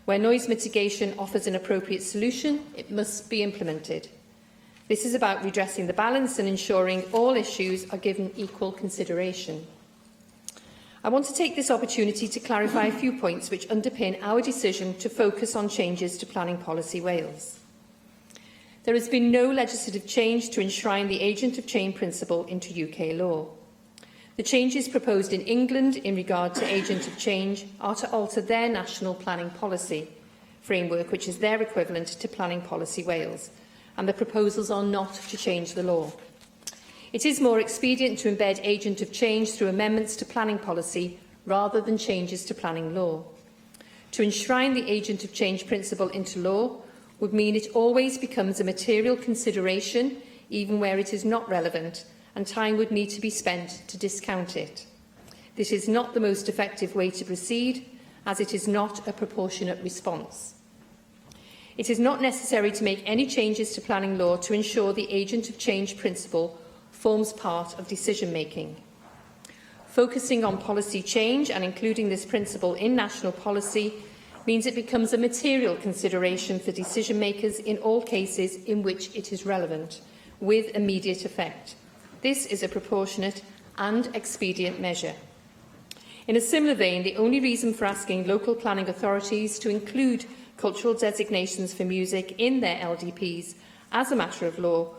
Where noise mitigation offers an appropriate solution, it must be implemented. This is about redressing the balance and ensuring all issues are given equal consideration. I want to take this opportunity to clarify a few points which underpin our decision to focus on changes to Planning Policy Wales. There has been no legislative change to enshrine the agent of change principle into UK law. The changes proposed in England in regard to agent of change are to alter their national planning policy framework, which is their equivalent to Planning Policy Wales, and the proposals are not to change the law. It is more expedient to embed agent of change through amendments to planning policy rather than changes to planning law. To enshrine the agent of change principle into law would mean it always becomes a material consideration, even where it is not relevant, and time would need to be spent to discount it. This is not the most effective way to proceed, as it is not a proportionate response. It is not necessary to make any changes to planning law to ensure the agent of change principle forms part of decision-making. Focusing on policy change and including this principle in national policy means it becomes a material consideration for decision-makers in all cases in which it is relevant, with immediate effect. This is a proportionate and expedient measure. In a similar vein, the only reason for asking local planning authorities to include cultural designations for music in their LDPs as a matter of law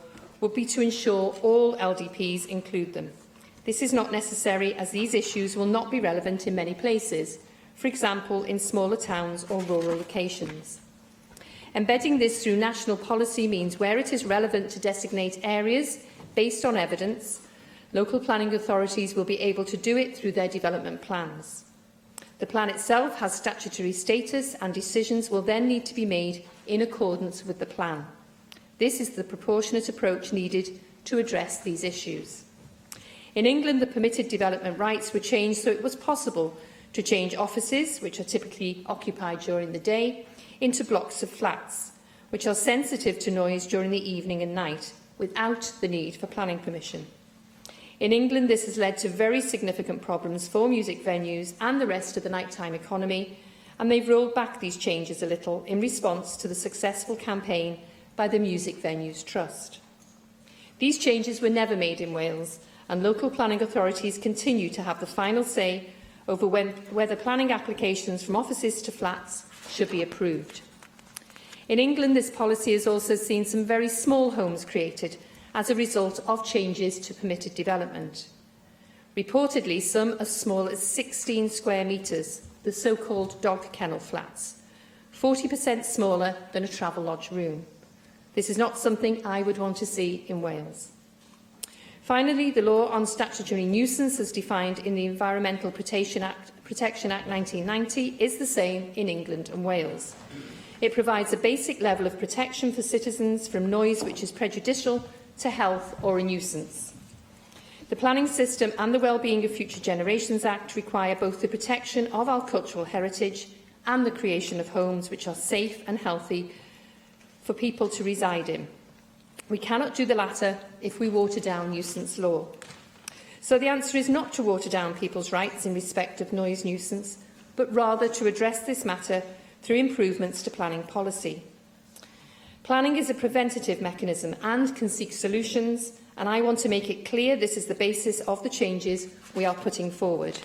would be to ensure all LDPs include them. This is not necessary, as these issues will not be relevant in many places, for example in smaller towns or rural locations. Embedding this through national policy means where it is relevant to designate areas based on evidence, local planning authorities will be able to do it through their development plans. The plan itself has statutory status, and decisions will then need to be made in accordance with the plan. This is the proportionate approach needed to address these issues. In England, the permitted development rights were changed so it was possible to change offices, which are typically occupied during the day, into blocks of flats, which are sensitive to noise during the evening and night, without the need for planning permission. In England, this has led to very significant problems for music venues and the rest of the nighttime economy, and they've rolled back these changes a little in response to the successful campaign by the Music Venues Trust. These changes were never made in Wales, and local planning authorities continue to have the final say over whether planning applications from offices to flats should be approved. In England, this policy has also seen some very small homes created as a result of changes to permitted development. Reportedly, some as small as 16 square metres, the so-called dog kennel flats, 40% smaller than a travel lodge room. This is not something I would want to see in Wales. Finally, the law on statutory nuisance, as defined in the Environmental Protection Act 1990, is the same in England and Wales. It provides a basic level of protection for citizens from noise which is prejudicial to health or a nuisance. The Planning System and the Wellbeing of Future Generations Act require both the protection of our cultural heritage and the creation of homes which are safe and healthy for people to reside in. We cannot do the latter if we water down nuisance law. So the answer is not to water down people's rights in respect of noise nuisance, but rather to address this matter through improvements to planning policy. Planning is a preventative mechanism and can seek solutions, and I want to make it clear this is the basis of the changes we are putting forward.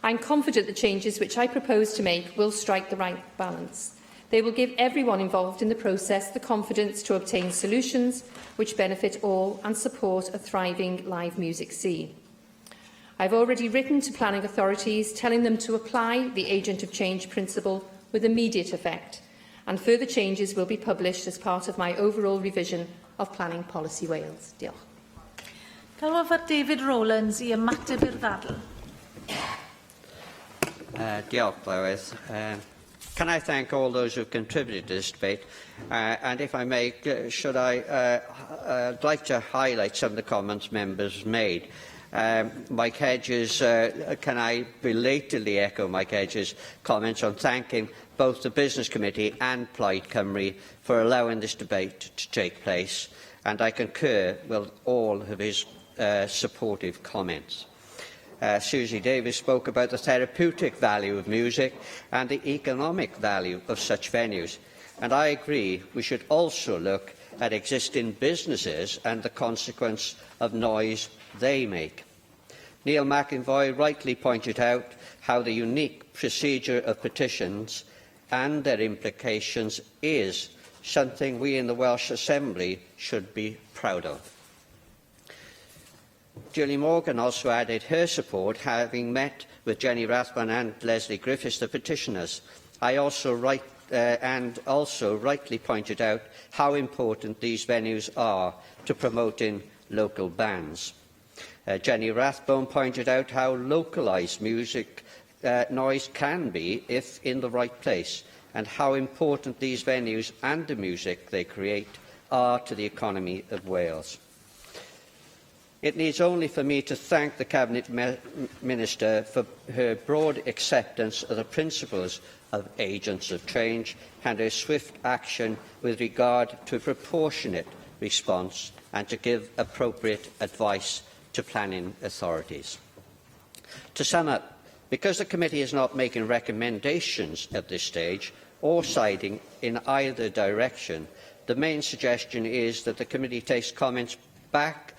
I am confident the changes which I propose to make will strike the right balance. They will give everyone involved in the process the confidence to obtain solutions which benefit all and support a thriving live music scene. I have already written to planning authorities telling them to apply the agent of change principle with immediate effect, and further changes will be published as part of my overall revision of Planning Policy Wales. Diolch. Galwaf David Rowlands I ymateb i'r ddadl. Diolch, Llywydd. Can I thank all those who have contributed to this debate? And if I may, I'd like to highlight some of the comments members made. Mike Hedges, can I belatedly echo Mike Hedges' comments on thanking both the Business Committee and Plaid Cymru for allowing this debate to take place, and I concur with all of his supportive comments. Susie Davis spoke about the therapeutic value of music and the economic value of such venues, and I agree we should also look at existing businesses and the consequence of noise they make. Neil McInvoy rightly pointed out how the unique procedure of petitions and their implications is something we in the Welsh Assembly should be proud of. Julie Morgan also added her support, having met with Jenny Rathbun and Leslie Griffiths, the petitioners. Also rightly pointed out how important these venues are to promoting local bands. Jenny Rathbun pointed out how localised music noise can be if in the right place, and how important these venues and the music they create are to the economy of Wales. It needs only for me to thank the Cabinet Minister for her broad acceptance of the principles of agents of change and her swift action with regard to a proportionate response and to give appropriate advice to planning authorities. To sum up, because the committee is not making recommendations at this stage or siding in either direction, the main suggestion is that the committee takes comments back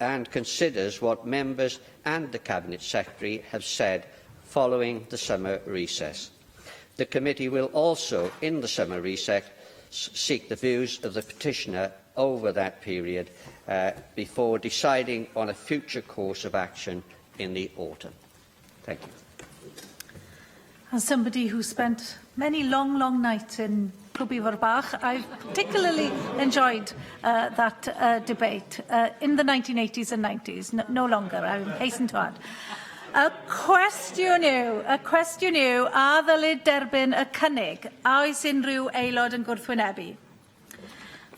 and considers what members and the Cabinet Secretary have said following the summer recess. The committee will also, in the summer recess, seek the views of the petitioner over that period before deciding on a future course of action in the autumn. Thank you. As somebody who spent many long nights in Clwb Ifor Bach, I've particularly enjoyed that debate in the 1980s and 90s, no longer, I hasten to add. Y cwestiwn yw, a ddylid derbyn y cynnig, a oes unrhyw aelod yn gwrthwynebu?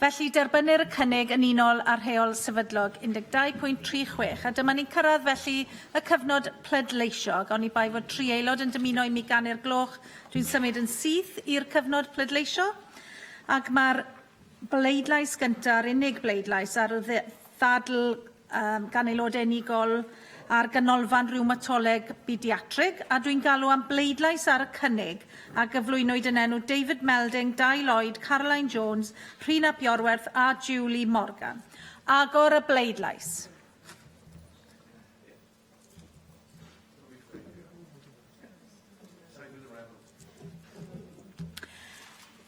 Felly derbynir y cynnig yn unol ar rheol sefydlog 12.36, a dyma ni'n cyrraedd felly y cyfnod pleidleisiog, oni bai fod 3 aelod yn dymuno i mi ganu'r gloch. Dwi'n symud yn syth i'r cyfnod pleidleisio, ac mae'r bleidlais gyntaf, unig bleidlais ar y ddadl gan aelodau unigol ar ganolfan rhywmatoleg bediatrig, a dwi'n galw am bleidlais ar y cynnig a gyflwynwyd yn enw David Melding, Dai Lloyd, Caroline Jones, Rhina Piorwerth a Julie Morgan. Agor y bleidlais.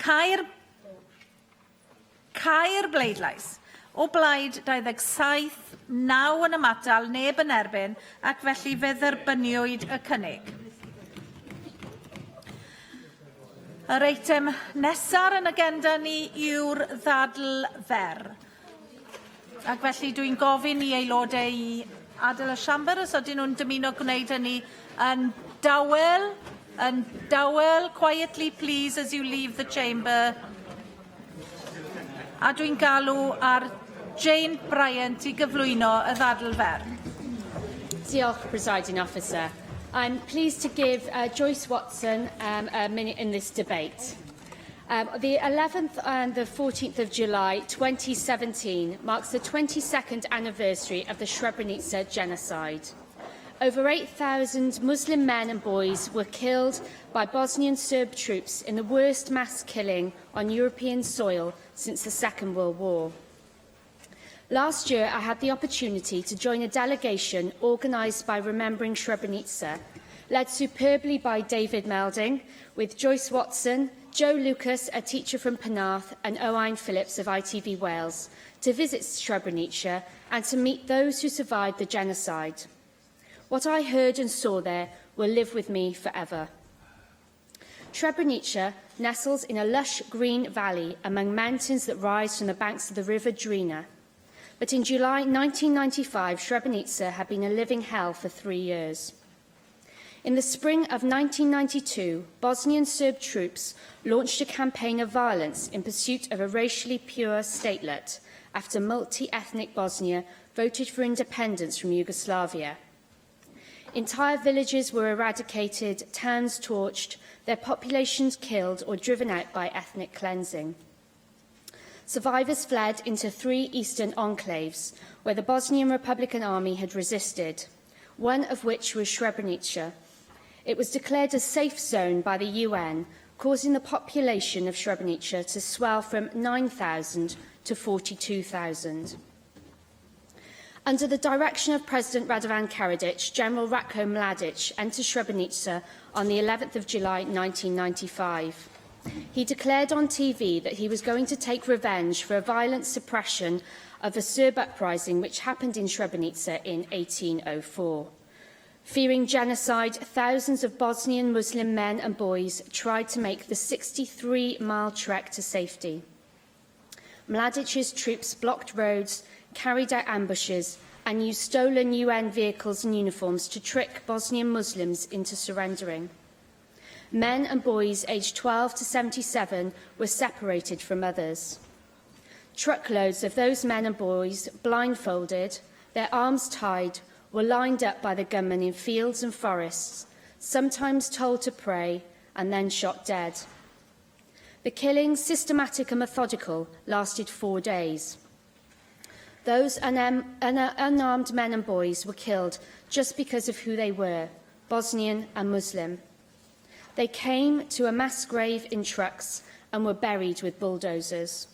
Cair bleidlais. O blaid 27, 9 yn ymatal, neb yn erbyn, ac felly fe dderbyniwyd y cynnig. Yr eitem nesaf yn agenda ni yw'r ddadl fer. Ac felly dwi'n gofyn i aelodau i adael y siambr os ydyn nhw'n dymuno gwneud hynny yn dawel, quietly please as you leave the chamber. A dwi'n galw ar Jane Bryant i gyflwyno y ddadl fer. Diolch, Presiding Officer. I'm pleased to give Joyce Watson a minute in this debate. The 11th and the 14th of July 2017 marks the 22nd anniversary of the Srebrenica genocide. Over 8,000 Muslim men and boys were killed by Bosnian Serb troops in the worst mass killing on European soil since the Second World War. Last year, I had the opportunity to join a delegation organised by Remembering Srebrenica, led superbly by David Melding, with Joyce Watson, Joe Lucas, a teacher from Penarth, and Owain Phillips of ITV Wales, to visit Srebrenica and to meet those who survived the genocide. What I heard and saw there will live with me forever. Srebrenica nestles in a lush green valley among mountains that rise from the banks of the River Drina. But in July 1995, Srebrenica had been a living hell for 3 years. In the spring of 1992, Bosnian Serb troops launched a campaign of violence in pursuit of a racially pure statelet after multi-ethnic Bosnia voted for independence from Yugoslavia. Entire villages were eradicated, towns torched, their populations killed or driven out by ethnic cleansing. Survivors fled into 3 eastern enclaves, where the Bosnian Republican Army had resisted, one of which was Srebrenica. It was declared a safe zone by the UN, causing the population of Srebrenica to swell from 9,000 to 42,000. Under the direction of President Radovan Karadzic, General Ratko Mladic entered Srebrenica on the 11th of July 1995. He declared on TV that he was going to take revenge for a violent suppression of a Serb uprising which happened in Srebrenica in 1804. Fearing genocide, thousands of Bosnian Muslim men and boys tried to make the 63-mile trek to safety. Mladic's troops blocked roads, carried out ambushes, and used stolen UN vehicles and uniforms to trick Bosnian Muslims into surrendering. Men and boys aged 12 to 77 were separated from others. Truckloads of those men and boys, blindfolded, their arms tied, were lined up by the gunmen in fields and forests, sometimes told to pray and then shot dead. The killings, systematic and methodical, lasted 4 days. Those unarmed men and boys were killed just because of who they were, Bosnian and Muslim. They came to a mass grave in trucks and were buried with bulldozers,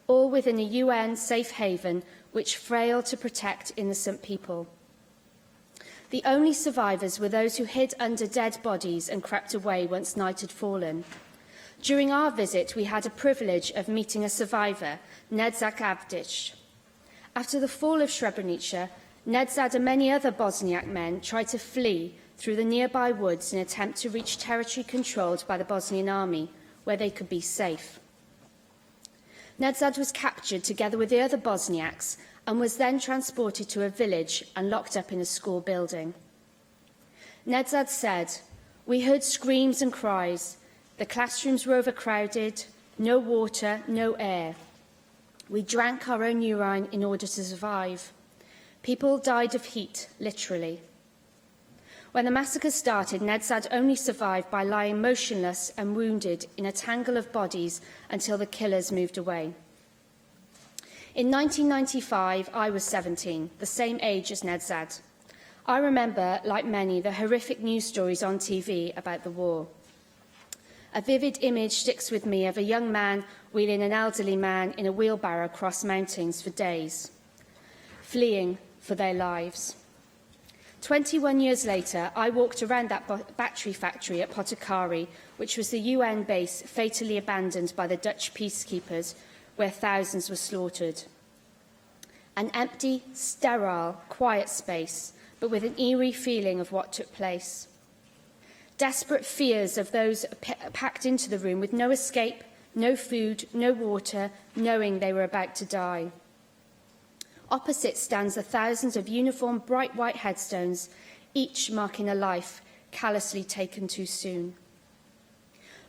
all within a UN safe haven which failed to protect innocent people. The only survivors were those who hid under dead bodies and crept away once night had fallen. During our visit, we had a privilege of meeting a survivor, Nedzak Avdic. After the fall of Srebrenica, Nedzad and many other Bosniak men tried to flee through the nearby woods in an attempt to reach territory controlled by the Bosnian army, where they could be safe. Nedzad was captured together with the other Bosniaks and was then transported to a village and locked up in a school building. Nedzad said, "We heard screams and cries. The classrooms were overcrowded, no water, no air. We drank our own urine in order to survive. People died of heat, literally." When the massacre started, Nedzad only survived by lying motionless and wounded in a tangle of bodies until the killers moved away. In 1995, I was 17, the same age as Nedzad. I remember, like many, the horrific news stories on TV about the war. A vivid image sticks with me of a young man wheeling an elderly man in a wheelbarrow across mountains for days, fleeing for their lives. 21 years later, I walked around that battery factory at Potokari, which was the UN base fatally abandoned by the Dutch peacekeepers, where thousands were slaughtered. An empty, sterile, quiet space, but with an eerie feeling of what took place. Desperate fears of those packed into the room with no escape, no food, no water, knowing they were about to die. Opposite stands the thousands of uniformed bright white headstones, each marking a life callously taken too soon.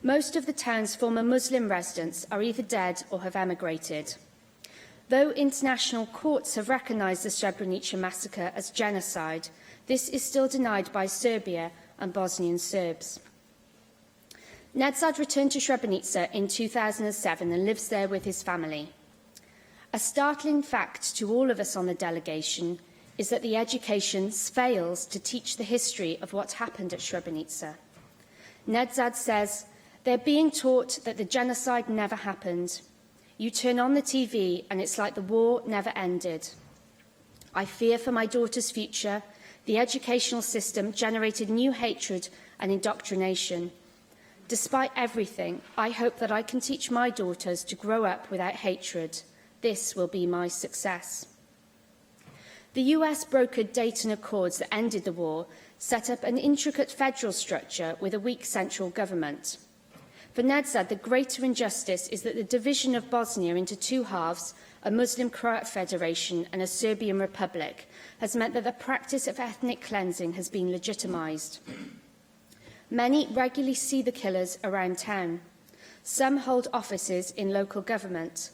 Most of the town's former Muslim residents are either dead or have emigrated. Though international courts have recognised the Srebrenica massacre as genocide, this is still denied by Serbia and Bosnian Serbs. Nedzad returned to Srebrenica in 2007 and lives there with his family. A startling fact to all of us on the delegation is that the education fails to teach the history of what happened at Srebrenica. Nedzad says, "They're being taught that the genocide never happened. You turn on the TV and it's like the war never ended. I fear for my daughter's future. The educational system generated new hatred and indoctrination. Despite everything, I hope that I can teach my daughters to grow up without hatred. This will be my success." The US brokered Dayton Accords that ended the war set up an intricate federal structure with a weak central government. For Nedzad, the greater injustice is that the division of Bosnia into two halves, a Muslim Croat Federation and a Serbian Republic, has meant that the practice of ethnic cleansing has been legitimised. Many regularly see the killers around town. Some hold offices in local government.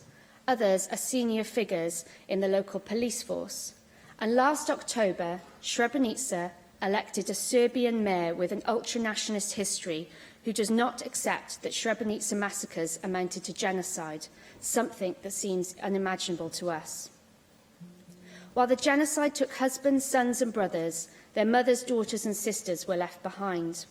Others are senior figures in the local police force. And last October, Srebrenica elected a Serbian mayor with an ultra-nationalist history who does not accept that Srebrenica massacres amounted to genocide, something that seems unimaginable to us. While the genocide took husbands, sons and brothers, their mothers, daughters and sisters were left behind.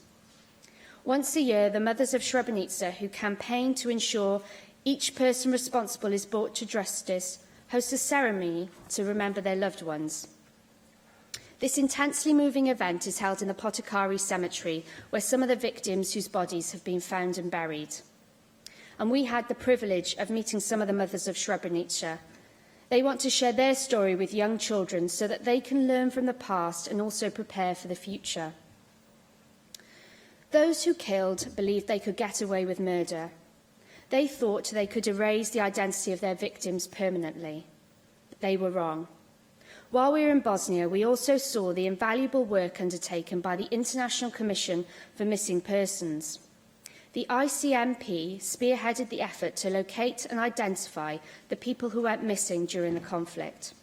Once a year, the mothers of Srebrenica, who campaign to ensure each person responsible is brought to justice, host a ceremony to remember their loved ones. This intensely moving event is held in the Potokari cemetery, where some of the victims whose bodies have been found and buried. and we had the privilege of meeting some of the mothers of Srebrenica. They want to share their story with young children so that they can learn from the past and also prepare for the future. Those who killed believed they could get away with murder. They thought they could erase the identity of their victims permanently. They were wrong. While we were in Bosnia, we also saw the invaluable work undertaken by the International Commission for Missing Persons. The ICMP spearheaded the effort to locate and identify the people who went missing during the conflict.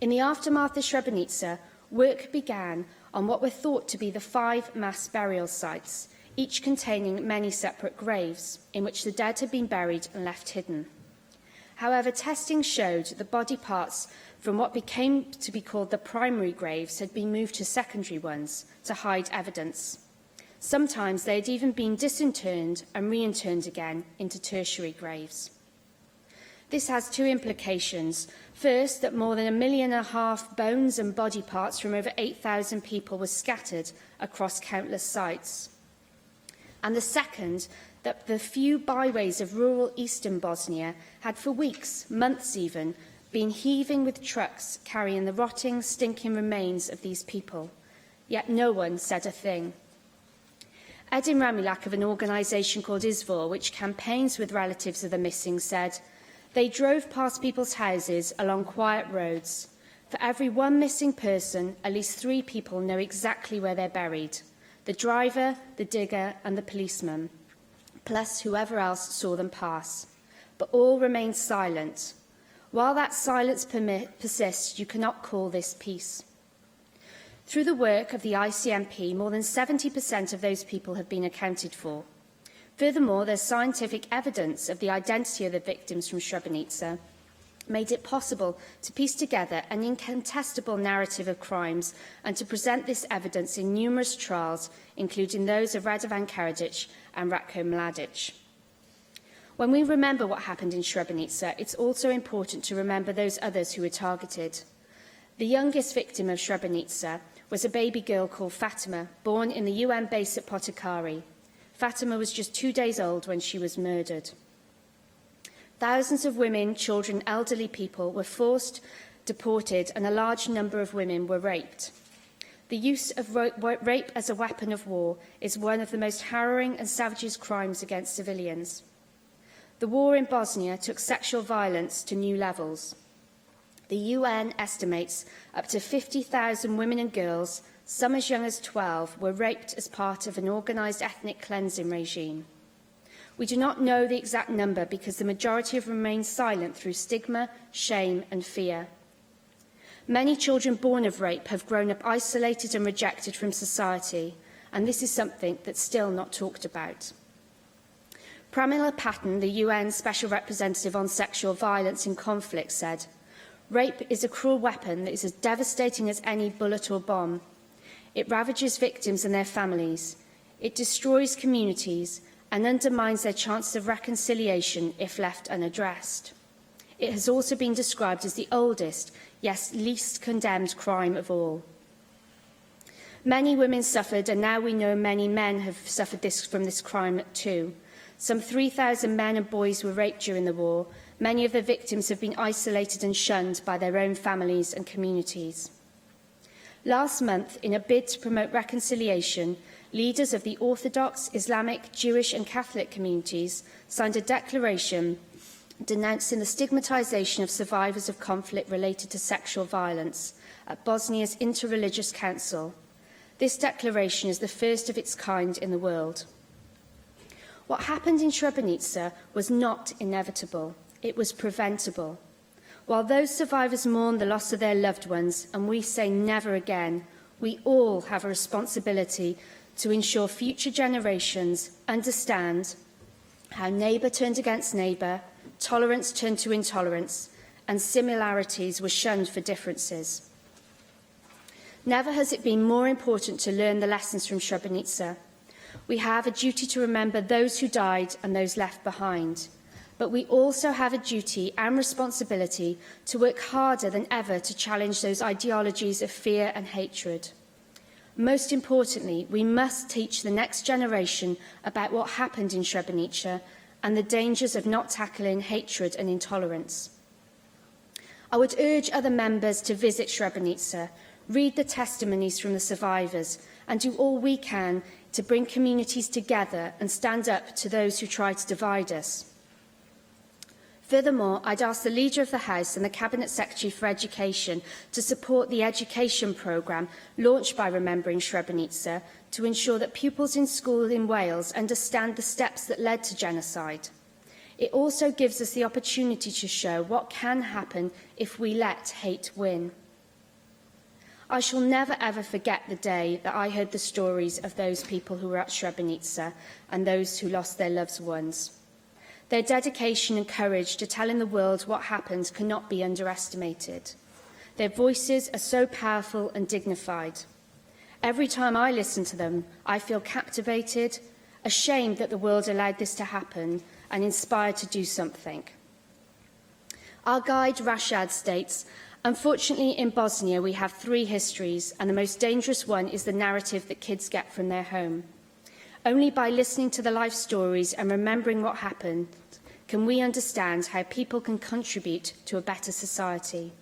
In the aftermath of Srebrenica, work began on what were thought to be the 5 mass burial sites, each containing many separate graves, in which the dead had been buried and left hidden. However, testing showed that body parts from what became to be called the primary graves had been moved to secondary ones to hide evidence. Sometimes they had even been disinterred and reinterred again into tertiary graves. This has 2 implications. First, that more than 1.5 million bones and body parts from over 8,000 people were scattered across countless sites. And the second, that the few byways of rural eastern Bosnia had for weeks, months even, been heaving with trucks carrying the rotting, stinking remains of these people. Yet no one said a thing. Edin Ramilak of an organisation called ISVOR, which campaigns with relatives of the missing, said, "They drove past people's houses along quiet roads. For every one missing person, at least 3 people know exactly where they're buried. The driver, the digger and the policeman, plus whoever else saw them pass. But all remained silent. While that silence persists, you cannot call this peace." Through the work of the ICMP, more than 70% of those people have been accounted for. Furthermore, there's scientific evidence of the identity of the victims from Srebrenica made it possible to piece together an incontestable narrative of crimes and to present this evidence in numerous trials, including those of Radovan Karadzic and Ratko Mladic. When we remember what happened in Srebrenica, it's also important to remember those others who were targeted. The youngest victim of Srebrenica was a baby girl called Fatima, born in the UN base at Potokari. Fatima was just 2 days old when she was murdered. Thousands of women, children, elderly people were forced, deported, and a large number of women were raped. The use of rape as a weapon of war is one of the most harrowing and savage crimes against civilians. The war in Bosnia took sexual violence to new levels. The UN estimates up to 50,000 women and girls, some as young as 12, were raped as part of an organised ethnic cleansing regime. We do not know the exact number because the majority have remained silent through stigma, shame and fear. Many children born of rape have grown up isolated and rejected from society, and this is something that's still not talked about. Pramila Patten, the UN Special Representative on Sexual Violence in Conflict, said, "Rape is a cruel weapon that is as devastating as any bullet or bomb. It ravages victims and their families. It destroys communities and undermines their chances of reconciliation if left unaddressed. It has also been described as the oldest, yes, least condemned crime of all." Many women suffered, and now we know many men have suffered from this crime too. Some 3,000 men and boys were raped during the war. Many of the victims have been isolated and shunned by their own families and communities. Last month, in a bid to promote reconciliation, leaders of the Orthodox, Islamic, Jewish and Catholic communities signed a declaration denouncing the stigmatisation of survivors of conflict related to sexual violence at Bosnia's Interreligious Council. This declaration is the first of its kind in the world. What happened in Srebrenica was not inevitable. It was preventable. While those survivors mourn the loss of their loved ones, and we say never again, we all have a responsibility to ensure future generations understand how neighbour turned against neighbour, tolerance turned to intolerance, and similarities were shunned for differences. Never has it been more important to learn the lessons from Srebrenica. We have a duty to remember those who died and those left behind. But we also have a duty and responsibility to work harder than ever to challenge those ideologies of fear and hatred. Most importantly, we must teach the next generation about what happened in Srebrenica and the dangers of not tackling hatred and intolerance. I would urge other members to visit Srebrenica, read the testimonies from the survivors, and do all we can to bring communities together and stand up to those who try to divide us. Furthermore, I'd ask the Leader of the House and the Cabinet Secretary for Education to support the education programme launched by Remembering Srebrenica to ensure that pupils in school in Wales understand the steps that led to genocide. It also gives us the opportunity to show what can happen if we let hate win. I shall never ever forget the day that I heard the stories of those people who were at Srebrenica and those who lost their loved ones. Their dedication and courage to telling the world what happened cannot be underestimated. Their voices are so powerful and dignified. Every time I listen to them, I feel captivated, ashamed that the world allowed this to happen, and inspired to do something. Our guide Rashad states, "Unfortunately, in Bosnia, we have 3 histories, and the most dangerous one is the narrative that kids get from their home. Only by listening to the life stories and remembering what happened can we understand how people can contribute to a better society.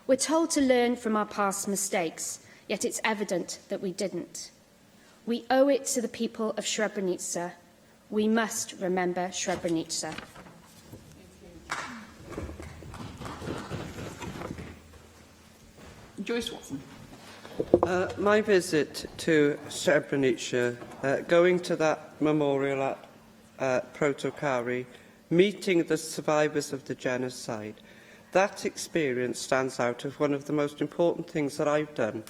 We're told to learn from our past mistakes, yet it's evident that we didn't. We owe it to the people of Srebrenica. We must remember Srebrenica." Joyce Watson. My visit to Srebrenica, going to that memorial at Protokari, meeting the survivors of the genocide, that experience stands out as one of the most important things that I've done,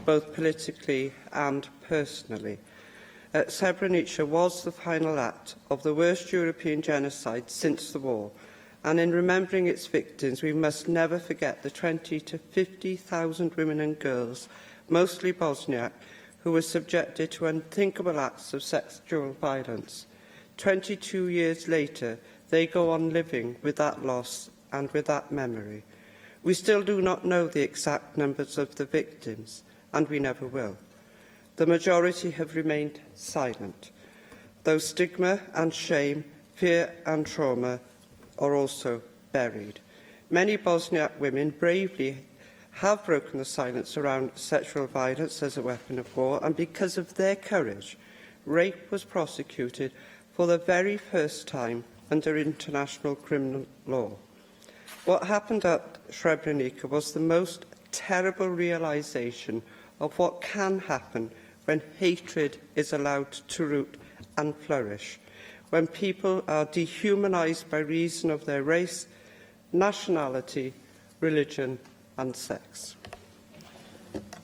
both politically and personally. Srebrenica was the final act of the worst European genocide since the war, and in remembering its victims, we must never forget the 20,000 to 50,000 women and girls, mostly Bosniak, who were subjected to unthinkable acts of sexual violence. 22 years later, they go on living with that loss and with that memory. We still do not know the exact numbers of the victims, and we never will. The majority have remained silent, though stigma and shame, fear and trauma are also buried. Many Bosniak women bravely have broken the silence around sexual violence as a weapon of war, and because of their courage, rape was prosecuted for the very first time under international criminal law. What happened at Srebrenica was the most terrible realisation of what can happen when hatred is allowed to root and flourish, when people are dehumanised by reason of their race, nationality, religion and sex.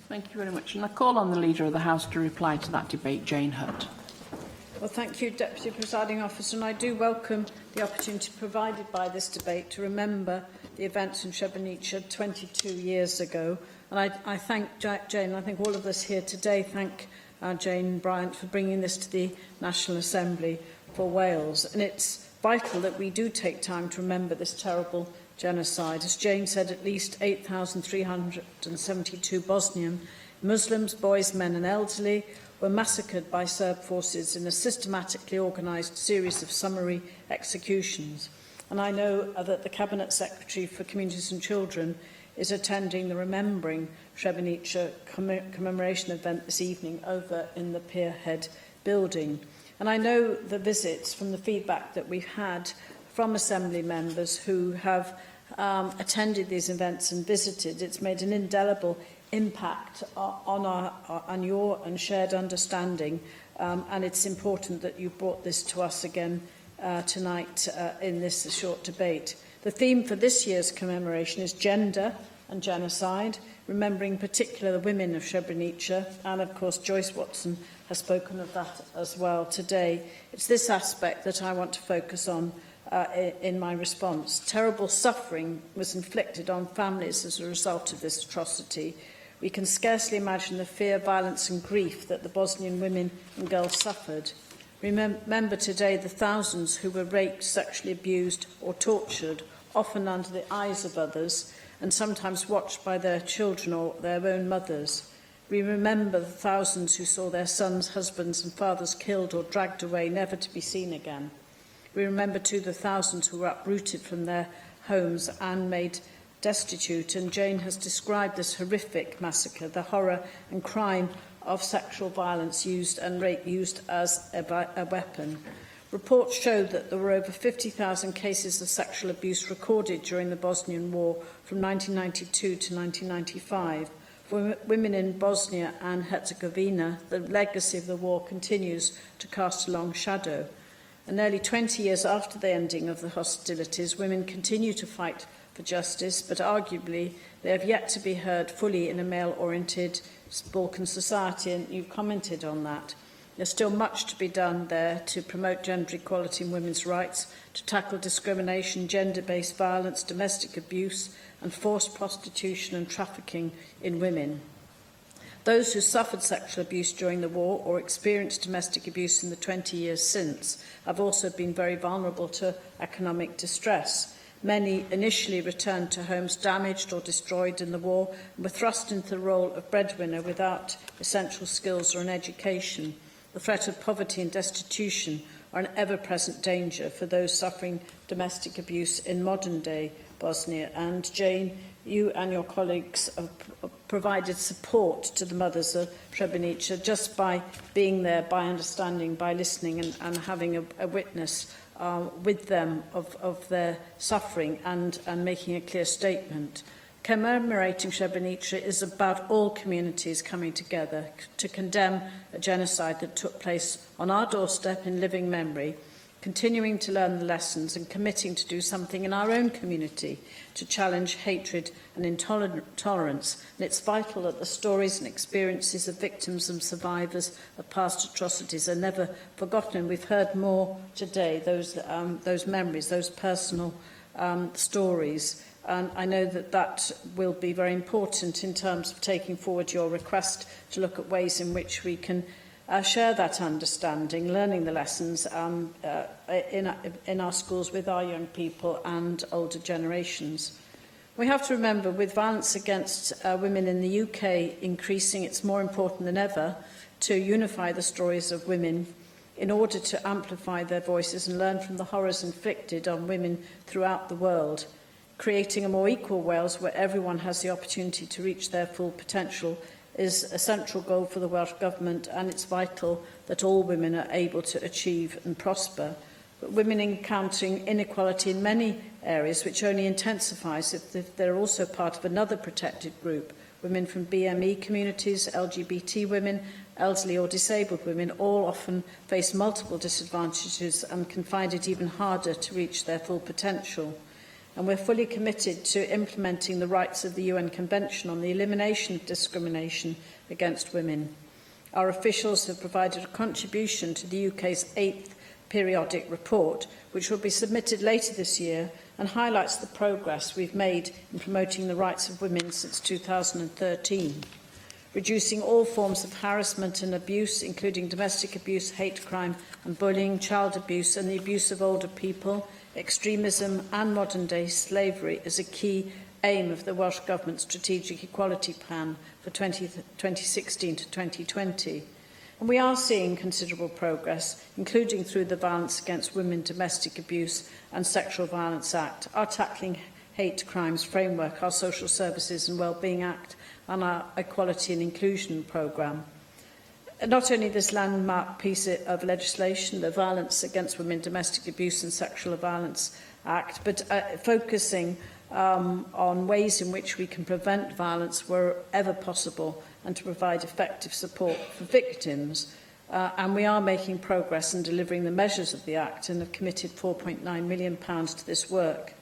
Thank you very much. And I call on the Leader of the House to reply to that debate, Jane Hutt. Well, thank you, Deputy Presiding Officer, and I do welcome the opportunity provided by this debate to remember the events in Srebrenica 22 years ago. And I thank Jane, and I think all of us here today thank Jane Bryant for bringing this to the National Assembly for Wales. And it's vital that we do take time to remember this terrible genocide. As Jane said, at least 8,372 Bosnian Muslims, boys, men and elderly, were massacred by Serb forces in a systematically organised series of summary executions. And I know that the Cabinet Secretary for Communities and Children is attending the Remembering Srebrenica commemoration event this evening over in the Pierhead building. And I know the visits from the feedback that we've had from Assembly members who have attended these events and visited. It's made an indelible impact on your and shared understanding, and it's important that you brought this to us again tonight in this short debate. The theme for this year's commemoration is gender and genocide, remembering particularly the women of Srebrenica, and of course Joyce Watson has spoken of that as well today. It's this aspect that I want to focus on in my response. Terrible suffering was inflicted on families as a result of this atrocity. We can scarcely imagine the fear, violence and grief that the Bosnian women and girls suffered. Remember today the thousands who were raped, sexually abused or tortured, often under the eyes of others, and sometimes watched by their children or their own mothers. We remember the thousands who saw their sons, husbands and fathers killed or dragged away, never to be seen again. We remember too the thousands who were uprooted from their homes and made destitute, and Jane has described this horrific massacre, the horror and crime of sexual violence used and rape used as a weapon. Reports showed that there were over 50,000 cases of sexual abuse recorded during the Bosnian War from 1992 to 1995. For women in Bosnia and Herzegovina, the legacy of the war continues to cast a long shadow. And nearly 20 years after the ending of the hostilities, women continue to fight for justice, but arguably they have yet to be heard fully in a male-oriented Balkan society, and you've commented on that. There's still much to be done there to promote gender equality and women's rights, to tackle discrimination, gender-based violence, domestic abuse and forced prostitution and trafficking in women. Those who suffered sexual abuse during the war or experienced domestic abuse in the 20 years since have also been very vulnerable to economic distress. Many initially returned to homes damaged or destroyed in the war and were thrust into the role of breadwinner without essential skills or an education. The threat of poverty and destitution are an ever-present danger for those suffering domestic abuse in modern-day Bosnia. And Jane, you and your colleagues have provided support to the mothers of Srebrenica just by being there, by understanding, by listening and having a witness with them of their suffering and making a clear statement. Commemorating Srebrenica is about all communities coming together to condemn a genocide that took place on our doorstep in living memory, continuing to learn the lessons and committing to do something in our own community to challenge hatred and intolerance. And it's vital that the stories and experiences of victims and survivors of past atrocities are never forgotten. We've heard more today, those memories, those personal stories. And I know that that will be very important in terms of taking forward your request to look at ways in which we can share that understanding, learning the lessons in our schools with our young people and older generations. We have to remember, with violence against women in the UK increasing, it's more important than ever to unify the stories of women in order to amplify their voices and learn from the horrors inflicted on women throughout the world. Creating a more equal Wales where everyone has the opportunity to reach their full potential is a central goal for the Welsh Government, and it's vital that all women are able to achieve and prosper. But women encountering inequality in many areas, which only intensifies if they're also part of another protected group. Women from BME communities, LGBT women, elderly or disabled women all often face multiple disadvantages and can find it even harder to reach their full potential. And we're fully committed to implementing the rights of the UN Convention on the Elimination of Discrimination against Women. Our officials have provided a contribution to the UK's 8th periodic report, which will be submitted later this year and highlights the progress we've made in promoting the rights of women since 2013. Reducing all forms of harassment and abuse, including domestic abuse, hate crime and bullying, child abuse and the abuse of older people, extremism and modern-day slavery is a key aim of the Welsh Government's Strategic Equality Plan for 2016 to 2020. And we are seeing considerable progress, including through the Violence Against Women, Domestic Abuse and Sexual Violence Act, our Tackling Hate Crimes Framework, our Social Services and Wellbeing Act and our Equality and Inclusion Programme. Not only this landmark piece of legislation, the Violence Against Women, Domestic Abuse and Sexual Violence Act, but focusing on ways in which we can prevent violence wherever possible and to provide effective support for victims. And we are making progress in delivering the measures of the Act and have committed £4.9 million to this work.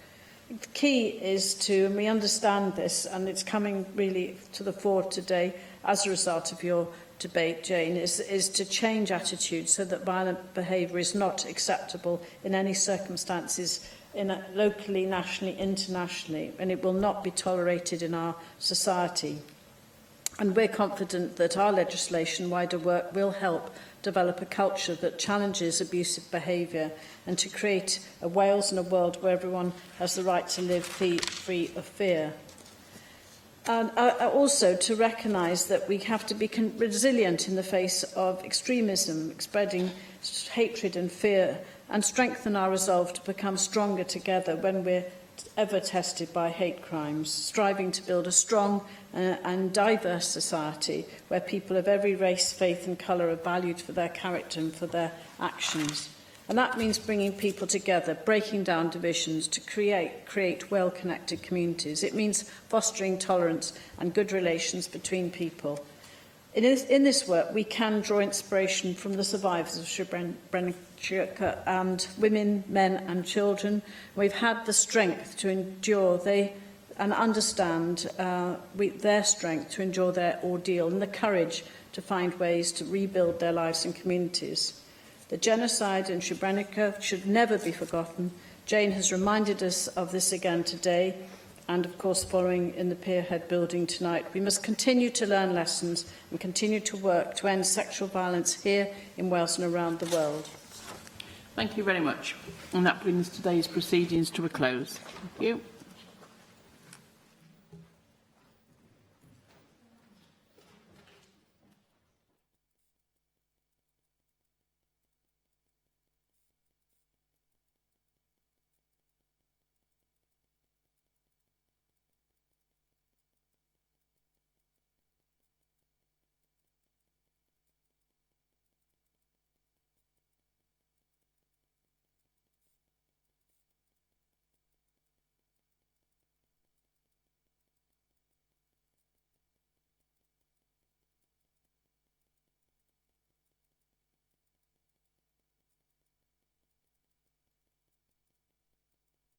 The key is to, and we understand this, and it's coming really to the fore today as a result of your debate, Jane, is to change attitudes so that violent behaviour is not acceptable in any circumstances, locally, nationally, internationally, and it will not be tolerated in our society. And we're confident that our legislation, wider work, will help develop a culture that challenges abusive behaviour and to create a Wales and a world where everyone has the right to live free of fear. And also to recognise that we have to be resilient in the face of extremism, spreading hatred and fear, and strengthen our resolve to become stronger together when we're ever tested by hate crimes, striving to build a strong and diverse society where people of every race, faith and colour are valued for their character and for their actions. And that means bringing people together, breaking down divisions to create well-connected communities. It means fostering tolerance and good relations between people. In this work, we can draw inspiration from the survivors of Srebrenica and women, men and children. We've had the strength to endure and understand their strength to endure their ordeal and the courage to find ways to rebuild their lives and communities. The genocide in Srebrenica should never be forgotten. Jane has reminded us of this again today, and of course following in the Pierhead building tonight. We must continue to learn lessons and continue to work to end sexual violence here in Wales and around the world. Thank you very much. And that brings today's proceedings to a close. Thank you.